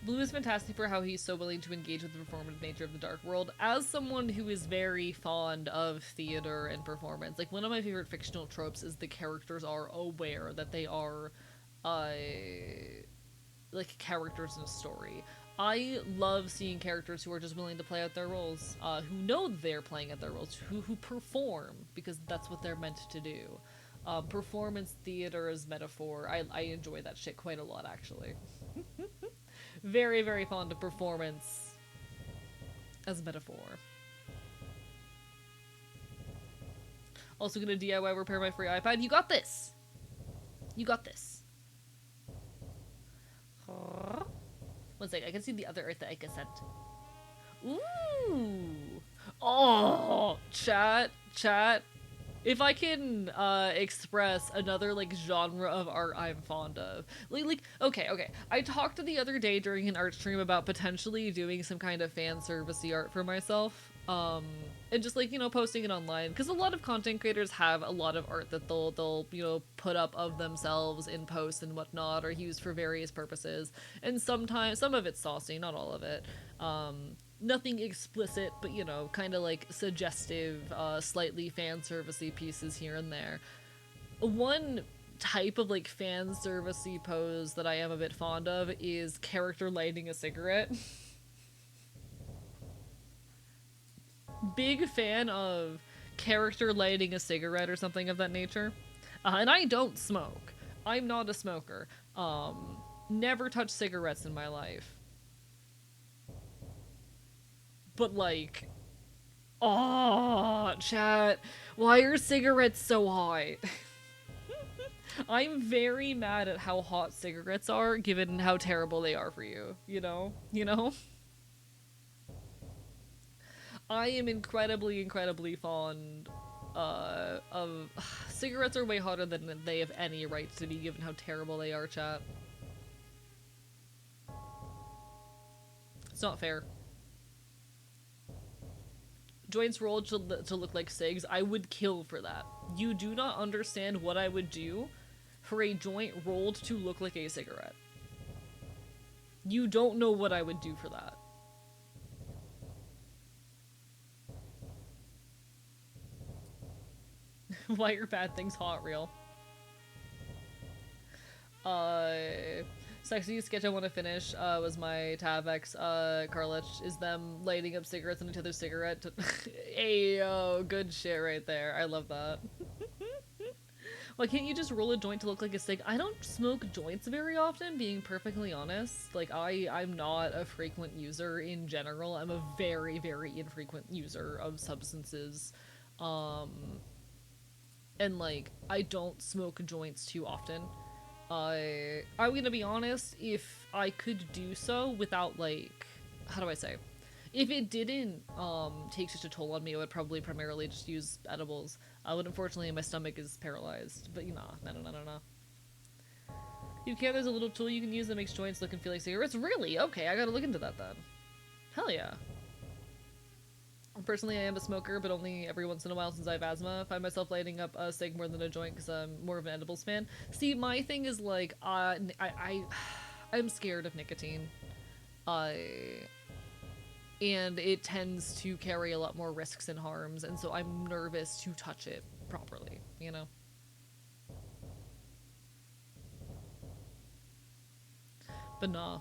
[SPEAKER 1] Blue is fantastic for how he's so willing to engage with the performative nature of the dark world. As someone who is very fond of theater and performance, like, one of my favorite fictional tropes is the characters are aware that they are, like, characters in a story. I love seeing characters who are just willing to play out their roles, who know they're playing out their roles, who perform, because that's what they're meant to do. Performance theater as metaphor, I enjoy that shit quite a lot, actually. Very, very fond of performance as metaphor. Also gonna DIY repair my free iPad. You got this! You got this. One sec, I can see the other art that I can send. Ooh! Oh! Chat. If I can express another, like, genre of art I'm fond of. Okay. I talked the other day during an art stream about potentially doing some kind of fan servicey art for myself. And just, like, you know, posting it online. Because a lot of content creators have a lot of art that they'll, you know, put up of themselves in posts and whatnot, or use for various purposes. And sometimes, some of it's saucy, not all of it. Nothing explicit, but, you know, kind of like suggestive, slightly fan servicey pieces here and there. One type of, like, fan servicey pose that I am a bit fond of is character lighting a cigarette. Big fan of character lighting a cigarette or something of that nature. And I don't smoke. I'm not a smoker. Never touched cigarettes in my life. But, like, oh, chat, why are cigarettes so hot? I'm very mad at how hot cigarettes are, given how terrible they are for you, you know? I am incredibly, incredibly fond of cigarettes are way hotter than they have any right to be, given how terrible they are, chat. It's not fair. Joints rolled to look like cigs. I would kill for that. You do not understand what I would do for a joint rolled to look like a cigarette. You don't know what I would do for that. Why are bad things hot, real? Sexiest sketch I want to finish was my Tavex Carlich is them lighting up cigarettes on each other's cigarette. Ayo, good shit right there. I love that. Why can't you just roll a joint to look like a cig? I don't smoke joints very often, being perfectly honest. Like, I'm not a frequent user in general. I'm a very, very infrequent user of substances. And, like, I don't smoke joints too often. I'm gonna be honest, if I could do so without, like, how do I say? If it didn't take such a toll on me, I would probably primarily just use edibles. But unfortunately, my stomach is paralyzed. But no. You can. There's a little tool you can use that makes joints look and feel like cigarettes. Really? Okay, I gotta look into that then. Hell yeah. Personally, I am a smoker, but only every once in a while since I have asthma. I find myself lighting up a cig more than a joint because I'm more of an edibles fan. See, my thing is like, I'm scared of nicotine. And it tends to carry a lot more risks and harms, and so I'm nervous to touch it properly, you know? But nah.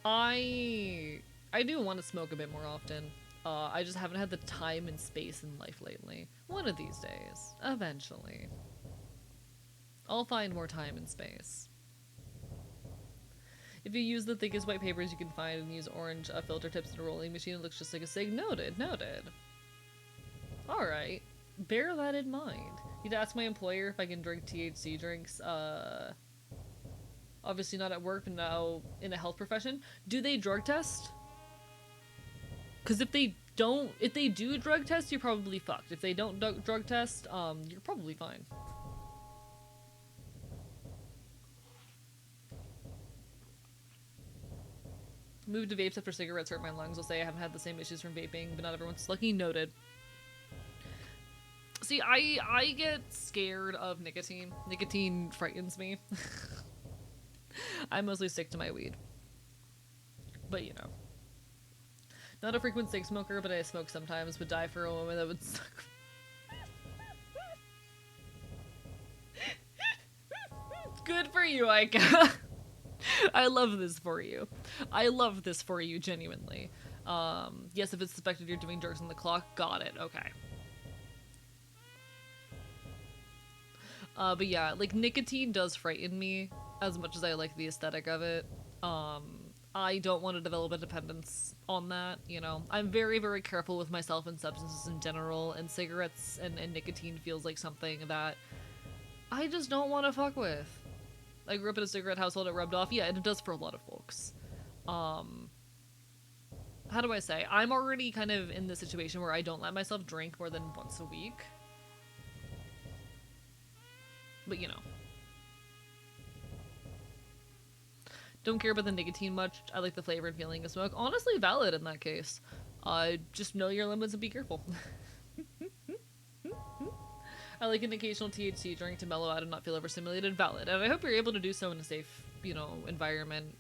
[SPEAKER 1] I do want to smoke a bit more often. I just haven't had the time and space in life lately. One of these days. Eventually. I'll find more time and space. If you use the thickest white papers you can find and use orange filter tips in a rolling machine, it looks just like a cig. Noted. Alright. Bear that in mind. Need to ask my employer if I can drink THC drinks. Obviously not at work, but now in a health profession. Do they drug test? Because if they do drug test, you're probably fucked. If they don't drug test, you're probably fine. Moved to vapes after cigarettes hurt my lungs. I'll say I haven't had the same issues from vaping, but not everyone's lucky. Noted. See, I get scared of nicotine. Nicotine frightens me. I mostly stick to my weed. But, you know. Not a frequent cig smoker, but I smoke sometimes. Would die for a woman that would suck. Good for you, Aika. I love this for you. I love this for you, genuinely. Yes, if it's suspected you're doing drugs on the clock, got it, okay. But yeah, like, nicotine does frighten me as much as I like the aesthetic of it. I don't want to develop a dependence on that, you know. I'm very, very careful with myself and substances in general, and cigarettes and nicotine feels like something that I just don't want to fuck with. I grew up in a cigarette household, it rubbed off. Yeah, and it does for a lot of folks. How do I say? I'm already kind of in the situation where I don't let myself drink more than once a week. But, you know. Don't care about the nicotine much. I like the flavor and feeling of smoke. Honestly, valid in that case. Just know your limits and be careful. I like an occasional THC drink to mellow out and not feel overstimulated. Valid. And I hope you're able to do so in a safe, you know, environment.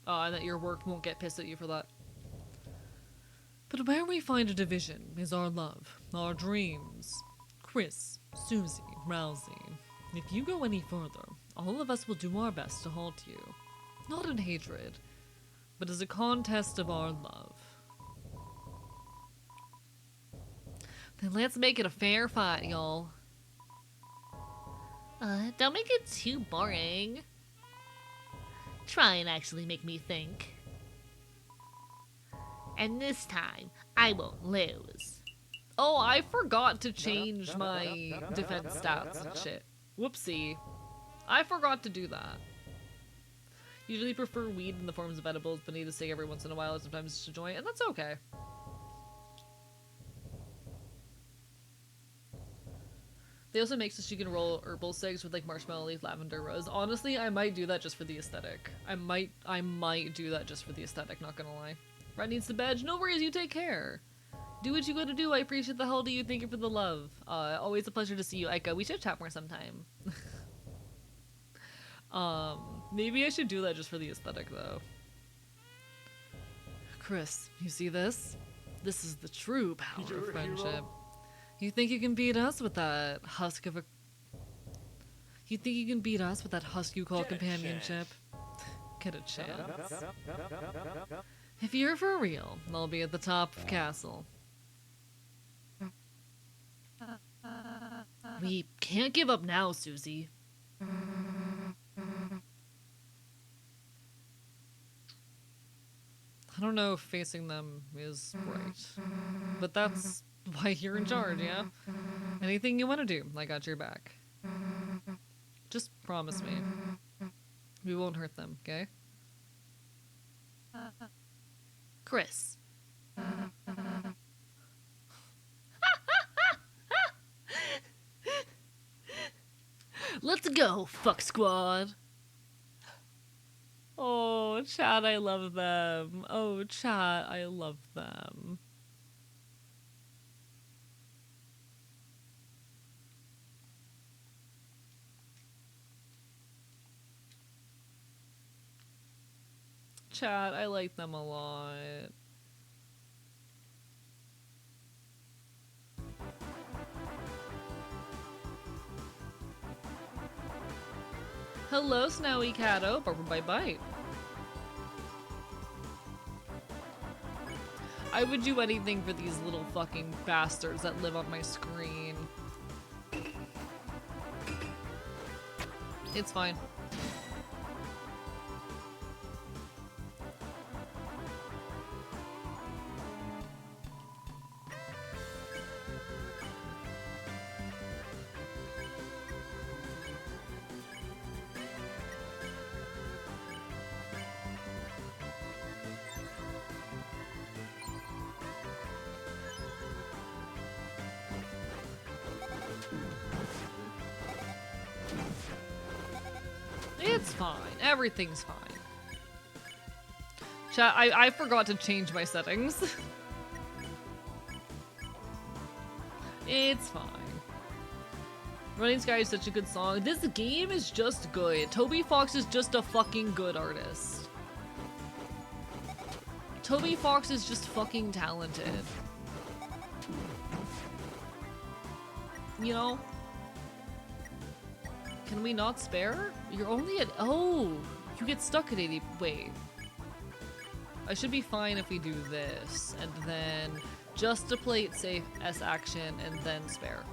[SPEAKER 1] And that your work won't get pissed at you for that. But where we find a division is our love, our dreams. Chris, Susie, Rousey. If you go any further, all of us will do our best to halt you. Not in hatred, but as a contest of our love. Then let's make it a fair fight, y'all.
[SPEAKER 2] Don't make it too boring. Try and actually make me think. And this time, I won't lose.
[SPEAKER 1] Oh, I forgot to change my defense stats and shit. Whoopsie. I forgot to do that. Usually prefer weed in the forms of edibles, but need to cig every once in a while or sometimes just a joint, and that's okay. They also make so she can roll herbal cigs with like marshmallow leaf, lavender rose. Honestly, I might do that just for the aesthetic. I might do that just for the aesthetic, not gonna lie. Red needs the badge. No worries, you take care. Do what you gotta do. I appreciate the hell do you. Thank you for the love. Always a pleasure to see you, Aika. We should chat more sometime. Maybe I should do that just for the aesthetic though. Chris, you see this? This is the true power
[SPEAKER 3] You're
[SPEAKER 1] of
[SPEAKER 3] a
[SPEAKER 1] friendship.
[SPEAKER 3] hero.
[SPEAKER 1] You think you can beat us with that husk of a... You think you can beat us with that husk you call
[SPEAKER 3] Get a
[SPEAKER 1] companionship? Get a chance. If you're for real, I'll be at the top of castle. We can't give up now, Susie. I don't know if facing them is right. But that's why you're in charge, yeah? Anything you want to do, I got your back. Just promise me. We won't hurt them, okay?
[SPEAKER 2] Chris. Let's go, fuck squad.
[SPEAKER 1] Oh, chat, I love them. Oh, chat, I love them. Chat, I like them a lot. Hello, Snowy Catto. Barbara Bite Bite. I would do anything for these little fucking bastards that live on my screen. It's fine. It's fine. Everything's fine. Chat, I forgot to change my settings. It's fine. Running Sky is such a good song. This game is just good. Toby Fox is just a fucking good artist. Toby Fox is just fucking talented. You know? Can we not spare? You're only at... Oh! You get stuck at 80... Wait. I should be fine if we do this. And then... Just to play it safe, S action, and then spare.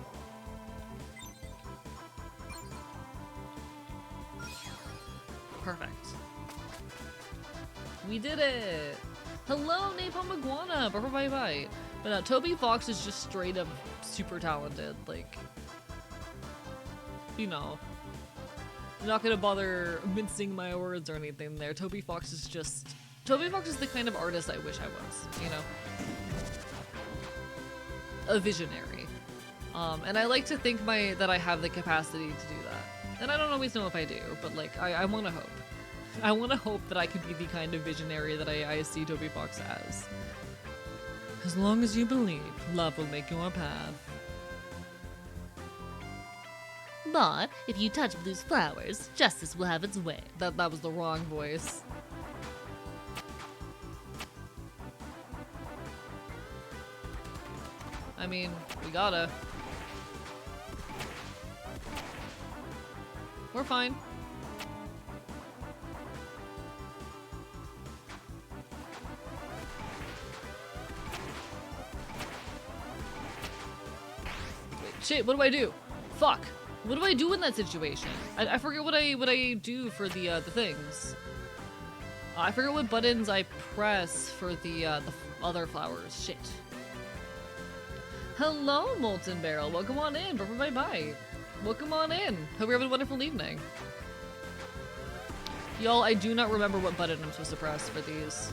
[SPEAKER 1] Perfect. We did it! Hello, Napalm Iguana! Bye bye bye. But Toby Fox is just straight up super talented. Like... You know. I'm not gonna bother mincing my words or anything there. Toby Fox is just... Toby Fox is the kind of artist I wish I was, you know? A visionary. And I like to think that I have the capacity to do that. And I don't always know if I do, but like, I want to hope. I want to hope that I can be the kind of visionary that I see Toby Fox as. As long as you believe, love will make your path.
[SPEAKER 2] But if you touch Blue's flowers, justice will have its way.
[SPEAKER 1] That was the wrong voice. I mean, we gotta. We're fine. Wait, shit, what do I do? Fuck. What do I do in that situation? I forget what I do for the things. I forget what buttons I press for the other flowers. Shit. Hello, Molten Barrel. Welcome on in. Bye bye. Welcome on in. Hope you're having a wonderful evening. Y'all, I do not remember what button I'm supposed to press for these.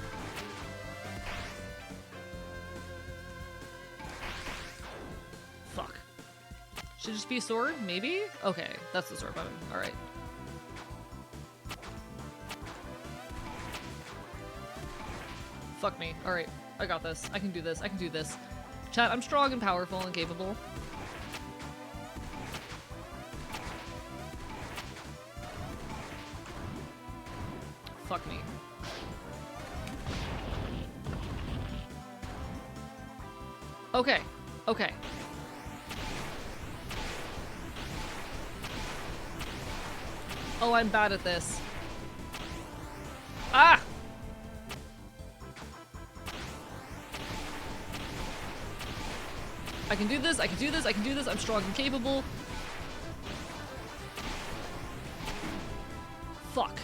[SPEAKER 1] Fuck. Should just be a sword? Maybe? Okay, that's the sword button. Alright. Fuck me. Alright. I got this. I can do this. I can do this. Chat, I'm strong and powerful and capable. Fuck me. Okay. Okay. Oh, I'm bad at this. Ah! I can do this, I can do this, I can do this, I'm strong and capable. Fuck.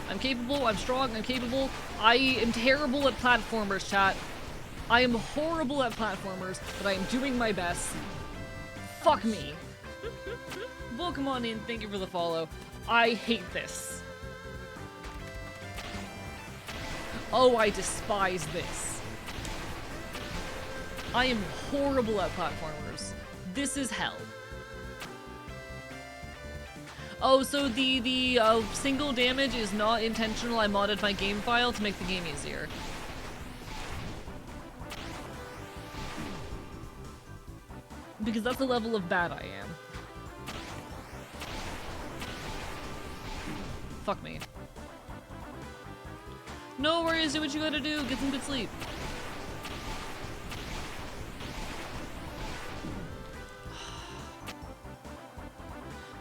[SPEAKER 1] I'm capable, I'm strong, I'm capable. I am terrible at platformers, chat. I am horrible at platformers, but I am doing my best. Fuck me. Pokemon in, thank you for the follow. I hate this. Oh, I despise this. I am horrible at platformers. This is hell. Oh, so the single damage is not intentional. I modded my game file to make the game easier. Because that's the level of bad I am. Fuck me. No worries, do what you gotta do. Get some good sleep.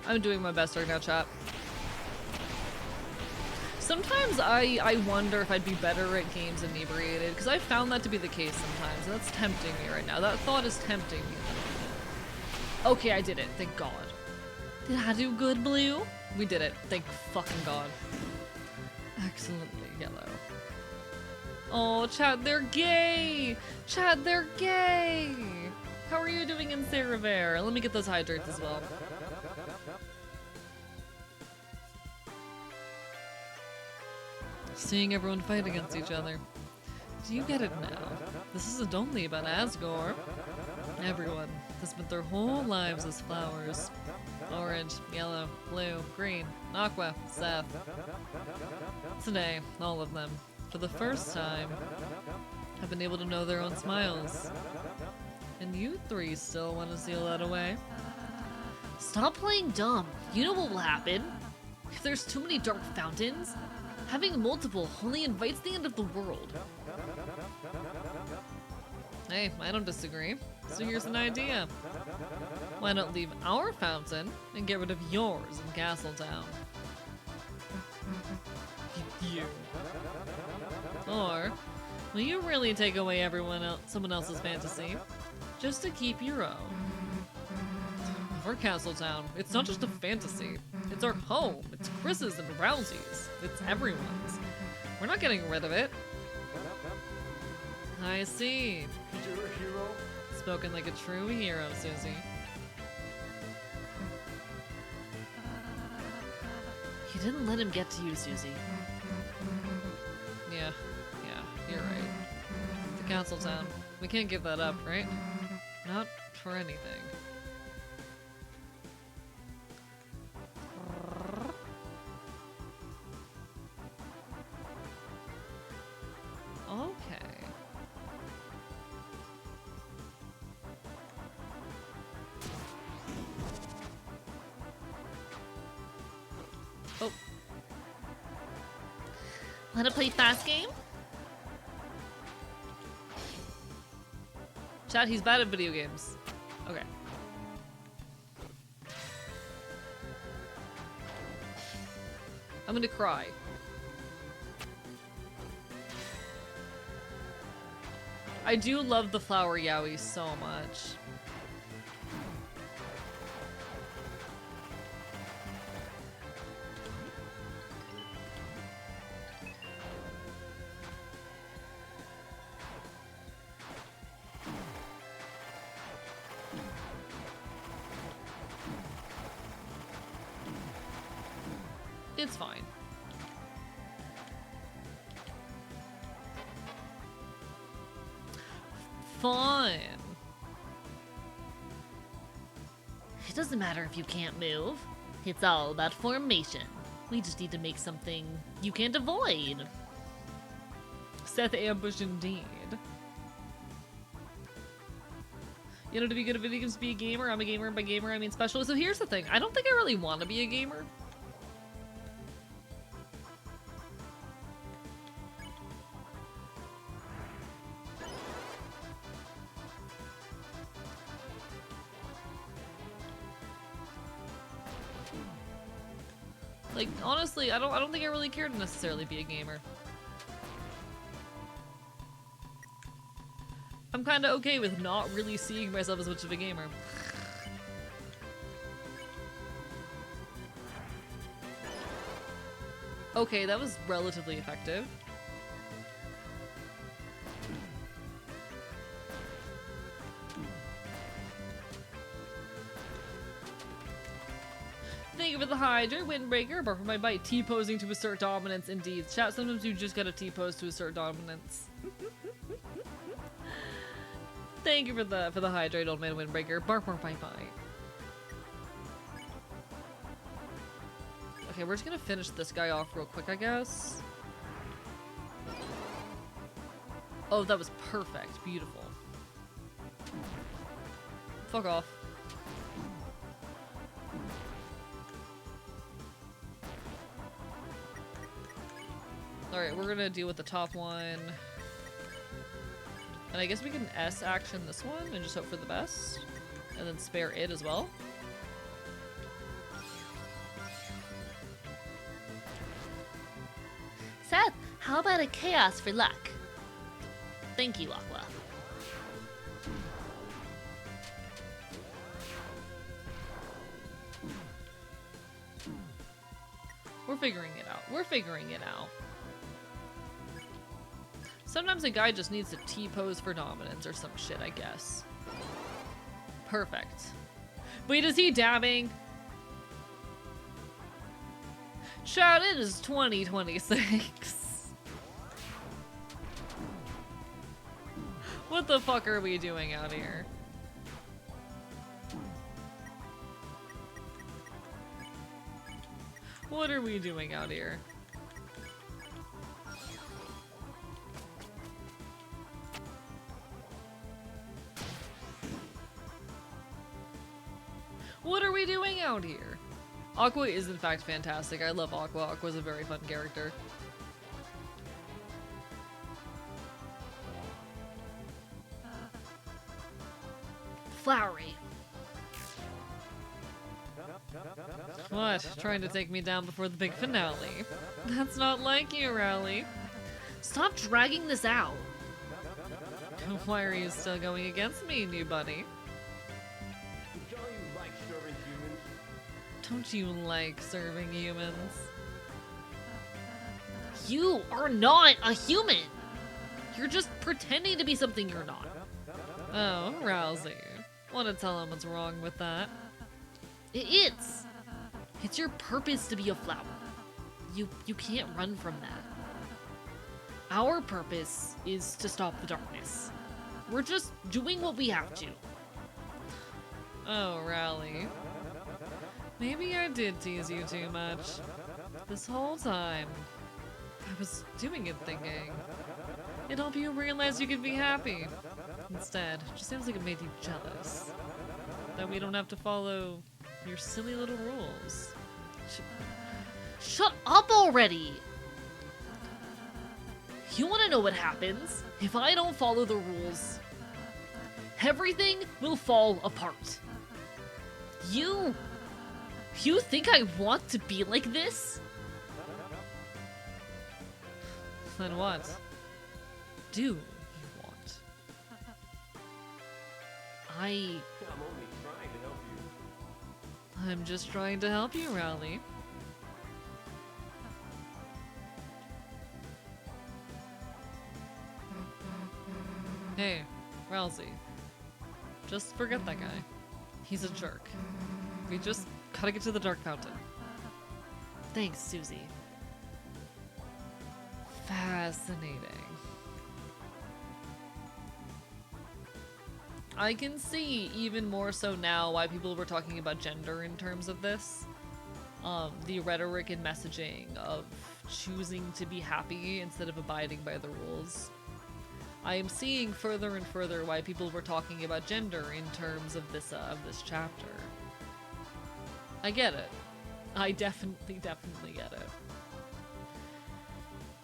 [SPEAKER 1] I'm doing my best right now, chat. Sometimes I wonder if I'd be better at games inebriated, because I've found that to be the case sometimes, and that's tempting me right now. That thought is tempting me. Okay, I did it. Thank God. Did I do good, Blue? We did it. Thank fucking God. Excellently yellow. Oh, chat, they're gay! Chat, they're gay! How are you doing in Cerever? Let me get those hydrates as well. Seeing everyone fight against each other. Do you get it now? This isn't only about Asgore. Everyone has spent their whole lives as flowers. Orange, yellow, blue, green, aqua, Seth. Today, all of them, for the first time, have been able to know their own smiles. And you three still want to seal that away?
[SPEAKER 2] Stop playing dumb. You know what will happen? If there's too many dark fountains, having multiple only invites the end of the world.
[SPEAKER 1] Hey, I don't disagree. So here's an idea. Why not leave our fountain and get rid of yours in Castletown? You. Or will you really take away someone else's fantasy just to keep your own? For Castletown, it's not just a fantasy. It's our home. It's Chris's and Rousey's. It's everyone's. We're not getting rid of it. I see.
[SPEAKER 3] You're a hero.
[SPEAKER 1] Spoken like a true hero, Susie.
[SPEAKER 2] You didn't let him get to you, Susie.
[SPEAKER 1] Yeah, you're right. The Castletown. We can't give that up, right? Not for anything. Okay. Oh.
[SPEAKER 2] Wanna play fast game?
[SPEAKER 1] Chat, he's bad at video games. Okay. I'm gonna cry. I do love the flower yaoi so much. It's fine.
[SPEAKER 2] fine. It doesn't matter if you can't move. It's all about formation. We just need to make something you can't avoid.
[SPEAKER 1] Seth ambush indeed. You know, to be good at video games, be a gamer. I'm a gamer, and by gamer I mean special. So here's the thing. I don't think I really want to be a gamer. Like, honestly, I don't think I really care to necessarily be a gamer. I'm kind of okay with not really seeing myself as much of a gamer. Okay, that was relatively effective. Thank you for the Hydra, Windbreaker, bar for my bite. T-posing to assert dominance, indeed. Chat, sometimes you just gotta T-pose to assert dominance. Thank you for the Hydrate, Old Man Windbreaker. Bark, bark, bye, bye. Okay, we're just gonna finish this guy off real quick, I guess. Oh, that was perfect. Beautiful. Fuck off. Alright, we're gonna deal with the top one. And I guess we can S action this one and just hope for the best. And then spare it as well.
[SPEAKER 2] Seth, how about a chaos for luck? Thank you, Aqua.
[SPEAKER 1] We're figuring it out. We're figuring it out. Sometimes a guy just needs to T-pose for dominance or some shit, I guess. Perfect. Wait, is he dabbing? Shout, it is 2026. What the fuck are we doing out here? What are we doing out here? What are we doing out here? Aqua is in fact fantastic. I love Aqua. Aqua's a very fun character.
[SPEAKER 2] Flowery.
[SPEAKER 1] What? Trying to take me down before the big finale? That's not like you, Rowley.
[SPEAKER 2] Stop dragging this out.
[SPEAKER 1] Why are you still going against me, new buddy?
[SPEAKER 3] Don't you like serving humans?
[SPEAKER 1] Don't you like serving humans?
[SPEAKER 2] You are not a human. You're just pretending to be something you're not.
[SPEAKER 1] Oh, Rousey. Want to tell him what's wrong with that?
[SPEAKER 2] It's your purpose to be a flower. You can't run from that. Our purpose is to stop the darkness. We're just doing what we have to.
[SPEAKER 1] Oh, Rowley. Maybe I did tease you too much. This whole time, I was doing it thinking it'd help you realize you could be happy. Instead, it just seems like it made you jealous. That we don't have to follow your silly little rules.
[SPEAKER 2] Shut up already! You want to know what happens if I don't follow the rules? Everything will fall apart. You think I want to be like this?
[SPEAKER 1] Then what do you want?
[SPEAKER 3] I'm only trying to help you.
[SPEAKER 1] I'm just trying to help you, Rowley. Hey, Rousey. Just forget that guy. He's a jerk. We just gotta get to the Dark Fountain.
[SPEAKER 2] Thanks, Susie.
[SPEAKER 1] Fascinating. I can see even more so now why people were talking about gender in terms of this. The rhetoric and messaging of choosing to be happy instead of abiding by the rules. I am seeing further and further why people were talking about gender in terms of this chapter. I get it. I definitely get it.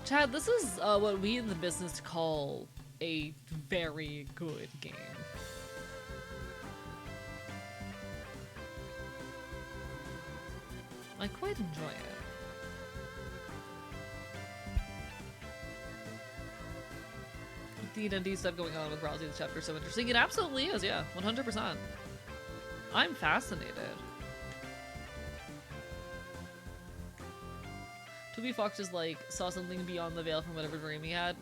[SPEAKER 1] Chad, this is what we in the business call a very good game. I quite enjoy it. The D&D stuff going on with Rousey this chapter is so interesting. It absolutely is, yeah, 100%. I'm fascinated. Toby Fox just like saw something beyond the veil from whatever dream he had.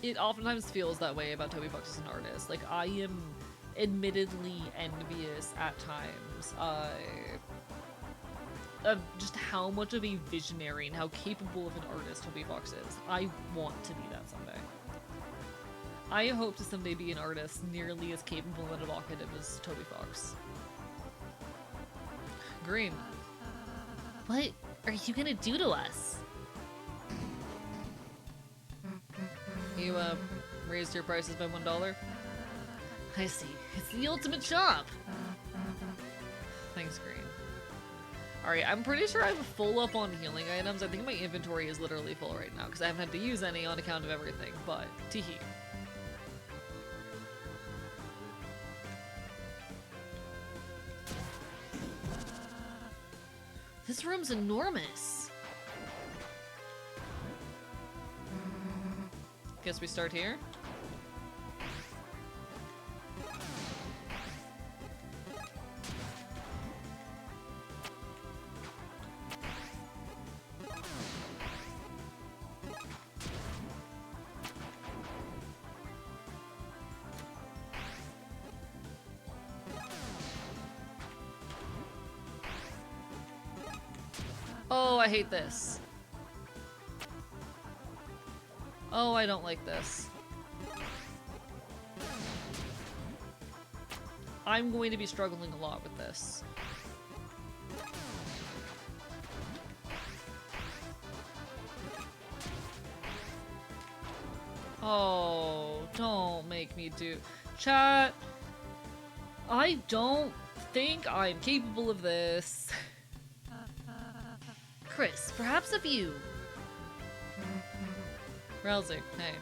[SPEAKER 1] It oftentimes feels that way about Toby Fox as an artist. Like, I am admittedly envious at times of just how much of a visionary and how capable of an artist Toby Fox is. I want to be that someday. I hope to someday be an artist nearly as capable and evocative as Toby Fox. Green.
[SPEAKER 2] What are you gonna do to us?
[SPEAKER 1] You, raised your prices by $1?
[SPEAKER 2] I see. It's the ultimate shop.
[SPEAKER 1] Thanks, Green. Alright, I'm pretty sure I'm full up on healing items. I think my inventory is literally full right now, because I haven't had to use any on account of everything, but teehee.
[SPEAKER 2] This room's enormous.
[SPEAKER 1] Guess we start here? Oh, I hate this. Oh, I don't like this. I'm going to be struggling a lot with this. Oh, don't make me do... Chat, I don't think I'm capable of this.
[SPEAKER 2] Chris, perhaps a view.
[SPEAKER 1] Rousey, hey.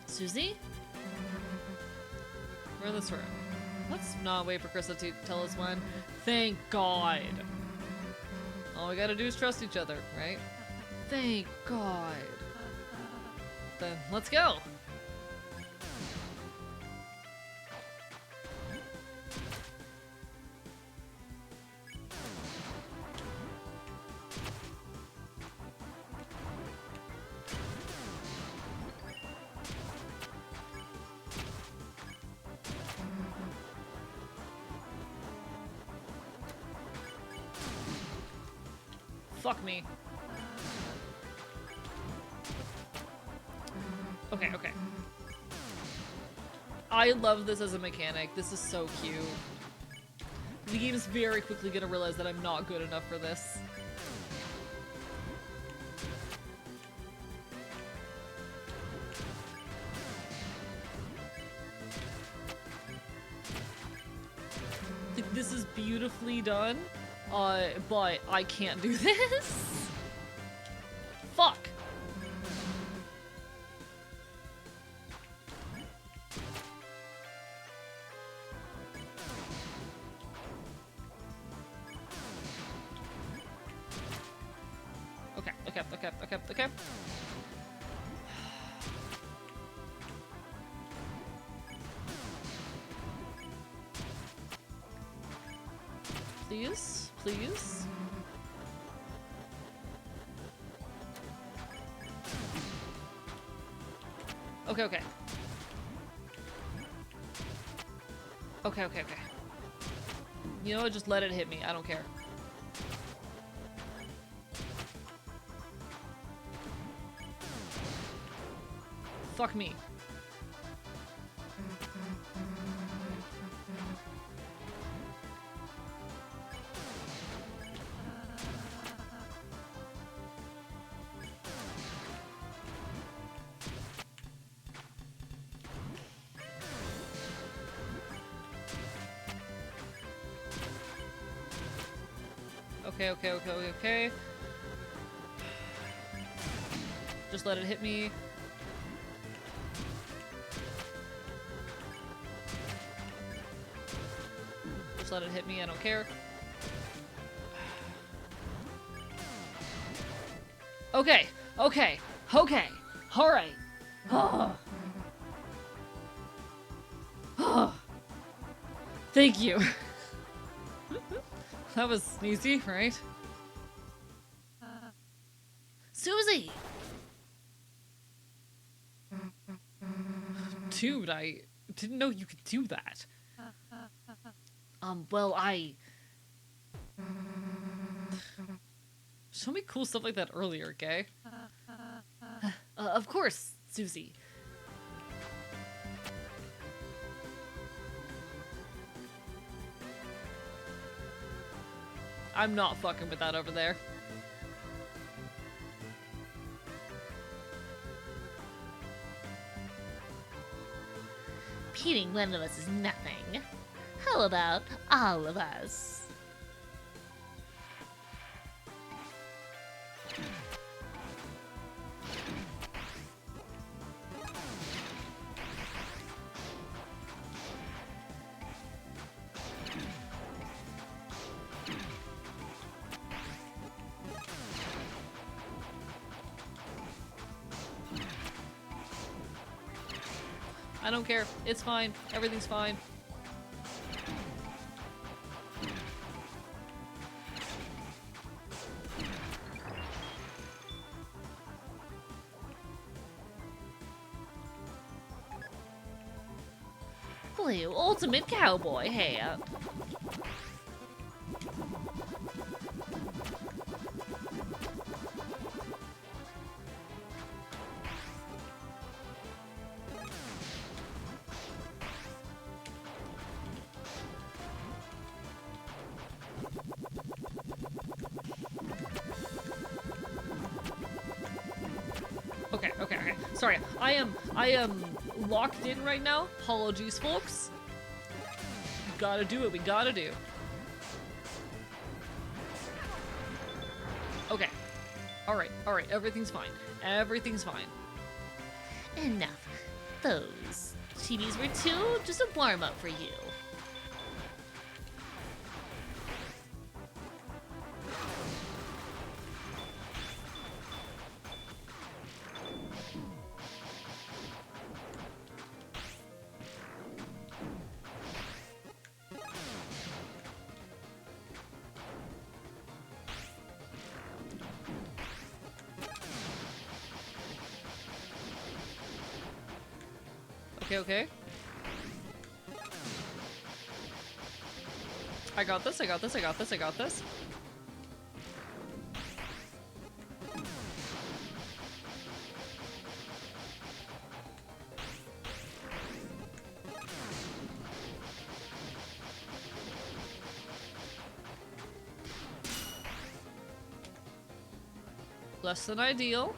[SPEAKER 2] Susie?
[SPEAKER 1] We're in this room. Let's not wait for Krista to tell us when. Thank God. All we gotta do is trust each other, right? Thank God. Then let's go. Fuck me. Okay, okay. I love this as a mechanic. This is so cute. The game is very quickly gonna realize that I'm not good enough for this. This is beautifully done. But I can't do this. Fuck. Okay. Please. Okay. You know what? Just let it hit me. I don't care. Fuck me. Okay, okay, okay, okay, okay. Just let it hit me. Just let it hit me, I don't care. Okay, okay, okay, alright. Thank you. That was easy, right?
[SPEAKER 2] Susie!
[SPEAKER 1] Dude, I didn't know you could do that.
[SPEAKER 2] Well, I...
[SPEAKER 1] Show me cool stuff like that earlier, okay?
[SPEAKER 2] of course, Susie.
[SPEAKER 1] I'm not fucking with that over there.
[SPEAKER 2] Beating one of us is nothing. How about all of us?
[SPEAKER 1] I don't care. It's fine. Everything's fine.
[SPEAKER 2] Blue ultimate cowboy hat.
[SPEAKER 1] Okay, okay, okay. Sorry, I am locked in right now. Apologies, folks. We gotta do what we gotta do. Okay. Alright, everything's fine. Everything's fine.
[SPEAKER 2] Enough. Those chibis were too just a warm-up for you.
[SPEAKER 1] Okay, okay. I got this, I got this, I got this, I got this. Less than ideal.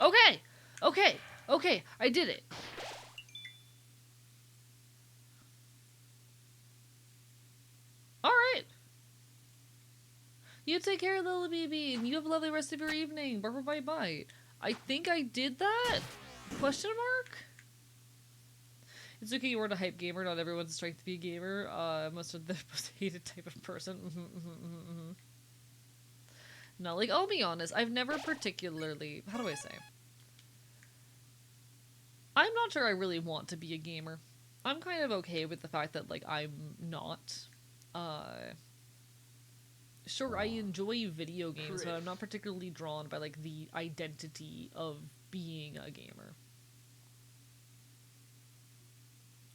[SPEAKER 1] Okay, okay, okay, I did it. Alright. You take care, little baby, and you have a lovely rest of your evening. Bye bye bye. I think I did that? Question mark? It's okay, you weren't a hype gamer. Not everyone's strength to be a gamer. Most of the most hated type of person. No, like, I'll be honest. I've never particularly... How do I say? I'm not sure I really want to be a gamer. I'm kind of okay with the fact that, like, I'm not. Sure, I enjoy video games, but I'm not particularly drawn by, like, the identity of being a gamer.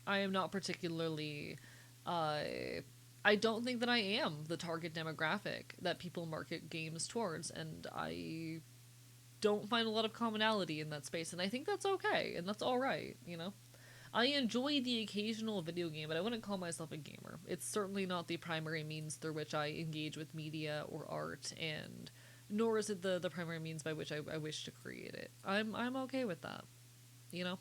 [SPEAKER 1] I am not particularly, I don't think that I am the target demographic that people market games towards, and I don't find a lot of commonality in that space, and I think that's okay, and that's alright, you know? I enjoy the occasional video game, but I wouldn't call myself a gamer. It's certainly not the primary means through which I engage with media or art, and nor is it the primary means by which I wish to create it. I'm okay with that. You know?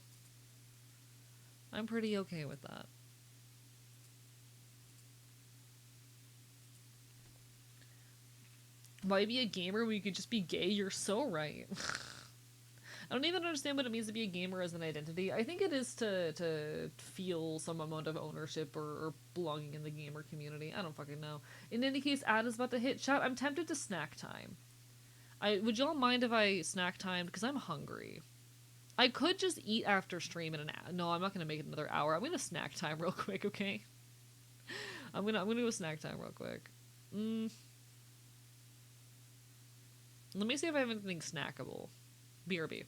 [SPEAKER 1] I'm pretty okay with that. Why be a gamer when you could just be gay? You're so right. I don't even understand what it means to be a gamer as an identity. I think it is to feel some amount of ownership or belonging in the gamer community. I don't fucking know. In any case, ad is about to hit. Chat, I'm tempted to snack time. Would y'all mind if I snack timed? Because I'm hungry. I could just eat after stream in an hour. No, I'm not gonna make it another hour. I'm gonna snack time real quick, okay? I'm gonna go snack time real quick. Let me see if I have anything snackable. BRB.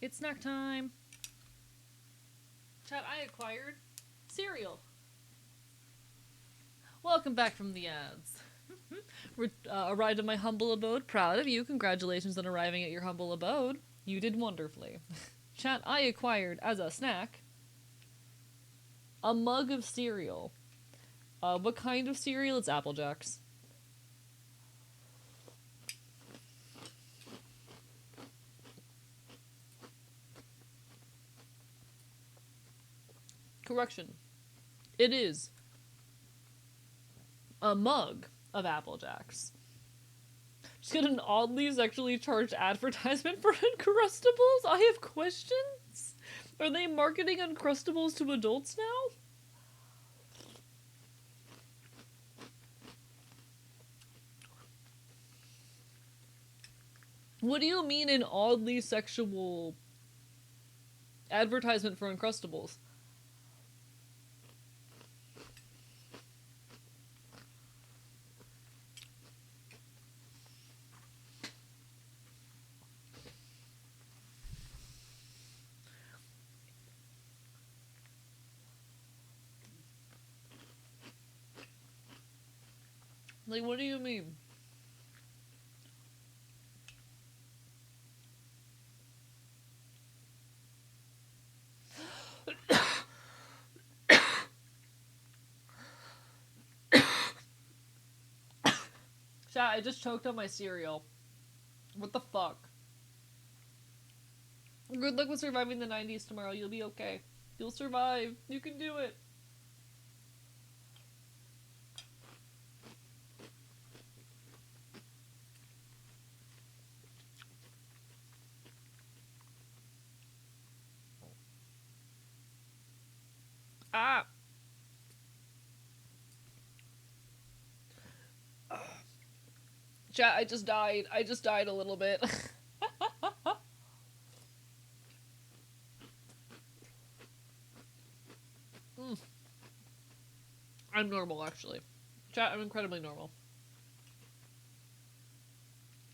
[SPEAKER 1] It's snack time. Chat, I acquired cereal. Welcome back from the ads. Arrived at my humble abode. Proud of you. Congratulations on arriving at your humble abode. You did wonderfully. Chat, I acquired as a snack a mug of cereal. What kind of cereal? It's Apple Jacks. Correction. It is a mug of Apple Jacks. Just get an oddly sexually charged advertisement for Uncrustables? I have questions? Are they marketing Uncrustables to adults now? What do you mean an oddly sexual advertisement for Uncrustables? Like, what do you mean? Chat, I just choked on my cereal. What the fuck? Good luck with surviving the 90s tomorrow. You'll be okay. You'll survive. You can do it. Ah! Chat, I just died. I just died a little bit. I'm normal, actually. Chat, I'm incredibly normal.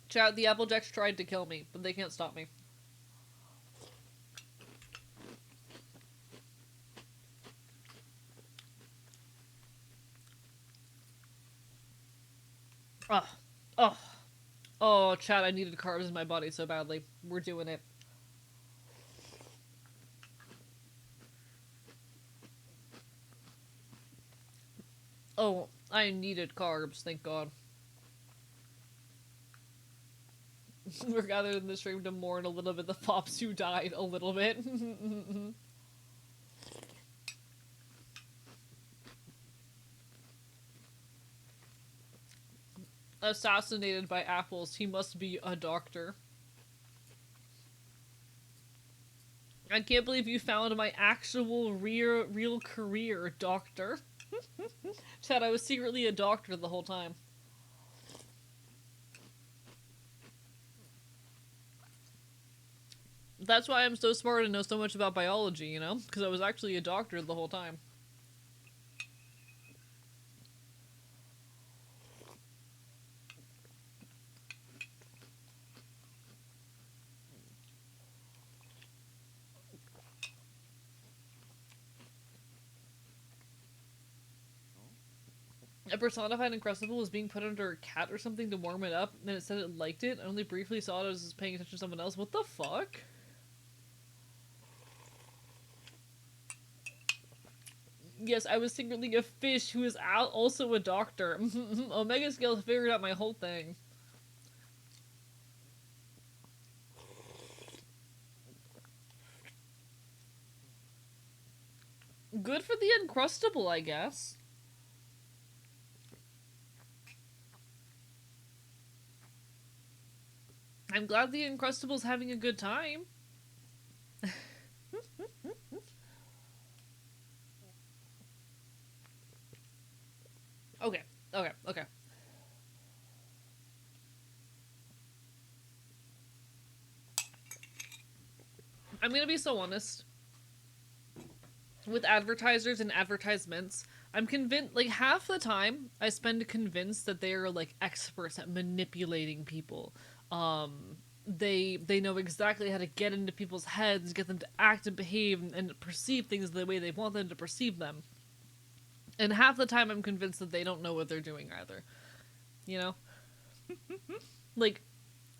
[SPEAKER 1] Chat, the Applejacks tried to kill me, but they can't stop me. Oh. Oh. Oh, chat, I needed carbs in my body so badly. We're doing it. Oh, I needed carbs, thank God. We're gathered in the stream to mourn a little bit the fops who died a little bit. Assassinated by apples, he must be a doctor. I can't believe you found my actual real career, doctor. Chad, I was secretly a doctor the whole time. That's why I'm so smart and know so much about biology, you know? Because I was actually a doctor the whole time. A personified Incrustable was being put under a cat or something to warm it up, and it said it liked it. I only briefly saw it as I was paying attention to someone else. What the fuck? Yes, I was secretly a fish who is also a doctor. Omega Scale figured out my whole thing. Good for the Uncrustable, I guess. I'm glad the Uncrustable's having a good time. Okay, okay, okay. I'm gonna be so honest. With advertisers and advertisements, I'm convinced, like, half the time I spend convinced that they are, like, experts at manipulating people. They know exactly how to get into people's heads, get them to act and behave and perceive things the way they want them to perceive them. And half the time I'm convinced that they don't know what they're doing either. You know? Like,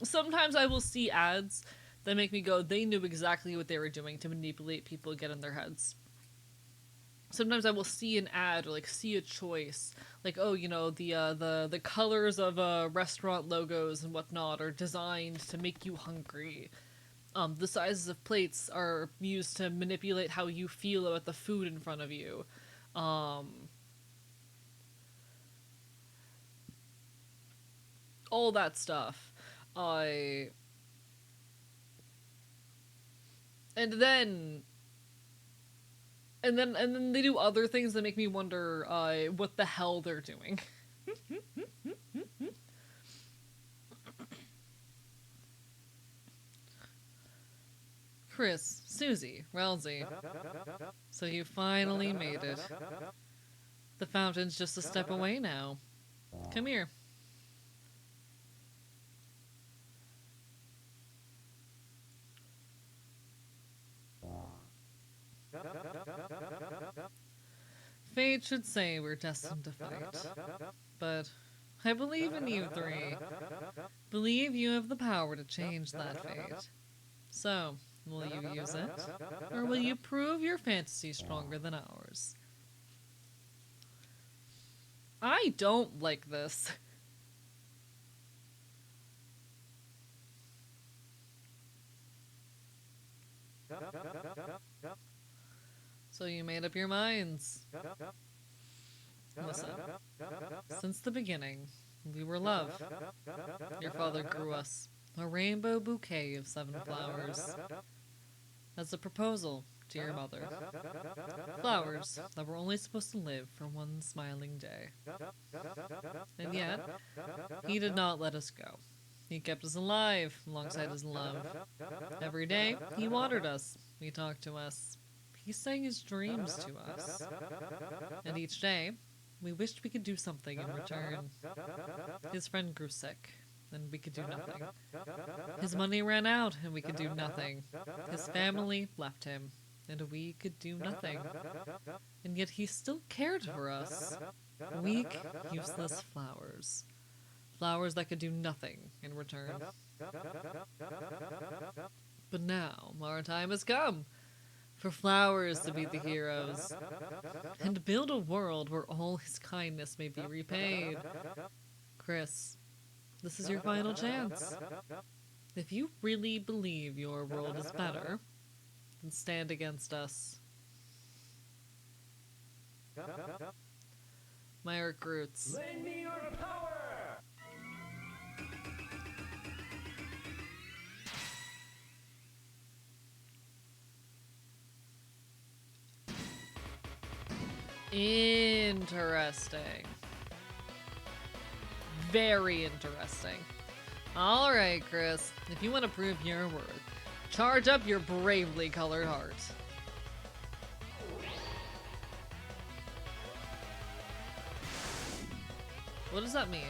[SPEAKER 1] sometimes I will see ads that make me go, they knew exactly what they were doing to manipulate people and get in their heads. Sometimes I will see an ad or like see a choice, like, oh, you know, the colors of restaurant logos and whatnot are designed to make you hungry. The sizes of plates are used to manipulate how you feel about the food in front of you. All that stuff. And then they do other things that make me wonder what the hell they're doing. Chris, Susie, Relzy. So you finally made it. The fountain's just a step away now. Come here. Fate should say we're destined to fight. But I believe in you three. Believe you have the power to change that fate. So, will you use it? Or will you prove your fantasy stronger than ours? I don't like this. So you made up your minds. Listen, since the beginning, we were love. Your father grew us a rainbow bouquet of 7 flowers as a proposal to your mother. Flowers that were only supposed to live for one smiling day. And yet, he did not let us go. He kept us alive alongside his love. Every day, he watered us. He talked to us. He sang his dreams to us. And each day, we wished we could do something in return. His friend grew sick, and we could do nothing. His money ran out, and we could do nothing. His family left him, and we could do nothing. And yet he still cared for us. Weak, useless flowers. Flowers that could do nothing in return. But now, our time has come for flowers to be the heroes, and to build a world where all his kindness may be repaid. Chris, this is your final chance. If you really believe your world is better, then stand against us. My Earth Roots.
[SPEAKER 3] Lend me your power!
[SPEAKER 1] Interesting. Very interesting. Alright, Chris. If you want to prove your worth, charge up your bravely colored heart. What does that mean?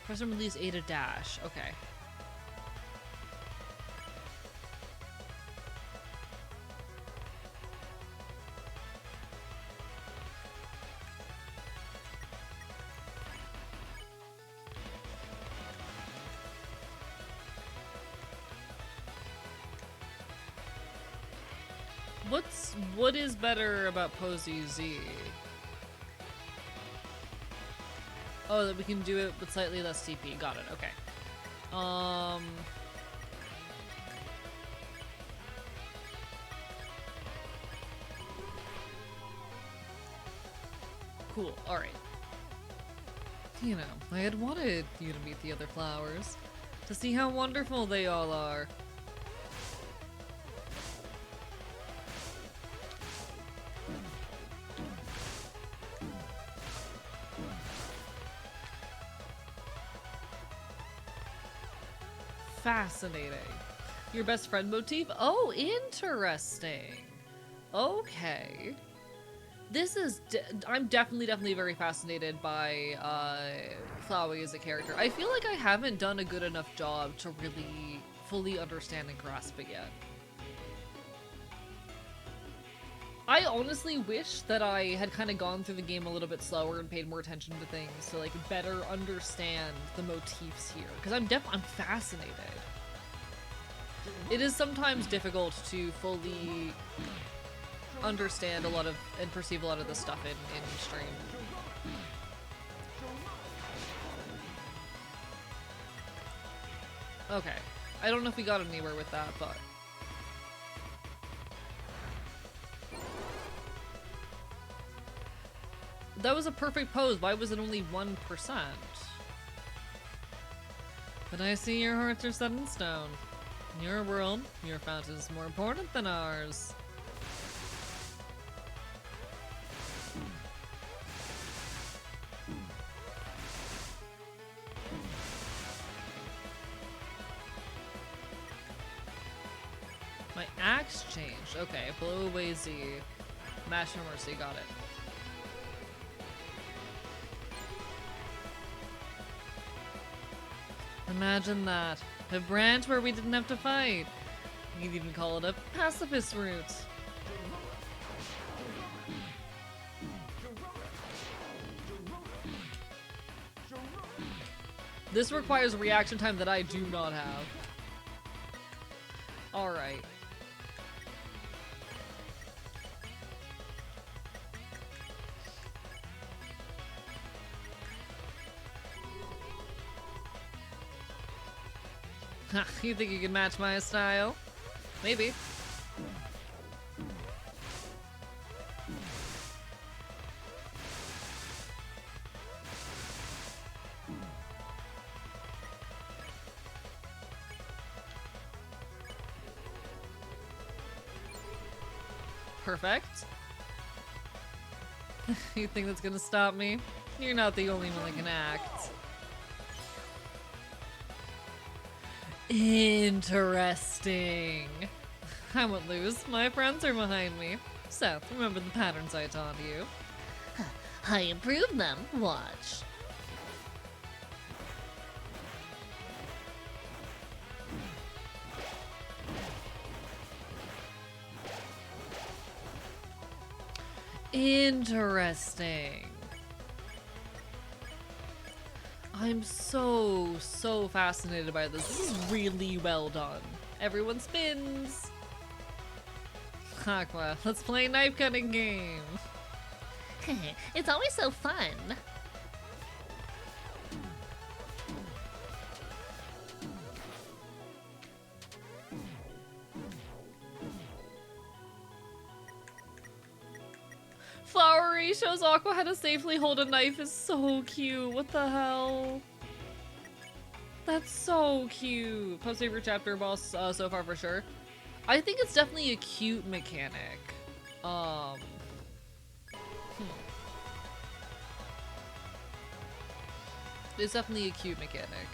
[SPEAKER 1] Press and release A to dash. Okay. What is better about Posey Z? Oh, that we can do it with slightly less CP. Got it. Okay. Cool. All right. You know, I had wanted you to meet the other flowers, to see how wonderful they all are. Fascinating. Your best friend motif? Oh, interesting. Okay. This is... I'm definitely very fascinated by Flowey as a character. I feel like I haven't done a good enough job to really fully understand and grasp it yet. I honestly wish that I had kind of gone through the game a little bit slower and paid more attention to things to like better understand the motifs here, because I'm fascinated. It is sometimes difficult to fully understand a lot of and perceive a lot of the stuff in stream. Okay, I don't know if we got anywhere with that, but. That was a perfect pose. Why was it only 1%? But I see your hearts are set in stone. In your world, your fountain is more important than ours. My axe changed. Okay, blow away Z. Mash no mercy, got it. Imagine that. A branch where we didn't have to fight. You could even call it a pacifist route. This requires reaction time that I do not have. Alright.
[SPEAKER 2] You think you can match my style? Maybe. Perfect. You think that's gonna stop me? You're not the only one that can act. Interesting. I won't lose. My friends are behind me. So, remember the patterns I taught you.
[SPEAKER 4] I improved them. Watch.
[SPEAKER 2] Interesting. I'm so fascinated by this. This is really well done. Everyone spins. Aqua, let's play a knife cutting game.
[SPEAKER 4] It's always so fun.
[SPEAKER 2] Flowery shows Aqua how to safely hold a knife is so cute. What the hell? That's so cute. Post favorite chapter boss so far for sure. I think it's definitely a cute mechanic. It's definitely a cute mechanic.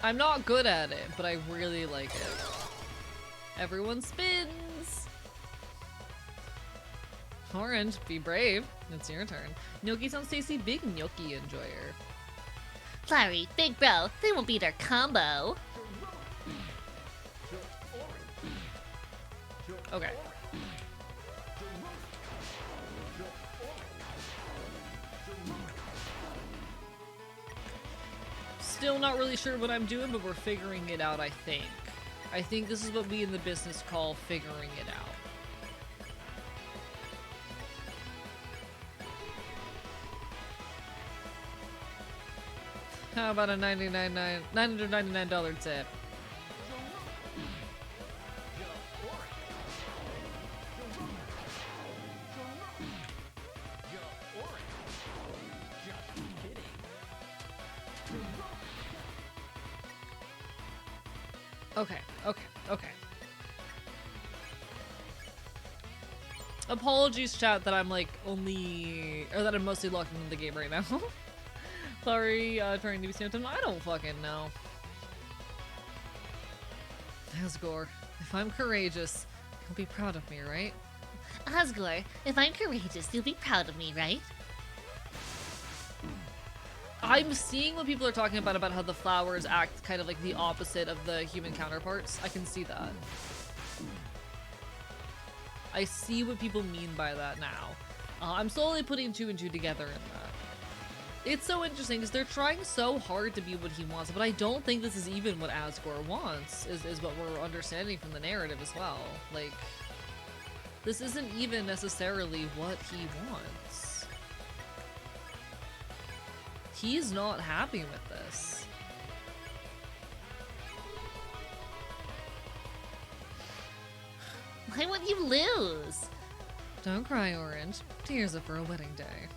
[SPEAKER 2] I'm not good at it, but I really like it. Everyone spins! Orange, be brave. It's your turn. Gnocchi sounds tasty, big gnocchi enjoyer.
[SPEAKER 4] Flowery, big bro, they won't beat our combo.
[SPEAKER 2] Okay. Still not really sure what I'm doing, but we're figuring it out, I think. I think this is what we in the business call figuring it out. How about a $999 tip? Okay. Apologies, chat, that I'm like that I'm mostly locked into the game right now. Sorry, trying to be symptom. I don't fucking know. Asgore, if I'm courageous, you'll be proud of me, right?
[SPEAKER 4] Asgore, if I'm courageous, you'll be proud of me, right?
[SPEAKER 2] I'm seeing what people are talking about how the flowers act kind of like the opposite of the human counterparts. I can see that. I see what people mean by that now. I'm slowly putting two and two together in that. It's so interesting because they're trying so hard to be what he wants, but I don't think this is even what Asgore wants, is what we're understanding from the narrative as well. Like, this isn't even necessarily what he wants. He's not happy with this.
[SPEAKER 4] Why would you lose?
[SPEAKER 2] Don't cry, Orange. Tears are for a wedding day.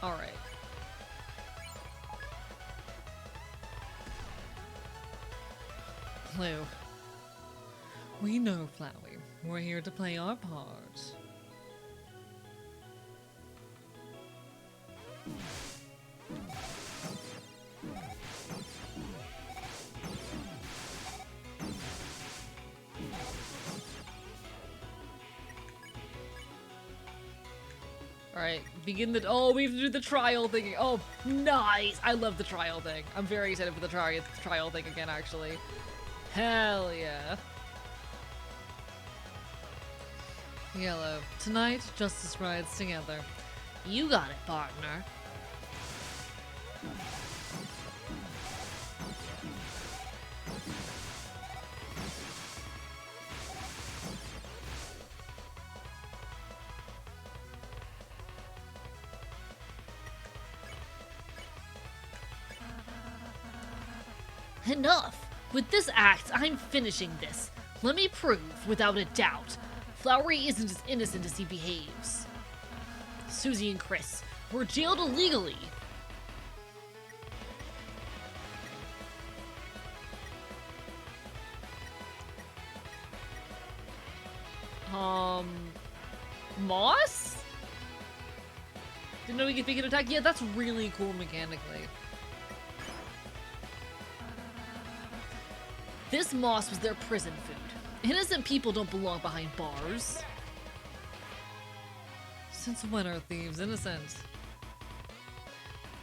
[SPEAKER 2] Alright. Blue. We know, Flowey. We're here to play our part. Alright, begin the- oh, we have to do the trial thing. Oh, nice! I love the trial thing. I'm very excited for the trial thing again, actually. Hell yeah. Yellow. Tonight, justice rides together.
[SPEAKER 4] You got it, partner. Enough! With this act, I'm finishing this. Let me prove, without a doubt, Flowery isn't as innocent as he behaves. Susie and Chris were jailed illegally.
[SPEAKER 2] Moss? Didn't know we could attack. Yeah, that's really cool mechanically.
[SPEAKER 4] This moss was their prison food. Innocent people don't belong behind bars.
[SPEAKER 2] Since when are thieves innocent?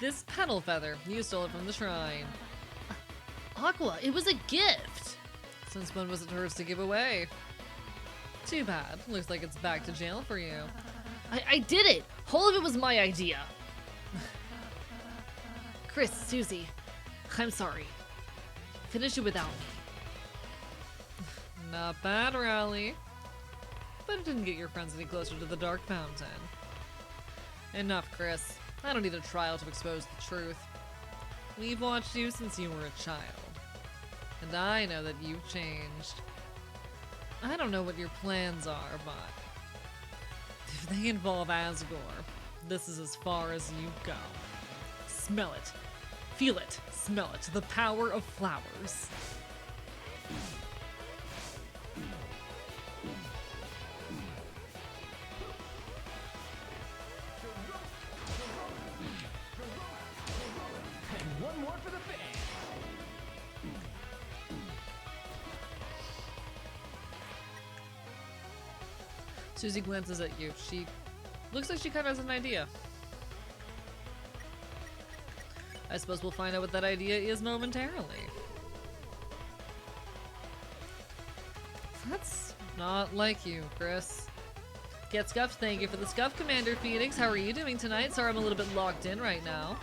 [SPEAKER 2] This petal feather, you stole it from the shrine.
[SPEAKER 4] Aqua, it was a gift.
[SPEAKER 2] Since when was it hers to give away? Too bad. Looks like it's back to jail for you.
[SPEAKER 4] I did it. Whole of it was my idea. Chris, Susie, I'm sorry. Finish it without me.
[SPEAKER 2] Not bad, Rowley. But it didn't get your friends any closer to the Dark Fountain. Enough, Chris. I don't need a trial to expose the truth. We've watched you since you were a child. And I know that you've changed. I don't know what your plans are, but if they involve Asgore, this is as far as you go. Smell it. Feel it. Smell it. The power of flowers.
[SPEAKER 3] One more for the fans.
[SPEAKER 2] Susie glances at you. She looks like she kind of has an idea. I suppose we'll find out what that idea is momentarily. That's not like you, Chris. Get scuffed, thank you for the scuff, Commander Phoenix. How are you doing tonight? Sorry, I'm a little bit locked in right now.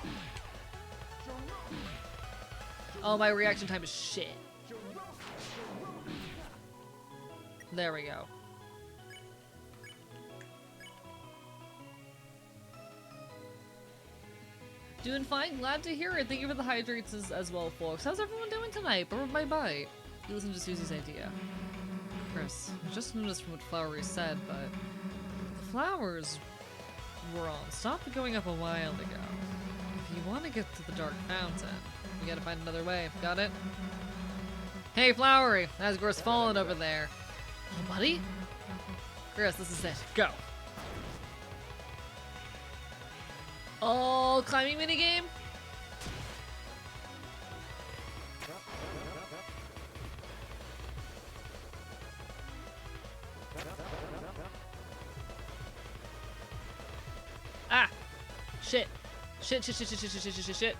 [SPEAKER 2] Oh, my reaction time is shit. There we go. Doing fine, glad to hear it. Thank you for the hydrates as well, folks. How's everyone doing tonight? Bye-bye. You listen to Susie's idea. Chris, I just noticed from what Flowery said, but the flowers were on. Stopped going up a while ago. If you want to get to the Dark Fountain, you gotta find another way. Got it? Hey, Flowery! Asgore's fallen over there.
[SPEAKER 4] Oh, buddy?
[SPEAKER 2] Chris, this is it. Go!
[SPEAKER 4] Oh, climbing minigame?
[SPEAKER 2] Ah! Shit. Shit.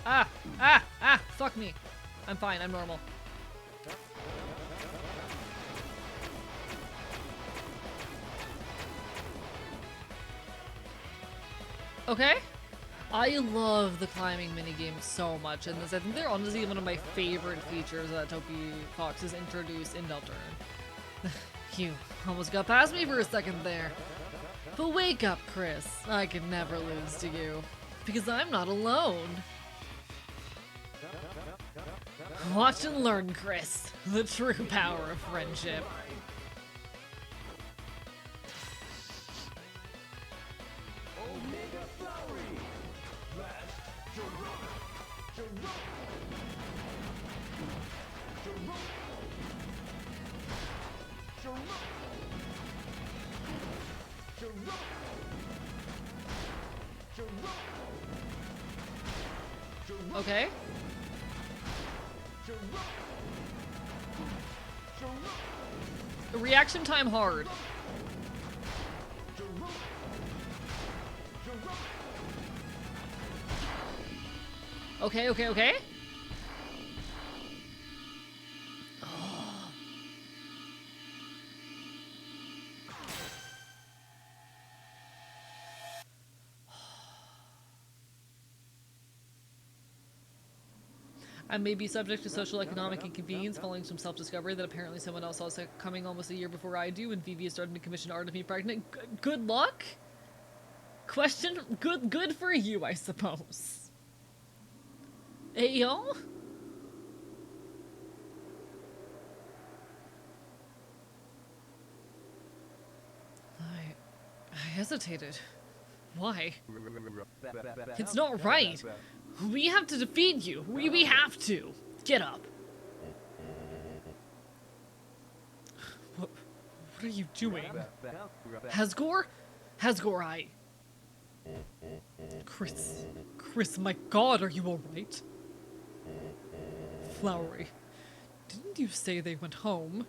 [SPEAKER 2] Ah! Fuck me. I'm fine, I'm normal. Okay. I love the climbing minigame so much in this. I think they're honestly one of my favorite features that Toby Fox has introduced in Deltarune. You almost got past me for a second there. But wake up, Chris. I can never lose to you. Because I'm not alone. Watch and learn, Chris. The true power of friendship. Okay. Reaction time hard.
[SPEAKER 1] Okay, okay, okay. I may be subject to social economic inconvenience following some self-discovery that apparently someone else saw coming almost a year before I do, and Vivi is starting to commission art of me pregnant. Good luck? Question? Good for you, I suppose. Hey, yo? I hesitated. Why? It's not right. We have to defeat you. We have to. Get up. What are you doing? Hasgor? Hasgor, Chris, my god, are you alright? Flowery, didn't you say they went home?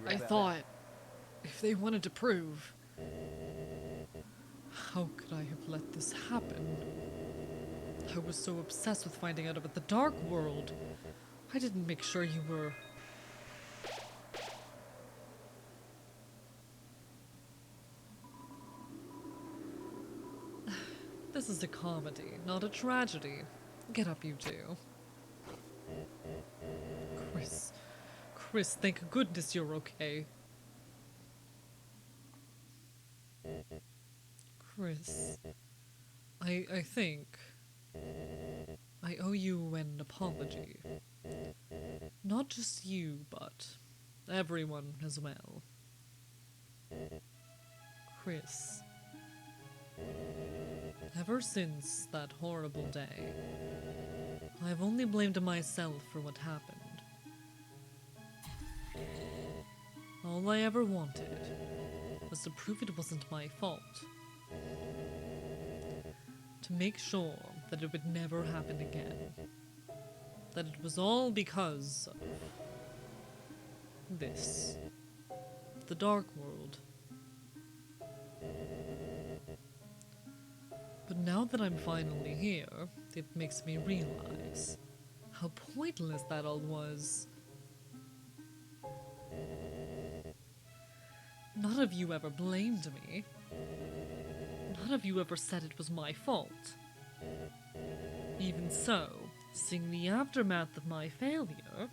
[SPEAKER 1] I thought, if they wanted to prove... How could I have let this happen? I was so obsessed with finding out about the Dark World. I didn't make sure you were... This is a comedy, not a tragedy. Get up, you two. Chris, thank goodness you're okay. Chris, I think I owe you an apology. Not just you, but everyone as well. Chris, ever since that horrible day, I've only blamed myself for what happened. All I ever wanted was to prove it wasn't my fault. To make sure that it would never happen again. That it was all because of this. The Dark World. But now that I'm finally here, it makes me realize how pointless that all was. None of you ever blamed me. None of you ever said it was my fault. Even so, seeing the aftermath of my failure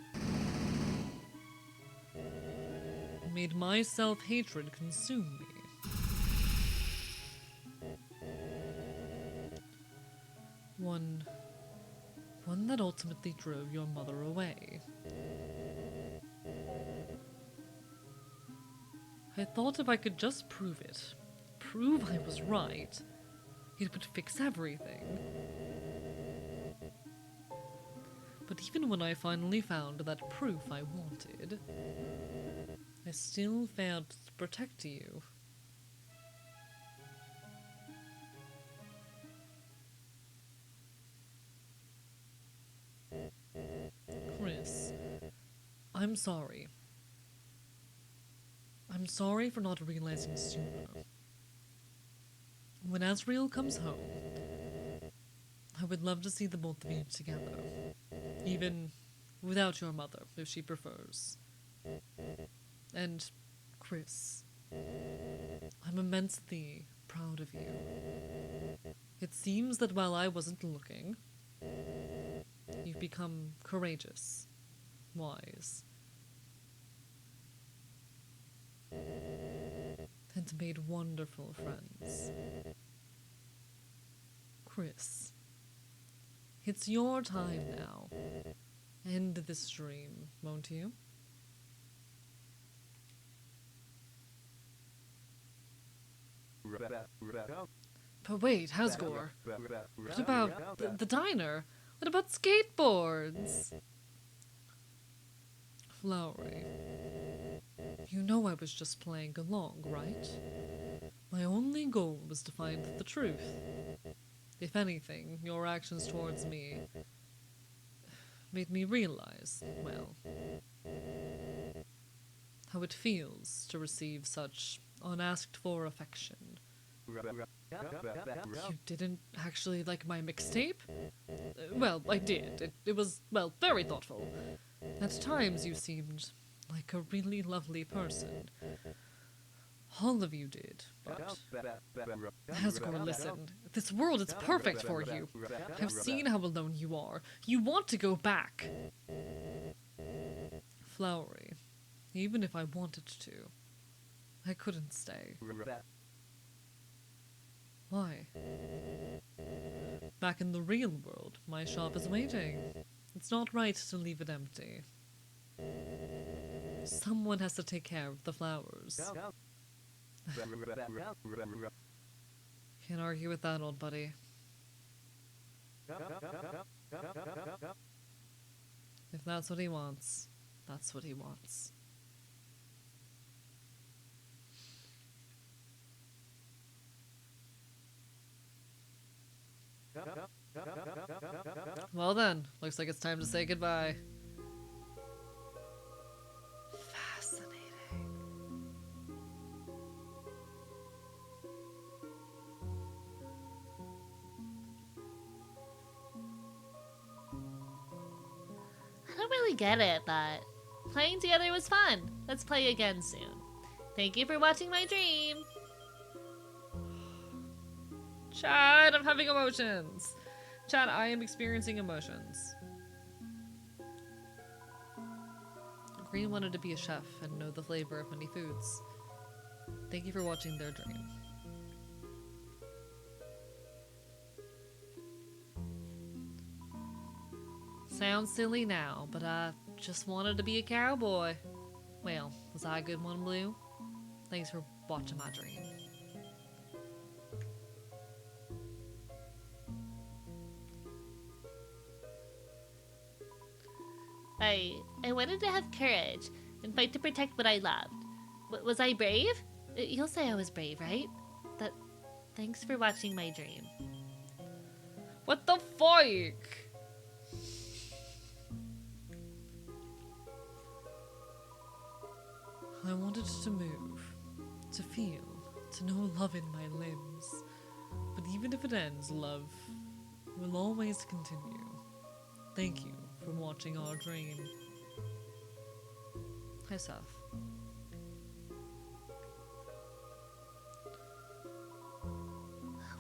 [SPEAKER 1] made my self-hatred consume me. One that ultimately drove your mother away. I thought if I could just prove it, prove I was right, it would fix everything. But even when I finally found that proof I wanted, I still failed to protect you. Chris, I'm sorry. I'm sorry for not realizing sooner. When Asriel comes home, I would love to see the both of you together. Even without your mother, if she prefers. And, Chris, I'm immensely proud of you. It seems that while I wasn't looking, you've become courageous, wise, and made wonderful friends. Chris, it's your time now. End this dream, won't you? But wait, Hasgor. What about the diner? What about skateboards? Flowery. You know I was just playing along, right? My only goal was to find the truth. If anything, your actions towards me made me realize, well, how it feels to receive such unasked for affection. You didn't actually like my mixtape? Well, I did. It was, well, very thoughtful. At times you seemed like a really lovely person. All of you did, but... Asgore, listen. This world is perfect for you. I've seen how alone you are. You want to go back. Flowery. Even if I wanted to, I couldn't stay. Why? Back in the real world, my shop is waiting. It's not right to leave it empty. Someone has to take care of the flowers. Can't argue with that, old buddy. If that's what he wants, that's what he wants. Well then, looks like it's time to say goodbye. Fascinating.
[SPEAKER 2] I don't really get it, but playing together was fun. Let's play again soon. Thank you for watching my dream.
[SPEAKER 1] Chad, I'm having emotions. Chad, I am experiencing emotions. Green wanted to be a chef and know the flavor of many foods. Thank you for watching their dream. Sounds silly now, but I just wanted to be a cowboy. Well, was I a good one, Blue? Thanks for watching my dream.
[SPEAKER 2] I wanted to have courage and fight to protect what I loved. Was I brave? You'll say I was brave, right? Thanks for watching my dream.
[SPEAKER 1] What the fuck? I wanted to move, to feel, to know love in my limbs. But even if it ends, love will always continue. Thank you for watching our dream. Hi, Seth.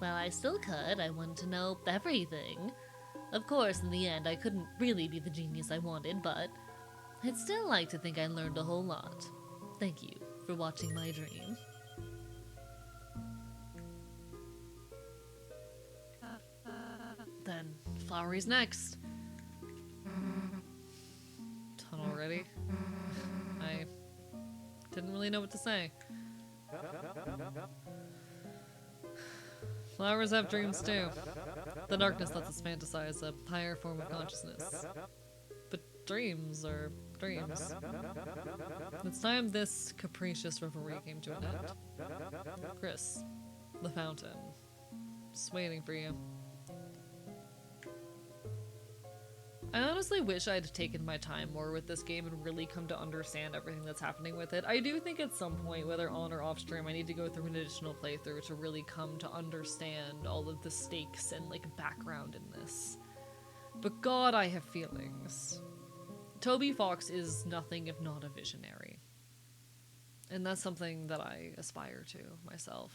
[SPEAKER 2] Well, I still could. I wanted to know everything. Of course, in the end, I couldn't really be the genius I wanted, but I'd still like to think I learned a whole lot. Thank you for watching my dream.
[SPEAKER 1] Then, Flowery's next. Done already? I didn't really know what to say. Flowers have dreams too. The darkness lets us fantasize a higher form of consciousness. But dreams are dreams. It's time this capricious reverie came to an end. Chris, the fountain. Just waiting for you. I honestly wish I'd taken my time more with this game and really come to understand everything that's happening with it. I do think at some point, whether on or off stream, I need to go through an additional playthrough to really come to understand all of the stakes and, like, background in this. But God, I have feelings. Toby Fox is nothing if not a visionary. And that's something that I aspire to myself.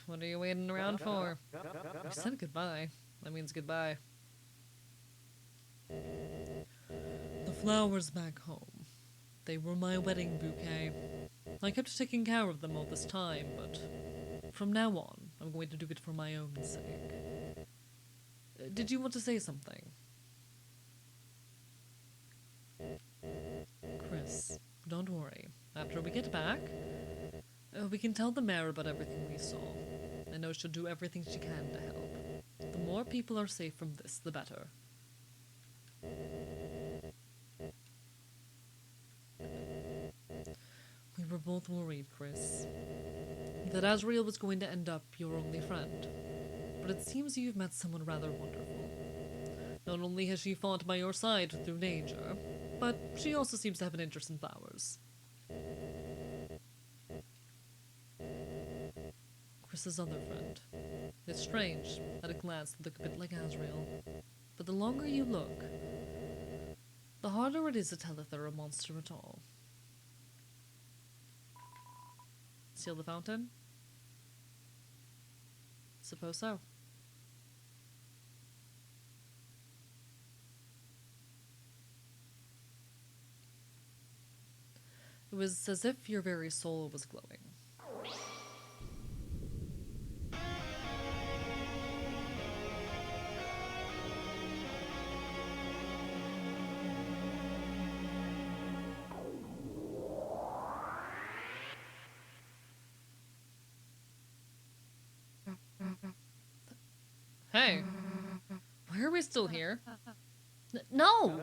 [SPEAKER 1] What are you waiting around for? You said goodbye. That means goodbye. The flowers back home. They were my wedding bouquet. I kept taking care of them all this time, but from now on, I'm going to do it for my own sake. Did you want to say something? Chris, don't worry. After we get back, we can tell the mayor about everything we saw. I know she'll do everything she can to help. The more people are safe from this, the better. We were both worried, Chris, that Azrael was going to end up your only friend. But it seems you've met someone rather wonderful. Not only has she fought by your side through danger, but she also seems to have an interest in flowers. Chris's other friend. It's strange, at a glance they look a bit like Azrael. But the longer you look, the harder it is to tell if they're a monster at all. Seal the fountain? Suppose so. It was as if your very soul was glowing. Hey, why are we still here?
[SPEAKER 2] No!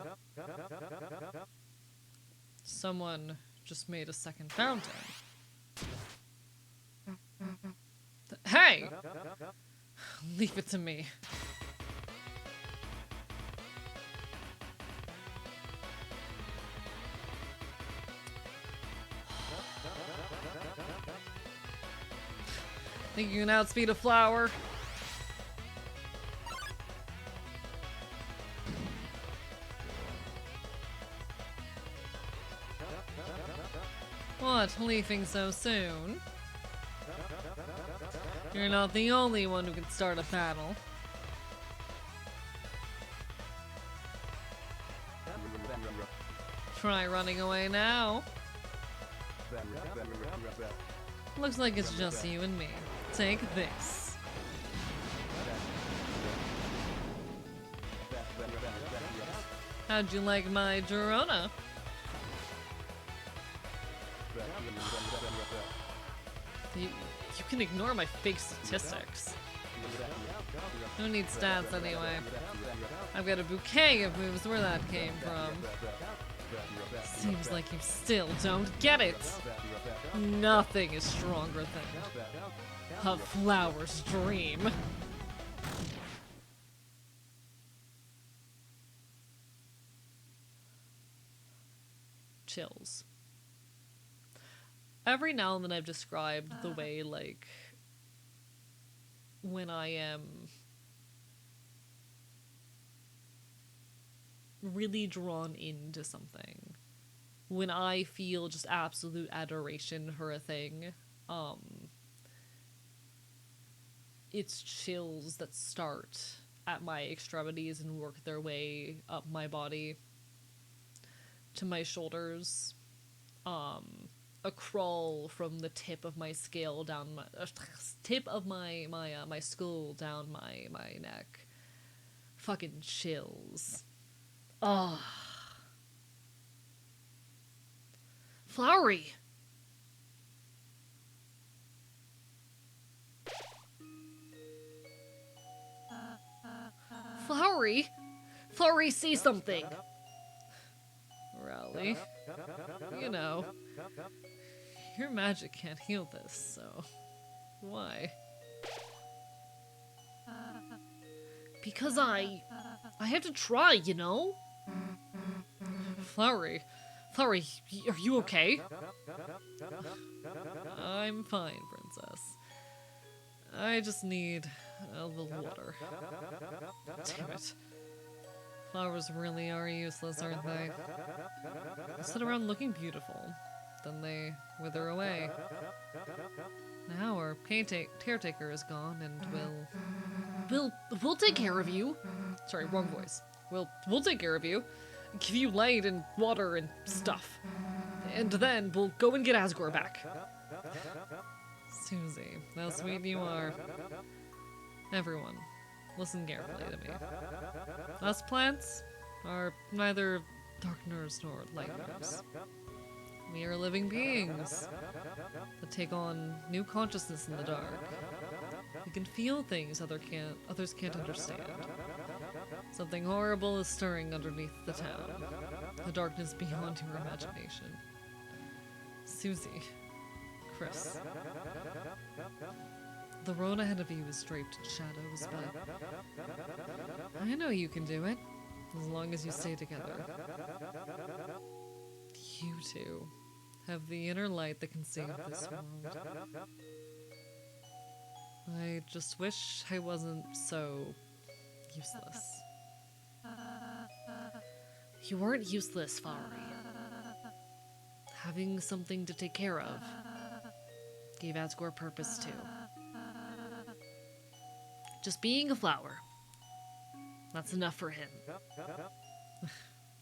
[SPEAKER 1] Someone just made a second fountain. Hey! Leave it to me. Think you can outspeed a flower? What, leaving so soon? You're not the only one who can start a battle. Try running away now. Looks like it's just you and me. Take this. How'd you like my Dorona? You can ignore my fake statistics. No need stats anyway. I've got a bouquet of moves where that came from. Seems like you still don't get it. Nothing is stronger than a flower's dream. Chills. Every now and then I've described the way, like, when I am really drawn into something, when I feel just absolute adoration for a thing, it's chills that start at my extremities and work their way up my body to my shoulders, a crawl from the tip of my scale down my tip of my skull down my neck. Fucking chills.
[SPEAKER 2] Oh. Flowery. Flowery? Flowery, say something.
[SPEAKER 1] Rowley, you know, your magic can't heal this, so why?
[SPEAKER 2] Because I have to try, you know?
[SPEAKER 1] Flowery, are you okay? I'm fine, princess. I just need a little water. Damn it. Flowers really are useless, aren't they? They sit around looking beautiful, then they wither away. Now our caretaker is gone, and
[SPEAKER 2] We'll take care of you.
[SPEAKER 1] sorry, wrong voice. We'll take care of you, give you light and water and stuff, and then we'll go and get Asgore back. Susie, how sweet you are. Everyone, listen carefully to me. Us plants are neither darkeners nor lightners. We are living beings that take on new consciousness in the dark. We can feel things others can't understand. Something horrible is stirring underneath the town. The darkness beyond your imagination. Susie, Chris. The road ahead of you is draped in shadows, but I know you can do it, as long as you stay together. You two have the inner light that can save this world. I just wish I wasn't so useless.
[SPEAKER 2] You weren't useless, Flowery.
[SPEAKER 1] Having something to take care of gave Asgore purpose too.
[SPEAKER 2] Just being a flower. That's enough for him.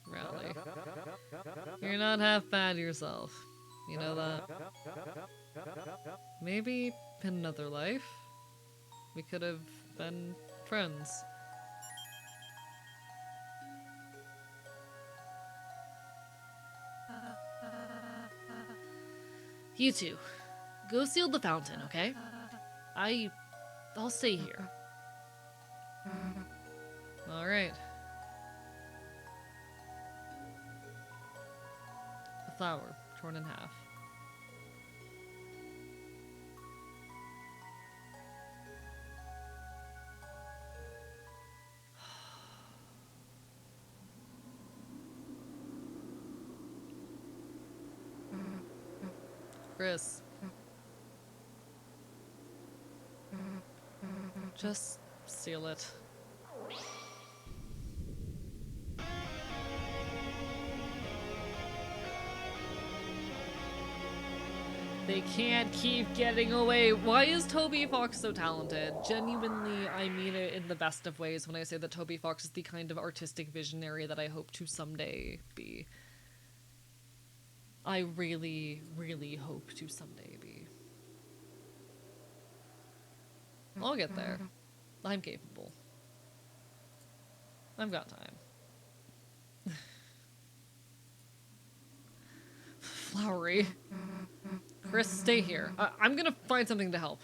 [SPEAKER 1] Really? You're not half bad yourself. You know that? Maybe in another life, we could have been friends.
[SPEAKER 2] You two, go seal the fountain, okay? I'll stay here.
[SPEAKER 1] Alright. A flower torn in half. Chris. Just seal it. They can't keep getting away. Why is Toby Fox so talented? Genuinely, I mean it in the best of ways when I say that Toby Fox is the kind of artistic visionary that I hope to someday be. I really, really hope to someday be. I'll get there. I'm capable. I've got time. Flowery. Chris, stay here. I'm gonna find something to help.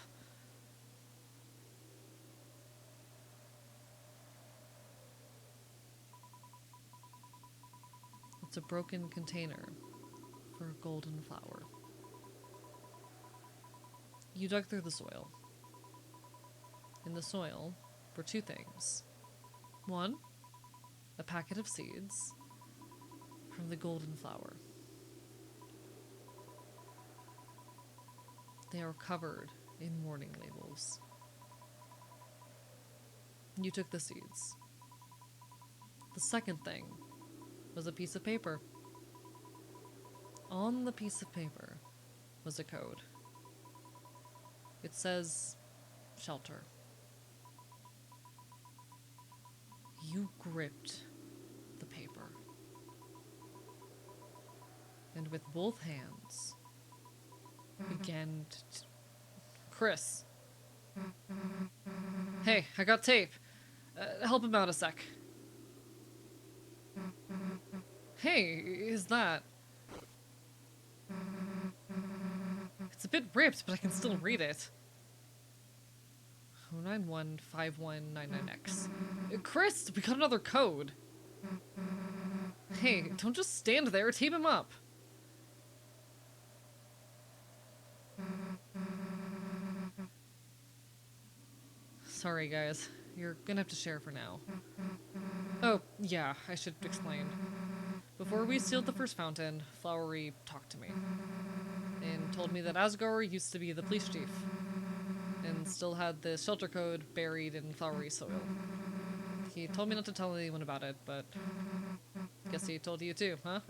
[SPEAKER 1] It's a broken container for a golden flower. You dug through the soil. In the soil were two things. One, a packet of seeds from the golden flower. They are covered in warning labels. You took the seeds. The second thing was a piece of paper. On the piece of paper was a code. It says, shelter. You gripped the paper. And with both hands, began to... Chris. Hey, I got tape. Help him out a sec. Hey, is that... It's a bit ripped, but I can still read it. 0915199X. Chris, we got another code. Hey, don't just stand there, tape him up. Sorry, guys. You're gonna have to share for now. Oh, yeah, I should explain. Before we sealed the first fountain, Flowery talked to me. And told me that Asgore used to be the police chief. And still had the shelter code buried in Flowery soil. He told me not to tell anyone about it, but... guess he told you too, huh?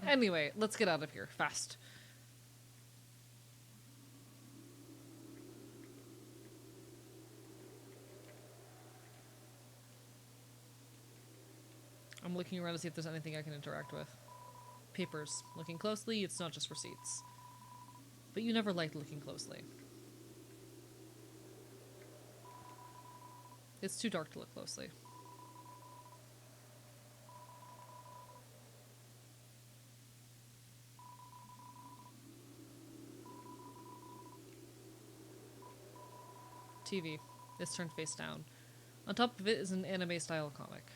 [SPEAKER 1] Anyway, let's get out of here, fast. I'm looking around to see if there's anything I can interact with. Papers. Looking closely, it's not just receipts. But you never liked looking closely. It's too dark to look closely. TV. It's turned face down. On top of it is an anime-style comic.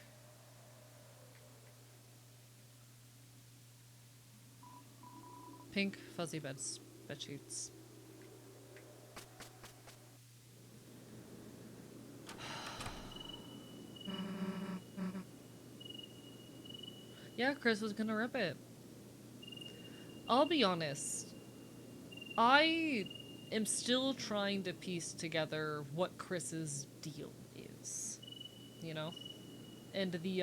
[SPEAKER 1] Pink, fuzzy bed sheets. Yeah, Chris was gonna rip it. I'll be honest. I am still trying to piece together what Chris's deal is, you know? And the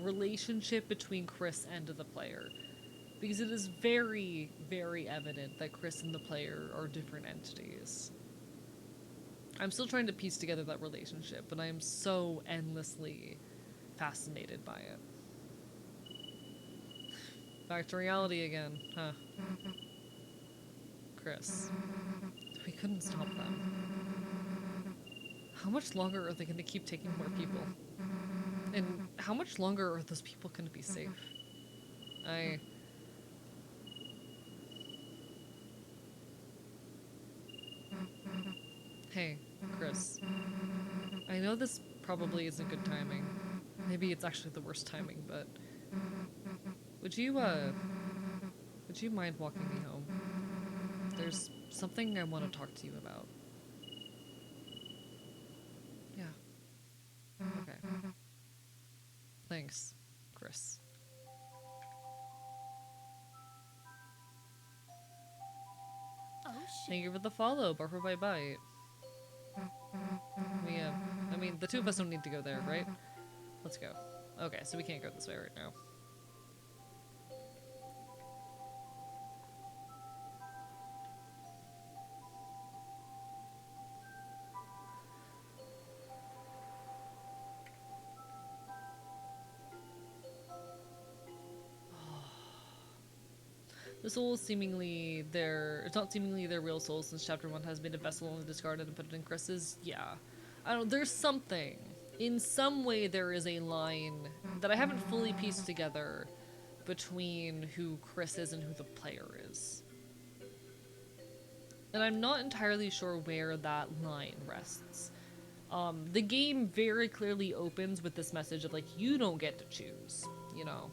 [SPEAKER 1] relationship between Chris and the player. Because it is very, very evident that Chris and the player are different entities. I'm still trying to piece together that relationship, but I am so endlessly fascinated by it. Back to reality again, huh? Chris. We couldn't stop them. How much longer are they going to keep taking more people? And how much longer are those people going to be safe? Hey, Chris. I know this probably isn't good timing. Maybe it's actually the worst timing, but would you mind walking me home? There's something I want to talk to you about. Yeah. Okay. Thanks, Chris.
[SPEAKER 2] Oh shit.
[SPEAKER 1] Thank you for the follow, Barber Bye Bite. I mean, the two of us don't need to go there, right? Let's go. Okay, so we can't go this way right now. The soul is seemingly it's not seemingly their real soul since chapter 1 has made a vessel only discarded and put it in Chris's. Yeah. I don't, there's something. In some way there is a line that I haven't fully pieced together between who Chris is and who the player is. And I'm not entirely sure where that line rests. The game very clearly opens with this message of, like, you don't get to choose, you know?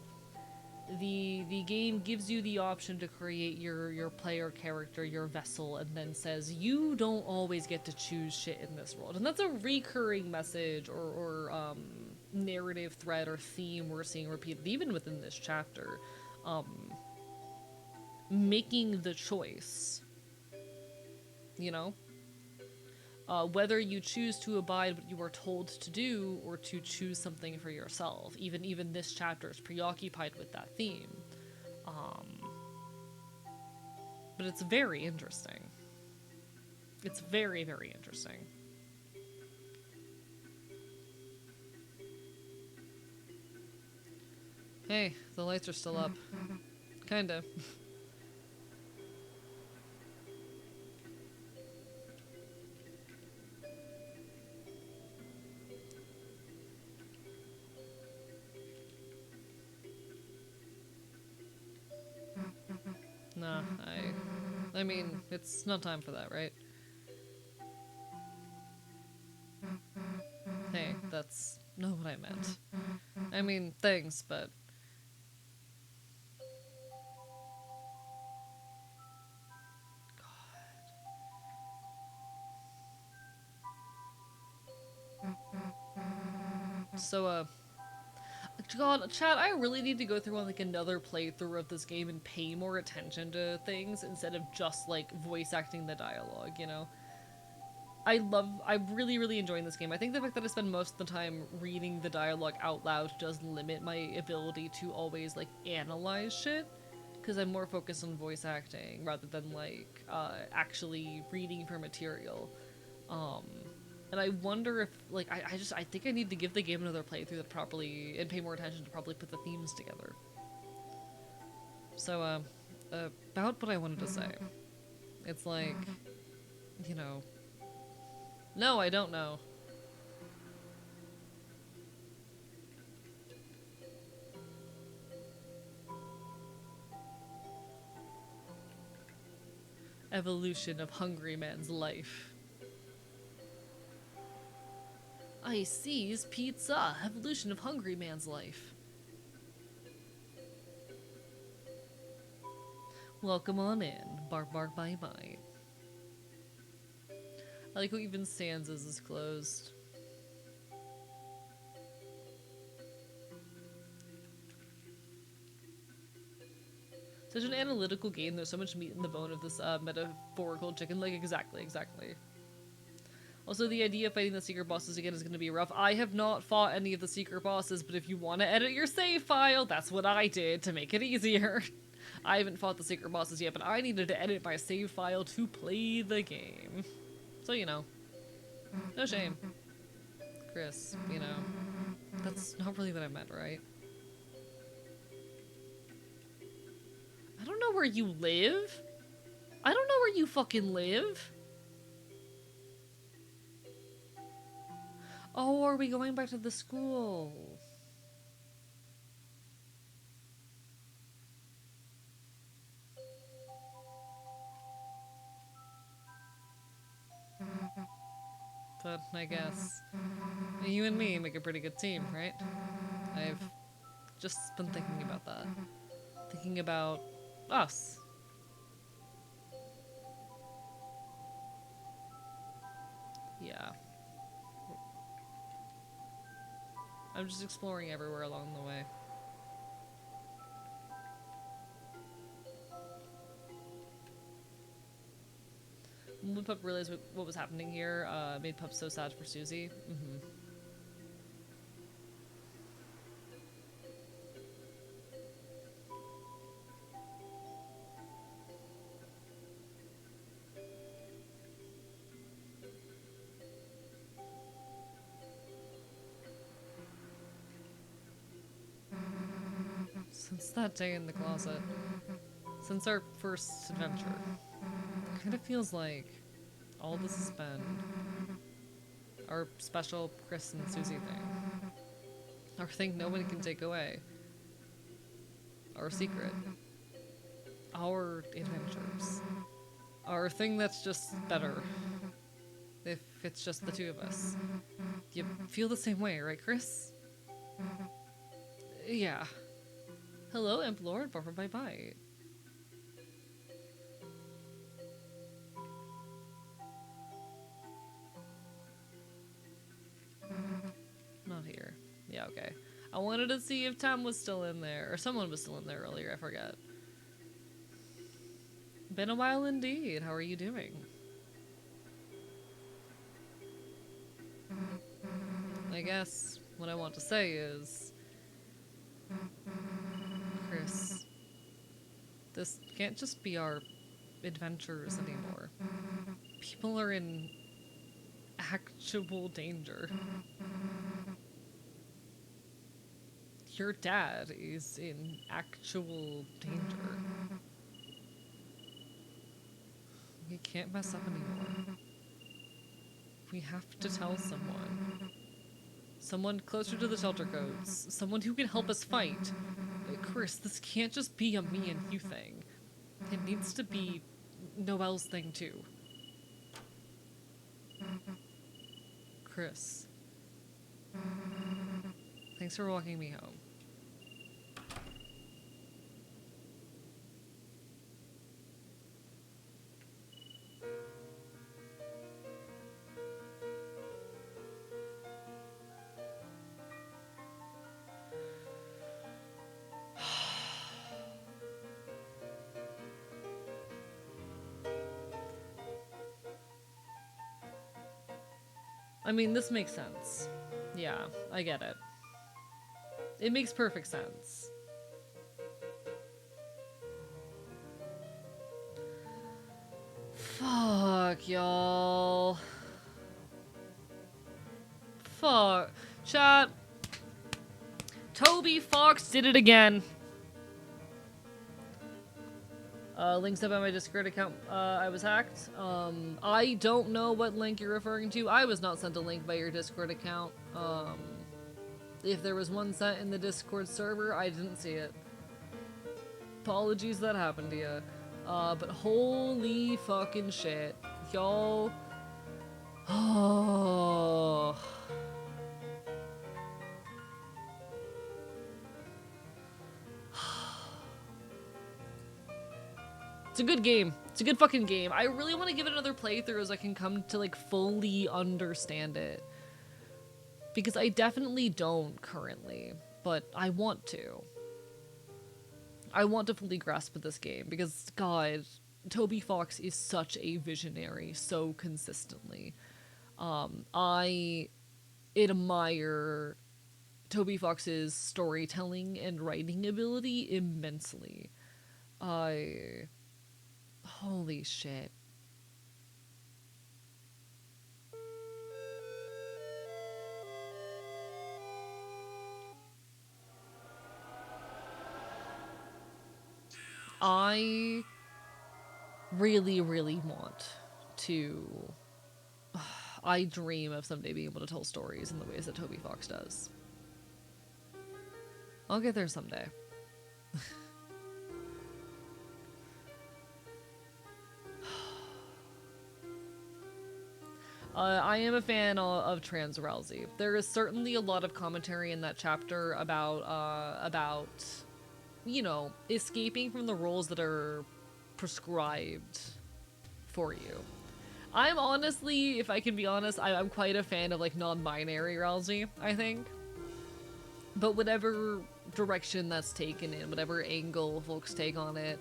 [SPEAKER 1] The game gives you the option to create your player character, your vessel, and then says you don't always get to choose shit in this world. And that's a recurring message or narrative thread or theme we're seeing repeated even within this chapter. Making the choice, you know? Whether you choose to abide what you are told to do or to choose something for yourself. Even this chapter is preoccupied with that theme. But it's very interesting. It's very, very interesting. Hey, the lights are still up. Kinda. Nah, I mean, it's not time for that, right? Hey, that's not what I meant. I mean, thanks, but... God. So, God, Chad, I really need to go through on, like, another playthrough of this game and pay more attention to things instead of just, like, voice acting the dialogue, you know? I'm really, really enjoying this game. I think the fact that I spend most of the time reading the dialogue out loud does limit my ability to always, like, analyze shit, because I'm more focused on voice acting rather than, like, actually reading for material. And I wonder if, like, I think I need to give the game another playthrough that properly, and pay more attention to properly put the themes together. So, about what I wanted to say. It's like, you know... No, I don't know. Evolution of hungry man's life. I seize pizza. Evolution of hungry man's life. Welcome on in. Bark bark bye bye. I like how even Sansa's is closed. So Such an analytical game. There's so much meat in the bone of this metaphorical chicken leg. Exactly. Also, the idea of fighting the secret bosses again is going to be rough. I have not fought any of the secret bosses, but if you want to edit your save file, that's what I did to make it easier. I haven't fought the secret bosses yet, but I needed to edit my save file to play the game. So, you know. No shame. Chris, you know. That's not really what I meant, right? I don't know where you live. I don't know where you fucking live. Oh, are we going back to the school? But I guess you and me make a pretty good team, right? I've just been thinking about that. Thinking about us. Yeah. I'm just exploring everywhere along the way. When Pup realized what was happening here, made Pup so sad for Susie. Since that day in the closet, since our first adventure, it kind of feels like all this has been our special Chris and Susie thing. Our thing no one can take away. Our secret. Our adventures. Our thing that's just better. If it's just the two of us. You feel the same way, right, Chris? Yeah. Hello, Imp Lord, buffer bye bye. Not here. Yeah, okay. I wanted to see if Tam was still in there, or someone was still in there earlier, I forget. Been a while indeed. How are you doing? I guess what I want to say is, Chris, this can't just be our adventures anymore. People are in actual danger. Your dad is in actual danger. We can't mess up anymore. We have to tell someone. Someone closer to the shelter codes. Someone who can help us fight. Chris, this can't just be a me and you thing. It needs to be Noelle's thing too. Chris. Thanks for walking me home. I mean, this makes sense. Yeah, I get it. It makes perfect sense. Fuck, y'all. Fuck. Chat. Toby Fox did it again. Links up on my Discord account. I was hacked. I don't know what link you're referring to. I was not sent a link by your Discord account. If there was one sent in the Discord server, I didn't see it. Apologies that happened to you. But holy fucking shit. Y'all. Oh. It's a good game. It's a good fucking game. I really want to give it another playthrough as I can come to like fully understand it. Because I definitely don't currently, but I want to. I want to fully grasp this game because, God, Toby Fox is such a visionary so consistently. I admire Toby Fox's storytelling and writing ability immensely. Holy shit. I really, really want to. I dream of someday being able to tell stories in the ways that Toby Fox does. I'll get there someday. I am a fan of trans Rousey. There is certainly a lot of commentary in that chapter about, you know, escaping from the roles that are prescribed for you. I'm honestly, if I can be honest, I'm quite a fan of like non-binary Rousey, I think. But whatever direction that's taken in, whatever angle folks take on it,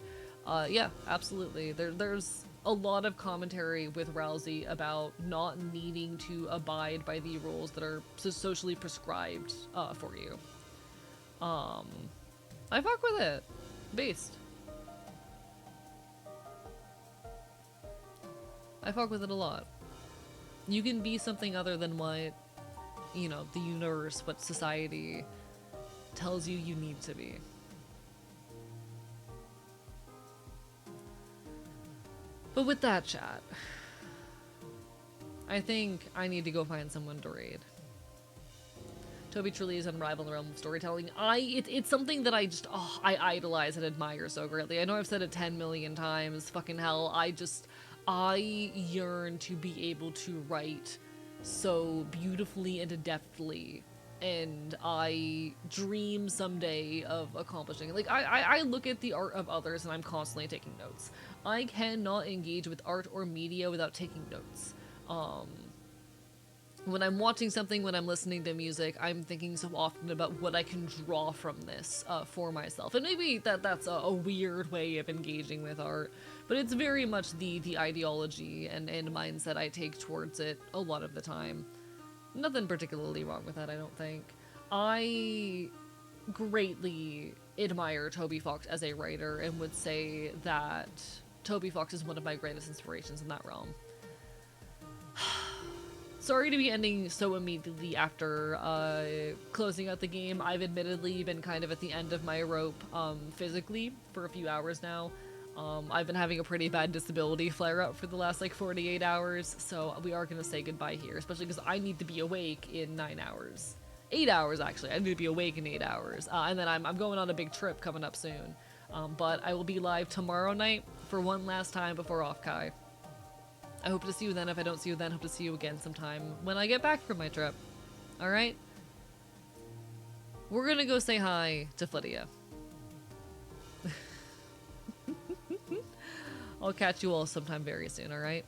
[SPEAKER 1] yeah, absolutely. There's a lot of commentary with Rousey about not needing to abide by the rules that are socially prescribed for you. I fuck with it. Based. I fuck with it a lot. You can be something other than what, you know, the universe, what society tells you need to be. But with that, chat, I think I need to go find someone to raid. Toby truly is unrivaled in the realm of storytelling. It's something that I idolize and admire so greatly. I know I've said it 10 million times, fucking hell. I yearn to be able to write so beautifully and adeptly, and I dream someday of accomplishing it. Like, I look at the art of others and I'm constantly taking notes. I cannot engage with art or media without taking notes. When I'm watching something, when I'm listening to music, I'm thinking so often about what I can draw from this for myself. And maybe that's a weird way of engaging with art, but it's very much the ideology and mindset I take towards it a lot of the time. Nothing particularly wrong with that, I don't think. I greatly admire Toby Fox as a writer and would say that Toby Fox is one of my greatest inspirations in that realm. Sorry to be ending so immediately after closing out the game. I've admittedly been kind of at the end of my rope physically for a few hours now. I've been having a pretty bad disability flare up for the last like 48 hours, so we are going to say goodbye here, especially because I need to be awake in 9 hours. 8 hours, actually. I need to be awake in 8 hours. And then I'm going on a big trip coming up soon. But I will be live tomorrow night for one last time before Offkai. I hope to see you then. If I don't see you then, hope to see you again sometime when I get back from my trip. Alright? We're gonna go say hi to Flydia. I'll catch you all sometime very soon, alright?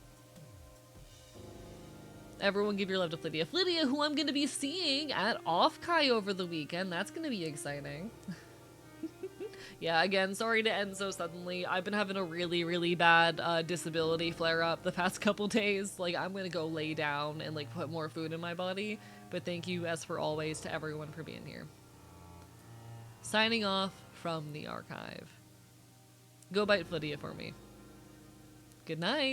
[SPEAKER 1] Everyone give your love to Flydia. Flydia, who I'm gonna be seeing at Offkai over the weekend. That's gonna be exciting. Yeah, again, sorry to end so suddenly. I've been having a really, really bad disability flare-up the past couple days. Like, I'm gonna go lay down and, like, put more food in my body. But thank you, as for always, to everyone for being here. Signing off from the archive. Go bite Flydia for me. Good night.